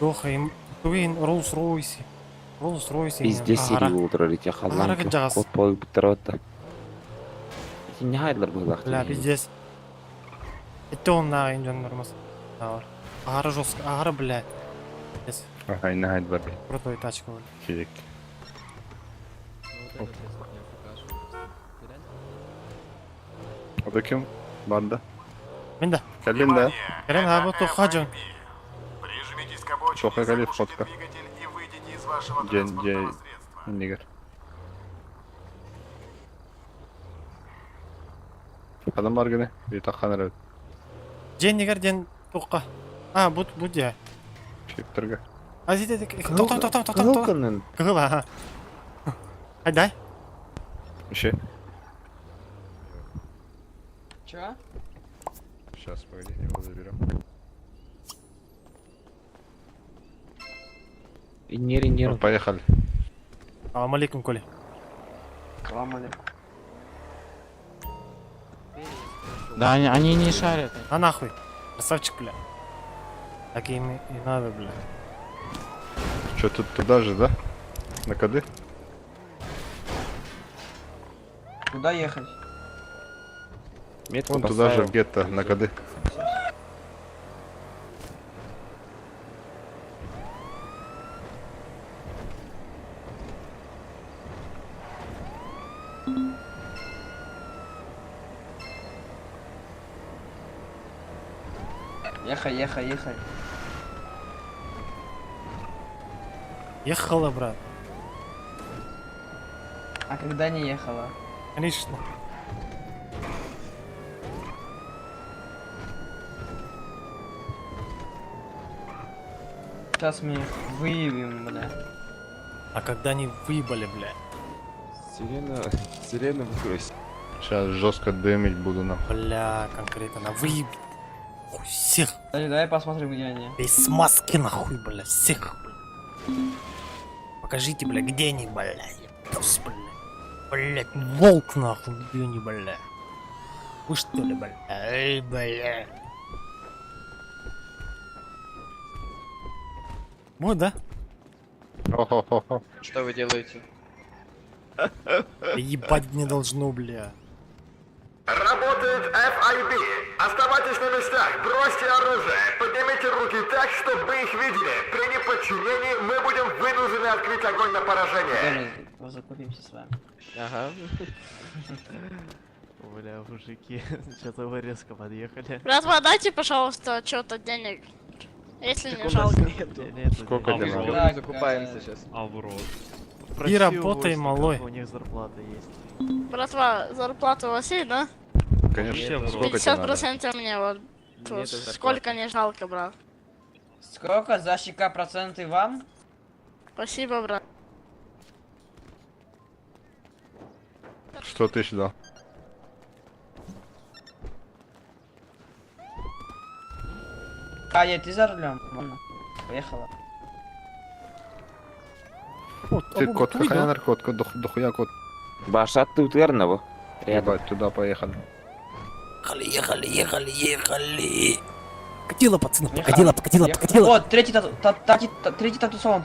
Доха, им, туин, Rolls-Royce. Rolls-Royce. Пизде серии отырар еке қалған код болып біттір отты. Сен не хайдылар бұл лақты? Бля, пиздец. Это он на инжен нормас. Ағары жестко, ағары, бля. Пиздец. Ага, не хайд бар. Крутой тачка, бля. Физик. O da kim? Banda. Минда. Калин, да? Калин, а вот уходим. Прижмитесь к обочине, Плохо Калин заглушите фотка. двигатель и выйдите из вашего День, транспортного средства. нигер. Adam var gene. Bir takhan evet. Ден негер, ден туққа. А, бұд я. Шиптерге. Азиде, тоқтам. Кылкынын. Кығыл, аха. Айдай. Еще. Чё? Сейчас, погоди, его заберем. Инер. Поехали. Салам алейкум, Коля. Салам алейкум. Да, они не шарят. А нахуй. Красавчик, бля. Так им и надо, бля. Что, тут туда же, да? На коды? Куда ехать? Метку Вон туда же, поставил. в гетто, на коды. Ехай. Ехала, брат. А когда не ехала? Конечно. Сейчас мы их выявим, бля. А когда они выебали, бля. Сирена выкройся. Сейчас жестко дымить буду на. Бля, конкретно на выеб. Всех. Давай посмотрим, где они. Без маски, нахуй, бля. Всех, бля. Покажите, бля, где они, бля. Ебус, бля. Блять, волк, нахуй, где они, бля. Вы что ли, бля? Эй, бля. Вот, да? Хо-хо-хо-хо. Что вы делаете? Ебать не должно, бля. Работает FIB. Оставайтесь на местах, бросьте оружие, поднимите руки так, чтобы мы их видели. При неподчинении мы будем вынуждены открыть огонь на поражение. Закупимся с вами. Ага. Бля, мужики, что-то вы резко подъехали. Братва, дайте, пожалуйста, что-то денег. Если не жалко. Сколько денег? денег? Так, закупаемся сейчас. А в рот. И работай, малой. У них зарплата есть. Братва, зарплата у вас есть, да? Конечно, сколько тебе надо? 50% мне вот. Тут сколько не жалко, брат. Сколько? За щека проценты вам? Спасибо, брат. 100 тысяч дал. Кая, ты за рулем? Ладно. Поехала. Ты кот, какая наркотка, дохуя кот. Башат тут верного. Ебать, туда поехали. Ехали. Покатила, пацаны, покатила. Вот, третий тату салон,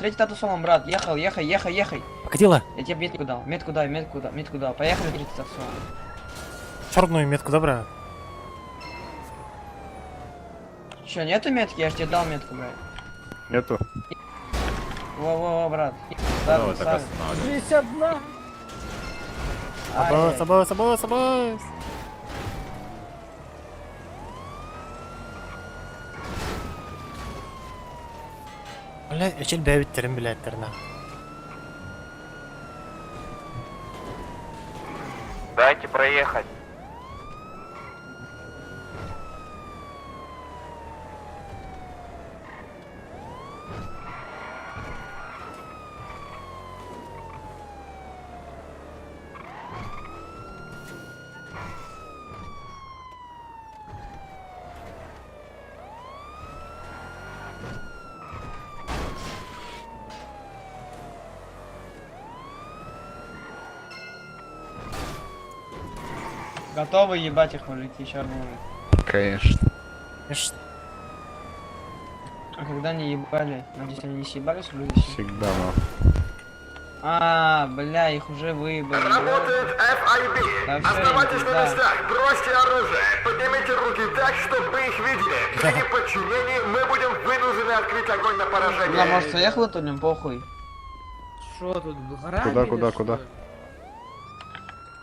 брат. Ехай. Покатила. Я тебе метку дал. Метку дал. Поехали, третий тату салон. Черную метку, добра. Че, нету метки? Я ж тебе дал метку, брат. Нету. Во, брат. Ставь. 51. Собой. Бля, эчел бәбиттерин билеттерна. Дайте проехать. Готовы ебать их, мужики, черные. Конечно. А когда не ебали? Надеюсь, они не съебались в люди? Всегда, но. Бля, их уже выебали. Работает FIB. Да, всё, Оставайтесь на да. местах, бросьте оружие, поднимите руки так, чтобы мы их видели. При неподчинении мы будем вынуждены открыть огонь на поражение. Бля, может, заехала тонем, похуй. Что тут,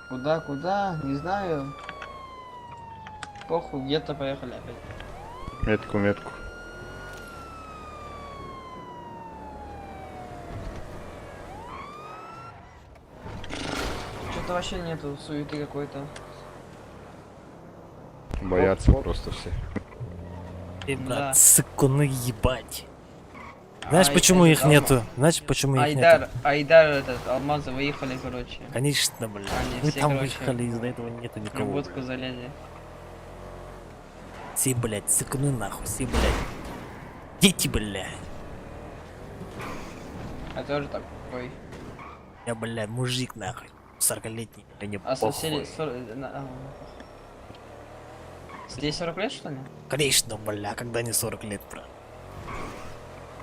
Куда? Куда? Не знаю. похуй, где-то поехали опять. Метку, метку. Что-то вообще нету суеты какой-то. Боятся просто все. Брат, сыкуны ебать. Знаешь, почему их нету? Знаешь, почему их нету? Айдар, этот, алмазы выехали, короче. Конечно, бля. Они Мы все, там короче, выехали, из-за этого нету в никого. будку залезли. Все, блядь, сыкуны нахуй, все, блядь. Дети, блядь. А тоже такой. Я, блядь, мужик, нахуй. 40-летний, мне А похуй. соседи 40... Здесь 40 лет, что ли? Конечно, бля, когда не 40 лет, брат.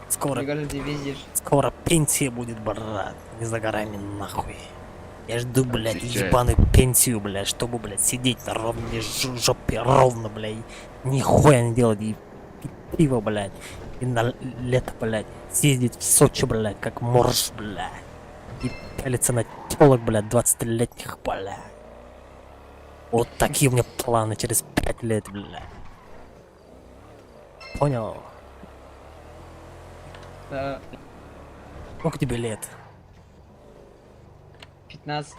Скоро, Мне кажется, ты вездишь. скоро пенсия будет, брат. Не за горами, нахуй. Я жду, блядь, Отвечай. ебаную пенсию, блядь, чтобы, блядь, сидеть на ровной жопе ровно, блядь. Нихуя не делать и пить пиво, блядь. И на лето, блядь, съездить в Сочи, блядь, как морж, блядь. И пялиться на телок, блядь, 20-летних, блядь. Вот такие у меня планы через 5 лет, блядь. Понял? Да, Сколько тебе лет? 15.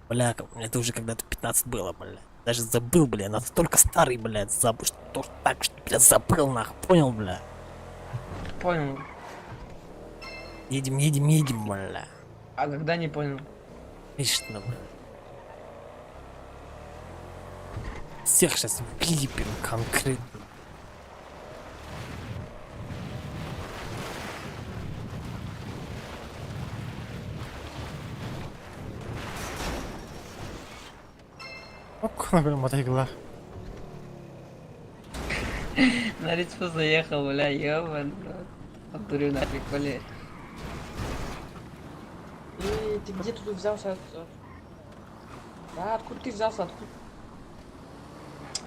Бля, это уже когда-то 15 было, бля. Даже забыл, бля, настолько старый, блядь, забыл, что тоже так, что, бля, забыл, нахуй, понял, бля? Понял. Едем, едем, едем, бля. А когда не понял? Конечно, бля. Всех сейчас влипим конкретно. Ок, например, мотоцикла. На речку заехал, бля, ёбан. Отдурю на приколе. Ты где тут взялся? Да, откуда ты взялся? Откуда?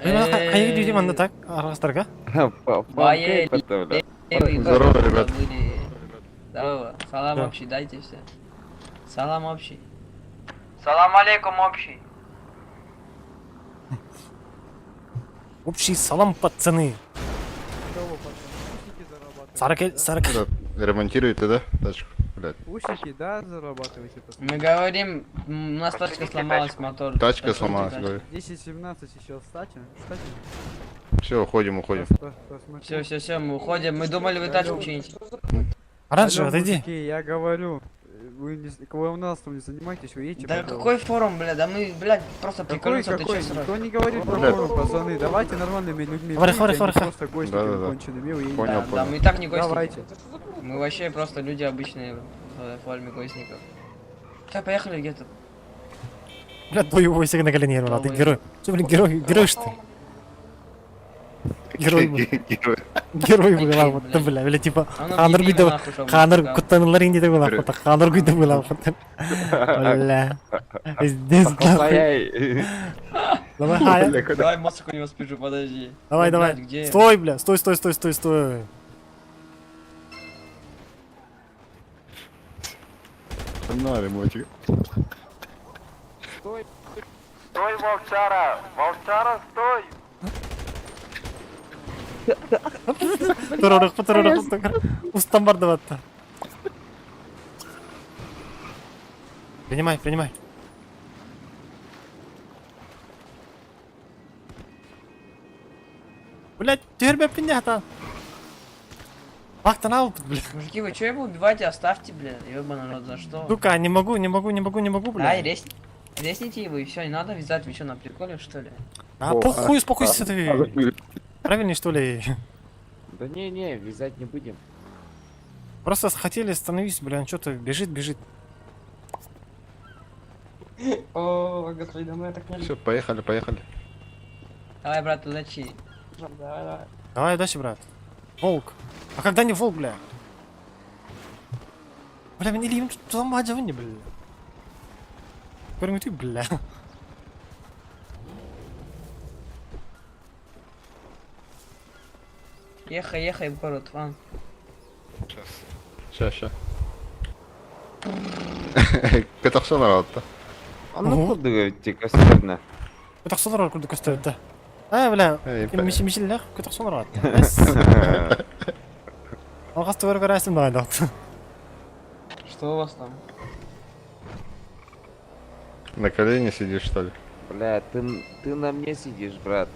Hayır dedim anda tak araştırga. Бои, Здорово, ребят. Здорово. Салам Да. общий, дайте все. Салам общий. Салам алейкум общий. Общий салам, пацаны. 40. Да, ремонтируете, да, тачку? Блядь. Усики, да, зарабатываете? Мы говорим, у нас тачка сломалась, мотор. Тачка сломалась, говорю. 10-17 еще стати. Все, уходим, уходим. Все, мы уходим. Мы думали, вы тачку чините. Раньше, Алло, отойди. мужики, я говорю, вы, вы у нас там не занимаетесь, вы едете. Да пожалуйста. какой форум, бля, да мы, блядь, просто Какой, приколимся, ты какой? чё Никто сразу? не говорит про Блядь. форум, пацаны, давайте нормальными людьми. Говори, будьте, говори, а не говори. просто гостиками Да-да-да. кончеными, вы едете. Понял, Да, понял. мы и так не гости. Давайте. Мы вообще просто люди обычные в форме гостников. Так, поехали где-то. Бля, твой его себе на колени рвал, ты герой. Что, блин, герой что ли? Герой был. Герой был, а вот, бля, типа, А ну, Ханар беги гүйді, нахуй, чтобы Ханар не құттанылар енді де была, вот, Ханар гүйді была, вот. Бля. Здесь, нахуй. Давай, хай. Давай мозг у него спижу, подожди. Давай, Ой, давай. блядь, где? Стой, бля, стой. На ремонтик. Стой, волчара! Волчара, стой! Потурорық. Устан бар даватта. Принимай. Блять, тербеппин яхта. Вахтан алып, блядь. Мужики, вы чё его убиваете? Оставьте, бля, ёбаный рот, за что? Сука, не могу, Ай, блядь. резните его и все, не надо вязать, вы что, на приколе, что ли? А похуй, успокойся ты. Правильный, что ли? Да не, вязать не будем. Просто хотели остановить, бля, он что-то бежит. О, господи, да мы так не Все, поехали. Давай, брат, удачи. Давай дальше, брат. Волк. А когда не волк, бля? Бля, мне лим туда маджавни, бля. Говорю, ты, бля. Ехай в город, ван. Сейчас. Катахсан алатта. А ну куда тебе костерно? Это что курды костюм, да? бля, Эй, мишеллах, который сон рад. Он раз твой раз надо. Что у вас там? На колени сидишь, что ли? Бля, ты на мне сидишь, брат.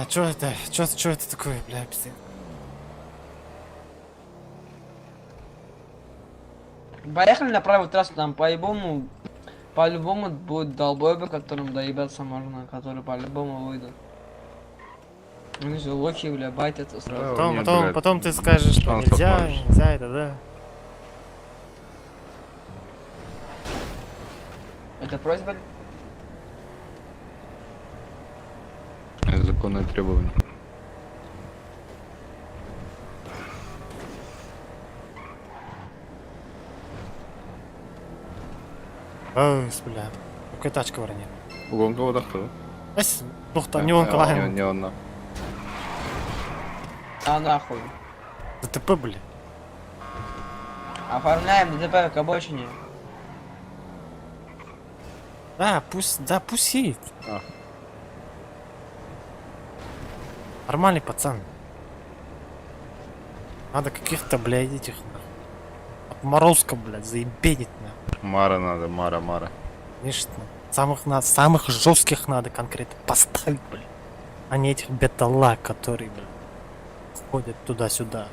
Чё это? Чё это такое, бля, пиздец? Поехали на правую трассу, там по-любому будет долбоебы, которым доебаться можно, которые по-любому выйдут. Они же лохи, бля, байтятся сразу. Потом ты скажешь, что нельзя, это, да. Это просьба? Это законное требование. Бля, какая тачка вороне. Угонка вот кто? Там не он калаем. Не он. А нахуй. ДТП, бля. Оформляем ДТП к обочине. Пусть едет. Нормальный пацан. Надо каких-то, блядь, этих, отморозка, блядь, заебенить, Мара надо, Мара. Конечно. Самых жестких надо конкретно поставить, блядь. А не этих беталак, которые, блядь, ходят туда-сюда.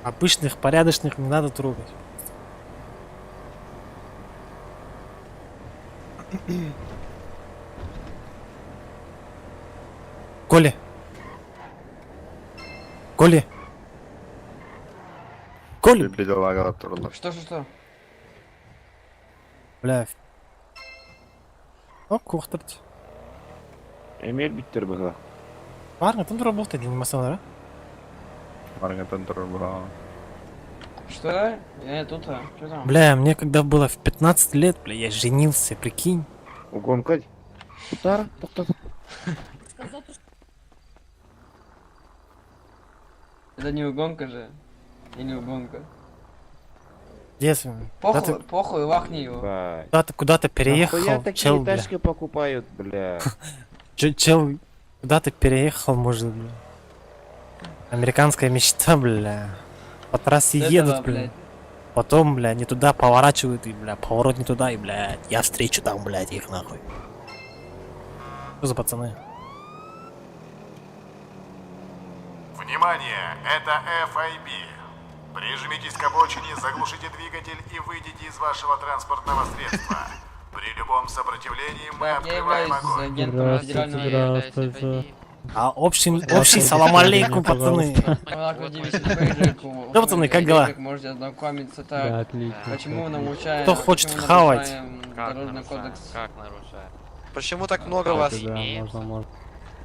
Обычных, порядочных не надо трогать. Коля! Что? Бля. Кухтарт. Эмель биттер быга. Парни, там работает, не масала, Что? Я тут, что там? Бля, мне когда было в 15 лет, бля, я женился, прикинь. Угонка. Утара, Это не угонка же. Или угонка. Если... Похуй, лахни его. Куда-то переехал, чел, бля. Тачки покупают, бля. Чел куда-то переехал, может, бля. Американская мечта, бля. По трассе едут, бля. Потом, бля, не туда поворачивают, и, бля, поворот не туда, и, блядь, я встречу там, блядь, их нахуй. Что за пацаны? Внимание, это FIB. Прижмитесь к обочине, заглушите двигатель и выйдите из вашего транспортного средства. При любом сопротивлении мы открываем огонь. Здравствуйте. Общий салам алейкум, пацаны. Да, пацаны, как дела? Можете ознакомиться так. Почему научаем? Кто хочет хавать? Дорожный кодекс. Как нарушает? Почему так много вас?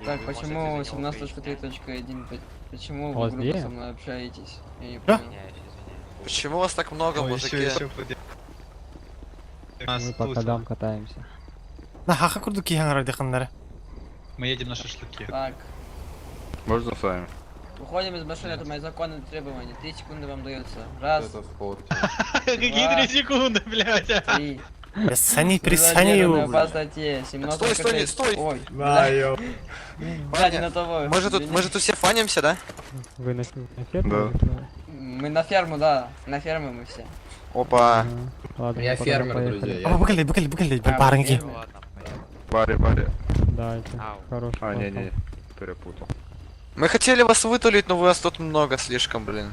Так, почему 17.3.1? Почему вы группа со мной общаетесь? Я не понял. Почему вас так много, мужики? Мы по кодам катаемся. Мы едем на шашлыки. Так. Можно с вами? Уходим из машины, это мои законные требования. 3 секунды вам дается. Раз. Какие 3 секунды, блядь? 3. Присани его. По статье 17. Стой! Ой, Блядь, на того. Мы же тут все фанимся, да? Вы на ферму? Да. Мы на ферму, да. На ферму мы все. Опа. Ладно, Я фермер, друзья. Быкали, парники. Баре. Дайте. Хороший. Не, перепутал. Мы хотели вас вытулить, но вас тут много слишком, блин.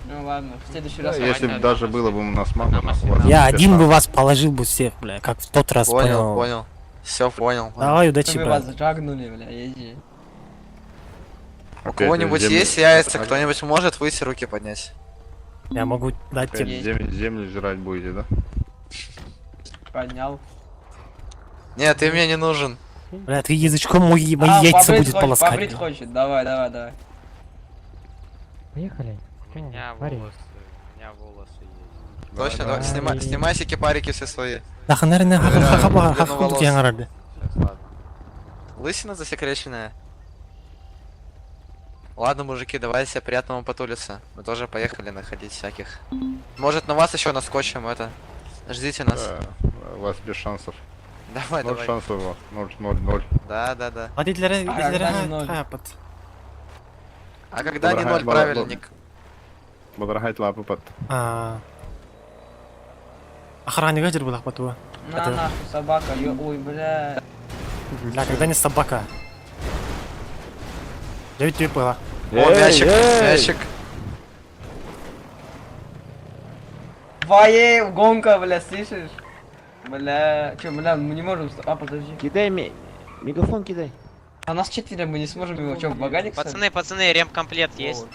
Ну ладно, в следующий раз. Если бы даже было бы у нас мало, Я один бы вас положил бы всех, бля, как в тот раз. Понял. Все понял. Давай, удачи, Мы брат. вас жагнули, бля, иди. У кого-нибудь есть яйца? Кто-нибудь может выйти руки поднять? Я могу дать тебе. Землю жрать будете, да? Поднял. Нет, ты мне не нужен. Бля, ты язычком мои яйца будет полоскать. Побрить хочет, давай. Поехали. У меня волосы есть. Точно, давай, снимай сики-парики все свои. Лысина засекреченная. Ладно, мужики, давайте приятного потулиться. Мы тоже поехали находить всяких. Может, на вас еще наскочим, это. Ждите нас. У вас без шансов. Давай, 0 давай. шансов, 0. Да, да, да. Хапот. А когда не 0, правильно, Ник? Бодрагать лапы под. Охранник гажер был хапоту. На нахуй, собака, ой, бля. Бля, когда не собака. Я ведь тебе была. О, мячик, мячик. Твоей гонка, бля, слышишь? Бля, чё, бля, мы не можем... А, подожди. Кидай мегафон, кидай. А нас 4, мы не сможем его, чё, в багажник? Пацаны, ремкомплект есть?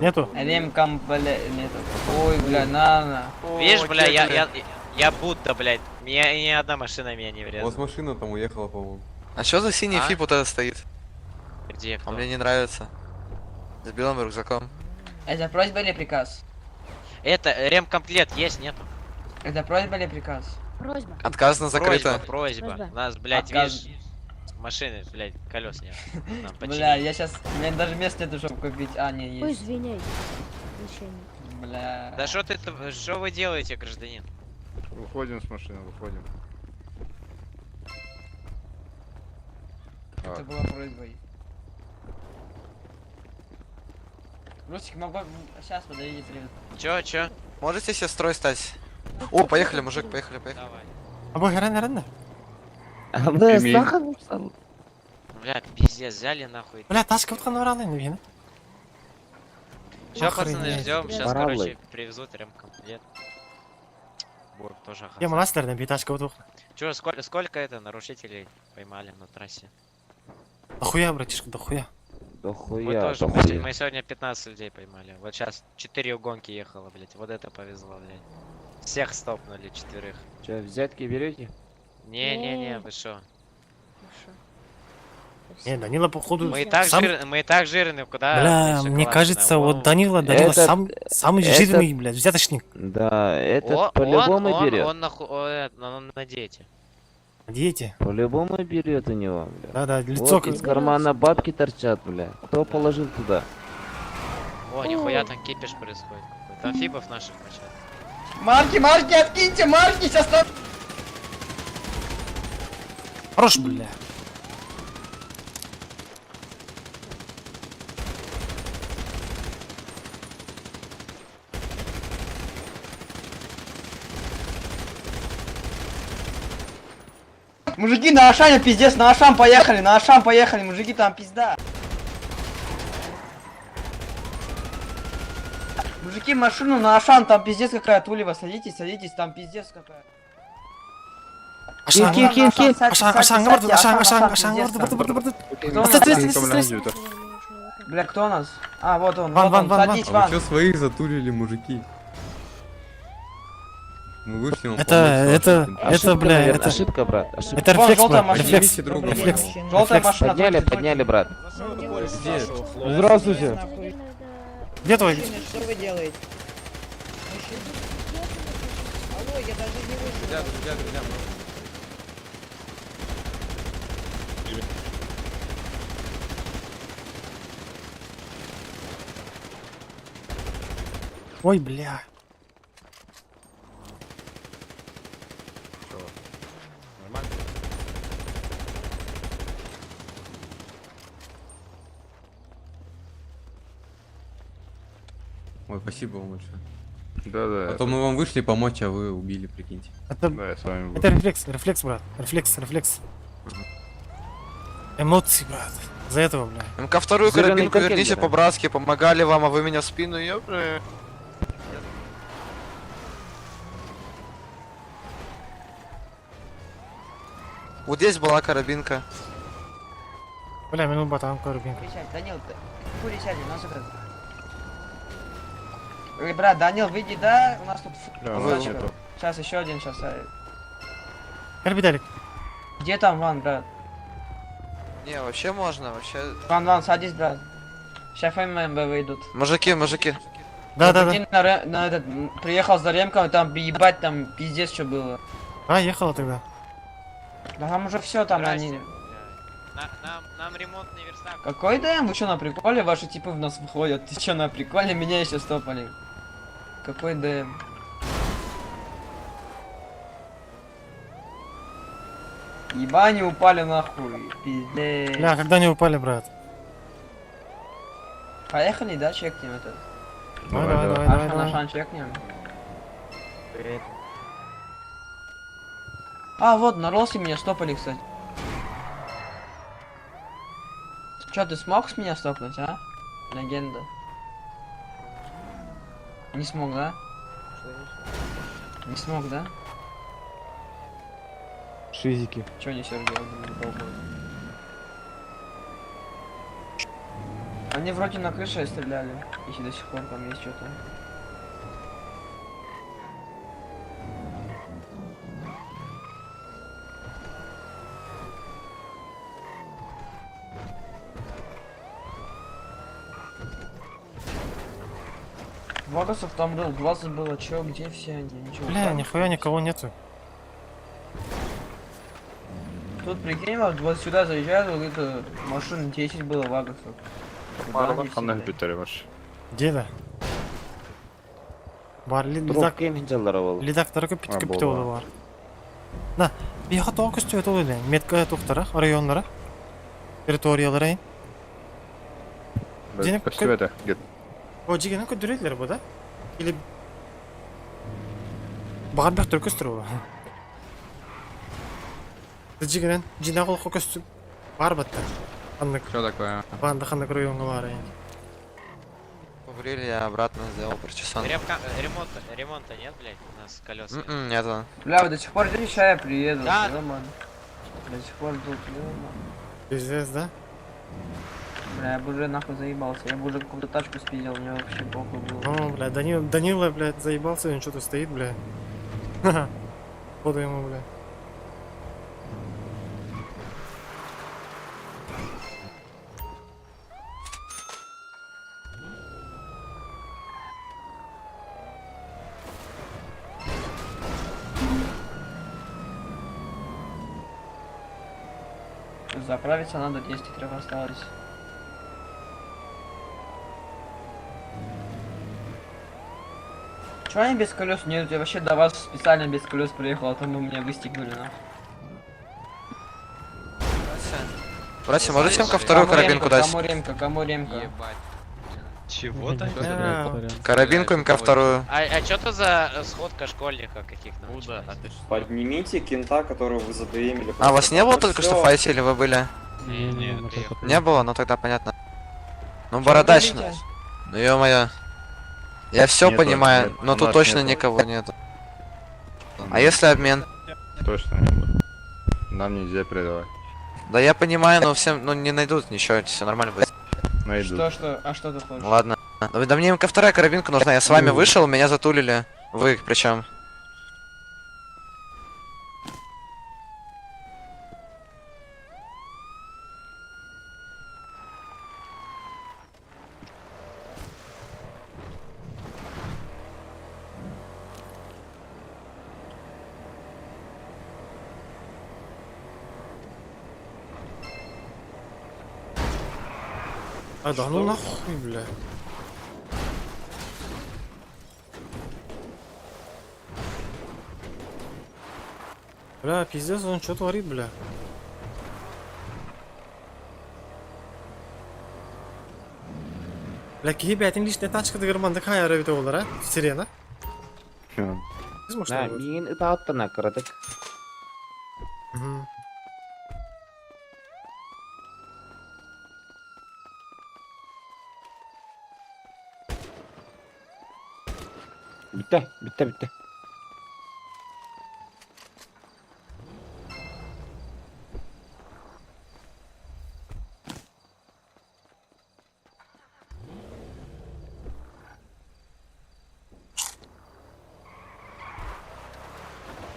Нету? Ремком, бля, нету. Ой, бля, на. Видишь, бля, я Будда, блядь. Ни одна машина меня не врезала. У вас машина там уехала, по-моему. А что за синий фип вот этот стоит? Где? А мне не нравится. С белым рюкзаком. Это просьба или приказ? Это ремкомплект есть, нету? Это просьба или приказ? Просьба. Отказано, закрыто. Просьба. У нас, блядь, Отказ. видишь, машины, блядь, колес нет. Нам Бля, починить. я сейчас... У меня даже места нету, чтобы купить. А, не, Ой, есть. извиняй. Бля. Да что вы делаете, гражданин? Выходим с машины, выходим. Это была просьбой. Русик, могу... Сейчас, подойди, привет. Чё? Можете сестрой стать? О, поехали, мужик, поехали. Давай. Або рано. Бля, пиздец, взяли нахуй. Бля, тачка вот ханураны, не видно. Все, пацаны, Охренеть. ждем. Сейчас, Пора, короче, блядь. привезут ремкомплект. Будет тоже охота. Я монастырь на тачка вот. Чё, сколько это нарушителей поймали на трассе? Дохуя, братишка, дохуя. Мы сегодня 15 людей поймали. Вот сейчас 4 гонки ехало, блять. Вот это повезло, блять. Всех стопнули, 4. Че, взятки берете? Не, вы шо? Не, Данила, походу, Мы и так сам... жирны, куда? Бля, мне кажется, вот Данила самый жирный, блядь, взяточник. Да, этот по-любому берет. Он на диете. На диете? По-любому берет у него, бля. Да, лицо Вот из кармана бабки торчат, бля. Кто положил туда? О, нихуя там кипиш происходит какой-то. Там фибов наших мочат. Марки, откиньте, марки, сейчас там... Хорош, бля. Мужики, на Ашане пиздец, на Ашан поехали, мужики, там пизда. Мужики, машину на Ашан, там пиздец какая, Тулева, садитесь, там пиздец какая. Ашан, Бля, кто у нас? А, вот он, Ван. садись, А Ван. вы чё своих затулили, мужики? Мы вышли, это, бля, это... Ошибка, брат, ошибка. Это рефлекс, брат, рефлекс. Желтая машина. Подняли, брат. Здравствуйте. Где твой? Что вы делаете? Алло, я даже не вышел. Ой, бля. Ой, спасибо вам большое. Да. А то мы вам вышли помочь, а вы убили, прикиньте. Это, Да, я с вами буду. это рефлекс, брат. Рефлекс. Эмоции, брат. За этого, бля. МК вторую Зеленый карабинку кокель, верните да. по-братски, помогали вам, а вы меня в спину, ёпры. Вот здесь была карабинка. Бля, минут батан, корубинка. Данил, сядь, у нас это... Брат, Данил, выйди, да? У нас тут... Нету. Сейчас еще один, сейчас. Карбидалик. Где там Ван, брат? Не, вообще можно, вообще... Ван, садись, брат. Сейчас ФМБ выйдут. Мужики. Да. Прикинь, на этот, приехал за ремком, там ебать, там пиздец что было. А, ехала тогда. Да там уже все, там они... Нам ремонтный верстак. Какой ДМ? Вы что, на приколе? Ваши типы в нас выходят. Ты что, на приколе? Меня еще стопали. Какой ДМ? Ебани упали нахуй. Пиздец. Бля, когда они упали, брат? Поехали, да, чекнем этот. Давай. Нашан чекнем. А, вот, на Росе меня стопали, кстати. Чё, ты смог с меня стопнуть, а? Легенда. Не смог, да? Не смог, да? Шизики. Чё не Сергей? Они вроде на крыше стреляли, если до сих пор там есть что-то. Вагасов там был, 20 было, чё, где все они? Ничего. Бля, нихуя никого нету. Тут прикинь, вот сюда заезжают, вот это машин 10 было вагасов. Qanday bitiriyor? Где-то. Бар Дроп кеминжалар бол. лидактары көп бітіп бар. На, бияқа тоғы көсті өті олай. Метка тоқтары, районлары. Территориялары айын. Денеп Көстөбеді, кет. О, жигенен көдірейлер бұл да? Или... Бағар бәк түр көстір ол. Жигенен, жинақ олқы көстіп бар бәтті. Что такое? Банда хандық районға бар айын. Курили, я обратно сделал причесан. Ремонта нет, блядь, у нас колеса. Нету. Бля, вы до сих пор ждете, сейчас я приеду. Да. До сих пор тут, Пиздец, да? Бля, я бы уже нахуй заебался. Я бы уже какую-то тачку спиздил, мне вообще похуй было. О, бля, Данила, блядь, заебался, он что-то стоит, бля. Ха-ха. Походу ему, бля. Заправиться надо, 10 литров осталось. Чё они без колес? Нет, я вообще до вас специально без колес приехал, а то мы меня выстегнули нахуй. Братья, можете ко вторую карабинку дать? Кому ремка? Чего так? Карабинку им ко вторую. А что это за сходка школьников каких-то? Поднимите кента, которого вы задоемили. А вас не было только что в файте или вы были? Не, Не было? Ну тогда понятно. Ну бородач, ну ё-моё. Я все понимаю, но тут точно никого нету. А если обмен? Точно не будет. Нам нельзя передавать. Да я понимаю, но всем, ну не найдут ничего, все нормально будет. Найдут. А что ты хочешь? Ладно. Да мне ко вторая карабинка нужна, я с вами вышел, меня затулили. Вы причем? А, да ну нахуй, бля. Бля, пиздец, он что творит, бля? Бля, кибетин лишняя тачка догорманда кая равито олара? Сирена? На, мен итааттана кырдык. Bitti.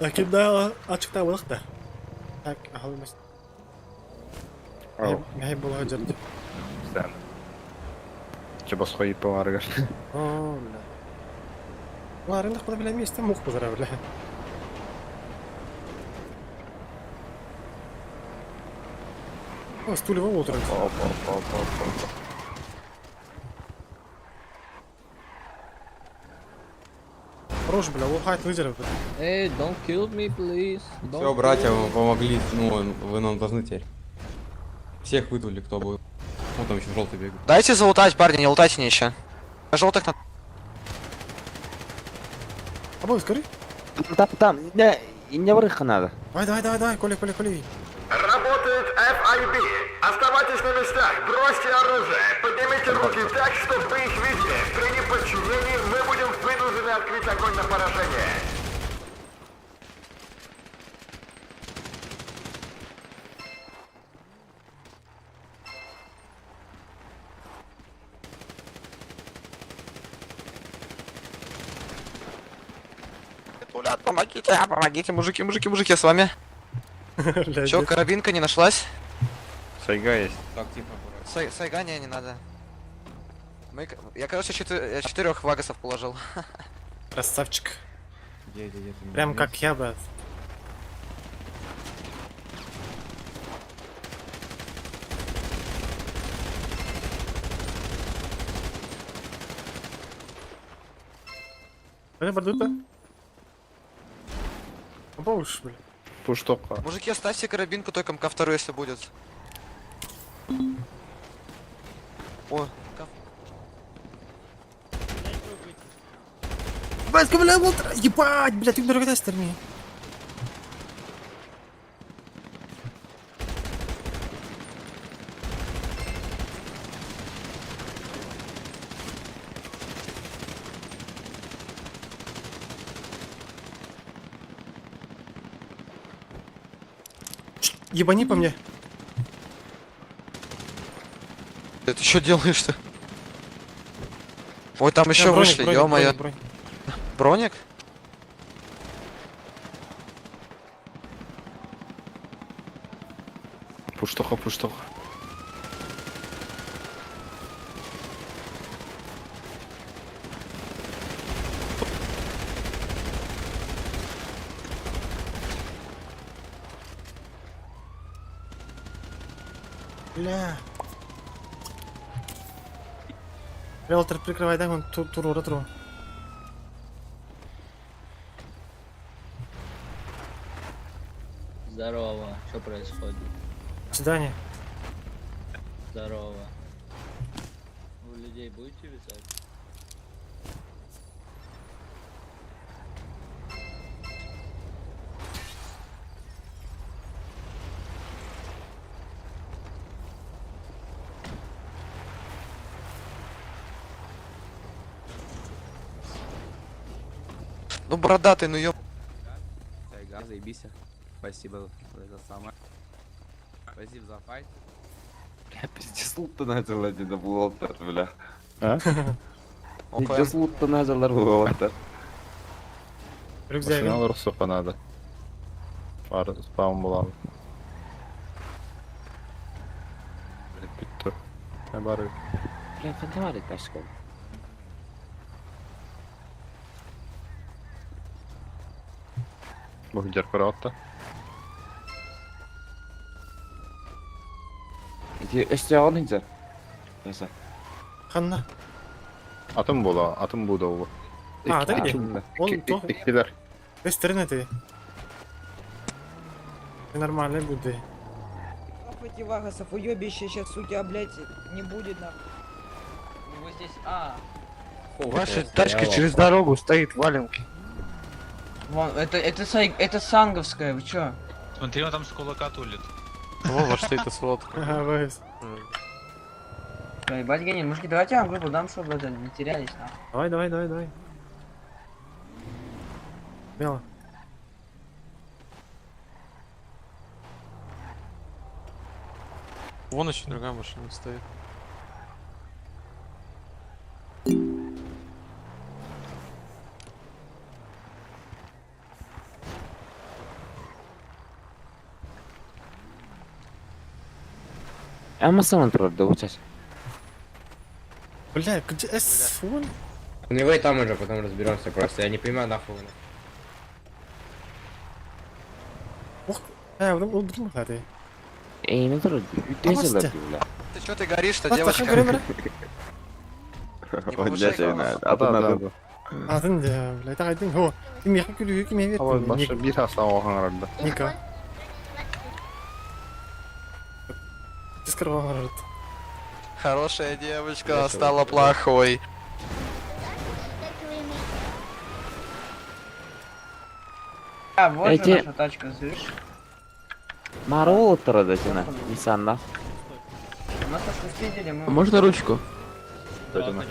Lakin daha açık da balık da. Tak, almış. Hep bu hacı. Sen. Çabuk koyup var gör. О, бля. Ладно, рынок под бля месте мух поздравляю. О, стулья в утро. Хорош, бля, лухать лидеров. Эй, don't kill me, please. Все, братья, вы помогли. Ну, вы нам должны теперь. Всех выдули, кто был. Вот там еще желтый бегает. Дайте залутать, парни, не лутайте мне еще. Желтых на... Обои, скорей. Там, не врыха надо. Давай, Коля. Работает FIB. Оставайтесь на местах, бросьте оружие, поднимите руки так, чтобы вы их видели. При неподчинении мы будем вынуждены открыть огонь на поражение. Помогите, мужики, я с вами. Чё, карабинка не нашлась? Сайга есть. Так, тихо, Сайга не надо. Я, короче, 4 вагасов положил. Красавчик. Где ты? Прям как я, брат. Бардута. Побольше, бля. Пуштока. Мужики, оставьте карабинку, только МК-2, если будет. О, Батька, бля, утро. Ебать, бля, ты дорогая стерми. Ебани по мне. ты что делаешь-то? Ой, там еще вышли, ё-моё. Броник? Пуштоха. Бля. Реалтор прикрывай, дай вон туру. Здорово, что происходит? Свидание. Здорово. Вы людей будете вязать? Ну, бородатый, ну ё... Сайга, заебись. Спасибо за это самое. Спасибо за файт. Бля, пиздец лут-то называли на Волтер, бля. А? Пиздец лут-то называли Волтер. Рюкзак. Машина русоха надо. Пар спаун была. Бля, питтер. Не бары. Бля, фантомарит пешком. Бухдер коротта. Işte alınca. Neyse. Ханна. Atım bula, atım bu da o. А, так где? Он то. İkiler. Без стороны ты. Нормально будет. Эти вагасов, уебище сейчас у тебя, блядь, не будет нахуй. Его здесь, Ваша тачка через дорогу стоит, валенки. Вон, это санговская, вы чё? Смотри, он там с кулака тулит. Вова, что это сводка? Ага, вайс. Ебать, генерал, мужики, давайте я вам группу дам, чтобы это не терялись, нахуй. Давай. Смело. Вон еще другая машина стоит. Ama sana трудно учась. Бля, где S1? У него и там уже потом разберемся, просто я не понимаю нахуй. Ух, он почему ты? Ey, ne kadar ütesiyorlar Amasya. diyorlar. Ты что ты горишь-то, Bak девочка? takım göremem. O ne şey ne? Adı adı. Adın da bile takıydın ho. Kim yakın gülüyor kim evet. Ama başka bir hasta okan arada. Ника. Ты скрывал рот. Хорошая девочка стала плохой. А, вот же Эти- наша тачка, слышишь? Maro oturdu sana Nissan'da. Мы только спиздили, мы... Можно ручку? Точно.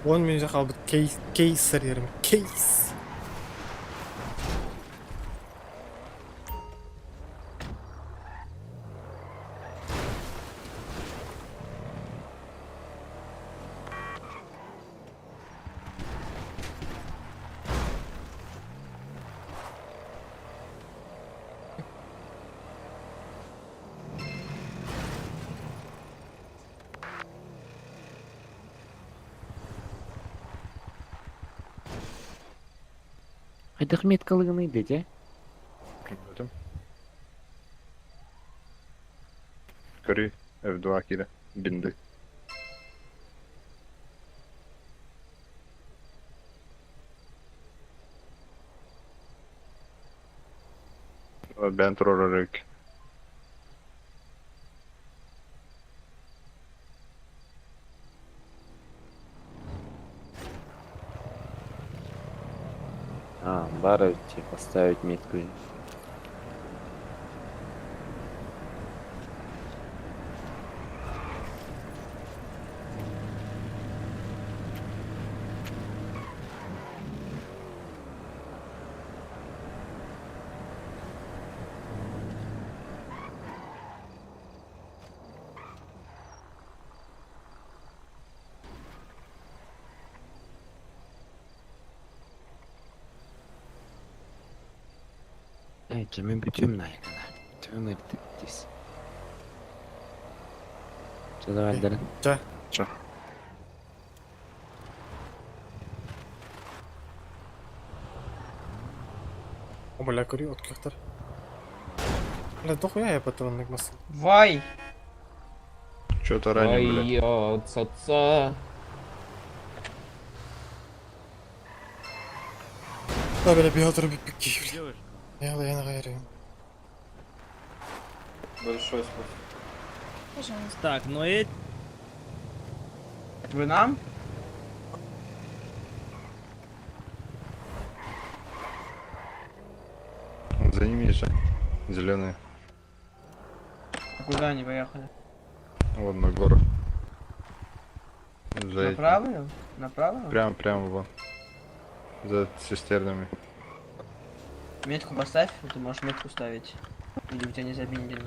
Он меня захал кейсер yerim. Кейс. Haydi hikmet kılığını dedi. Gördüm. Yukarı evde akire bindi. Ben trollarak. А, барыйте, поставить метку. Evet, cemim bütün naykana. Tüm erteptis. Çada valderin. Çay. Çay. Бля, курю от кихтер. Бля, дохуя я патронник масыл. Вай! Что-то ранен, блядь. отца. Да, бля, бегал бик бик. Яла, я нагайрю. Большой спасибо. Пожалуйста. Так, ну и... Вы нам? За ними же. Зеленые. Куда они поехали? Вот на гору. За этим. Направо? Направо? Прям вон. За цистернами. Метку поставь, ты можешь метку ставить. Или у тебя не забиндено.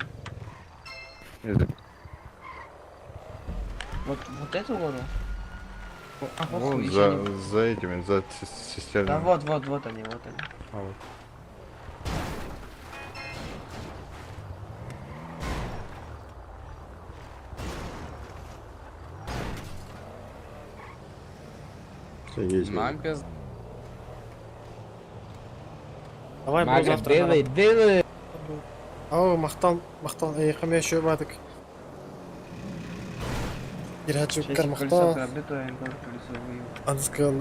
Вот эту воду? А, вот Вон хуй, за, ещё не- за этими, за цистернами. Да вот они, вот они. А вот. Все есть. Нам пизд... Давай, бро, завтра. делай. Ау, мақтан, эй, хамя шөбадык. Ирачу кар Колесо мақтан. приобретаем, только колесо выем. Анскал.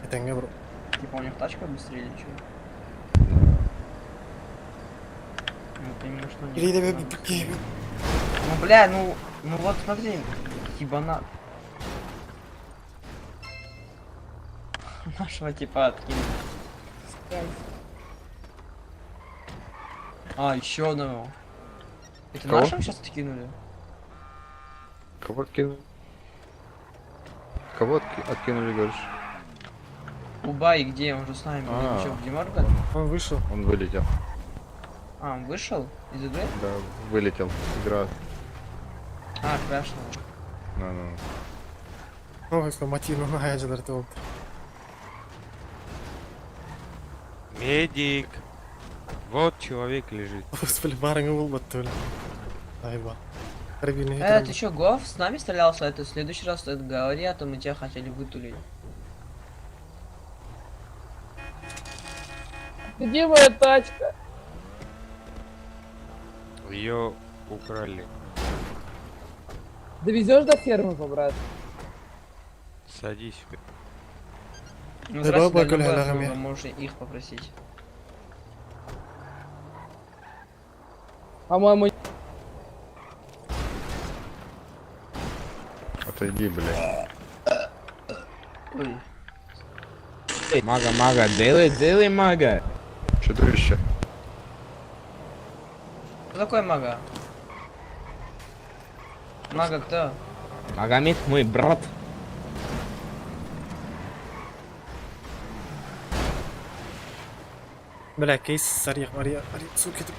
Это не бро. Типа у них тачка быстрее или что? Ну, это именно что не... Или тебе надо. пики. Ну, бля, ну вот смотри, ебанат. Нашего типа откинул. А, еще одного. Это Кого? нашим сейчас откинули? Кого откинули? Кого откинули, говоришь? Убай где? Он же с нами. А. Что, где Марган? Он вышел. Он вылетел. А, он вышел из игры? Да, вылетел. Игра. А, крашнул. Ну. Ну, как мотивно на гаджет. Медик. Вот человек лежит. Господи, барыня улбатты, бля. Айба. Карабин Ты чё, Гов с нами стрелялся? Это в следующий раз это говори, а то мы тебя хотели вытулить. Где моя тачка? Ее украли. Довезешь до фермы, брат? Садись. Ну, здравствуйте, вы можете их попросить. По-моему... Отойди, блядь. Ой. Мага, делай, мага. Что ты еще? Кто такой мага? Мага кто? Магомед мой брат. Бля, кейс сарьях, ария, сука, ты...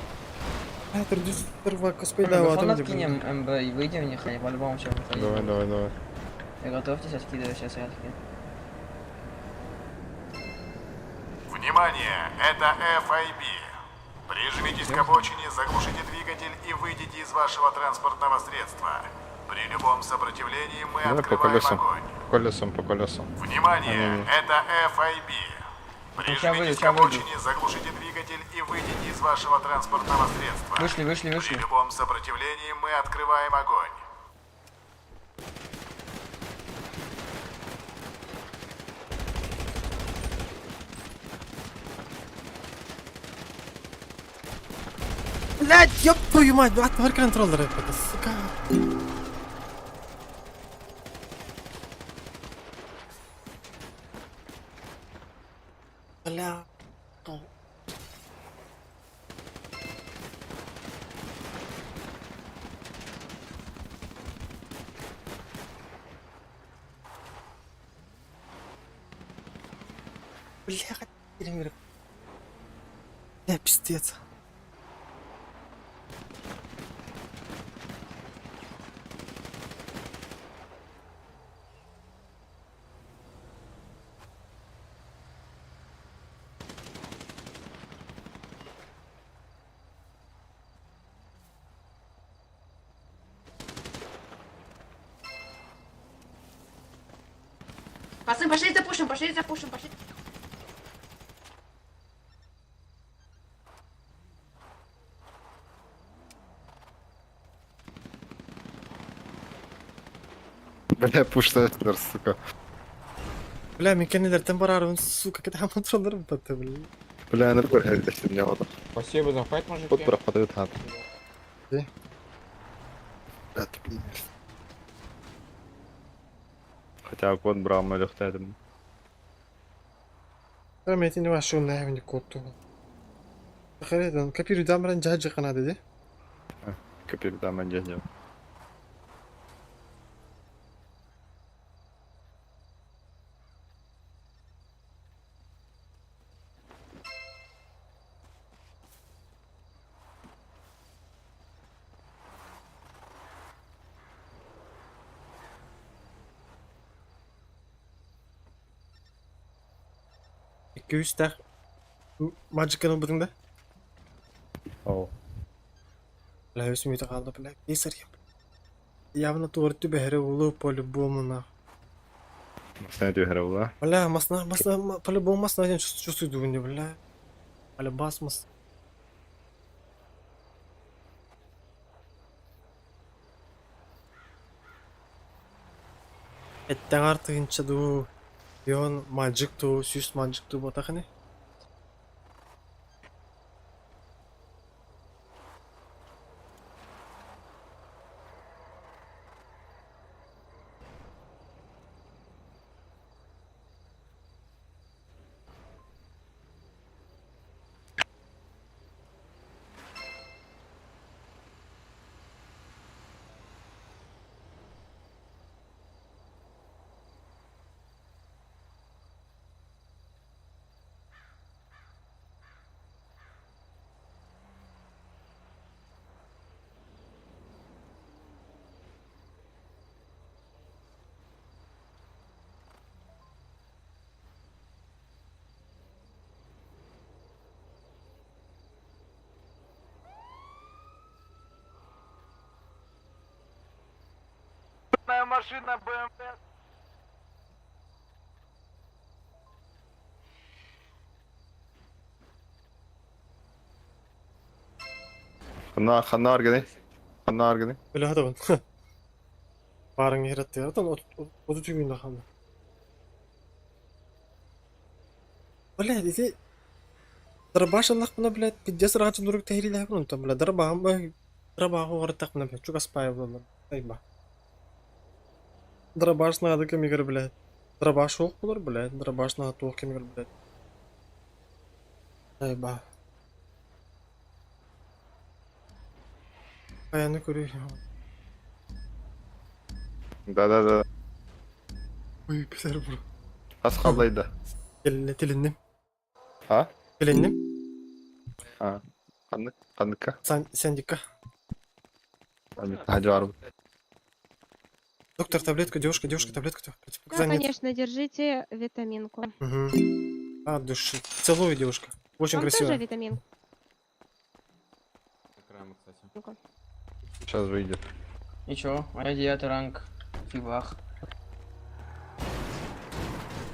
Рва, господи, Да, да, вот ладно, откинем МБ и выйдем в них, они по-любому сейчас выходить. Давай. Я готовьтесь, откидываю, сейчас я откину. Внимание, это FIB. Прижмитесь к обочине, заглушите двигатель и выйдите из вашего транспортного средства. При любом сопротивлении мы Давай по открываем колесам. огонь. По колесам. Внимание, это FIB. Прижмитесь к обочине, заглушите двигатель и выйдите из вашего транспортного средства. Вышли. При любом сопротивлении мы открываем огонь. Блядь, ёб твою мать, отвори контроллер, это, сука. Бля. Бля, бля, пиздец. Пацаны, пошли запушим. Бля, пуштай, сука. Бля, мекенелерден барар, он, сука, когда контроллер баттı, бля. Бля, не прыгай, мне вот. Спасибо за файт, мужики. Вот проходит хат. Где? Хотя код брал, мы легтаем. Ben metin var şu ne evini kodtu. Bakırdan kapıyı damran cahcı kana dedi. Kapıdan ben geleceğim. Göğüster. Macıkanın bıdında. Oh. La hüsmü de kaldı bile. Yeser yap. Явно туурту бэхрэ улуу по-любому на. Масна тюхера ула. Бля, масна, по-любому масна один чувствую дуни, бля. Бля, басмас. Эттен артыгынча ду. Yon magic tu, süs magic tu botakını. Паспортная машина БМВ. خلنا ارقدي خلنا ارقدي Öyle hadi ben. Barın yarattı yaratan o da tüyün lakamda. Öyle dedi. Darbaş Allah buna bile piddes rahatın duruk tehri de bunu tam bile darbağım bak. Darbağım var tak buna bile çok aspaya bunlar. Ayba. Darbaş nadı kemiğir bile. Darbaş yok bulur bile. Darbaş nadı toğ kemiğir bile. Ayba. Ayağını görüyor. Да. Uy güzel bu. Az kaldıydı. Eline tilindim. Ha? Tilindim. Ha. Kandık. Sen dikkat. Hadi var. Доктор, таблетку, девушка, таблетку. Да, Противопоказания. конечно, держите витаминку. Угу. А, души. Целую, девушка. Очень Вам красиво. тоже витаминку. Сейчас выйдет. И чё? А я 9 ранг. Фибах.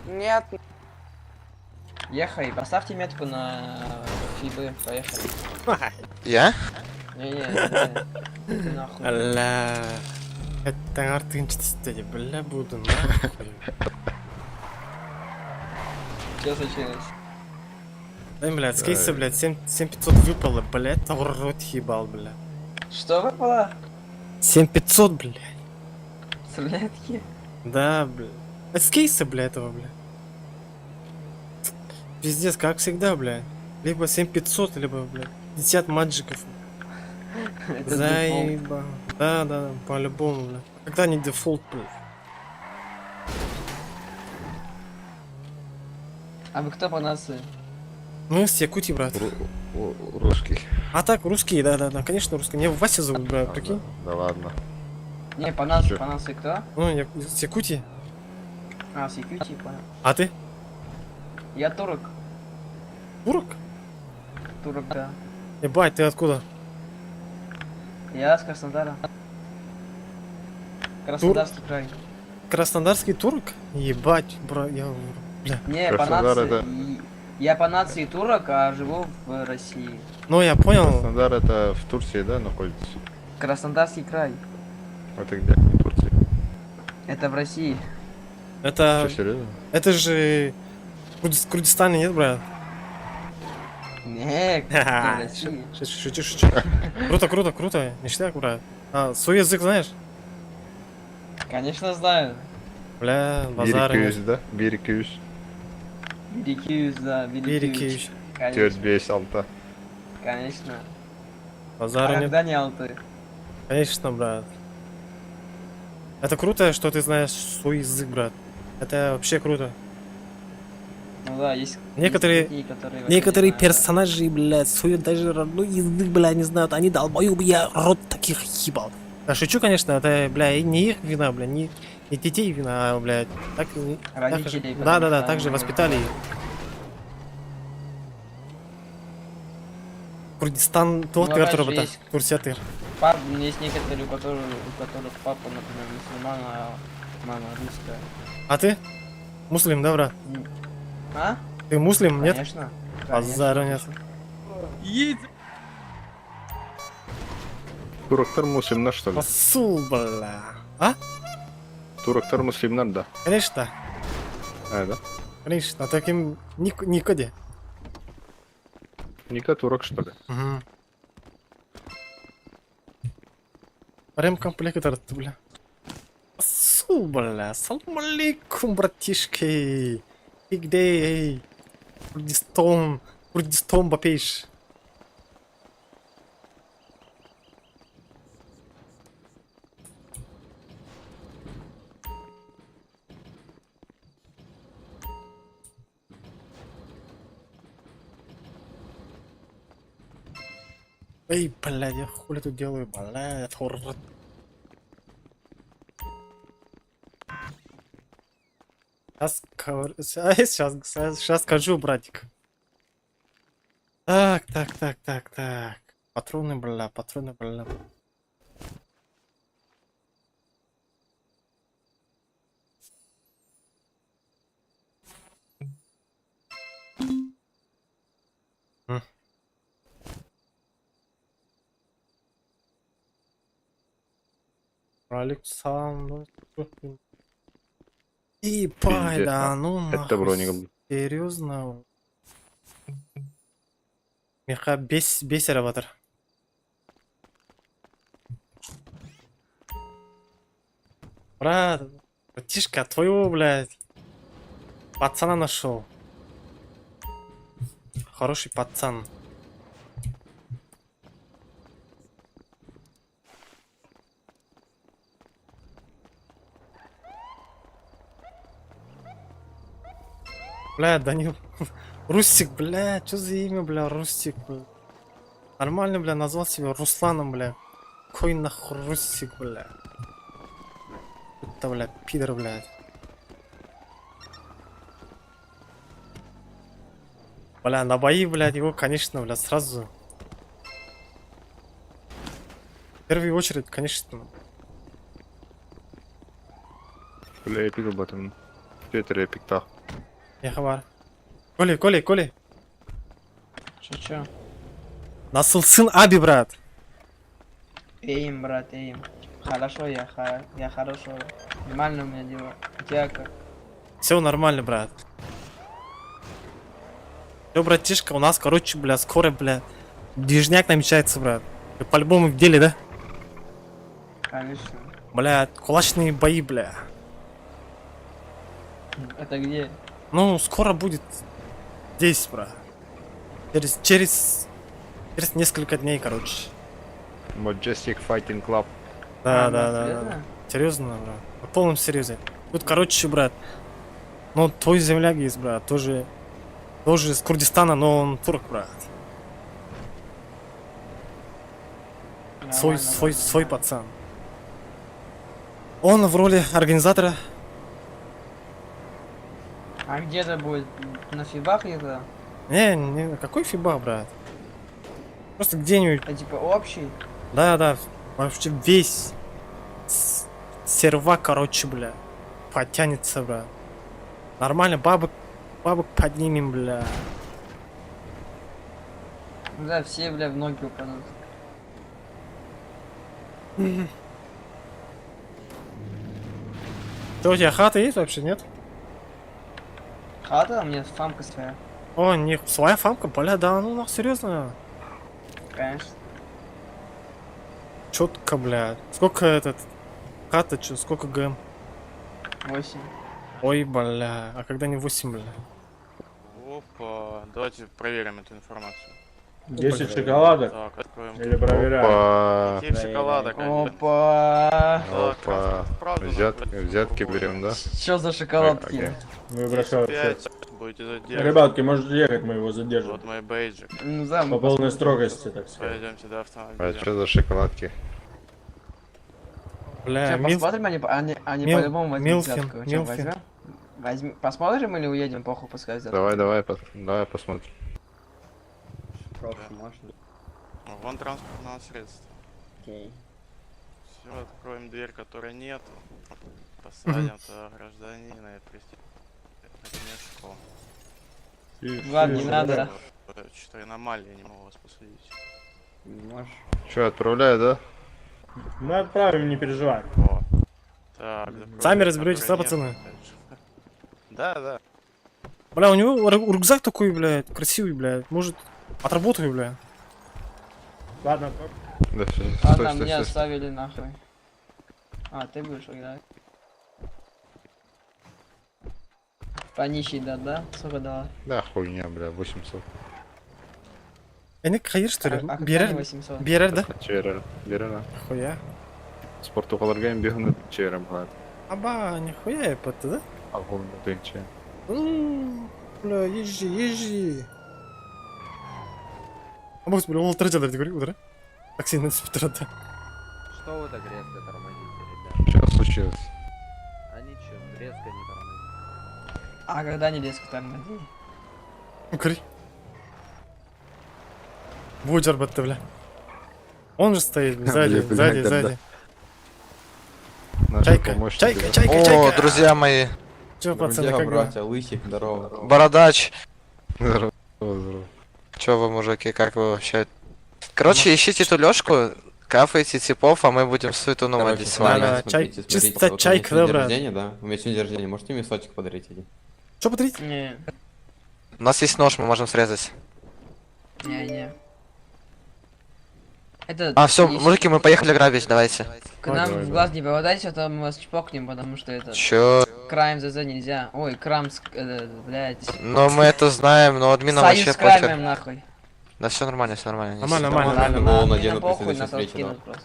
Нет. Ехай, поставьте метку на фибы. Поехали. Я? Не-не-не. Ты нахуй. Алла. Это артынчы тістеді, бля, буду, нахуй. Что случилось? Дай, блядь, с кейса, блядь, 7500 выпало, блядь, рот ебал, бля. Что выпало? 7500, блядь. С рулетки? Да, бля. Это с кейса, бля, этого, бля. Пиздец, как всегда, бля. Либо 7500, либо, бля, 50 маджиков. Это Заеба. Да, по-любому, бля. Когда не дефолт, бля. А вы кто по нации? Мы с Якутии, брат. Русский. А так, русские, да, конечно, русские. Меня Вася зовут, брат, прикинь. Да ладно. Не, по нации кто? Ну, я с Якутии. А, с Якутии, понял. А ты? Я турок. Турок? Турок, да. Ебать, ты откуда? Я с Краснодара. Краснодарский край. Краснодарский турок? Ебать, бро, я... Бля. Не, по нации... Я по нации турок, а живу в России. Ну, я понял. Краснодар это в Турции, да, находится? Краснодарский край. Это где? В Турции. Это в России. Это... Что, серьезно? Это же... Курдистан, нет, брат? Не, в России. Шучу. Круто. Ништяк, брат. А, свой язык знаешь? Конечно знаю. Бля, базар. Бирикюз, да? Бирикюз. Бирикюз, да, Бирикюз. Тёт 5 алта. Конечно. Базара А нет. когда не алты? Конечно, брат. Это круто, что ты знаешь свой язык, брат. Это вообще круто. Ну да, есть... Некоторые, есть такие, которые вообще некоторые не знают, персонажи, блядь, свой даже родной язык, бля, не знают. Они долбоёбы, я рот таких ебал. Да шучу, конечно, это, бля, и не их вина, бля, не детей вина, а, блядь. Так, Родителей, да, потому что так же они- воспитали их. Курдистан тот, Ну, опять который же, это есть- Турсиятыр. Пап, есть некоторые, у которых папа, например, мусульман, а мама русская. А ты? Муслим, да, брат? А? Ты муслим, нет? Конечно. Базара нет. Турактар муслимнар, что ли? Посул, бля. А? Турактар муслимнар, да. Конечно, Да? конечно. Таким Никоде. Ника турок, что ли? Угу. Прям комплектор, бля. Посул, бля. Салам алейкум, братишки. И где? Курдистон, бапейш. Эй, блядь, я хули тут делаю, блядь, хоррор. Сейчас скажу, братик. Так. Патроны, бля. Александр. Ебать, Пиздец, да, ну Это нахуй. броник. Серьезно? Меха бесероватор. Брат, братишка, твоего, блядь, пацана нашел. Хороший пацан. Бля, Данил. Рустик, бля, что за имя, бля, Рустик? Бля. Нормально, бля, назвал себя Русланом, бля. Какой нахуй Рустик, бля. Это, бля, пидор, блядь. Бля, на бои, блядь, его, конечно, бля, сразу. В первую очередь, конечно. Бля, эпик об этом. Твиттер эпик, так. Я хабар. Коли. Чё? Насыл Аби, брат. Эйм, брат, эйм. Хорошо, я хорошо. Нормально у меня дела. У тебя как? Все нормально, брат. Все, братишка, у нас, короче, бля, скоро, бля, движняк намечается, брат. Ты по-любому в деле, да? Конечно. Бля, кулачные бои, бля. Это где? Ну, скоро будет здесь, брат. Через несколько дней, короче. Majestic Fighting Club. Да. Серьезно, брат. В полном серьезе. Тут, короче, брат, ну, твой земляк есть, брат, тоже из Курдистана, но он турк, брат. Свой пацан. Он в роли организатора. А где это будет? На фибах это? Не, какой фиба, брат? Просто где-нибудь. А типа общий? Да, вообще весь сервак, короче, бля, потянется, бля. Нормально, бабок поднимем, бля. Да, все, бля, в ноги упадут. Что, у тебя хата есть вообще, нет? Хата? У меня фамка своя. О, не своя фамка, бля, да, ну серьезно. Конечно. Четко, бля. Сколько этот хата, сколько ГМ? 8. Ой, бля, а когда не 8, бля? Опа, давайте проверим эту информацию. 10 шоколадок? Так, откроем. Или проверяем? Опа. 10 шоколадок. Опа. Взятки берем, да? Что за шоколадки? Мы бросаем. 5 будете задерживать. Ребятки, можете ехать, мы его задержим. Вот мой бейджик. Ну да, По полной строгости, так сказать. Пойдемте до автомобиля. А что за шоколадки? Бля, посмотрим, они по-любому возьмут взятку. Чё, Милфин. возьмем? Посмотрим или уедем, похуй, пускай взятку. Давай посмотрим. Вон транспортного средства. Окей. Все, откроем дверь, которой нету. Посадим туда гражданина и отпустим. Ладно, не надо. Что-то аномалии, не могу вас посадить. Можешь. Че, отправляю, да? Мы отправим, не переживай. О. Так, Сами разберетесь, да, пацаны? Да. Бля, у него рюкзак такой, блядь, красивый, блядь. Может, отработаю, бля. Ладно. Да, Ладно, мне оставили нахуй. А, ты будешь играть. По нищей, да? Сколько дала? Да, хуйня, бля, 800. Не хайыр, что ли? А Берер, 800? берер, да? Берер. Хуя. Спортукаларга бегунат черем хат. Аба, нихуя епатты, да? Агон тынче. Бля, езжи. А бокс, бля, он тратил, говори, удара. Так сильно спитрат, да. Что вы так резко тормозите, ребят? Что случилось? А ничего, резко не тормозите. А когда не резко тормози? Говори. Будь арбатты, бля. Он же стоит, сзади. Чайка. О, друзья мои. Чё, пацаны, как братья, лысик, здорово. Бородач. Здорово. Чё вы, мужики, как вы вообще? Короче, ищите тулёшку, кафайте типов, а мы будем суету наводить с вами. Да, чай, Смотрите, чисто вот чай у меня сегодня день квебра. рождения, да? У меня сегодня день рождения, можете мне сотик подарить один? Что подарить? Не, У нас есть нож, мы можем срезать. не. Это... А, все, если мужики, мы поехали грабить, давайте. К нам в глаз не попадайте, а то мы вас чпокнем, потому что это... Чё? Крайм ЗЗ нельзя. Ой, крамс, блядь. Но мы это знаем, но админам Союз вообще с крамем, пофиг. нахуй. Да все нормально, все нормально. не Нормально, сильно. нормально. Ну, Нам надену похуй, после нас встречи, да. откинут просто.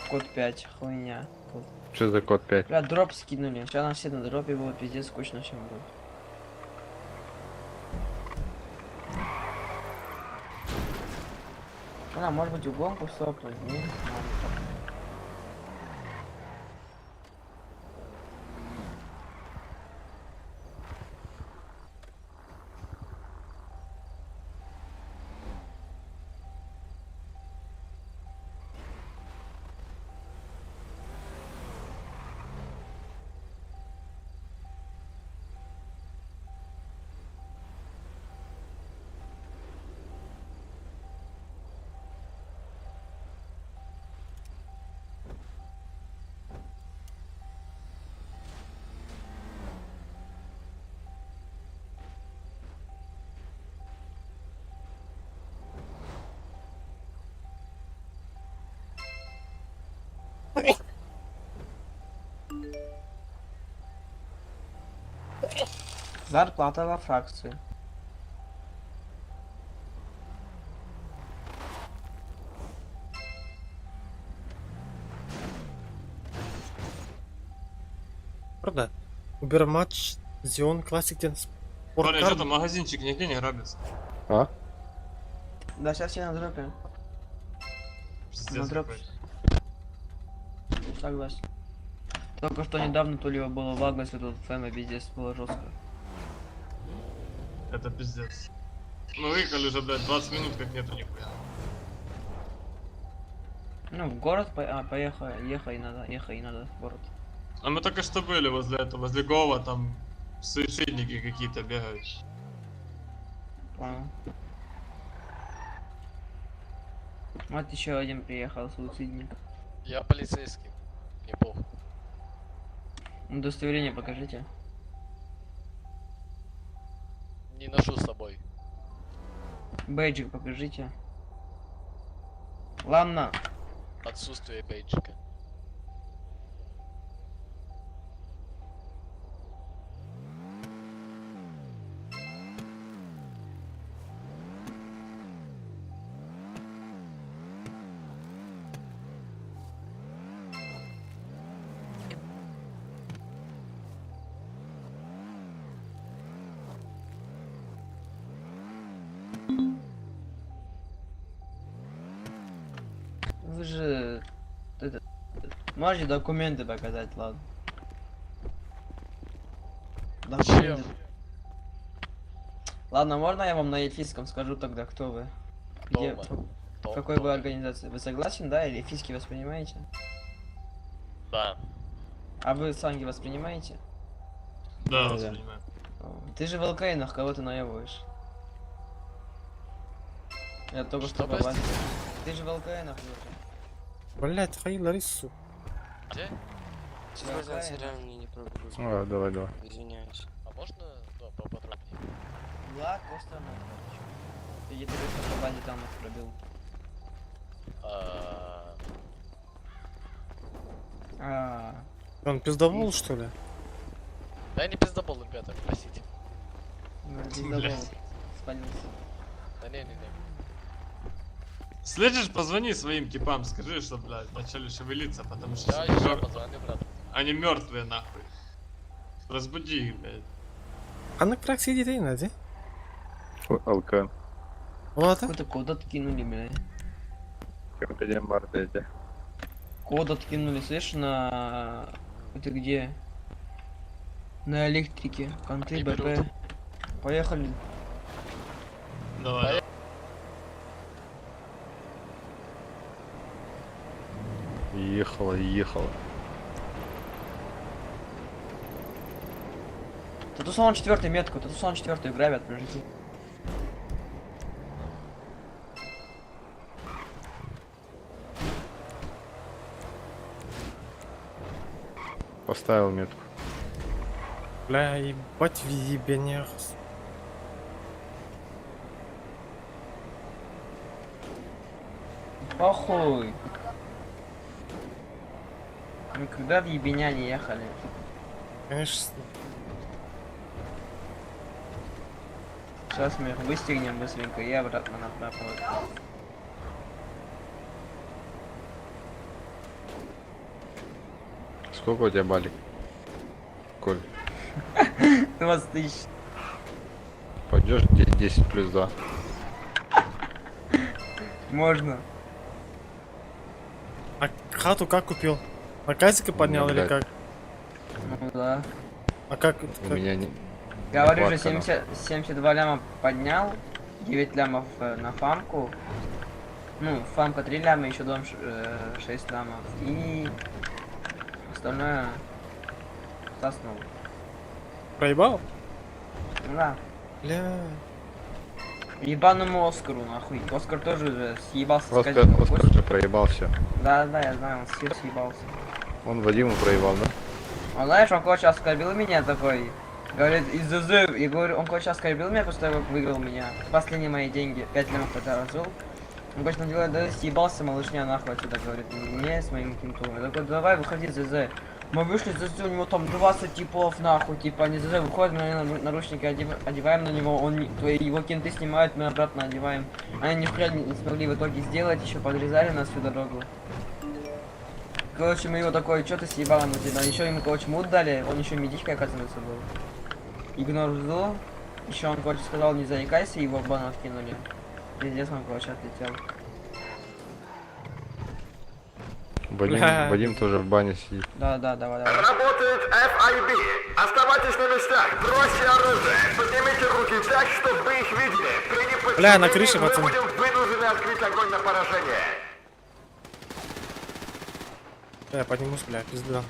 Код 5, хуйня. Что за код 5? Бля, дроп скинули. Сейчас нас все на дропе было, пиздец, скучно всем будет. Может быть, угонку стопнуть, не? Ладно. Зарплата во фракции. Правда? Уберматч, Зион, Классик, Ден, Спорткар. магазинчик нигде не грабится? А? Да, сейчас все на дропе. На дропе. Согласен. Только что недавно то ли было в Агнесе, тут фэма пиздец было жестко. Это пиздец. Мы выехали уже, блядь, 20 минут, как нету нихуя. Ну, в город ехай надо в город. А мы только что были возле этого, возле Гова, там суицидники какие-то бегают. Понял. Вот еще один приехал, суицидник. Я полицейский. Не похуй. Удостоверение покажите. Не ношу с собой. Бейджик покажите. Ладно. Отсутствие бейджика. Вы же... Можете документы показать, ладно? Документы. Ладно, можно я вам на эльфийском скажу тогда, кто вы? Где, в какой вы организации? Вы согласен, да? Или эльфийский воспринимаете? Да. А вы санги воспринимаете? Да, Да. воспринимаю. Ты же в ЛКНах, кого ты наебываешь? Я только что простите? побачил. Ты же в ЛКНах уже. Блять, хай Ларису. Где? Честно, реально не прогруз. А, давай. Извиняюсь. А можно поподробнее? Да, просто я тебе по базе там их пробил. Он пиздовол, что ли? Да я не пиздобол, ребята, простите. Спалился. Да не. Слышишь, позвони своим типам, скажи, что, блядь, начали шевелиться, потому что Я еще позвоню, брат. они мертвые нахуй. Разбуди их, блядь. А на практике детей надо? Алкан. Ладно. Какой-то код откинули, блядь. Как мартете. Код откинули, слышишь, на... Это где? На электрике. Конты, Они БП. берут. Поехали. Давай. Ехала. Тут салон 4 метку, тут салон 4 грабят, мужики. Поставил метку. Бля, ебать въебенях. Похуй. Мы когда в ебеняне ехали? Конечно. Сейчас мы их выстегнем быстренько и обратно на проход. Сколько у тебя балик? Коль. 20 тысяч. Пойдешь 10 плюс 2. Можно. А хату как купил? На казика поднял или блядь. как? Ну да. А как? У меня не... Говорю же, нехватка, 72 ляма поднял, 9 лямов на фамку. Ну, фамка 3 ляма, еще дом 6 лямов. И остальное заснул. Проебал? Ну да. Бля. Ебаному Оскару, нахуй. Оскар тоже уже съебался с Оскар, казино. Оскар уже проебал все. Да, я знаю, он съебался. Он Вадиму проебал, да? Он, знаешь, он, короче, оскорбил меня такой. Говорит, из ЗЗ, и говорю, он, короче, оскорбил меня, после того, как выиграл меня. Последние мои деньги, 5 лямов это разжил. Он, короче, делает, да, съебался, малышня, нахуй отсюда, говорит, мне с моим кентом. Я такой, давай, выходи из ЗЗ. Мы вышли из ЗЗ, у него там 20 типов, нахуй, типа, они ЗЗ выходят, мы наручники одеваем на него, его кенты снимают, мы обратно одеваем. Они нихуя не смогли в итоге сделать, еще подрезали нас всю дорогу. Короче, мы его такой, что ты съебала на тебя? Еще ему, короче, мут дали, он еще медичкой, оказывается, был. Игнор жду. Еще он, короче, сказал, не заикайся, его в бан откинули. Пиздец, он, короче, отлетел. Вадим тоже в бане сидит. Да, давай. Работает FIB. Оставайтесь на местах, бросьте оружие, поднимите руки так, чтобы вы их видели. При неподчинении Бля, на крыше, мы пацаны. будем вынуждены открыть огонь на поражение. Я поднимусь, бля, пизда.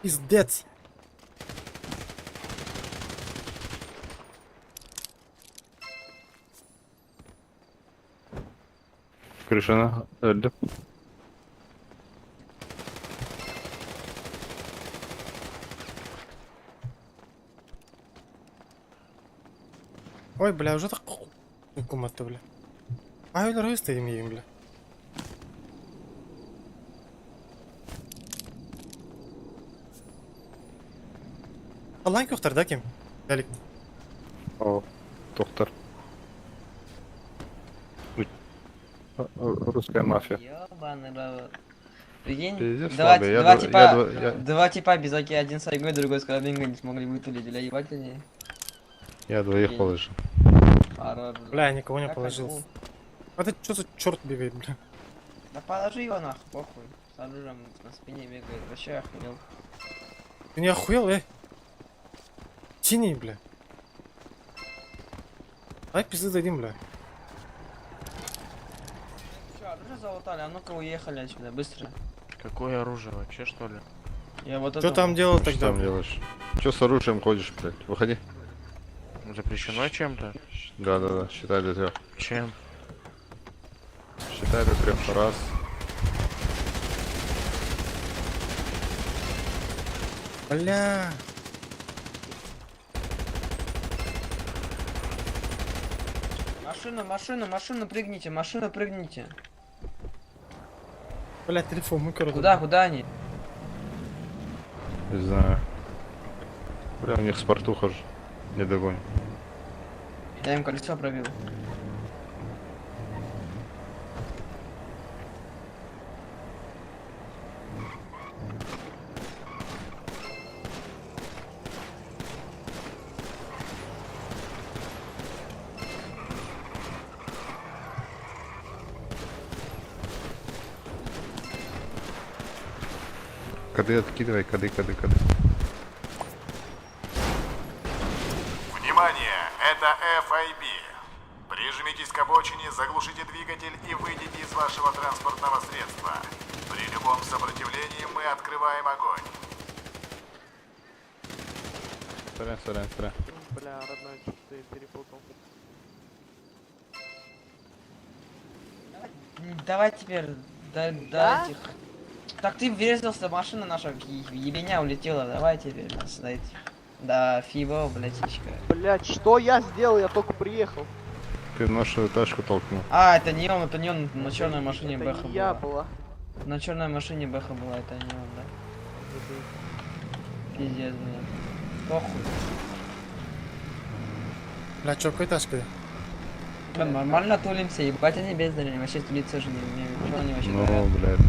Пиздец. Крышина öldü. Ой, бля, уже так комната, бля. А öyle стоим ем, бля. Allah'ın köfter da kim? Delik. О, доктор. Русская мафия. Ёбаный рот. Прикинь, Пиздец два, слабый, я два дв- типа, я дв- я- два типа без АК, один с Айгой, другой с Карабинго не смогли вытулить, бля, ебать они. Я двоих положил. Хорош. Бля, я никого не Как положил. огонь. А ты что за черт бегает, бля? Да положи его нахуй, похуй. С оружием на спине бегает, вообще охуел. Ты не охуел, Синий, бля. Ай, пизды дадим, бля. Че, оружие залутали, а ну-ка уехали отсюда, быстро. Какое оружие вообще, что ли? Я вот Что это там вот. делал Что тогда? там делаешь? Че с оружием ходишь, блядь? Выходи. Запрещено чем-то? Да, считай до 3. Чем? Считай до 3. Раз. Бля. Машину, прыгните. Бля, телефон, мой короче. Куда они? Не знаю. Бля, у них спортуха же. Не догонь. Я им колесо пробил. Коды откидывай, коды. Внимание, это FIB. Прижмитесь к обочине, заглушите двигатель и выйдите из вашего транспортного средства. При любом сопротивлении мы открываем огонь. Сорян. Бля, родной, что ты перепутал. Давай теперь, да этих. Так ты врезался, машина наша ебеня улетела, давай теперь нас дайте. Да, фиба, блядичка. Блять, что я сделал? Я только приехал. Ты нашу тачку толкнул. А, это не он, на черной машине Это Бэха не я была. была. На черной машине Бэха была, это не он, да? Пиздец, блин. Похуй. Бля, чё, какой тачкой? Нормально тулимся, ебать они бездарные, вообще тулиться уже не умеют. Что они вообще Ну, творят? блядь.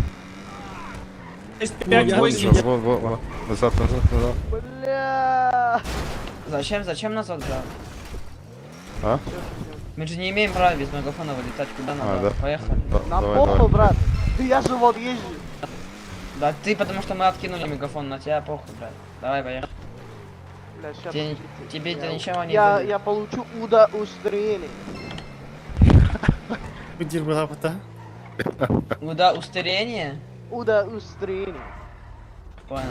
Во. Назад. Бля. Зачем назад брать? А? Мы же не имеем права без мегафона вылетать, куда надо. да. Поехали. На похуй, брат. Да я же вот езжу. Да ты, потому что мы откинули мегафон, на тебя похуй, блядь. Давай, поехали. Бля, щас, Тебе ничего не я, будет. я получу удостоверение. Где была вода? Удостоверение? Удостоверение. Понял.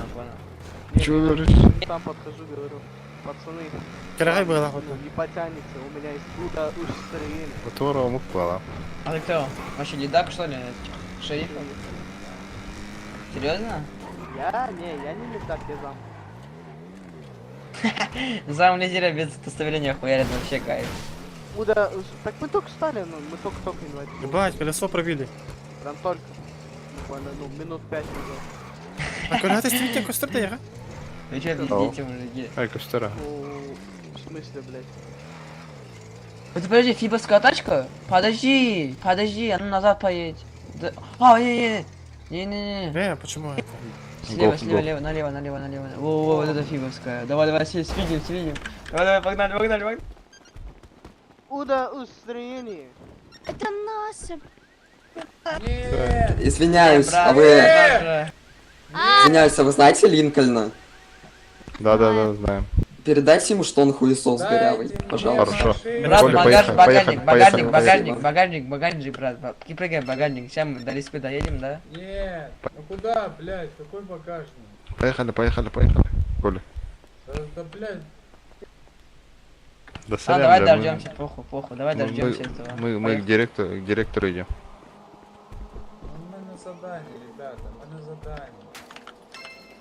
Чего говоришь? Там подхожу, говорю. Пацаны, Какая была вода? не потянется, у меня есть удостоверение. Которого мукла. А ты кто? Вообще лидак, что ли? Шерифом? Серьезно? Я не так, я зам. Зам лидера без удостоверения хуярит, вообще кайф. Так мы только стали, ну, мы только инвайт. Ебать, колесо пробили. Прям только. Буквально, минут 5 назад. А куда ты стримите костер-тера? Вы чё пиздите, мужики? Ай, костера. В смысле, блядь? Вот подожди, фибовская тачка? Подожди, а ну назад поедь. Да... А, не. Почему это? Слева, налево. Во, вот это фибовская. Давай, свидим. Давай, погнали. Удостоверение. Это наша. Извиняюсь, а вы... Извиняюсь, а вы знаете Линкольна? Да, знаем. Передайте ему, что он хуесос дырявый, пожалуйста. Хорошо. Брат, Поехали. багажник, брат. Прыгаем в багажник. Сейчас мы до Лиспы доедем, да? Нет, ну куда, блядь, какой багажник? Поехали. Коля. Да, блядь. Да, А, давай дождемся, похуй, давай дождемся этого. Мы к директору идем. Мы на задании, ребята,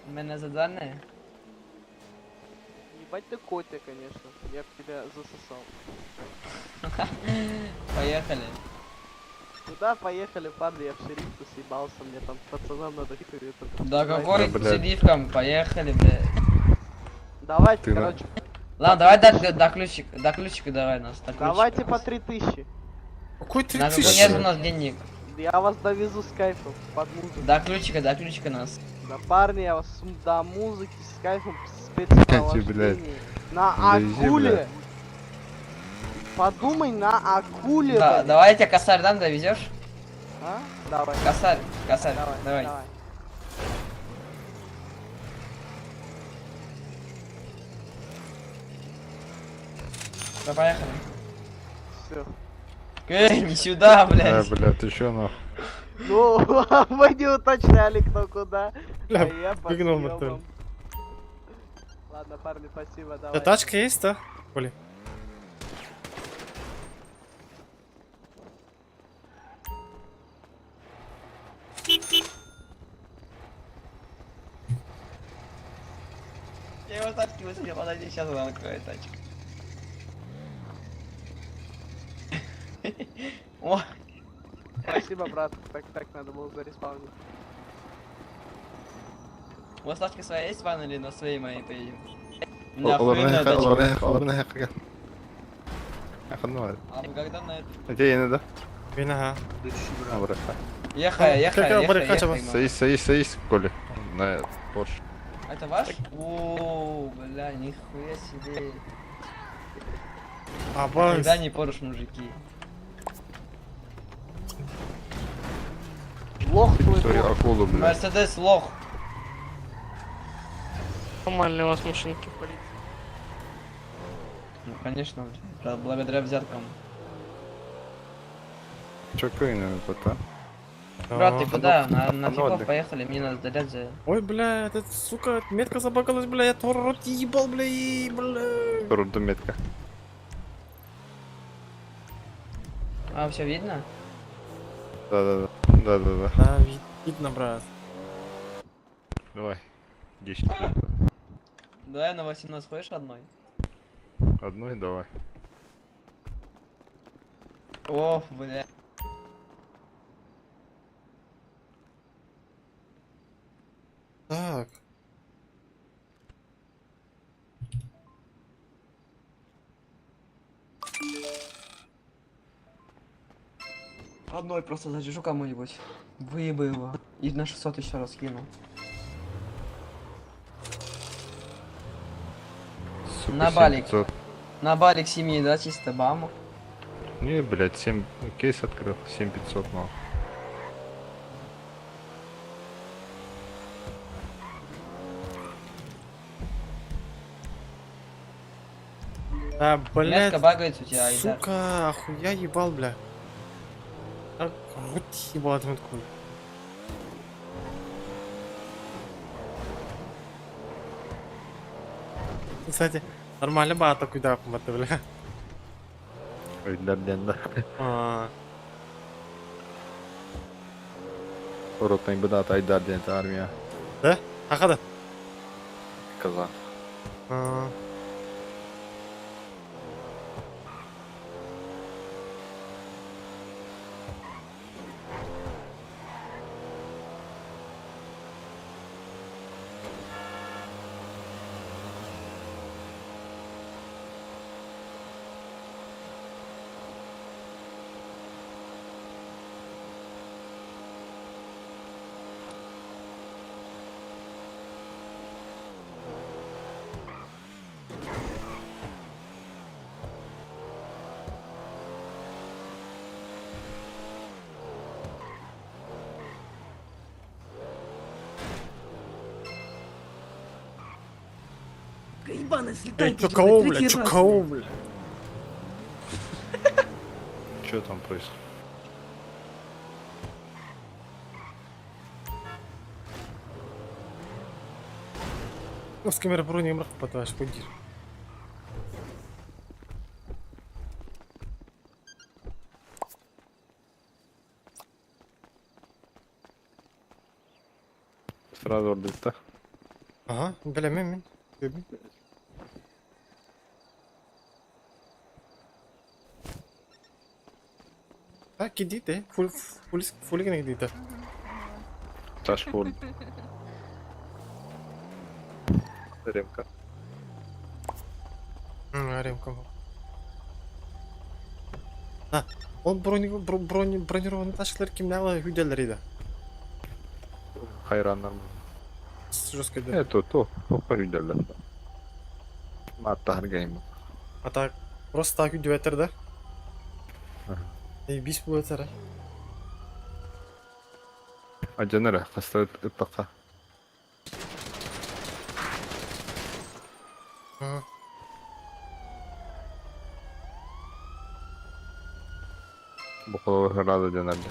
Мы на задание? Ебать ты Котя, конечно. Я б тебя засосал. Поехали. Куда поехали, парни? Я в шерифку съебался, мне там пацанам надо Да какой шерифкам? Поехали, блядь. Давайте, короче. Ладно, давай до ключика давай нас. Давайте по 3000. Какой Нет 3000? у нас денег. Я вас довезу с кайфом, под музыку. До ключика нас. Да, парни, я вас до музыки с кайфом спецсопровождение. На акуле. Подумай, на акуле. Да, давай я тебе косарь дам, довезешь? А? Давай. Косарь, давай. Да, поехали. Все. Не сюда, блядь. Бля, ты чё нахуй? Ну, мы не уточняли, кто куда. Бля, А я под прыгнул на съёбом. Ладно, парни, спасибо, давай. Да, тачка есть, да? Коля. Я его тачки высадил, подожди, сейчас он откроет тачку. О! Спасибо, брат. Так надо было зареспаунить. У вас тачка своя есть, ванна, или на своей моей поедем? Ладно, Охуенно. А вы когда на это? Где я да? Вина. Ехай. Садись, Коля. На Порш. Это ваш? О, бля, нихуя себе. Когда не Порш, мужики. Лох твой. Акулу, бля. Мерседес лох. Нормальные у вас машинки в полиции. Ну конечно, благодаря взяткам. Чё кайнем, пота? Брат, ты куда? На ну, фигов отдых. поехали, мне надо сдать за... Ой, бля, этот, сука, метка забагалась, бля, я твой рот ебал, бля, и, бля. Руду метка. А, все видно? Да-да-да. Да-да-да. Да, видно, брат. Давай. 10 минут. Давай на 18 ходишь одной? Одной давай. О, бля. Так. Одной просто заряжу кому-нибудь. Выебу его. И на 600 еще раз кину. Сука, На балик. 7500. На балик семьи, да, чисто баму. Не, блядь, 7... Кейс открыл. 7500, мало. Да, блядь. Метка багается у тебя, Айдар. Сука, охуя ебал, бля. Ах, вот ебал этот такой. Кстати, нормально бата куда поматы, бля. Ой, да. А, Ротный бедат, Айдар, это армия. Да? Ахада? Казах. А. Ебаный, Эй, чё кого, бля, чё кого, бля? Что там происходит? Ну, с камеры про не мрак поташ, пойди. Сразу ордыста. Ага, бля, мен. Так, гидите, фулиган гидите. Ташфур. Ремка. Ремка. А, он бронированный ташлар кимнала хүдэлэр иде. Хайран нормально. Жестко иде. Это то повидали. Маттар гейм. А так, просто так хүдэ байтар да? И бис байтар. Аджанера, поставит эпаха. Бухало раза денарда.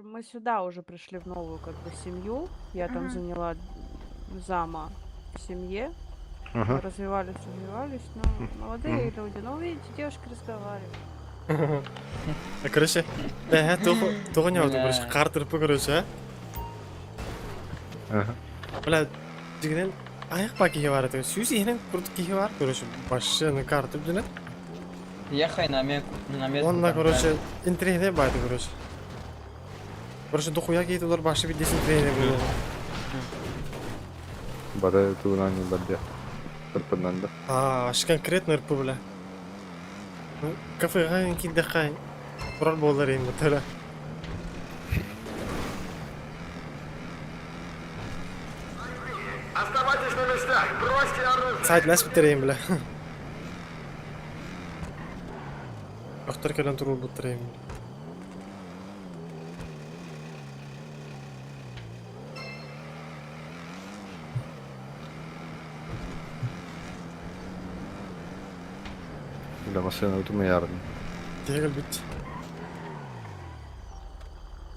Мы сюда уже пришли в новую как бы семью. Я там заняла зама в семье. Мы развивались, но молодые люди. Ну, видите, девушки разговаривают. Короче, того не короче, картер по, короче, бля, дигнен, аяқ па кие бар еді, сүйіз енен күрді кие бар, короче, башыны картер дүнен. Ехай на метку. Онда, короче, интернете байды, короче. Короче, дохуя кейті олар башы бейдес интернете болды. Бада тугунан бадя. Тырпынан да. Аш конкретно ырпы, бля. Кафеға кейін дақай. Құрал болар енді, тәрі. Оставайтесь Оставайтесь на местах, бросьте оружие. Saat nasıl bitireyim bile. Aktarken durur bitireyim. Bile машина ötümü yardım. Tegel bitti.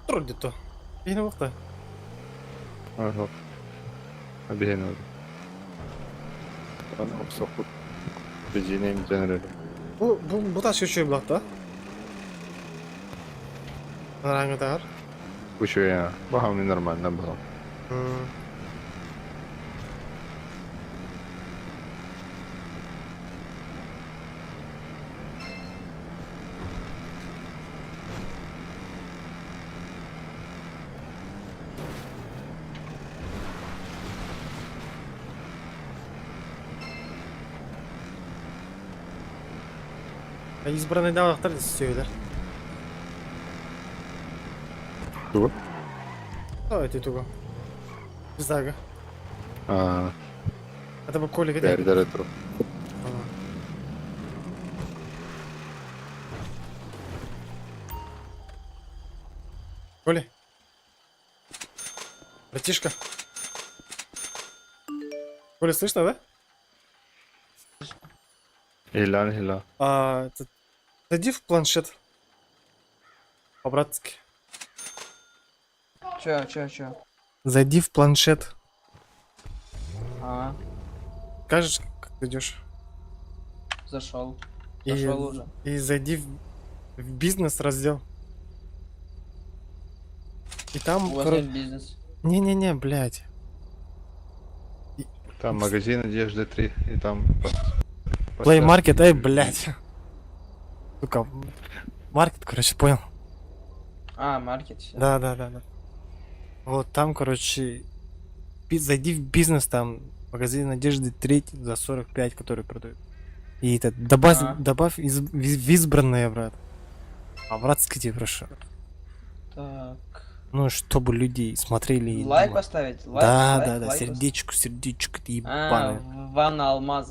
Dur где-то. Yine vakti. Yok. Bir yeni oldu. Bana sokup becereyim generali. Bu da şu blokta. Rangı da var. Bu şu ya. Bakalım normalden bakalım. Избранный давақтар сөйлер. Туго? Давайте туго. Зага. Это бы Коля где? Перед ретро. Коля. Братишка. Коля, слышно, да? Hilal. Зайди в планшет. По-братски. Чё? Зайди в планшет. А, Скажешь, как ты идешь. зашел. И- Зашел уже. И зайди в бизнес раздел. И там, У вас нет бизнес. Не-не-не, блядь. Там магазин одежды 3 и там... Play Market, блядь. Сука. Маркет, короче, понял. А, маркет. всё. Да. Вот там, короче, зайди в бизнес, там магазин одежды 3 за 45, который продают. И это добавь в избранное, брат. По-братски тебе прошу. Так. Ну, чтобы люди смотрели и Лайк думали. поставить? Да, лайк сердечку, ты А, ебаный. Ванна Алмаз,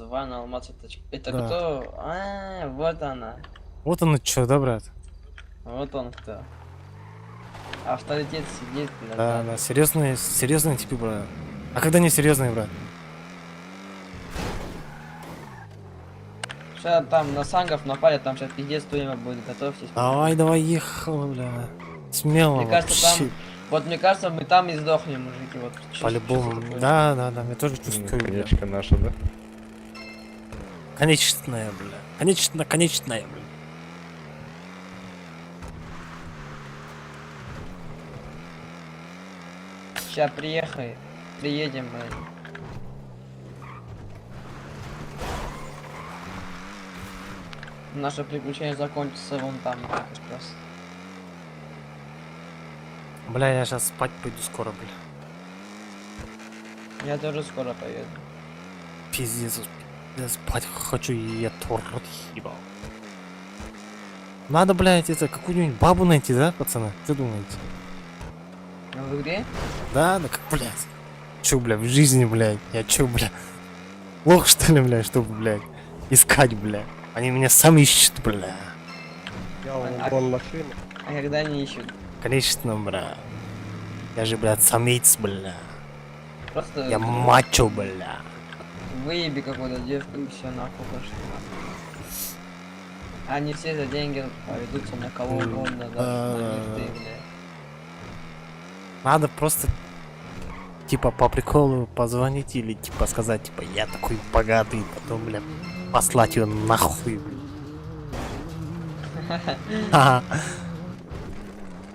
это Да. кто? А, вот она. Вот оно чё, да, брат? Вот он кто. Авторитет сидит. Да, серьезные типы, брат. А когда не серьезные, брат? Сейчас там на сангов напали, там сейчас пиздец туема будет, готовьтесь. Давай, ехал, бля. Смело Мне кажется, вообще. там... Вот мне кажется, мы там и сдохнем, мужики, вот. чисто По-любому. такое. Да, я тоже чувствую. бля. Конечка наша, да? Конечная, бля. Конечная, бля. Сейчас приедем, блядь. Наше приключение закончится вон там, как раз. Бля, я сейчас спать пойду скоро, бля. Я тоже скоро поеду. Пиздец, я спать хочу, и я торт ебал. Надо, блядь, это какую-нибудь бабу найти, да, пацаны? Что думаете? А в игре? Да, как, блядь. Чё, бля, в жизни, блядь? Я чё, бля? Лох, что ли, бля, чтобы, блядь, искать, бля? Они меня сами ищут, бля. А когда они ищут? Конечно, бля. Я же, блядь, самец, бля. Просто... Я мачо, бля. Выеби какую-то девку и все нахуй пошли. Они все за деньги поведутся на кого угодно, да, на них ты, блядь. Надо просто, типа, по приколу позвонить или, типа, сказать, типа, я такой богатый, потом, бля, послать ее нахуй. Ха-ха.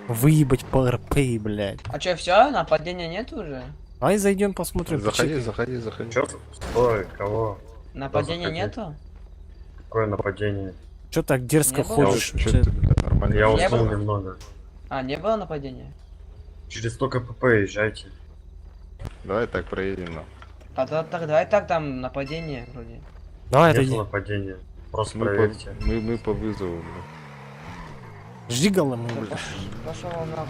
Выебать по РП, блядь. А чё, все? Нападения нет уже? Давай зайдем посмотрим. Заходи. Чё? Стой, кого? Нападения нету? Какое нападение? Чё так дерзко Не было? ходишь? Нормально. Я Не уснул было? немного. А, не было нападения? Через 100 КПП езжайте. Давай так проедем, на. А то так, давай так, там нападение вроде. Давай, Нет отойди. нападения. Просто Мы проверьте. мы по вызову, бля. Жигал ему, бля. Пошел нахуй.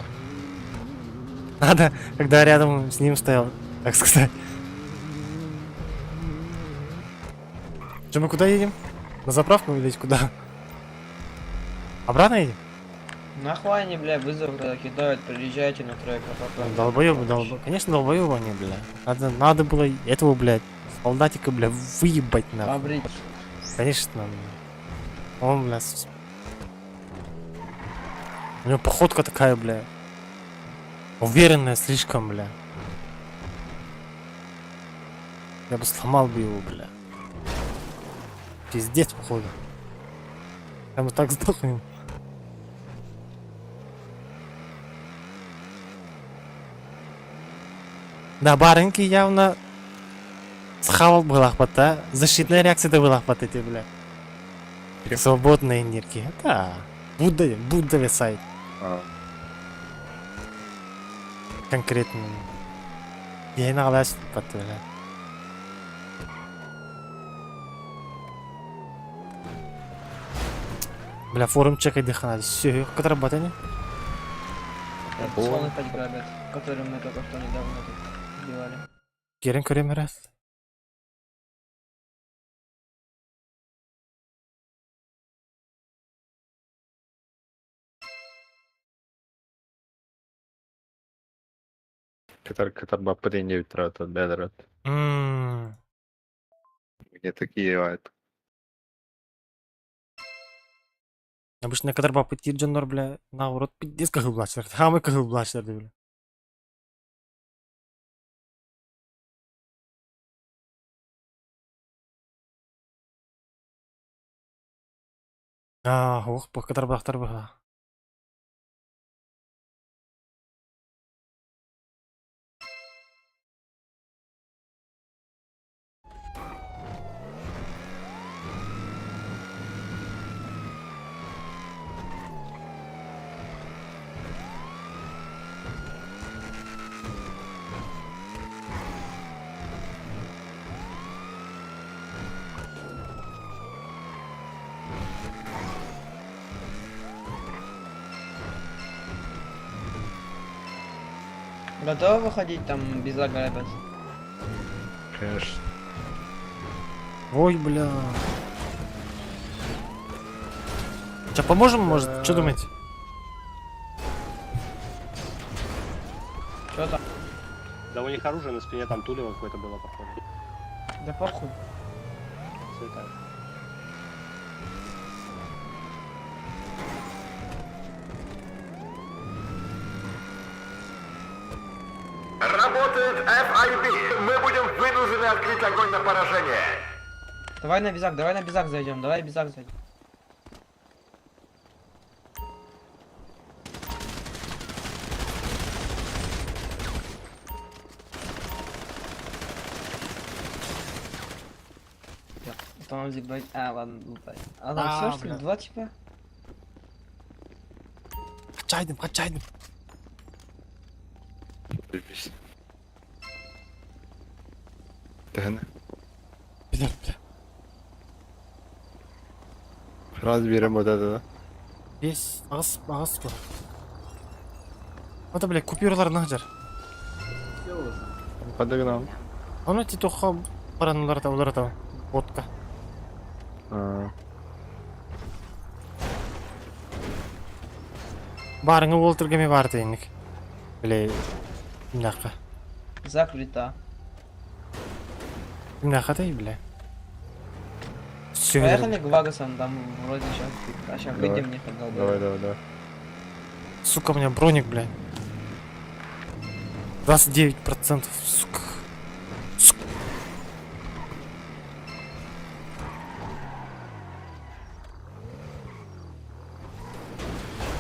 Надо, когда рядом с ним стоял, так сказать. Че, мы куда едем? На заправку или куда? Обратно едем? Нахуй они, бля, вызов когда кидают, приезжайте на трек, а потом... Долбоёбы. Конечно, долбоёбы они, бля. Надо было этого, блядь, солдатика, бля, выебать нахуй. Побрить. Конечно, бля. Он, бля, у него походка такая, бля. Уверенная слишком, бля. Я бы сломал бы его, бля. Пиздец, походу. Я бы так сдохнем. Да, барынки явно схавал бы лохпота. Защитная реакция это была хватать, бля. Свободная энергия. Да. Будда сайт. Конкретно. Я и наглась потом. Бля, форум чекай дыхание. Все, как работает? Слон опять грабят, который мы только что недавно тут убивали. Керен көрем раз. Катар баппы не витрат, бедрат. Где такие бывают? Обычно кадар баппы тирджанор, бля, наоборот, пиздец кагылблачлар. Хамы кагылблачлар, бля. Ох, по кадар бахтар бахла. Готовы выходить там без агребет? Конечно. Ой, бля. Че, поможем, может? Что думаете? Что там? Да у них оружие на спине, там тулево какое-то было, походу. Да похуй. Все так. Работает FIB. Мы будем вынуждены открыть огонь на поражение. Давай на безак зайдем, давай безак зайдем. Потом зибать. Ладно, лутай. А там все, что ли? Два типа? Качайдем. Тегне. Бля. Разберем вот это, да? Весь ас. Это, бля, купюралар нахджар. Подогнал. Оны титоха парануларда уларда. Водка. Барыңы олтыргеме барды енік. Бля, имнақа. Закрыто. Имнақа да, бля. Поехали к Вагасам, там вроде сейчас выйдем, не ходил. Давай. Сука, у меня броник, бля. 29%, сука.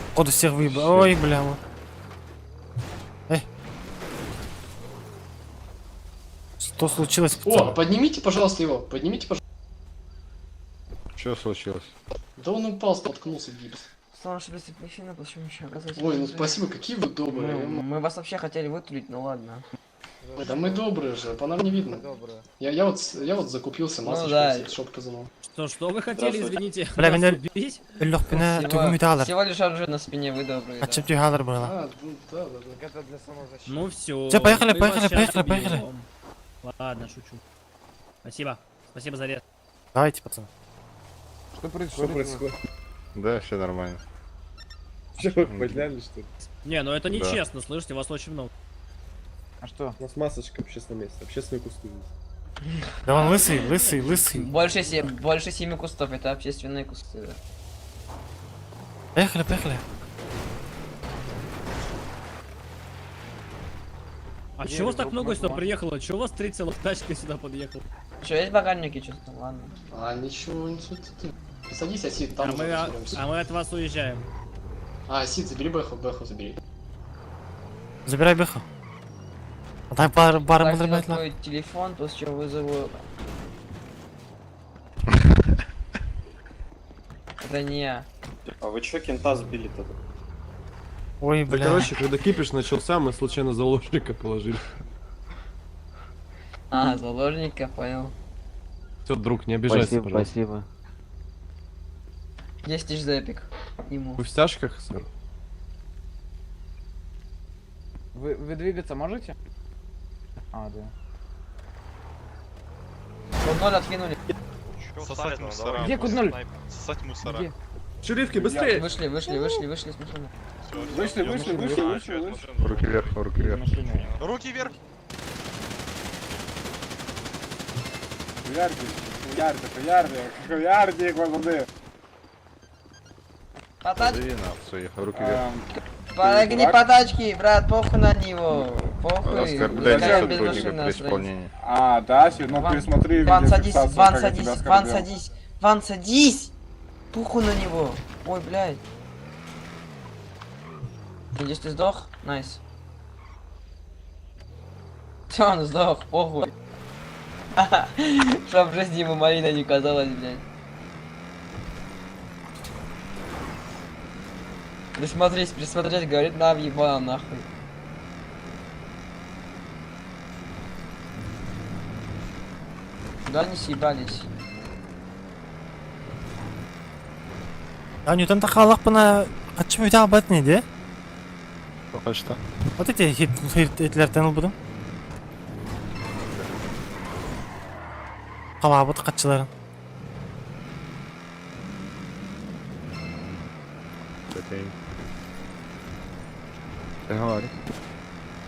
Походу всех выебал. Ой, бля. Что случилось? О, поднимите, пожалуйста, его. Поднимите, пожалуйста. Что случилось? Да он упал, споткнулся в гипс. Слава, если причина, почему еще оказывается... Ой, ну спасибо, какие вы добрые. Мы вас вообще хотели вытулить, ну ладно. Да мы добрые же, по нам не видно. Я вот закупился, масочку, шоп казанул. Что вы хотели, извините? Бля, меня убить? Всего лишь оружие на спине, вы добрые. А чем ты галер было? Да. Это для самозащиты. Ну все. Все, поехали. Ладно, шучу. Спасибо за рез. Давайте, пацаны. Что происходит? Да, все нормально. Что, вы подняли, что ли? Не, ну это Да. нечестно, слышите, вас очень много. А что? У нас масочка в общественном месте, общественные кусты. Да он лысый. Больше 7 кустов, это общественные кусты. Да. Поехали. А чего у вас так много сюда приехало? Чего у вас 3 целых тачки сюда подъехало? Что, есть багажники, что-то? Ладно. А, ничего, ты садись, Сид, там А уже мы, разберемся. а мы от вас уезжаем. А, Сид, забери Бэху забери. Забирай Бэху. А так бар Так, разрабатывать. твой телефон, после чего вызову... Это не я. А вы чё кента сбили-то? Ой, Да, бля. короче, когда кипиш начался, мы случайно заложника положили. А, заложника, понял. Все, друг, не обижайся, Спасибо, пожалуйста. спасибо. 10 тысяч за эпик. Ему. Вы в стяжках, сэр? Вы двигаться можете? А, да. Кудноль откинули. Сосать мусора. Где Кудноль? Сосать мусора. Где? Шерифки, быстрее! Вышли с машины. Вышли. Руки вверх. Руки вверх. Потач... Иди на своих, руки вверх. Подогни по тачке, брат, похуй на него. Похуй. Оскорбление Пускай без сотрудника машины при останется. исполнении. А, да, ну Ван, пересмотри Ван, садись, видеофиксацию, Ван, как я тебя садись, Ван, оскорбил. садись. Ван, садись! Похуй на него. Ой, блядь. Надеюсь, ты сдох? Найс. Всё, он сдох, похуй. Чтоб в жизни ему Марина не казалась, блядь. Присмотреть, говорит, на въебала нахуй. Да не съебались. А Ньютон-то халах пына качым өте албат не де? Пока что. Вот эти хитлерден будем. Калабыт катчыларын.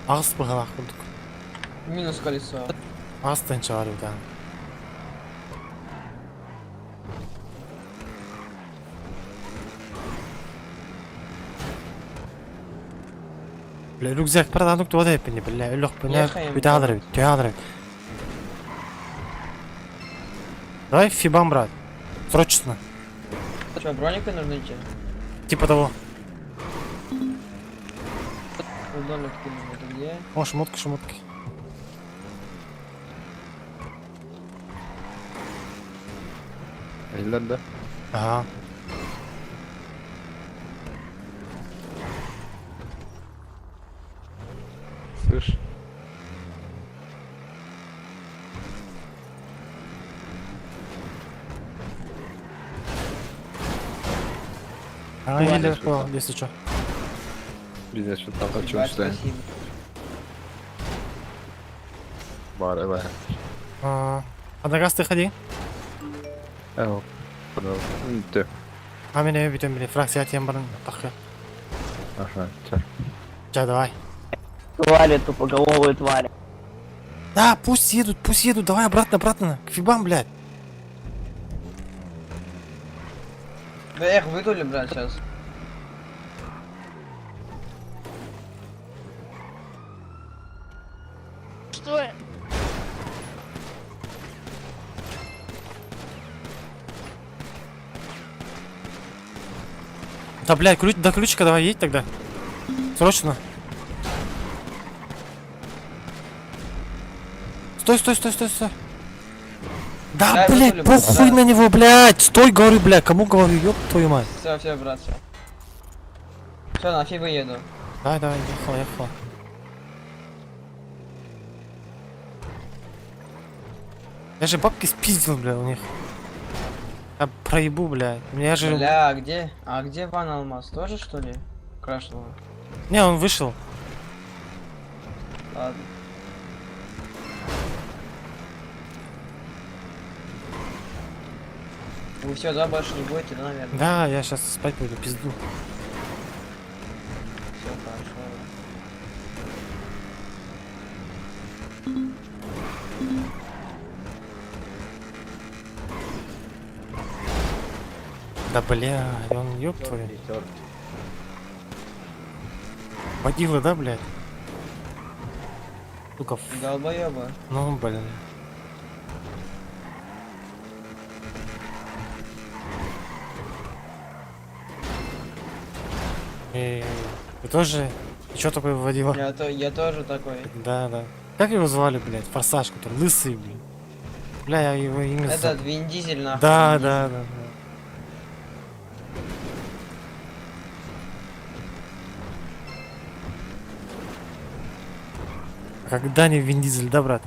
Агыс бы халах болдук. Минус колесо. Агыстан чыгарып да. Бля, рюкзак продадук туда епини, бля, үлөх біне Ехаем. түйадырып. Давай фибам, брат. Срочно. Что, броника нужно идти? Типа того. Удобно кинул, это где? О, шмотки. Eller'de. Ага. Слышь? А, или что, если что. Biz şu tarafa Ебать, çalıştayım. спасибо. Bari be. А на газ ты ходи. Evo. Tüh. А меня битем, блин, фракция тем баран. Тахы. Ага, çar. Ча, давай. Твари, тупоголовые твари. Да, пусть едут, давай обратно, к фибам, блядь. Да эх, выдули, брат, сейчас. Что? Да, блядь, до ключика давай едь тогда. Срочно. Стой. Да, Да, блядь, выдули, похуй да. на него, блядь. Стой, говорю, блядь, кому говорю, ёб твою мать. Все, брат, все. Все, на фибы еду. Давай, ехал. Я же бабки спиздил, бля, у них. Я проебу, бля. Я же... Бля, а где Ван Алмаз? Тоже, что ли? Крашнуло. Не, он вышел. Ладно. Вы все, да, больше не будете, да, наверное? Да, я сейчас спать пойду, пизду. Все хорошо. Да бля, он ёб твою. Водила, да, блядь? Сука. Долбоёба. Ну, блин. Ты тоже? Ты чё такое выводила? Я тоже такой. Да, да. Как его звали, блядь? Форсаж, который лысый, блин. Бля, я его имя... Этот Вин Дизель, нахуй. Да, Вин да, Дизель. да, да. Когда не Вин Дизель, да, брат?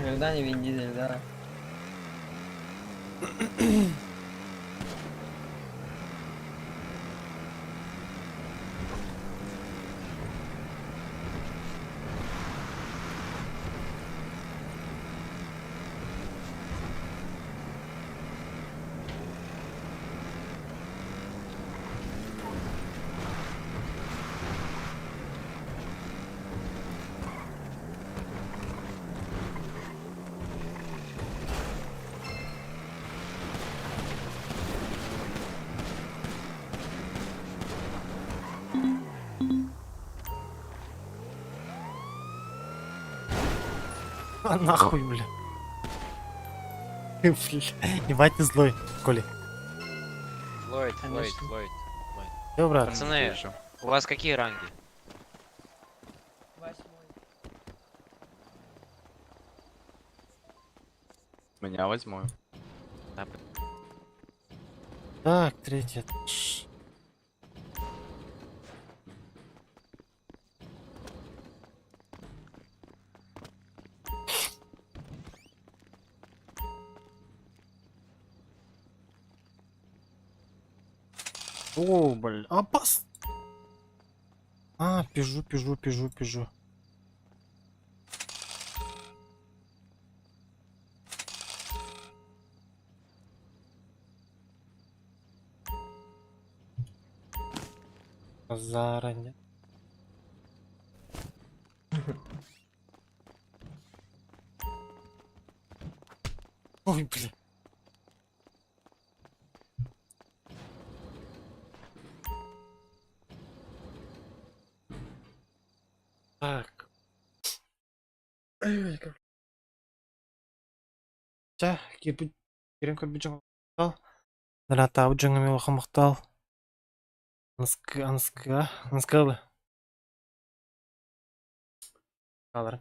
Когда не Вин Дизель, да. А нахуй, бля. Ебать ты злой, Коли. Ллойд. Всё, брат. Пацаны, у вас какие ранги? Меня возьму. Так, третий этаж. О, блин, опас. А, пижу. Заранее. Ой, блин. Так. За керемет бюджет мақтал. Нарата бюджетіңе мелоха мақтал. Анска. Қалар.